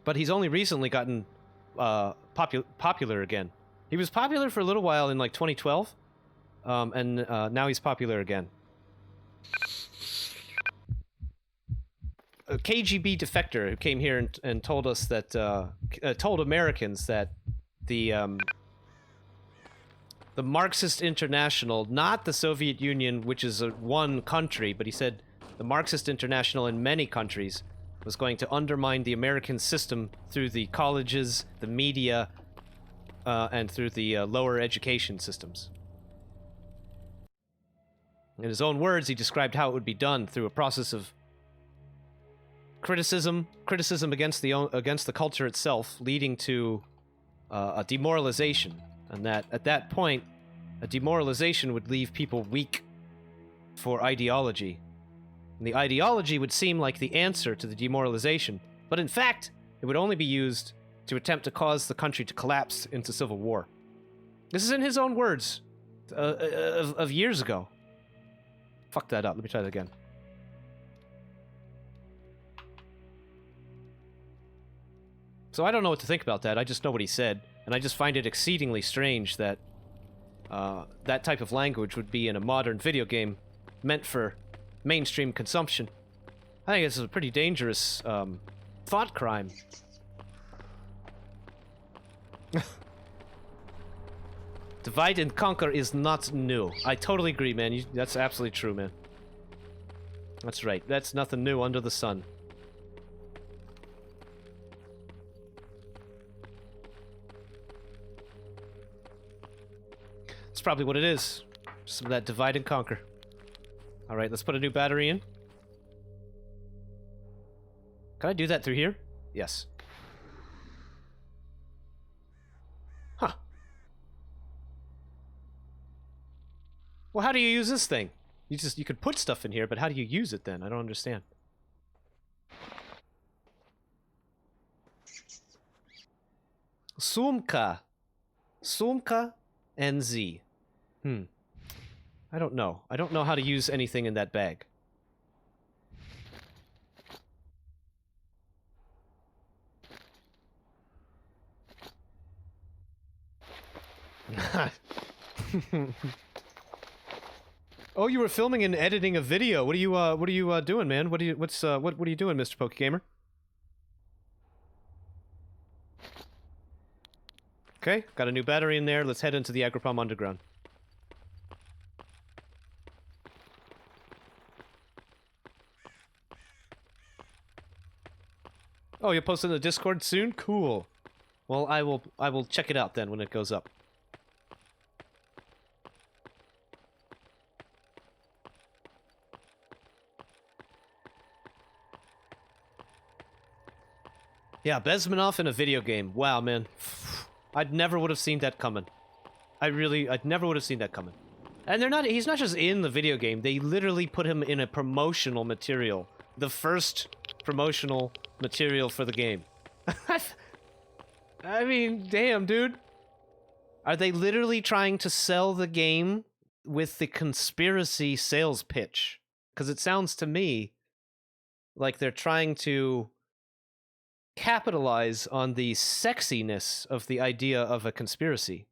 But he's only recently gotten popular again. He was popular for a little while in like 2012, and now he's popular again. A KGB defector who came here and told us that, told Americans that the Marxist International, not the Soviet Union, which is one country, but he said the Marxist International in many countries was going to undermine the American system through the colleges, the media, and through the lower education systems. In his own words, he described how it would be done through a process of criticism against the culture itself, leading to a demoralization. And that, at that point, a demoralization would leave people weak for ideology. And the ideology would seem like the answer to the demoralization, but in fact, it would only be used to attempt to cause the country to collapse into civil war. This is in his own words, of years ago. Fuck that up, let me try that again. So I don't know what to think about that, I just know what he said. And I just find it exceedingly strange that that type of language would be in a modern video game meant for mainstream consumption. I think it's a pretty dangerous thought crime. Divide and conquer is not new. I totally agree, man. That's absolutely true, man. That's right. That's nothing new under the sun. That's probably what it is. Some of that divide and conquer. Alright, let's put a new battery in. Can I do that through here? Yes. Huh. Well, how do you use this thing? You could put stuff in here, but how do you use it then? I don't understand. Sumka. Sumka NZ. I don't know. I don't know how to use anything in that bag. Oh, you were filming and editing a video. What are you doing, man? What are you doing, Mr. PokeGamer? Okay, got a new battery in there. Let's head into the Agropalm Underground. Oh, you'll post in the Discord soon? Cool. Well, I will check it out then when it goes up. Yeah, Bezmenov in a video game. Wow, man. I'd never would have seen that coming. I'd never would have seen that coming. And he's not just in the video game, they literally put him in a promotional material. The first promotional material for the game. I mean, damn, dude. Are they literally trying to sell the game with the conspiracy sales pitch? Because it sounds to me like they're trying to capitalize on the sexiness of the idea of a conspiracy.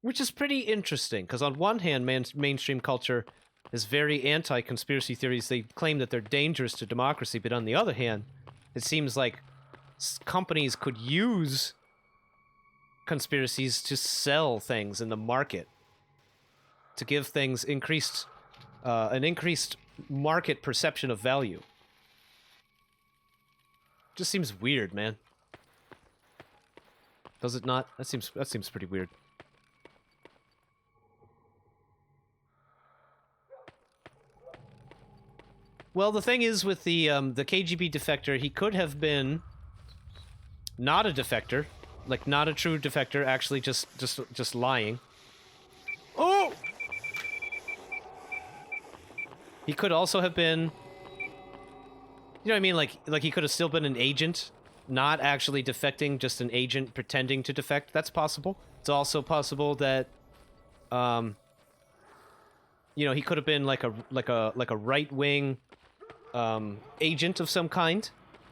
Which is pretty interesting, because on one hand, mainstream culture is very anti-conspiracy theories. They claim that they're dangerous to democracy, but on the other hand, it seems like companies could use conspiracies to sell things in the market, to give things an increased market perception of value. Just seems weird, man. Does it not? That seems pretty weird. Well, the thing is with the KGB defector, he could have been not a defector, like not a true defector, actually just lying. Oh! He could also have been, you know what I mean? Like he could have still been an agent, not actually defecting, just an agent pretending to defect. That's possible. It's also possible that, you know, he could have been like a right-wing agent of some kind,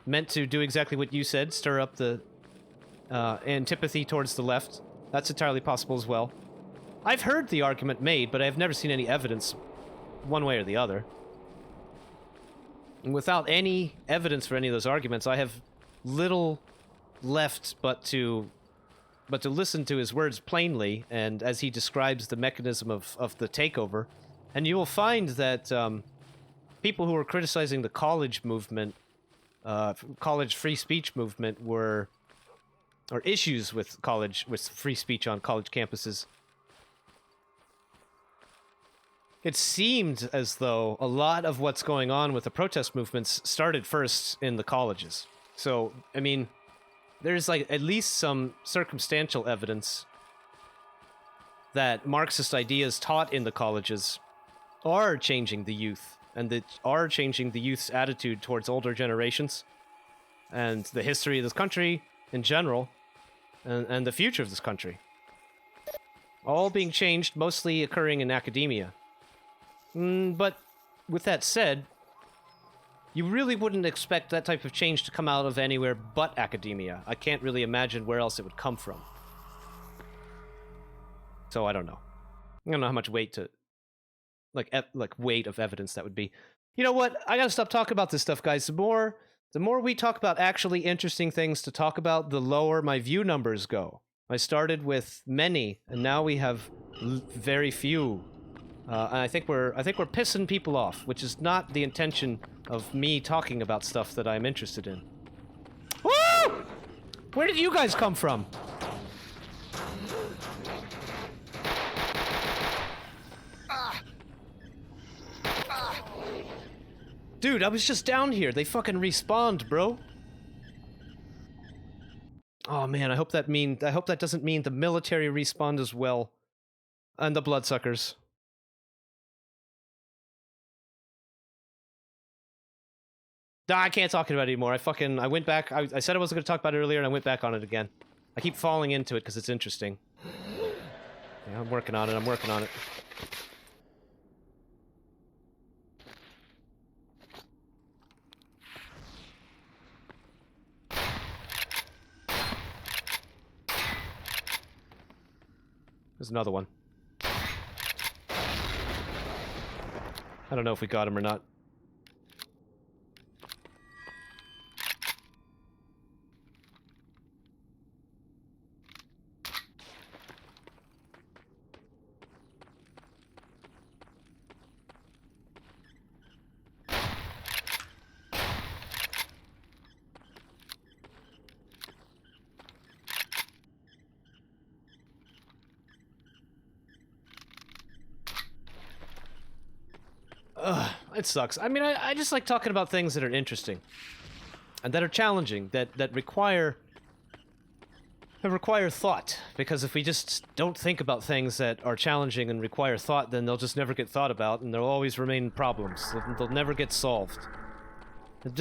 meant to do exactly what you said, stir up the antipathy towards the left. That's entirely possible as well. I've heard the argument made, but I've never seen any evidence one way or the other. And without any evidence for any of those arguments, I have little left but to listen to his words plainly, and as he describes the mechanism of the takeover. And you will find that people who were criticizing the college movement, college free speech movement, or issues with free speech on college campuses, it seemed as though a lot of what's going on with the protest movements started first in the colleges. So, I mean, there's like at least some circumstantial evidence that Marxist ideas taught in the colleges are changing the youth, and that are changing the youth's attitude towards older generations, and the history of this country in general, and the future of this country. All being changed, mostly occurring in academia. But with that said, you really wouldn't expect that type of change to come out of anywhere but academia. I can't really imagine where else it would come from. So I don't know. I don't know how much weight to... like weight of evidence that would be. You know what? I gotta stop talking about this stuff, guys. The more we talk about actually interesting things to talk about, the lower my view numbers go. I started with many, and now we have very few. And I think we're pissing people off, which is not the intention of me talking about stuff that I'm interested in. Woo! Where did you guys come from? Dude, I was just down here. They fucking respawned, bro. Oh, Oh man, I hope that doesn't mean the military respawned as well. And the bloodsuckers. Nah, I can't talk about it anymore. I went back. I said I wasn't going to talk about it earlier, and I went back on it again. I keep falling into it because it's interesting. Yeah, I'm working on it. There's another one. I don't know if we got him or not. It sucks. I mean, I just like talking about things that are interesting. And that are challenging, that require thought. Because if we just don't think about things that are challenging and require thought, then they'll just never get thought about, and there'll always remain problems. They'll never get solved. It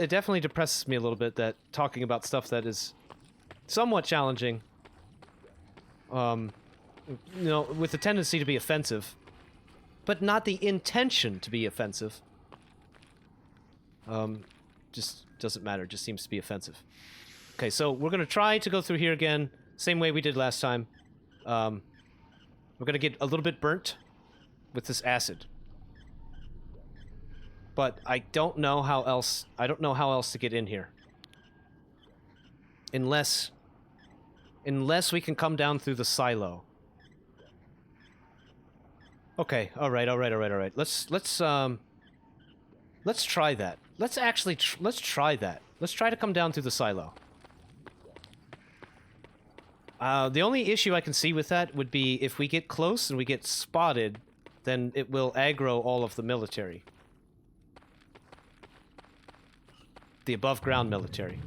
definitely depresses me a little bit that talking about stuff that is somewhat challenging, you know, with the tendency to be offensive, but not the intention to be offensive. Just doesn't matter. Just seems to be offensive. Okay, so we're gonna try to go through here again, same way we did last time. We're gonna get a little bit burnt with this acid, but I don't know how else. I don't know how else to get in here, unless we can come down through the silo. Okay, all right. Let's try that. Let's try that. Let's try to come down through the silo. The only issue I can see with that would be if we get close and we get spotted, then it will aggro all of the military. The above-ground military.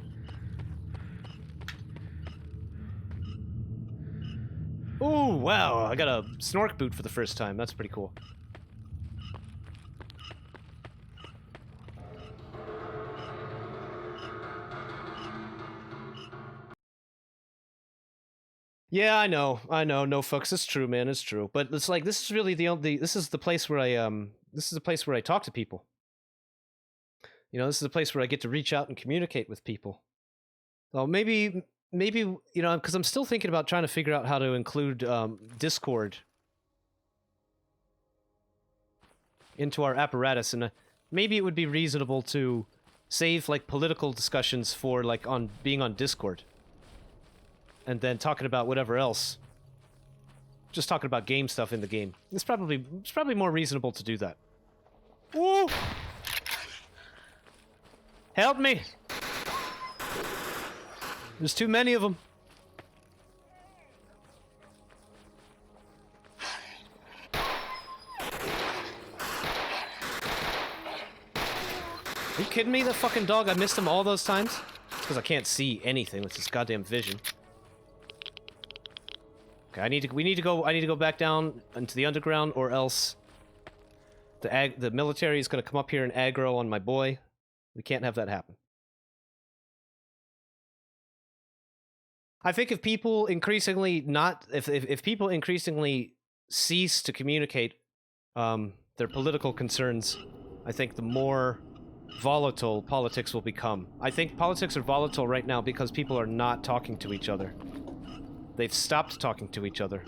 Ooh, wow, I got a snork boot for the first time. That's pretty cool. Yeah, I know, no fucks, it's true, man, it's true. But it's like, this is really this is the place where I talk to people. You know, this is a place where I get to reach out and communicate with people. So maybe, you know, because I'm still thinking about trying to figure out how to include Discord into our apparatus, and maybe it would be reasonable to save, like, political discussions for, like, being on Discord. And then talking about whatever else. Just talking about game stuff in the game. It's probably more reasonable to do that. Woo! Help me! There's too many of them. Are you kidding me? That fucking dog, I missed him all those times? It's because I can't see anything with this goddamn vision. Okay, I need to go back down into the underground, or else the military is gonna come up here and aggro on my boy. We can't have that happen. I think if people increasingly if people increasingly cease to communicate their political concerns, I think the more volatile politics will become. I think politics are volatile right now because people are not talking to each other. They've stopped talking to each other.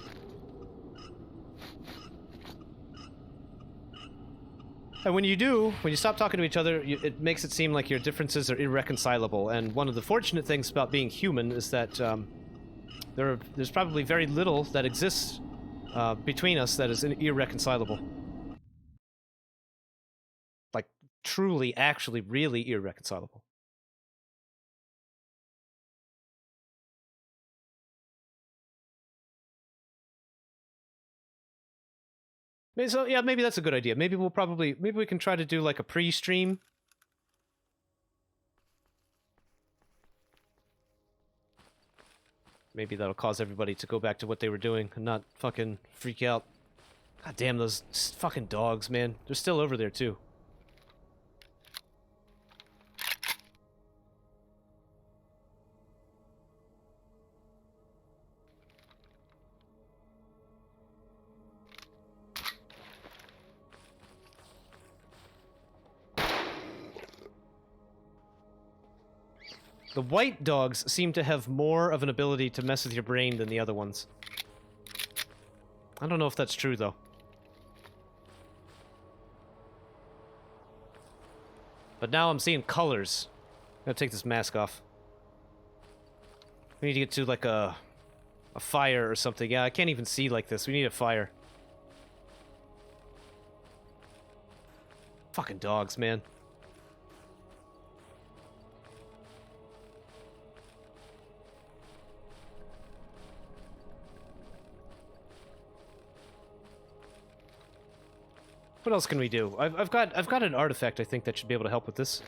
And when you stop talking to each other, it makes it seem like your differences are irreconcilable. And one of the fortunate things about being human is that there's probably very little that exists between us that is irreconcilable. Like, truly, actually, really irreconcilable. So, yeah, maybe that's a good idea. Maybe we can try to do, like, a pre-stream. Maybe that'll cause everybody to go back to what they were doing and not fucking freak out. God damn those fucking dogs, man. They're still over there, too. The white dogs seem to have more of an ability to mess with your brain than the other ones. I don't know if that's true, though. But now I'm seeing colors. I'm gonna take this mask off. We need to get to, like, a fire or something. Yeah, I can't even see like this. We need a fire. Fucking dogs, man. What else can we do? I've got an artifact I think that should be able to help with this.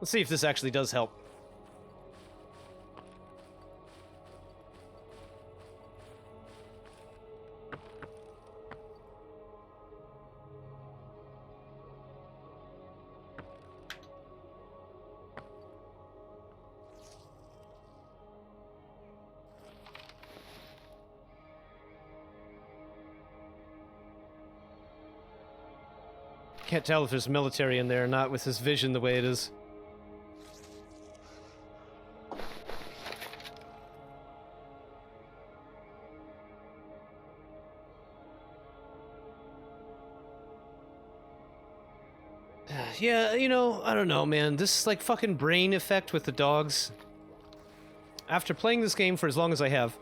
Let's see if this actually does help. Can't tell if there's military in there or not with this vision the way it is. Yeah, you know, I don't know, man. This, like, fucking brain effect with the dogs. After playing this game for as long as I have,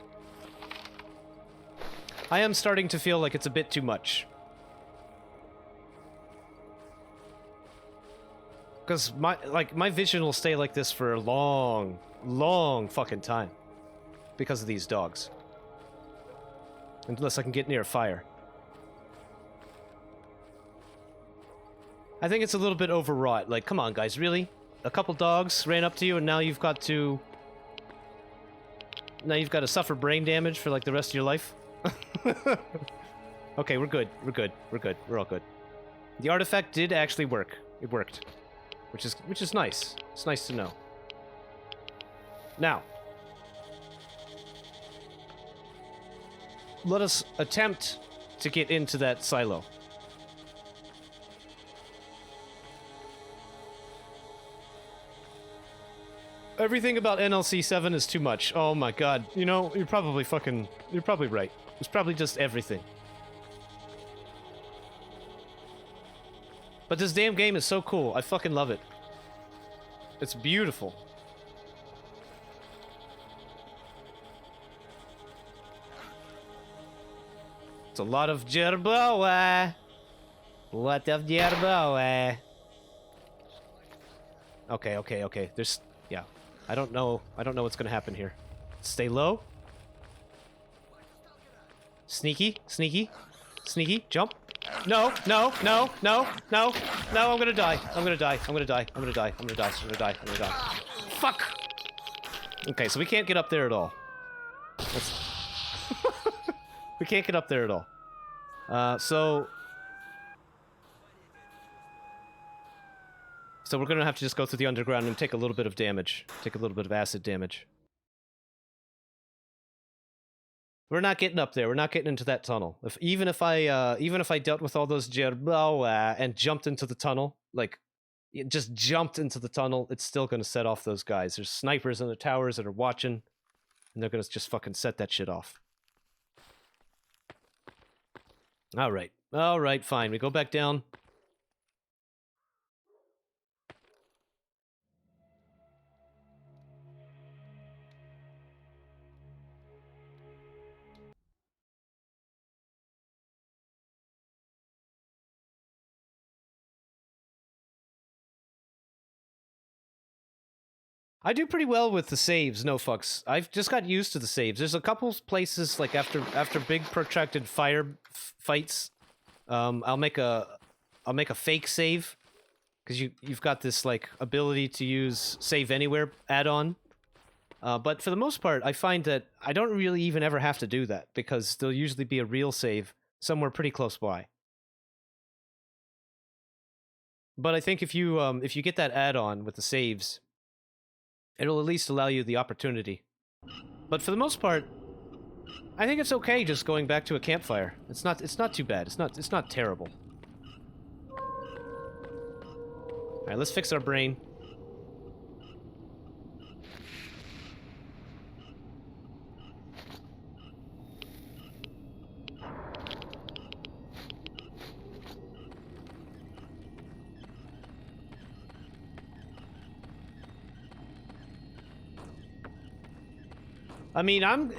I am starting to feel like it's a bit too much. Because my vision will stay like this for a long, long fucking time. Because of these dogs. Unless I can get near a fire. I think it's a little bit overwrought. Like, come on, guys, really? A couple dogs ran up to you and now you've got to... Now you've got to suffer brain damage for, like, the rest of your life? Okay, we're good. We're good. We're good. We're all good. The artifact did actually work. It worked. Which is nice. It's nice to know. Now, let us attempt to get into that silo. Everything about NLC 7 is too much. Oh my god. You know, you're probably right. It's probably just everything. But this damn game is so cool. I fucking love it. It's beautiful. It's a lot of jerboa. What of jerboa. Okay. There's... Yeah. I don't know what's gonna happen here. Stay low. Sneaky. Jump. No, I'm gonna die. I'm gonna die. Fuck! Okay, so we can't get up there at all. We can't get up there at all. So we're gonna have to just go through the underground and take a little bit of damage. Take a little bit of acid damage. We're not getting up there. We're not getting into that tunnel. Even if I dealt with all those jerboa and jumped into the tunnel, like, just jumped into the tunnel, it's still gonna set off those guys. There's snipers in the towers that are watching, and they're gonna just fucking set that shit off. All right, fine. We go back down. I do pretty well with the saves, no fucks. I've just got used to the saves. There's a couple places, like, after big protracted fights, I'll make a I'll make a fake save because you've got this like ability to use save anywhere add-on. But for the most part, I find that I don't really even ever have to do that because there'll usually be a real save somewhere pretty close by. But I think if you get that add-on with the saves, it'll at least allow you the opportunity. But for the most part, I think it's okay just going back to a campfire. It's not too bad. It's not terrible. All right, let's fix our brain. I mean, I'm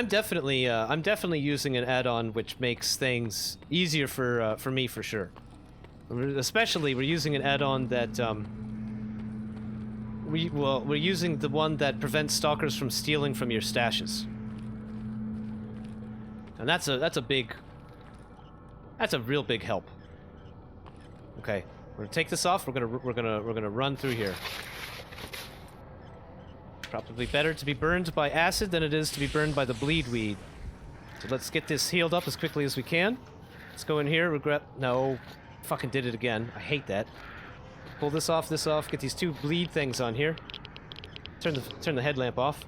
definitely using an add-on which makes things easier for me for sure. Especially, we're using an add-on that we're using the one that prevents stalkers from stealing from your stashes, and that's a real big help. Okay, we're gonna take this off. We're gonna run through here. Probably better to be burned by acid than it is to be burned by the bleed weed. So let's get this healed up as quickly as we can. Let's go in here. No. Fucking did it again. I hate that. Pull this off, get these two bleed things on here. Turn the headlamp off.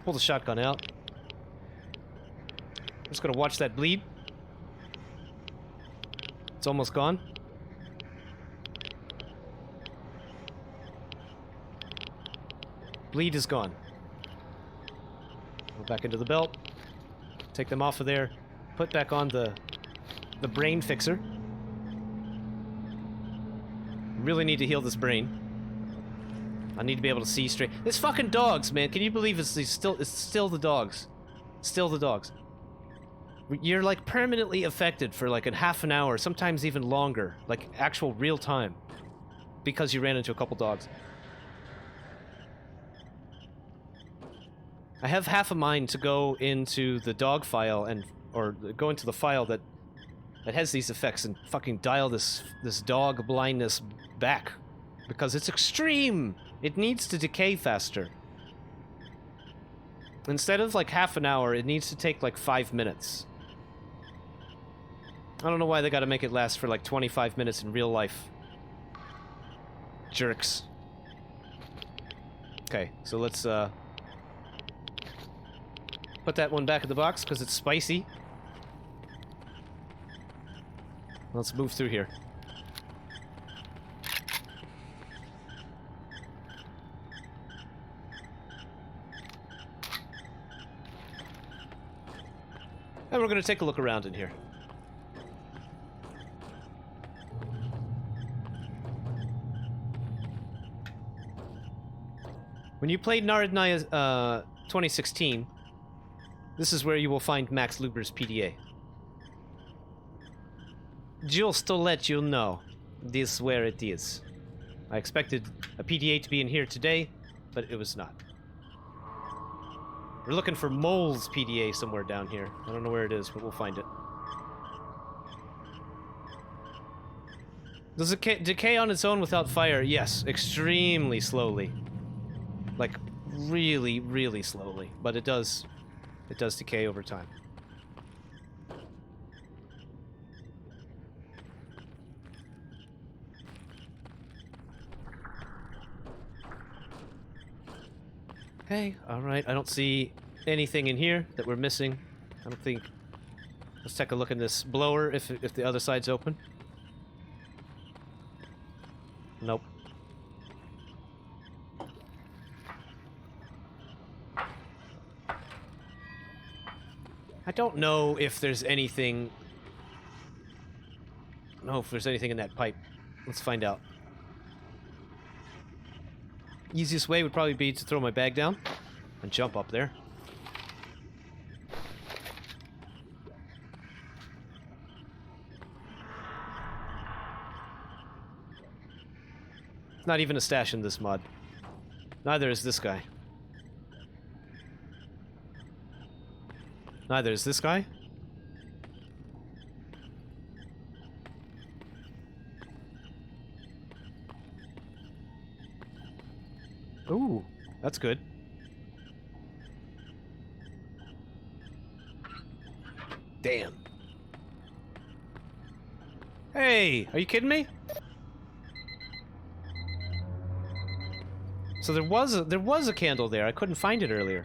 Pull the shotgun out. I'm just gonna watch that bleed. It's almost gone. Bleed is gone. Go back into the belt. Take them off of there. Put back on the brain fixer. Really need to heal this brain. I need to be able to see straight. This fucking dogs, man. Can you believe it's still the dogs? Still the dogs. You're like permanently affected for like a half an hour, sometimes even longer, like actual real time, because you ran into a couple dogs. I have half a mind to go into the dog file or go into the file that has these effects and fucking dial this dog blindness back, because it's extreme. It needs to decay faster. Instead of like half an hour, it needs to take like 5 minutes. I don't know why they gotta make it last for like 25 minutes in real life. Jerks. Okay, so let's put that one back in the box because it's spicy. Let's move through here. And we're going to take a look around in here. When you played Narodnaya 2016, this is where you will find Max Luber's PDA. Just to let you know, this is where it is. I expected a PDA to be in here today, but it was not. We're looking for Mole's PDA somewhere down here. I don't know where it is, but we'll find it. Does it decay on its own without fire? Yes, extremely slowly. Like, really, really slowly. But it does decay over time. Okay, alright. I don't see anything in here that we're missing. I don't think... Let's take a look in this blower if the other side's open. Nope. I don't know if there's anything... No, if there's anything in that pipe. Let's find out. Easiest way would probably be to throw my bag down and jump up there. It's not even a stash in this mod. Neither is this guy. Neither is this guy. Ooh, that's good. Damn. Hey, are you kidding me? So there was a candle there. I couldn't find it earlier.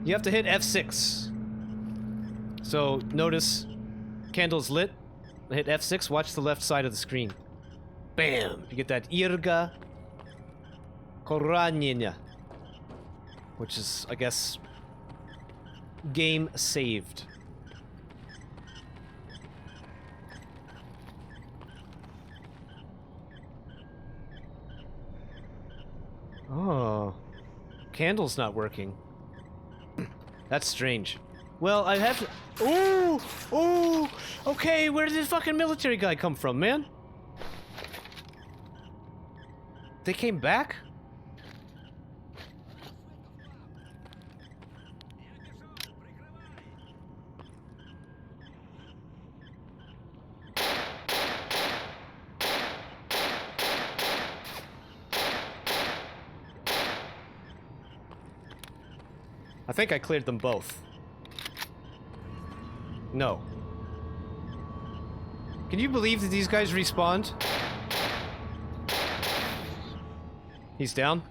You have to hit F6. So, notice, candle's lit. Hit F6, watch the left side of the screen. Bam! You get that Irga Koranina. Which is, I guess, game saved. Oh. Candle's not working. That's strange. Well, I have to... Ooh! Ooh! Okay, where did this fucking military guy come from, man? They came back? I think I cleared them both. No. Can you believe that these guys respawned? He's down.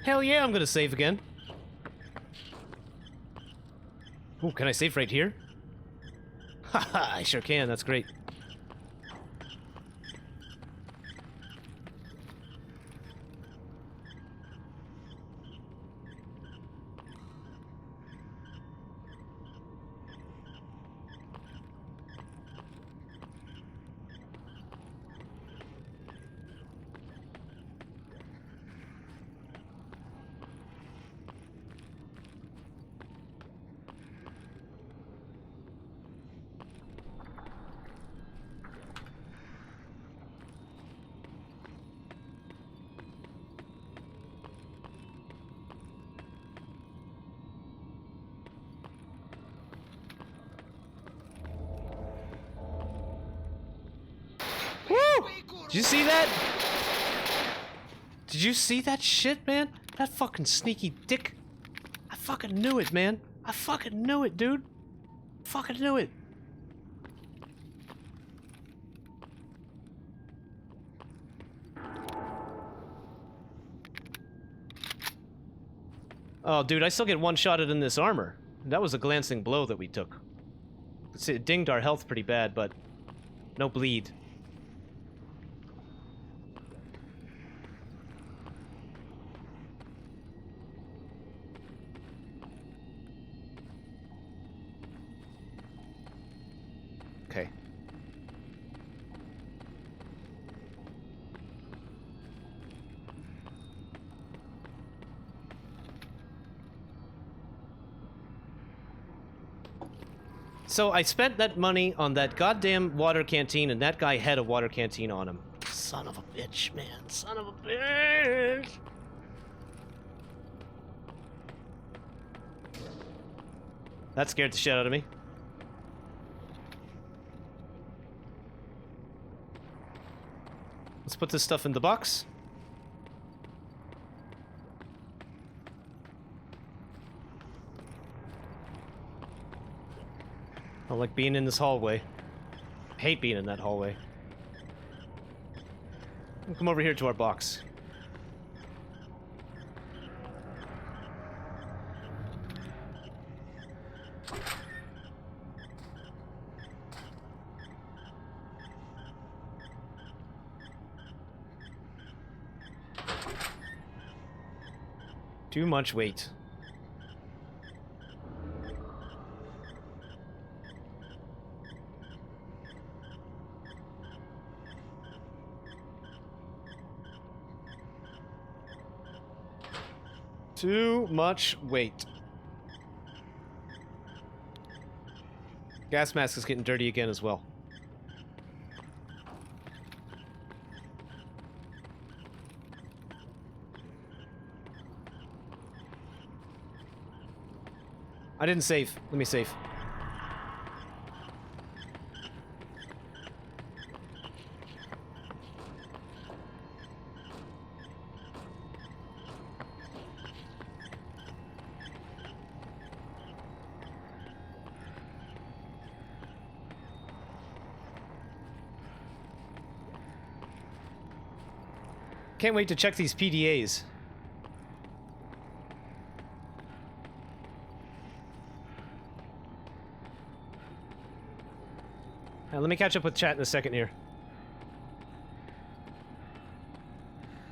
Hell yeah, I'm gonna save again. Ooh, can I save right here? Haha, I sure can, that's great. Woo! Did you see that? Did you see that shit, man? That fucking sneaky dick. I fucking knew it, man. I fucking knew it, dude. Fucking knew it. Oh, dude, I still get one-shotted in this armor. That was a glancing blow that we took. It dinged our health pretty bad, but no bleed. Okay. So I spent that money on that goddamn water canteen, and that guy had a water canteen on him. Son of a bitch, man. Son of a bitch! That scared the shit out of me. Let's put this stuff in the box. I like being in this hallway. Hate being in that hallway. We'll come over here to our box. Too much weight. Too much weight. Gas mask is getting dirty again as well. I didn't save. Let me save. Can't wait to check these PDAs. Let me catch up with chat in a second here.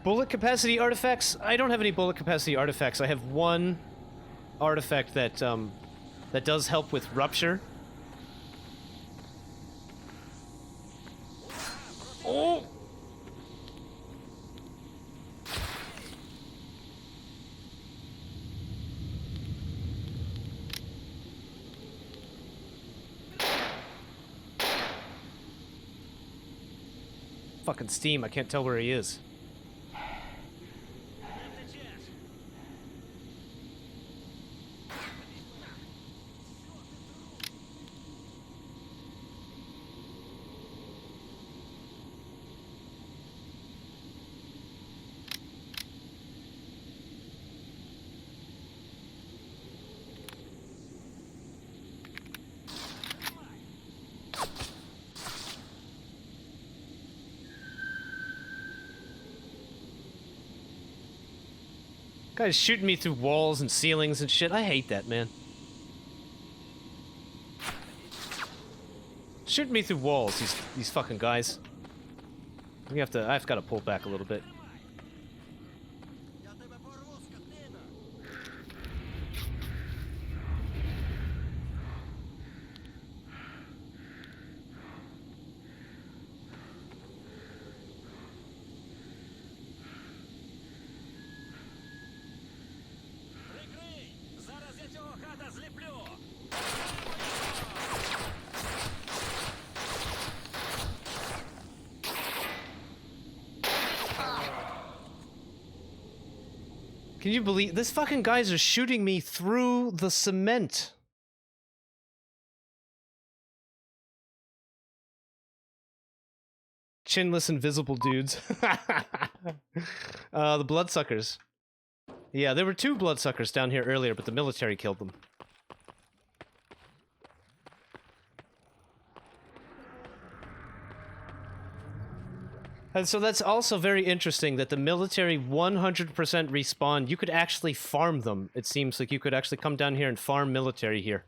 Bullet capacity artifacts? I don't have any bullet capacity artifacts. I have one artifact that that does help with rupture. Oh! Fucking Steam, I can't tell where he is. Guy's shooting me through walls and ceilings and shit. I hate that, man. Shooting me through walls, these fucking guys. I've got to pull back a little bit. Can you believe this fucking guys are shooting me through the cement? Chinless invisible dudes. The bloodsuckers. Yeah, there were two bloodsuckers down here earlier, but the military killed them. And so that's also very interesting that the military 100% respawn. You could actually farm them. It seems like you could actually come down here and farm military here.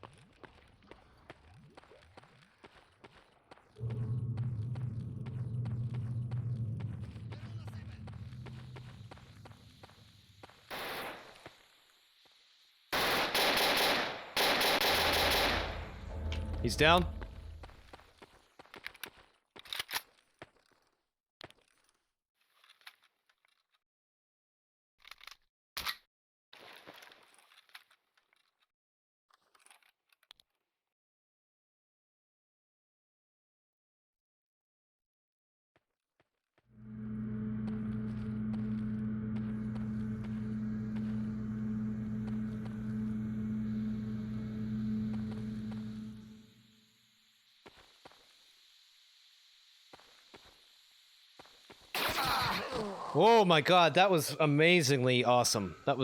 He's down. Oh my god, that was amazingly awesome. That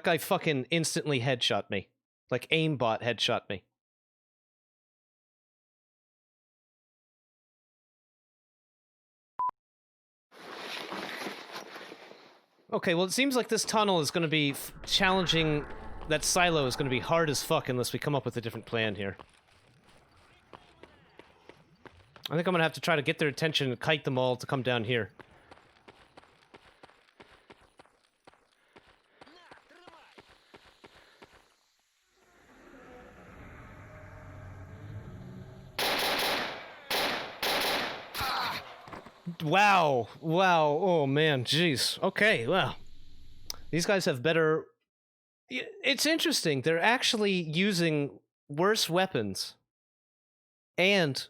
guy fucking instantly headshot me. Like aimbot headshot me. Okay, well, it seems like this tunnel is going to be challenging. That silo is going to be hard as fuck unless we come up with a different plan here. I think I'm going to have to try to get their attention and kite them all to come down here. Wow. Wow. Oh, man. Jeez. Okay, well. These guys have better... It's interesting. They're actually using worse weapons. And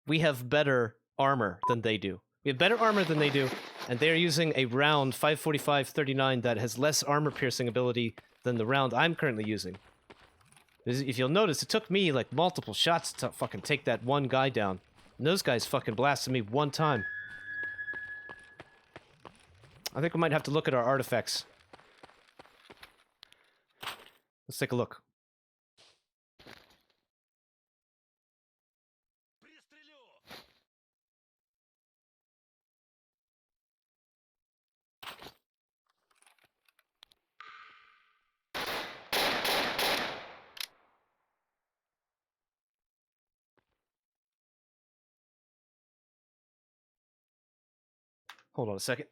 we have better armor than they do. We have better armor than they do, and they're using a round 545-39 that has less armor-piercing ability than the round I'm currently using. If you'll notice, it took me, like, multiple shots to fucking take that one guy down. And those guys fucking blasted me one time. I think we might have to look at our artifacts. Let's take a look. Hold on a second.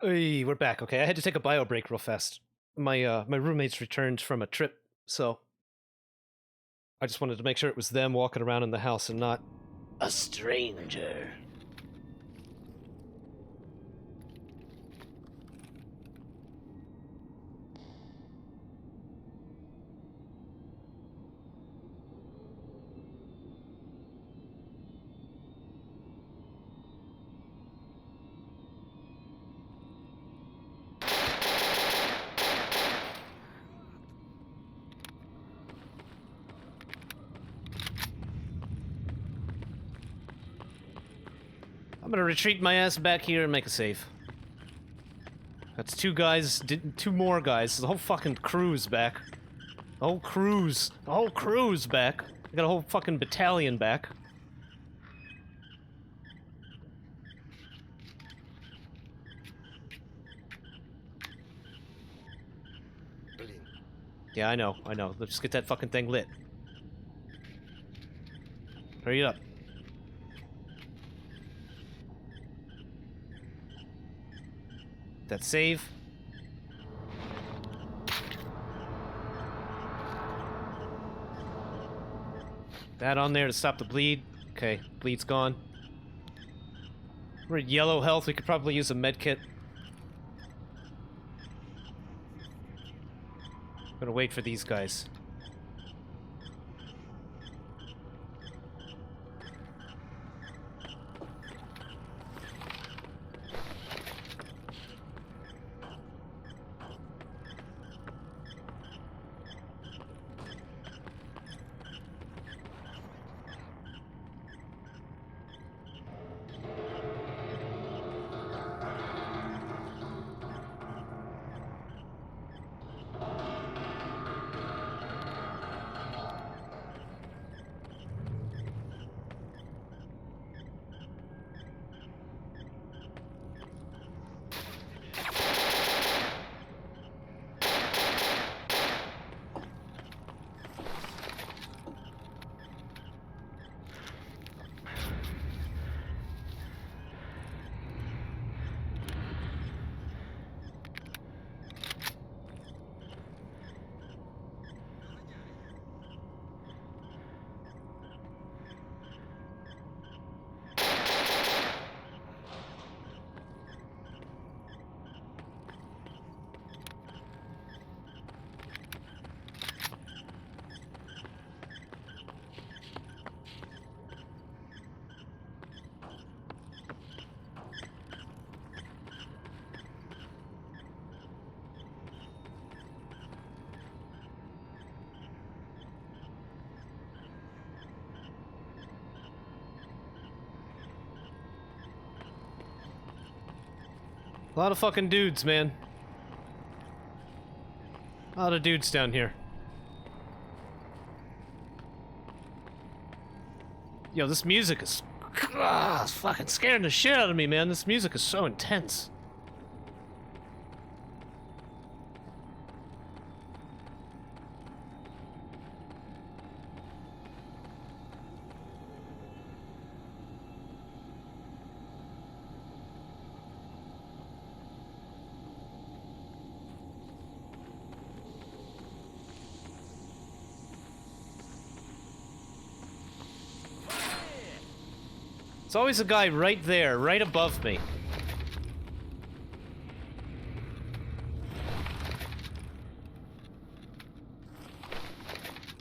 Hey, we're back. Okay, I had to take a bio break real fast. My roommates returned from a trip, so I just wanted to make sure it was them walking around in the house and not a stranger. I'm gonna retreat my ass back here and make a save. That's two guys, two more guys. The whole fucking crew's back. The whole crew's back. I got a whole fucking battalion back. Блин. Yeah, I know. Let's get that fucking thing lit. Hurry up. That save. That on there to stop the bleed. Okay, bleed's gone. We're at yellow health. We could probably use a med kit. Gonna wait for these guys. A lot of fucking dudes, man. A lot of dudes down here. Yo, this music is... it's fucking scaring the shit out of me, man. This music is so intense. It's always a guy right there, right above me.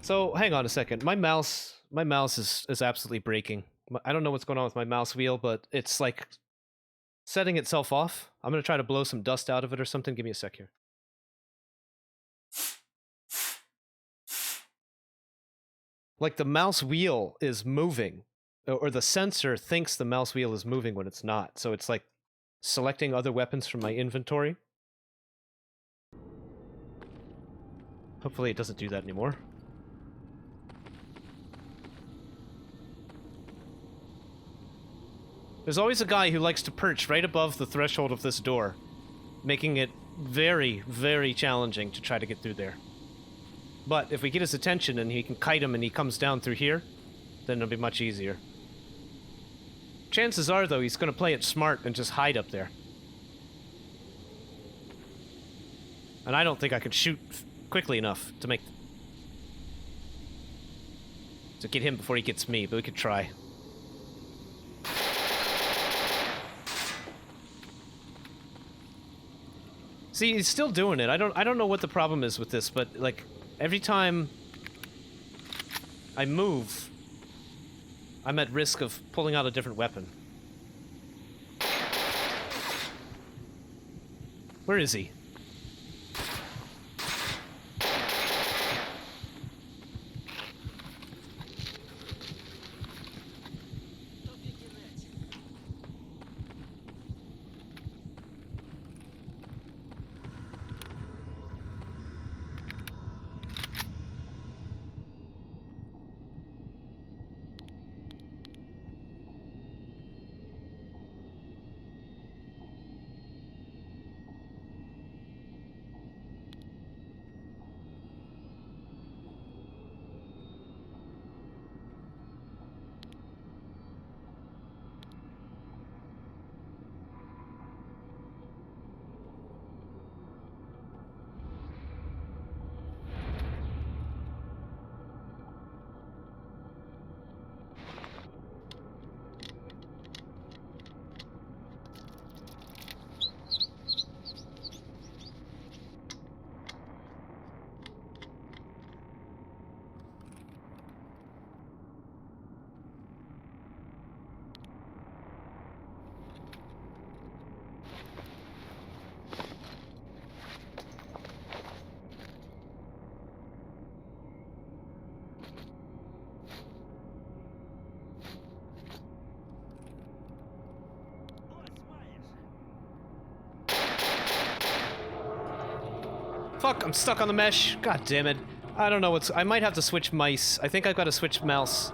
So, hang on a second. My mouse is absolutely breaking. I don't know what's going on with my mouse wheel, but it's like setting itself off. I'm gonna try to blow some dust out of it or something. Give me a sec here. Like the mouse wheel is moving. Or the sensor thinks the mouse wheel is moving when it's not. So it's like selecting other weapons from my inventory. Hopefully it doesn't do that anymore. There's always a guy who likes to perch right above the threshold of this door, making it very, very challenging to try to get through there. But if we get his attention and he can kite him and he comes down through here, then it'll be much easier. Chances are, though, he's going to play it smart and just hide up there. And I don't think I could shoot quickly enough to make... to get him before he gets me, but we could try. See, he's still doing it. I don't know what the problem is with this, but, like, every time I move... I'm at risk of pulling out a different weapon. Where is he? fuck, I'm stuck on the mesh. God damn it. I don't know what's... I might have to switch mice. I think I've got to switch mouse.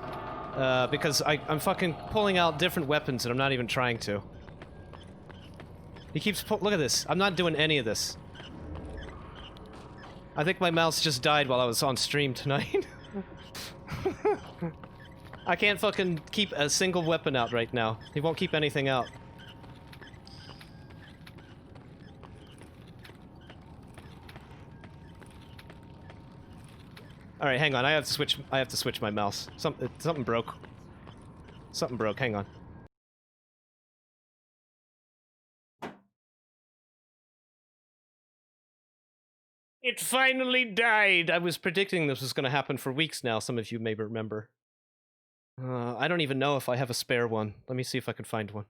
Because I'm fucking pulling out different weapons and I'm not even trying to. He keeps look at this. I'm not doing any of this. I think my mouse just died while I was on stream tonight. I can't fucking keep a single weapon out right now. He won't keep anything out. All right, hang on. I have to switch my mouse. Something broke. Something broke. Hang on. It finally died. I was predicting this was going to happen for weeks now. Some of you may remember. I don't even know if I have a spare one. Let me see if I can find one.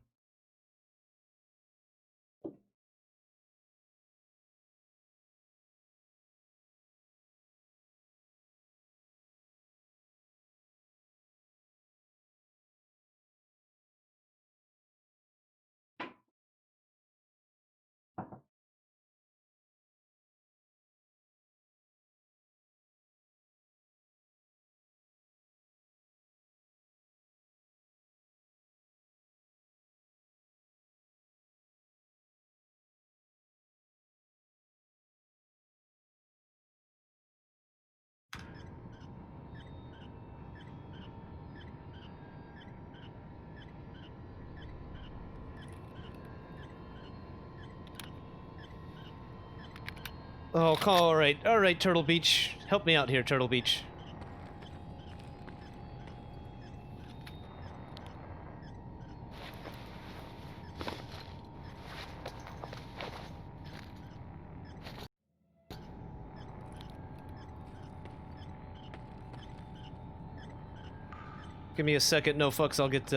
Oh, alright, Turtle Beach. Help me out here, Turtle Beach. Give me a second, no fucks, I'll get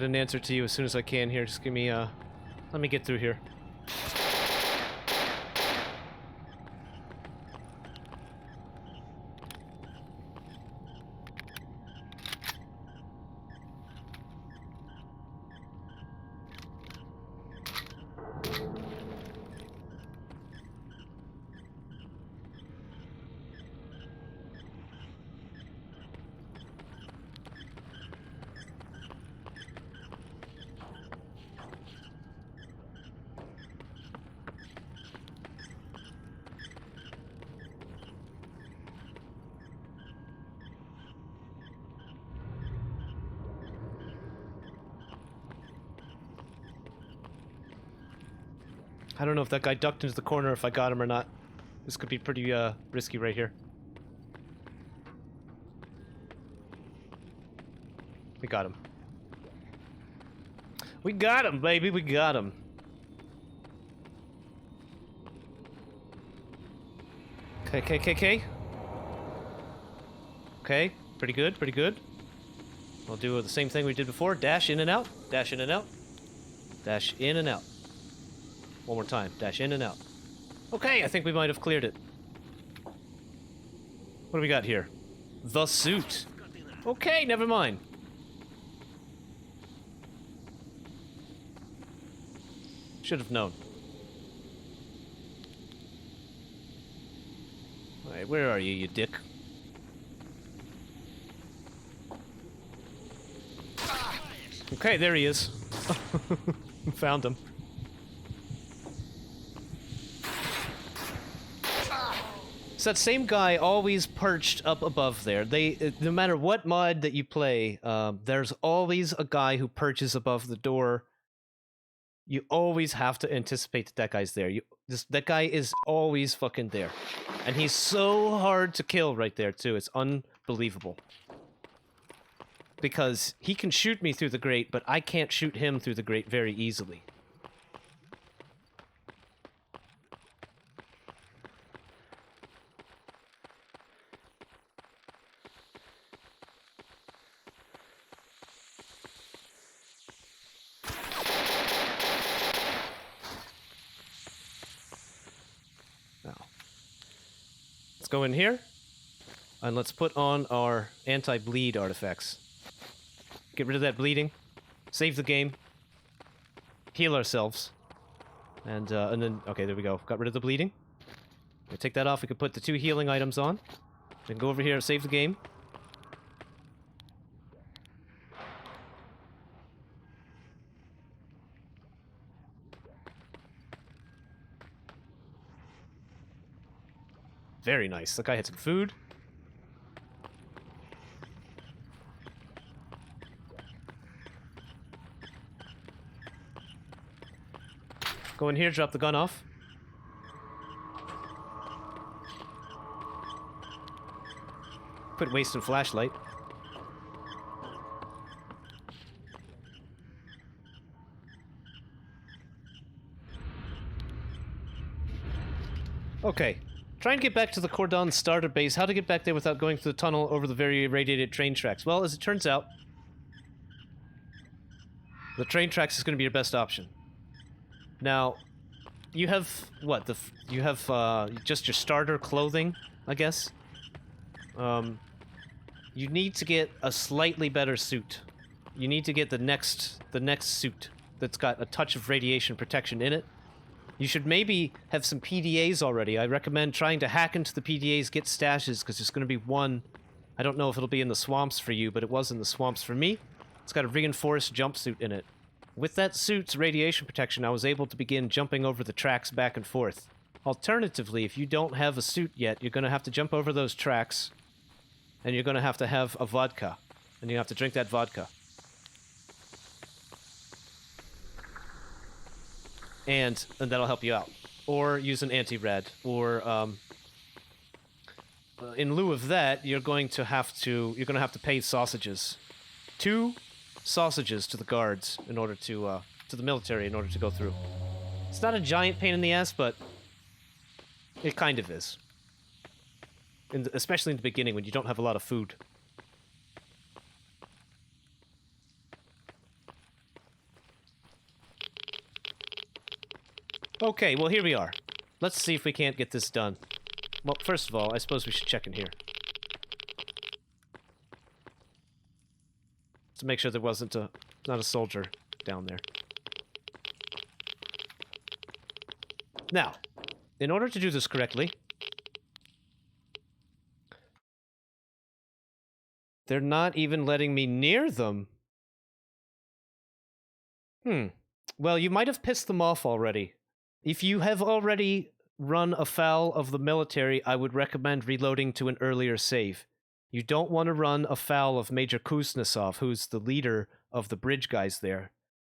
an answer to you as soon as I can here. Just give me, let me get through here. I don't know if that guy ducked into the corner, if I got him or not. This could be pretty, risky right here. We got him. We got him, baby, we got him. Okay. Okay, pretty good, pretty good. We'll do the same thing we did before. Dash in and out, dash in and out. Dash in and out. One more time. Dash in and out. Okay, I think we might have cleared it. What do we got here? The suit. Okay, never mind. Should have known. Alright, where are you dick? Okay, there he is. Found him. It's that same guy always perched up above there. No matter what mod that you play, there's always a guy who perches above the door. You always have to anticipate that guy's there. That guy is always fucking there. And he's so hard to kill right there, too. It's unbelievable. Because he can shoot me through the grate, but I can't shoot him through the grate very easily. Go in here, and let's put on our anti-bleed artifacts. Get rid of that bleeding, save the game, heal ourselves, and then, okay, there we go. Got rid of the bleeding. We take that off, we can put the 2 healing items on. We can go over here and save the game. Very nice. That guy had some food. Go in here, drop the gun off. Quit wasting flashlight. Okay. Try and get back to the Cordon starter base. How to get back there without going through the tunnel over the very irradiated train tracks? Well, as it turns out, the train tracks is going to be your best option. Now, you have what? You have just your starter clothing, I guess. You need to get a slightly better suit. You need to get the next suit that's got a touch of radiation protection in it. You should maybe have some PDAs already. I recommend trying to hack into the PDAs, get stashes, because there's going to be one. I don't know if it'll be in the swamps for you, but it was in the swamps for me. It's got a reinforced jumpsuit in it. With that suit's radiation protection, I was able to begin jumping over the tracks back and forth. Alternatively, if you don't have a suit yet, you're going to have to jump over those tracks, and you're going to have a vodka, and you have to drink that vodka. And that'll help you out. Or use an anti-rad. Or, in lieu of that, you're going to have to pay sausages. 2 sausages to the guards in order to the military in order to go through. It's not a giant pain in the ass, but it kind of is. Especially in the beginning when you don't have a lot of food. Okay, well, here we are. Let's see if we can't get this done. Well, first of all, I suppose we should check in here. To make sure there wasn't not a soldier down there. Now, in order to do this correctly, they're not even letting me near them. Well, you might have pissed them off already. If you have already run afoul of the military, I would recommend reloading to an earlier save. You don't want to run afoul of Major Kuznetsov, who's the leader of the bridge guys there.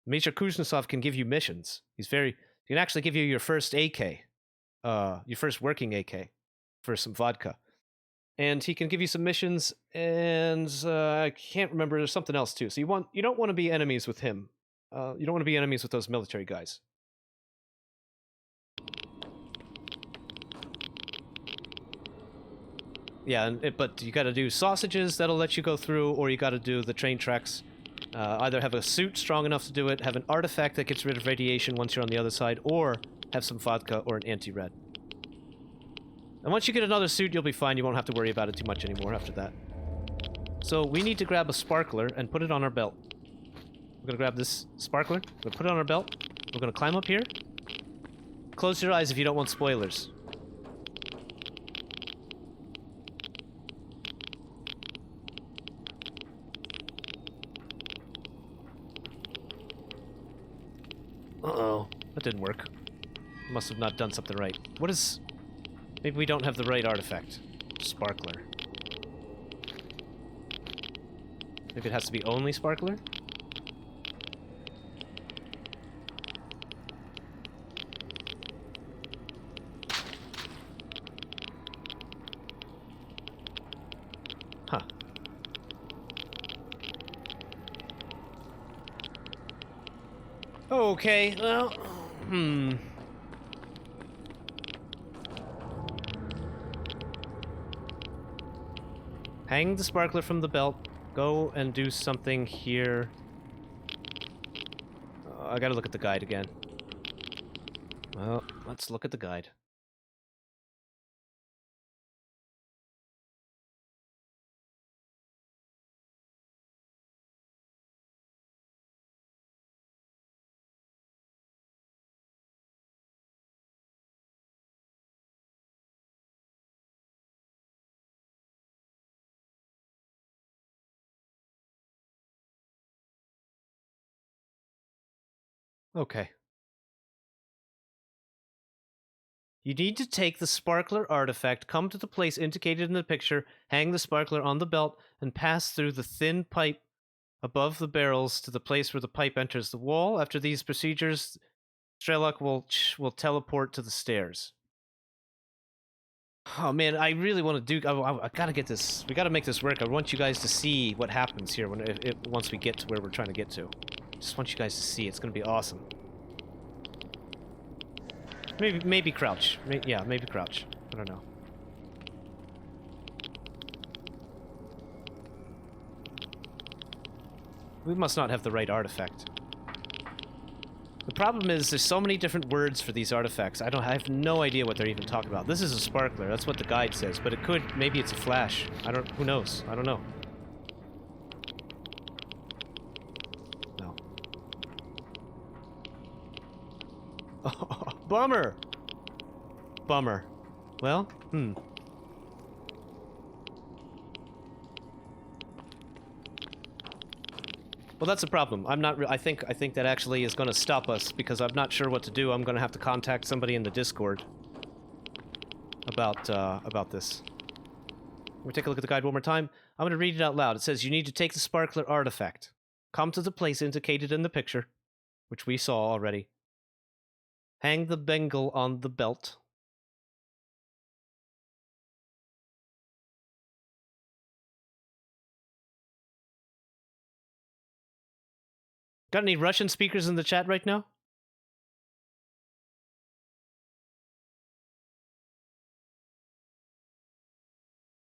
Major Kuznetsov can give you missions. He can actually give you your first AK. Your first working AK. For some vodka. And he can give you some missions, and I can't remember, there's something else too. So you don't want to be enemies with him. You don't want to be enemies with those military guys. Yeah, but you gotta do sausages, that'll let you go through, or you gotta do the train tracks. Either have a suit strong enough to do it, have an artifact that gets rid of radiation once you're on the other side, or have some vodka or an anti-red. And once you get another suit, you'll be fine. You won't have to worry about it too much anymore after that. So we need to grab a sparkler and put it on our belt. We're gonna grab this sparkler, we're gonna put it on our belt, we're gonna climb up here. Close your eyes if you don't want spoilers. Uh-oh. That didn't work. Must have not done something right. What is... Maybe we don't have the right artifact. Sparkler. Maybe it has to be only sparkler? Huh. Okay, well... Hang the sparkler from the belt. Go and do something here. I gotta look at the guide again. Well, let's look at the guide. Okay. You need to take the sparkler artifact, come to the place indicated in the picture, hang the sparkler on the belt, and pass through the thin pipe above the barrels to the place where the pipe enters the wall. After these procedures, Strelok will teleport to the stairs. Oh man, I really want to do. I gotta get this. We gotta make this work. I want you guys to see what happens here once we get to where we're trying to get to. Just want you guys to see. It's gonna be awesome. Maybe crouch. Yeah, maybe crouch. I don't know. We must not have the right artifact. The problem is there's so many different words for these artifacts. I have no idea what they're even talking about. This is a sparkler. That's what the guide says, but it could. Maybe it's a flash. Who knows? I don't know. No. Oh, bummer. Bummer. Well, Well, that's a problem. I'm not. I think that actually is going to stop us because I'm not sure what to do. I'm going to have to contact somebody in the Discord about this. We'll take a look at the guide one more time. I'm going to read it out loud. It says you need to take the sparkler artifact, come to the place indicated in the picture, which we saw already. Hang the bangle on the belt. Got any Russian speakers in the chat right now?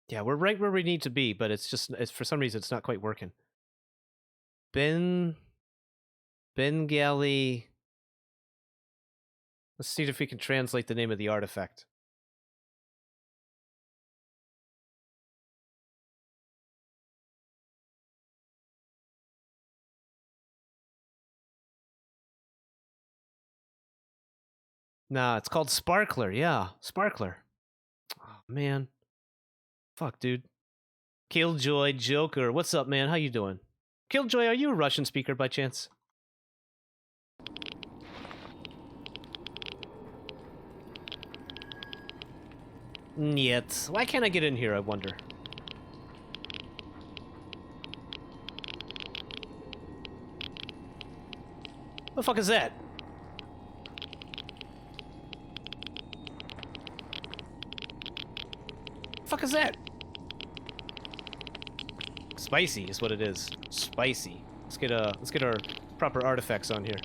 Yeah, we're right where we need to be, but it's for some reason it's not quite working. Bengali. Let's see if we can translate the name of the artifact. Nah, it's called Sparkler. Yeah, Sparkler. Oh, man. Fuck, dude. Killjoy Joker. What's up, man? How you doing? Killjoy, are you a Russian speaker by chance? Niet. Why can't I get in here, I wonder? What the fuck is that? Fuck is that? Spicy is what it is. Spicy. Let's get our proper artifacts on here.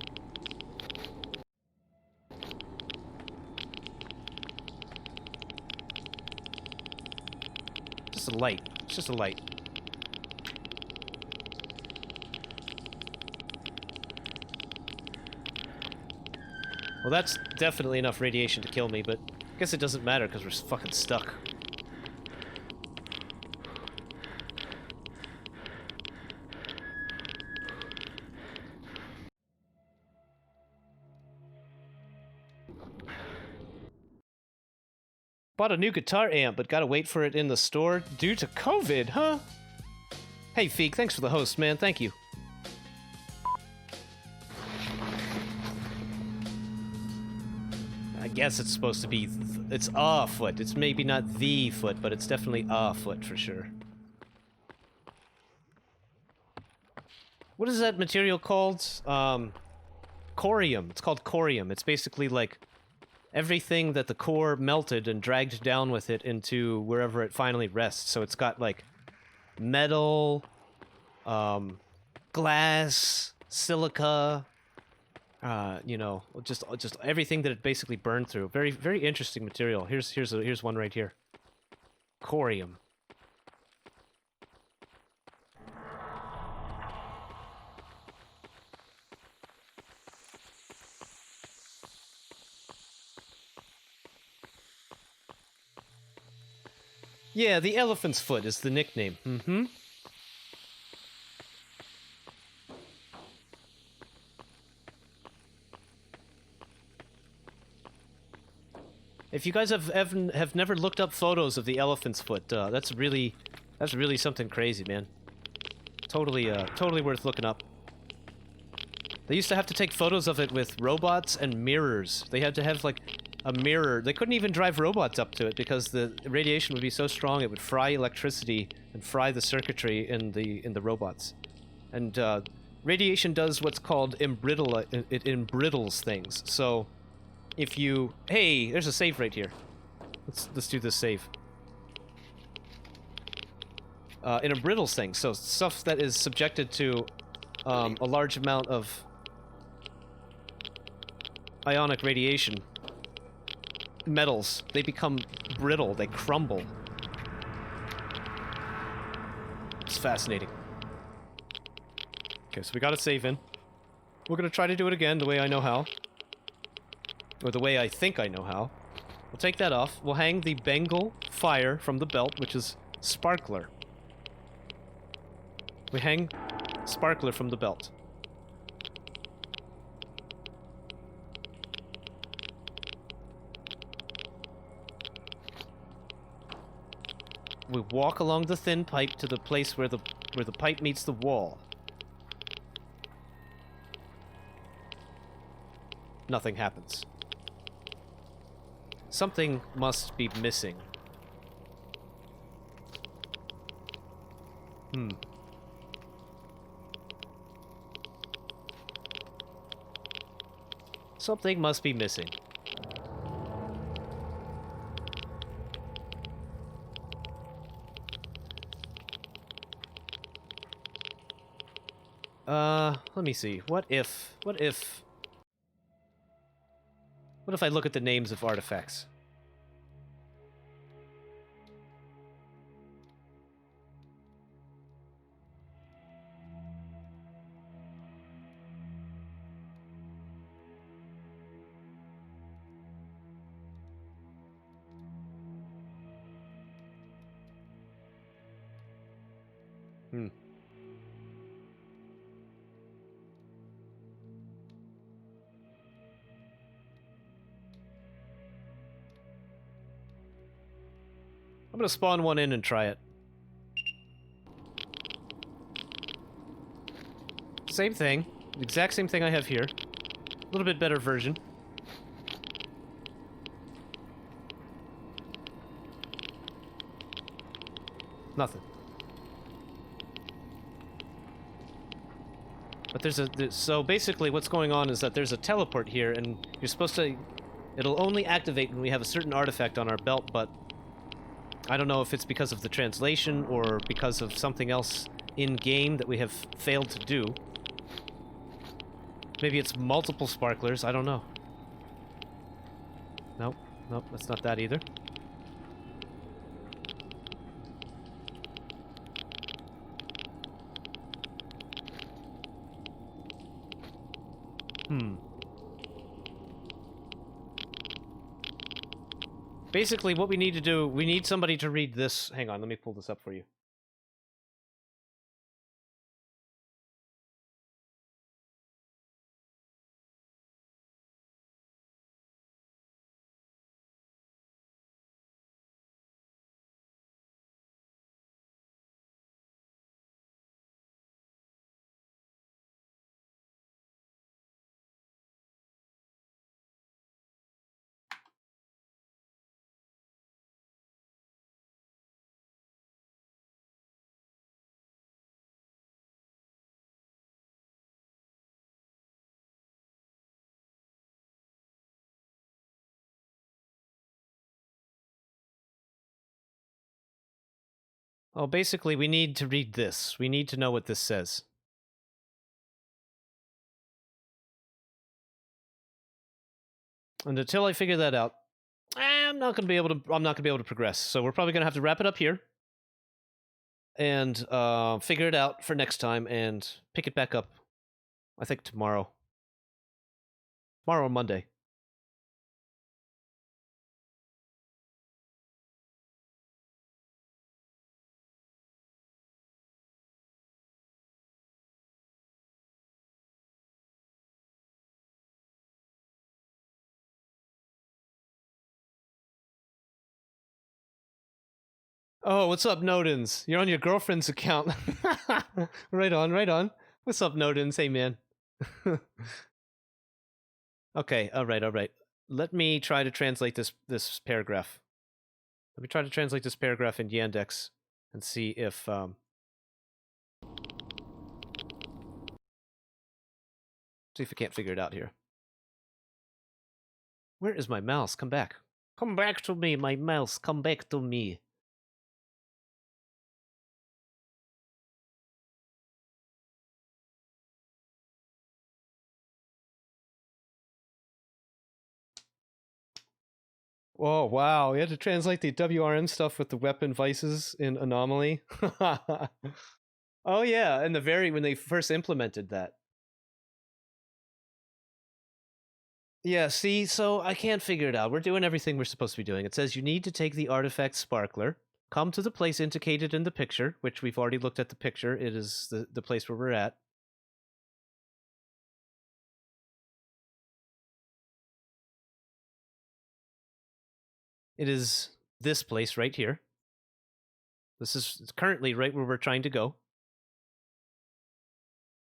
Just a light. It's just a light. Well, that's definitely enough radiation to kill me, but I guess it doesn't matter because we're fucking stuck. Bought a new guitar amp, but gotta wait for it in the store due to COVID, huh? Hey, Feek, thanks for the host, man. Thank you. I guess it's supposed to be... it's a foot. It's maybe not the foot, but it's definitely a foot for sure. What is that material called? Corium. It's called corium. It's basically like... everything that the core melted and dragged down with it into wherever it finally rests. So it's got like metal, glass, silica, you know, just everything that it basically burned through. Very, very interesting material. Here's one right here. Corium. Yeah, the elephant's foot is the nickname. Mm-hmm. If you guys have never looked up photos of the elephant's foot, that's really something crazy, man. Totally worth looking up. They used to have to take photos of it with robots and mirrors. They had to have, like, a mirror. They couldn't even drive robots up to it because the radiation would be so strong it would fry electricity and fry the circuitry in the robots. And radiation does what's called embrittle. It embrittles things. So if you... Hey, there's a save right here. Let's do this save. It embrittles things. So stuff that is subjected to a large amount of ionic radiation, metals, they become brittle, they crumble. It's fascinating. Okay, so we got a save in. We're gonna try to do it again the way I know how. Or the way I think I know how. We'll take that off. We'll hang the Bengal fire from the belt, which is Sparkler. We hang Sparkler from the belt. We walk along the thin pipe to the place where the pipe meets the wall. Nothing happens. Something must be missing. Something must be missing. Let me see. What if I look at the names of artifacts? I'm gonna spawn one in and try it. Same thing. The exact same thing I have here. A little bit better version. Nothing. But so basically what's going on is that there's a teleport here, and you're supposed to... It'll only activate when we have a certain artifact on our belt, but I don't know if it's because of the translation or because of something else in-game that we have failed to do. Maybe it's multiple sparklers, I don't know. Nope, that's not that either. Basically, what we need to do, we need somebody to read this. Hang on, let me pull this up for you. Oh, basically, we need to read this. We need to know what this says. And until I figure that out, I'm not gonna be able to progress. So we're probably gonna have to wrap it up here. And figure it out for next time and pick it back up. I think tomorrow. Tomorrow or Monday. Oh, what's up, Nodens? You're on your girlfriend's account. Right on, right on. What's up, Nodens? Hey, man. Okay, alright. Let me try to translate this paragraph. Let me try to translate this paragraph in Yandex and see if see if I can't figure it out here. Where is my mouse? Come back. Come back to me, my mouse. Come back to me. Oh, wow. We had to translate the WRM stuff with the weapon vices in Anomaly. Oh, yeah. And when they first implemented that. Yeah, see, so I can't figure it out. We're doing everything we're supposed to be doing. It says you need to take the artifact Sparkler, come to the place indicated in the picture, which we've already looked at the picture. It is the place where we're at. It is this place right here. This is currently right where we're trying to go.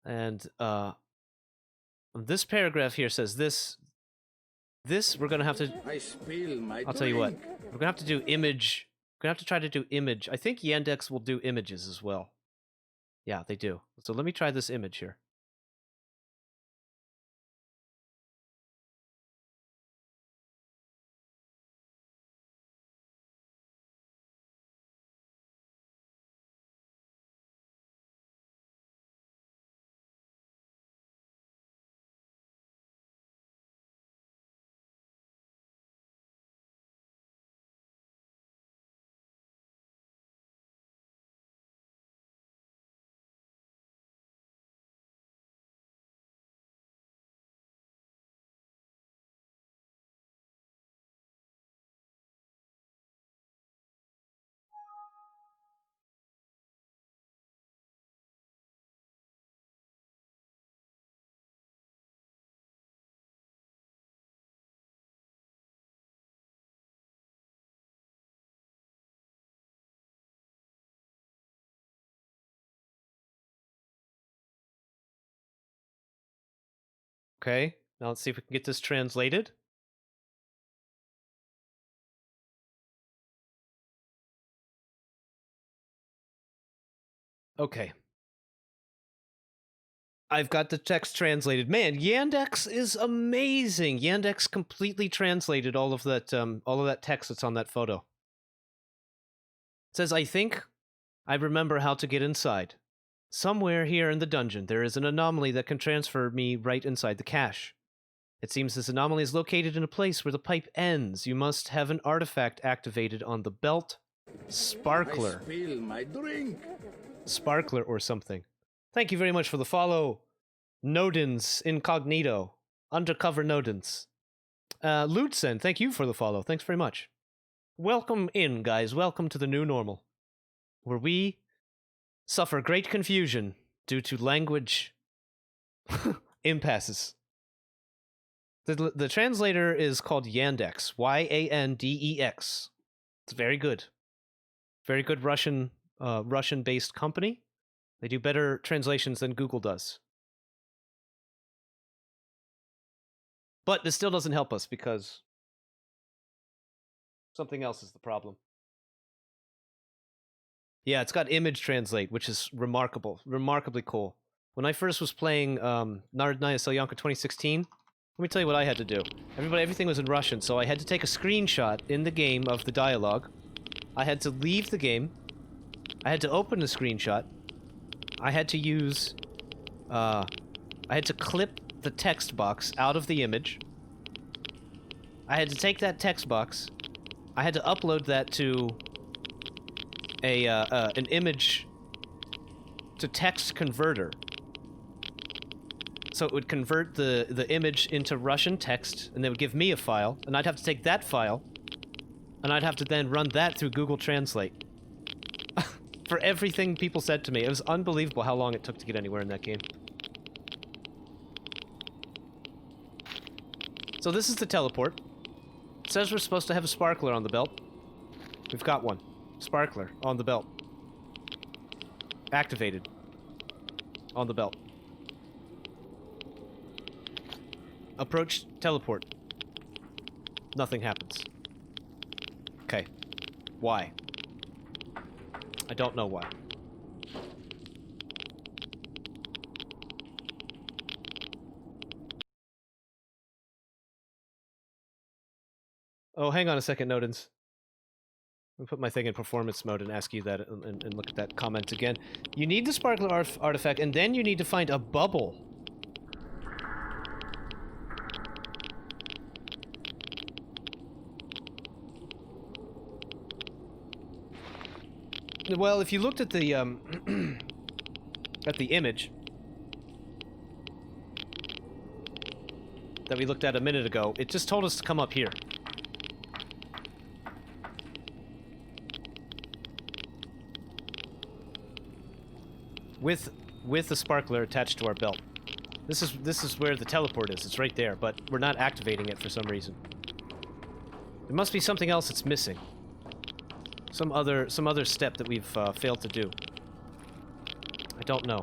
And this paragraph here says this we're gonna have to. I'll tell you what. We're gonna have to do image. We're gonna have to try to do image. I think Yandex will do images as well. Yeah, they do. So let me try this image here. Okay, now let's see if we can get this translated. Okay. I've got the text translated. Man, Yandex is amazing. Yandex completely translated all of that text that's on that photo. It says, I think I remember how to get inside. Somewhere here in the dungeon, there is an anomaly that can transfer me right inside the cache. It seems this anomaly is located in a place where the pipe ends. You must have an artifact activated on the belt. Sparkler. I spill my drink. Sparkler or something. Thank you very much for the follow. Nodens Incognito. Undercover Nodens. Lutzen, thank you for the follow. Thanks very much. Welcome in, guys. Welcome to the new normal, where we suffer great confusion due to language impasses. The translator is called Yandex. Yandex. It's very good. Very good Russian-based company. They do better translations than Google does. But this still doesn't help us because something else is the problem. Yeah, it's got image translate, which is remarkably cool. When I first was playing Narodnaya Selyanka 2016, let me tell you what I had to do. Everything was in Russian, so I had to take a screenshot in the game of the dialogue. I had to leave the game. I had to open the screenshot. I had to use... I had to clip the text box out of the image. I had to take that text box. I had to upload that to an image to text converter. So it would convert the image into Russian text, and they would give me a file, and I'd have to take that file, and I'd have to then run that through Google Translate. For everything people said to me. It was unbelievable how long it took to get anywhere in that game. So this is the teleport. It says we're supposed to have a sparkler on the belt. We've got one. Sparkler on the belt. Activated. On the belt. Approach teleport. Nothing happens. Okay. Why? I don't know why. Oh, hang on a second, Nodens. Let me put my thing in performance mode and ask you that and look at that comment again. You need the sparkler artifact, and then you need to find a bubble. Well, if you looked at the image that we looked at a minute ago, it just told us to come up here. With the sparkler attached to our belt. This is where the teleport is. It's right there, but we're not activating it for some reason. There must be something else that's missing. Some other step that we've failed to do. I don't know.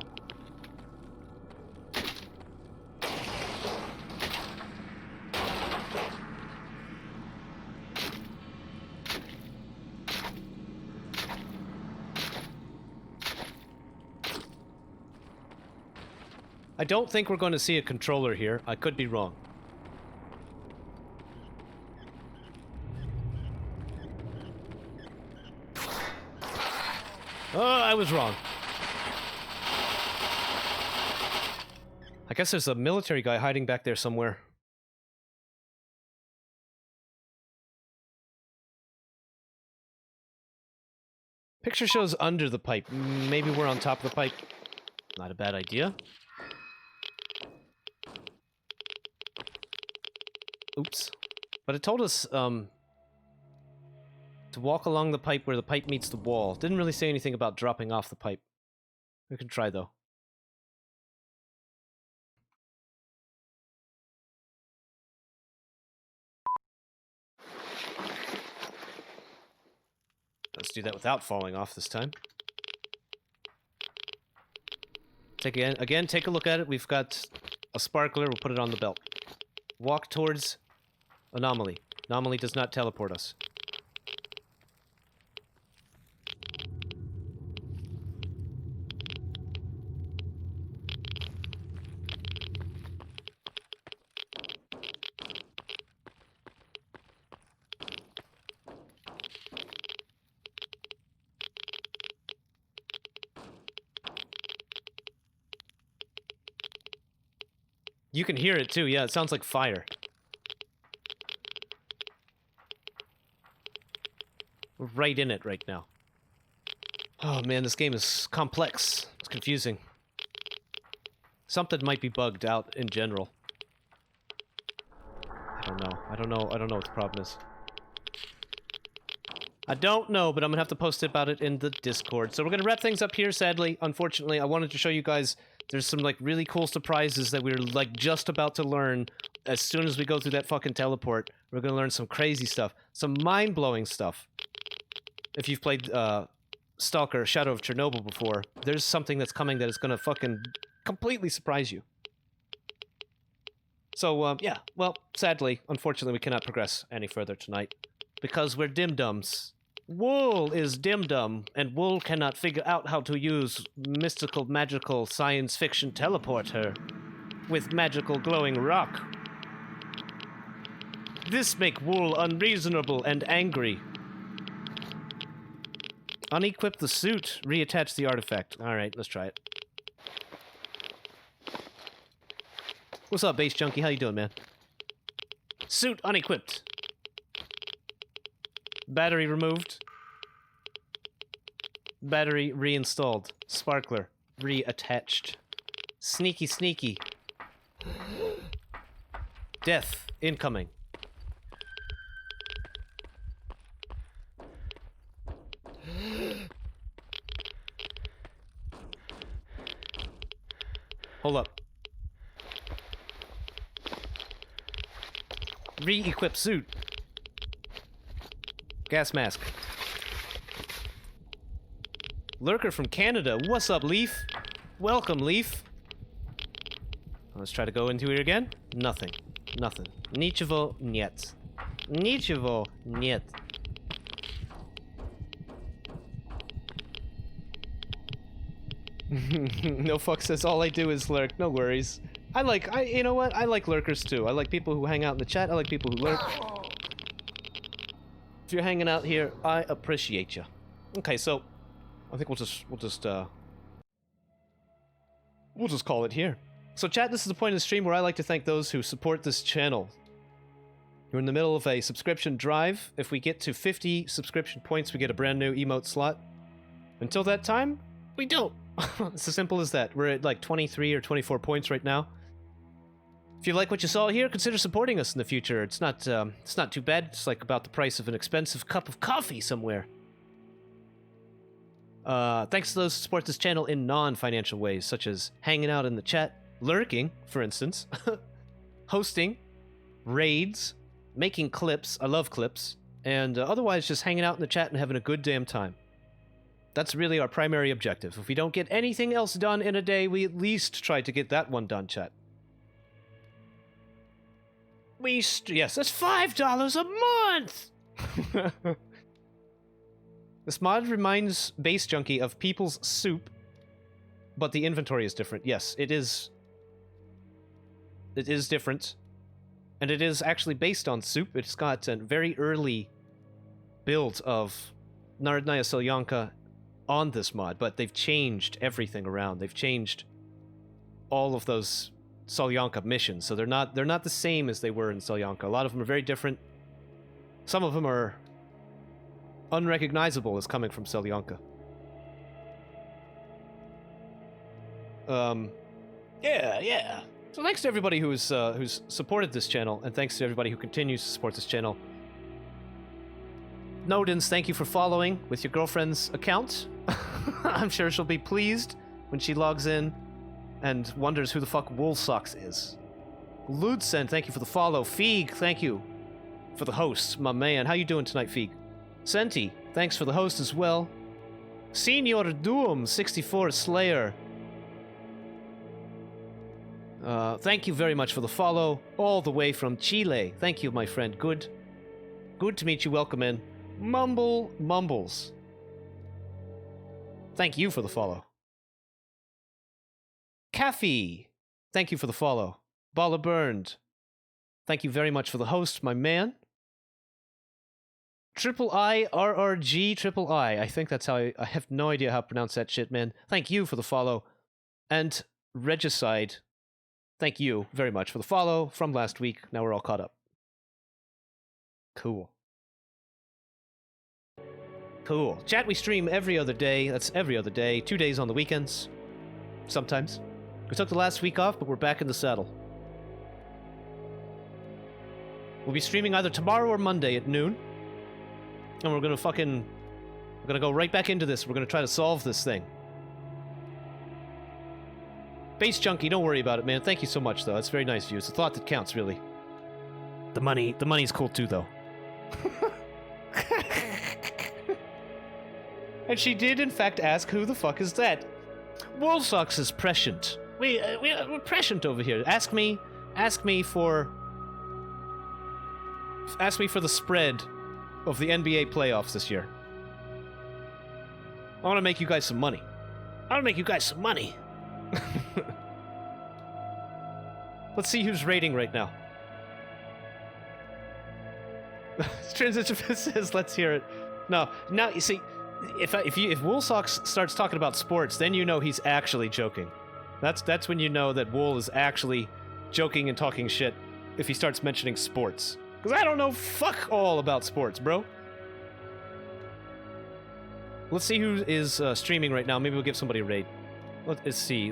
I don't think we're going to see a controller here. I could be wrong. Oh, I was wrong. I guess there's a military guy hiding back there somewhere. Picture shows under the pipe. Maybe we're on top of the pipe. Not a bad idea. Oops. But it told us, to walk along the pipe where the pipe meets the wall. Didn't really say anything about dropping off the pipe. We can try, though. Let's do that without falling off this time. Again, take a look at it. We've got a sparkler. We'll put it on the belt. Walk towards anomaly. Anomaly does not teleport us. You can hear it too, yeah, it sounds like fire. We're right in it right now. Oh man, this game is complex. It's confusing. Something might be bugged out in general. I don't know what the problem is. I don't know, but I'm gonna have to post about it in the Discord. So we're gonna wrap things up here, sadly. Unfortunately, I wanted to show you guys there's some, like, really cool surprises that we're, like, just about to learn. As soon as we go through that fucking teleport, we're gonna learn some crazy stuff. Some mind-blowing stuff. If you've played, Stalker, Shadow of Chernobyl before, there's something that's coming that is gonna fucking completely surprise you. So, yeah, well, sadly, unfortunately, we cannot progress any further tonight. Because we're dim-dums. Wool is dim-dum, and Wool cannot figure out how to use mystical, magical, science fiction teleporter with magical glowing rock. This make Wool unreasonable and angry. Unequip the suit, reattach the artifact. Alright, let's try it. What's up, Base Junkie? How you doing, man? Suit unequipped. Battery removed. Battery reinstalled. Sparkler reattached. Sneaky, sneaky. Death incoming. Hold up. Re-equip suit. Gas mask. Lurker from Canada. What's up, Leaf? Welcome, Leaf. Let's try to go into here again. Nothing. Nothing. Ничего нет. Ничего нет. No fuck says all I do is lurk. No worries. You know what? I like lurkers too. I like people who hang out in the chat. I like people who lurk. If you're hanging out here, I appreciate you. Okay, so I think we'll just call it here. So chat, this is the point of the stream where I like to thank those who support this channel. We're in the middle of a subscription drive. If we get to 50 subscription points, we get a brand new emote slot. Until that time, we don't. It's as simple as that. We're at like 23 or 24 points right now. If you like what you saw here, consider supporting us in the future. It's not too bad. It's like about the price of an expensive cup of coffee somewhere. Thanks to those who support this channel in non-financial ways, such as hanging out in the chat, lurking, for instance, hosting, raids, making clips, I love clips, and otherwise just hanging out in the chat and having a good damn time. That's really our primary objective. If we don't get anything else done in a day, we at least try to get that one done, chat. Yes, that's $5 a month! This mod reminds Base Junkie of People's Soup, but the inventory is different. Yes, it is. It is different. And it is actually based on Soup. It's got a very early build of Narodnaya Solyanka on this mod, but they've changed everything around. They've changed all of those Solyanka missions, so they're not the same as they were in Solyanka. A lot of them are very different. Some of them are unrecognizable as coming from Solyanka. Yeah. So thanks to everybody who's supported this channel, and thanks to everybody who continues to support this channel. Nodens, thank you for following with your girlfriend's account. I'm sure she'll be pleased when she logs in and wonders who the fuck Woolsocks is. Ludsen, thank you for the follow. Feig, thank you for the host, my man. How you doing tonight, Feig? Senti, thanks for the host as well. Senior Doom, 64 Slayer. Thank you very much for the follow, all the way from Chile. Thank you, my friend. Good to meet you. Welcome in. Mumbles. Thank you for the follow. Caffey, thank you for the follow. Balla Burned, thank you very much for the host, my man. Triple I, RRG, Triple I think that's how I have no idea how to pronounce that shit, man. Thank you for the follow. And Regicide, thank you very much for the follow from last week. Now we're all caught up. Cool. Chat, we stream every other day. That's every other day. 2 days on the weekends. Sometimes. We took the last week off, but we're back in the saddle. We'll be streaming either tomorrow or Monday at noon. And we're gonna go right back into this. We're gonna try to solve this thing. Base Junkie, don't worry about it, man. Thank you so much, though. That's very nice of you. It's the thought that counts, really. The money's cool too, though. And she did, in fact, ask, who the fuck is that? Woolsocks is prescient. We're prescient over here. Ask me for the spread of the NBA playoffs this year. I want to make you guys some money. Let's see who's rating right now. Transition says, let's hear it. No, now you see, if Woolsocks starts talking about sports, then you know he's actually joking. That's when you know that Wool is actually joking and talking shit if he starts mentioning sports. Because I don't know fuck all about sports, bro. Let's see who is streaming right now. Maybe we'll give somebody a raid. Let's see.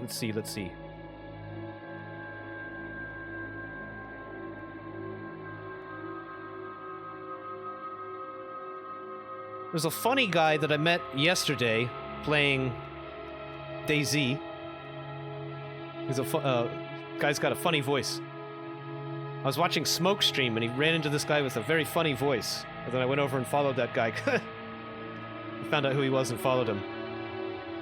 There's a funny guy that I met yesterday playing DayZ. He's guy's got a funny voice. I was watching Smoke stream and he ran into this guy with a very funny voice. And then I went over and followed that guy. I found out who he was and followed him.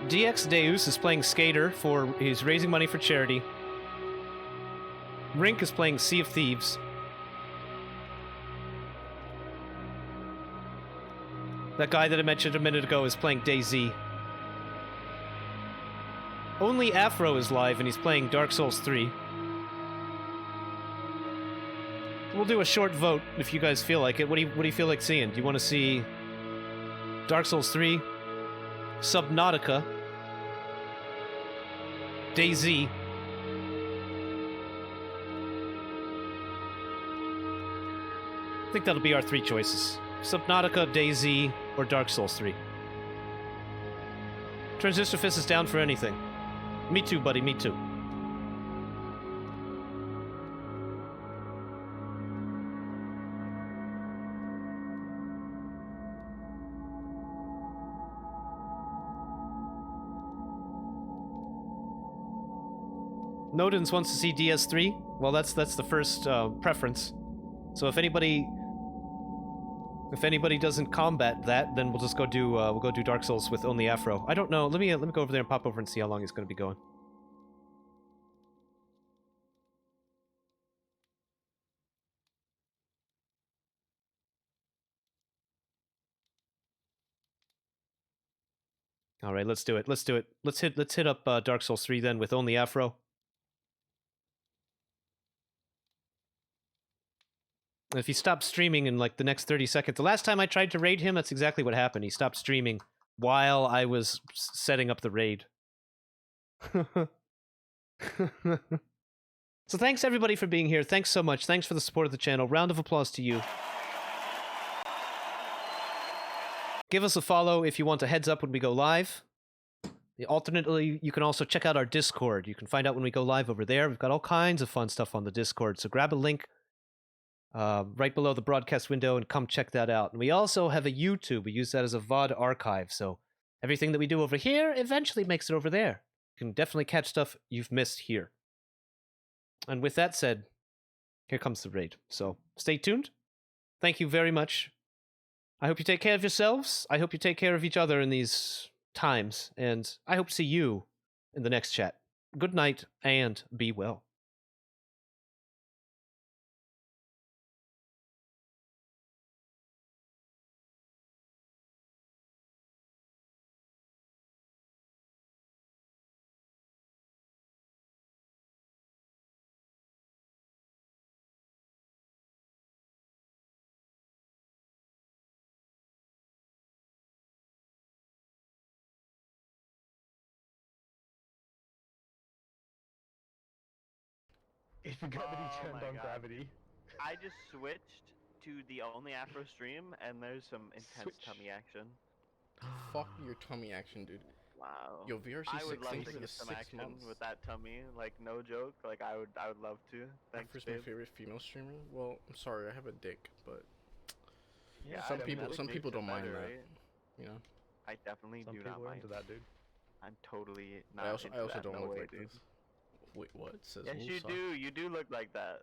DX Deus is playing Skater he's raising money for charity. Rink is playing Sea of Thieves. That guy that I mentioned a minute ago is playing DayZ. Only Afro is live, and he's playing Dark Souls 3. We'll do a short vote if you guys feel like it. What do you feel like seeing? Do you want to see Dark Souls 3, Subnautica, DayZ? I think that'll be our 3 choices. Subnautica, DayZ, or Dark Souls 3. Transistor Fist is down for anything. Me too, buddy, me too. Nodens wants to see DS3. Well, that's the first preference. So if anybody doesn't combat that, then we'll just go do Dark Souls with only Afro. I don't know. Let me go over there and pop over and see how long he's going to be going. All right, let's do it. Let's do it. Let's hit up Dark Souls 3 then with only Afro. And if he stops streaming in like the next 30 seconds, the last time I tried to raid him, that's exactly what happened. He stopped streaming while I was setting up the raid. So thanks everybody for being here. Thanks so much. Thanks for the support of the channel. Round of applause to you. Give us a follow if you want a heads up when we go live. Alternately, you can also check out our Discord. You can find out when we go live over there. We've got all kinds of fun stuff on the Discord. So grab a link right below the broadcast window and come check that out. And we also have a YouTube. We use that as a VOD archive. So everything that we do over here eventually makes it over there. You can definitely catch stuff you've missed here. And with that said, here comes the raid. So stay tuned. Thank you very much. I hope you take care of yourselves. I hope you take care of each other in these times. And I hope to see you in the next chat. Good night and be well. He forgot that he turned on gravity. I just switched to the only Afro stream, and there's some intense tummy action. Fuck your tummy action, dude. Wow. Yo, VRC I would 6 love things to for the get some 6 action months. with that tummy. Like, no joke. Like, I would love to. Thanks, Afro's babe. my favorite female streamer. Well, I'm sorry, I have a dick, but Yeah, some people don't mind that. Right? You know. I definitely Some do people not are mind. into that, dude. I'm totally not. I also into that. don't No look way, like dude. this. Wait, what? It says Yes, wool you socks. do. You do look like that.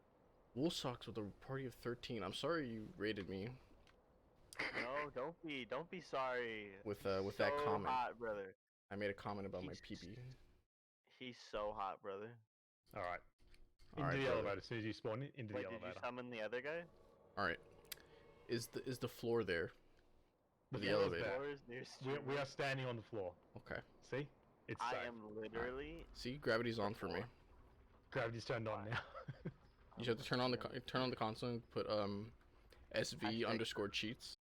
Wool socks with a party of 13. I'm sorry you rated me No, don't be sorry. with He's that so comment. hot, brother. I made a comment about my He's- pee-pee. He's so hot, brother. Alright. Into Alright, the brother. elevator. As soon as you spawn into Wait, the did you elevator. summon the other guy? Alright. Is the floor there? The For the floor is elevator. there. Floor is near We streamer. are standing on the floor. Okay. See? It's I safe. am literally. See, gravity's on for me. Gravity's turned on now. You just have to turn on the console and put SV Hashtag- underscore cheats.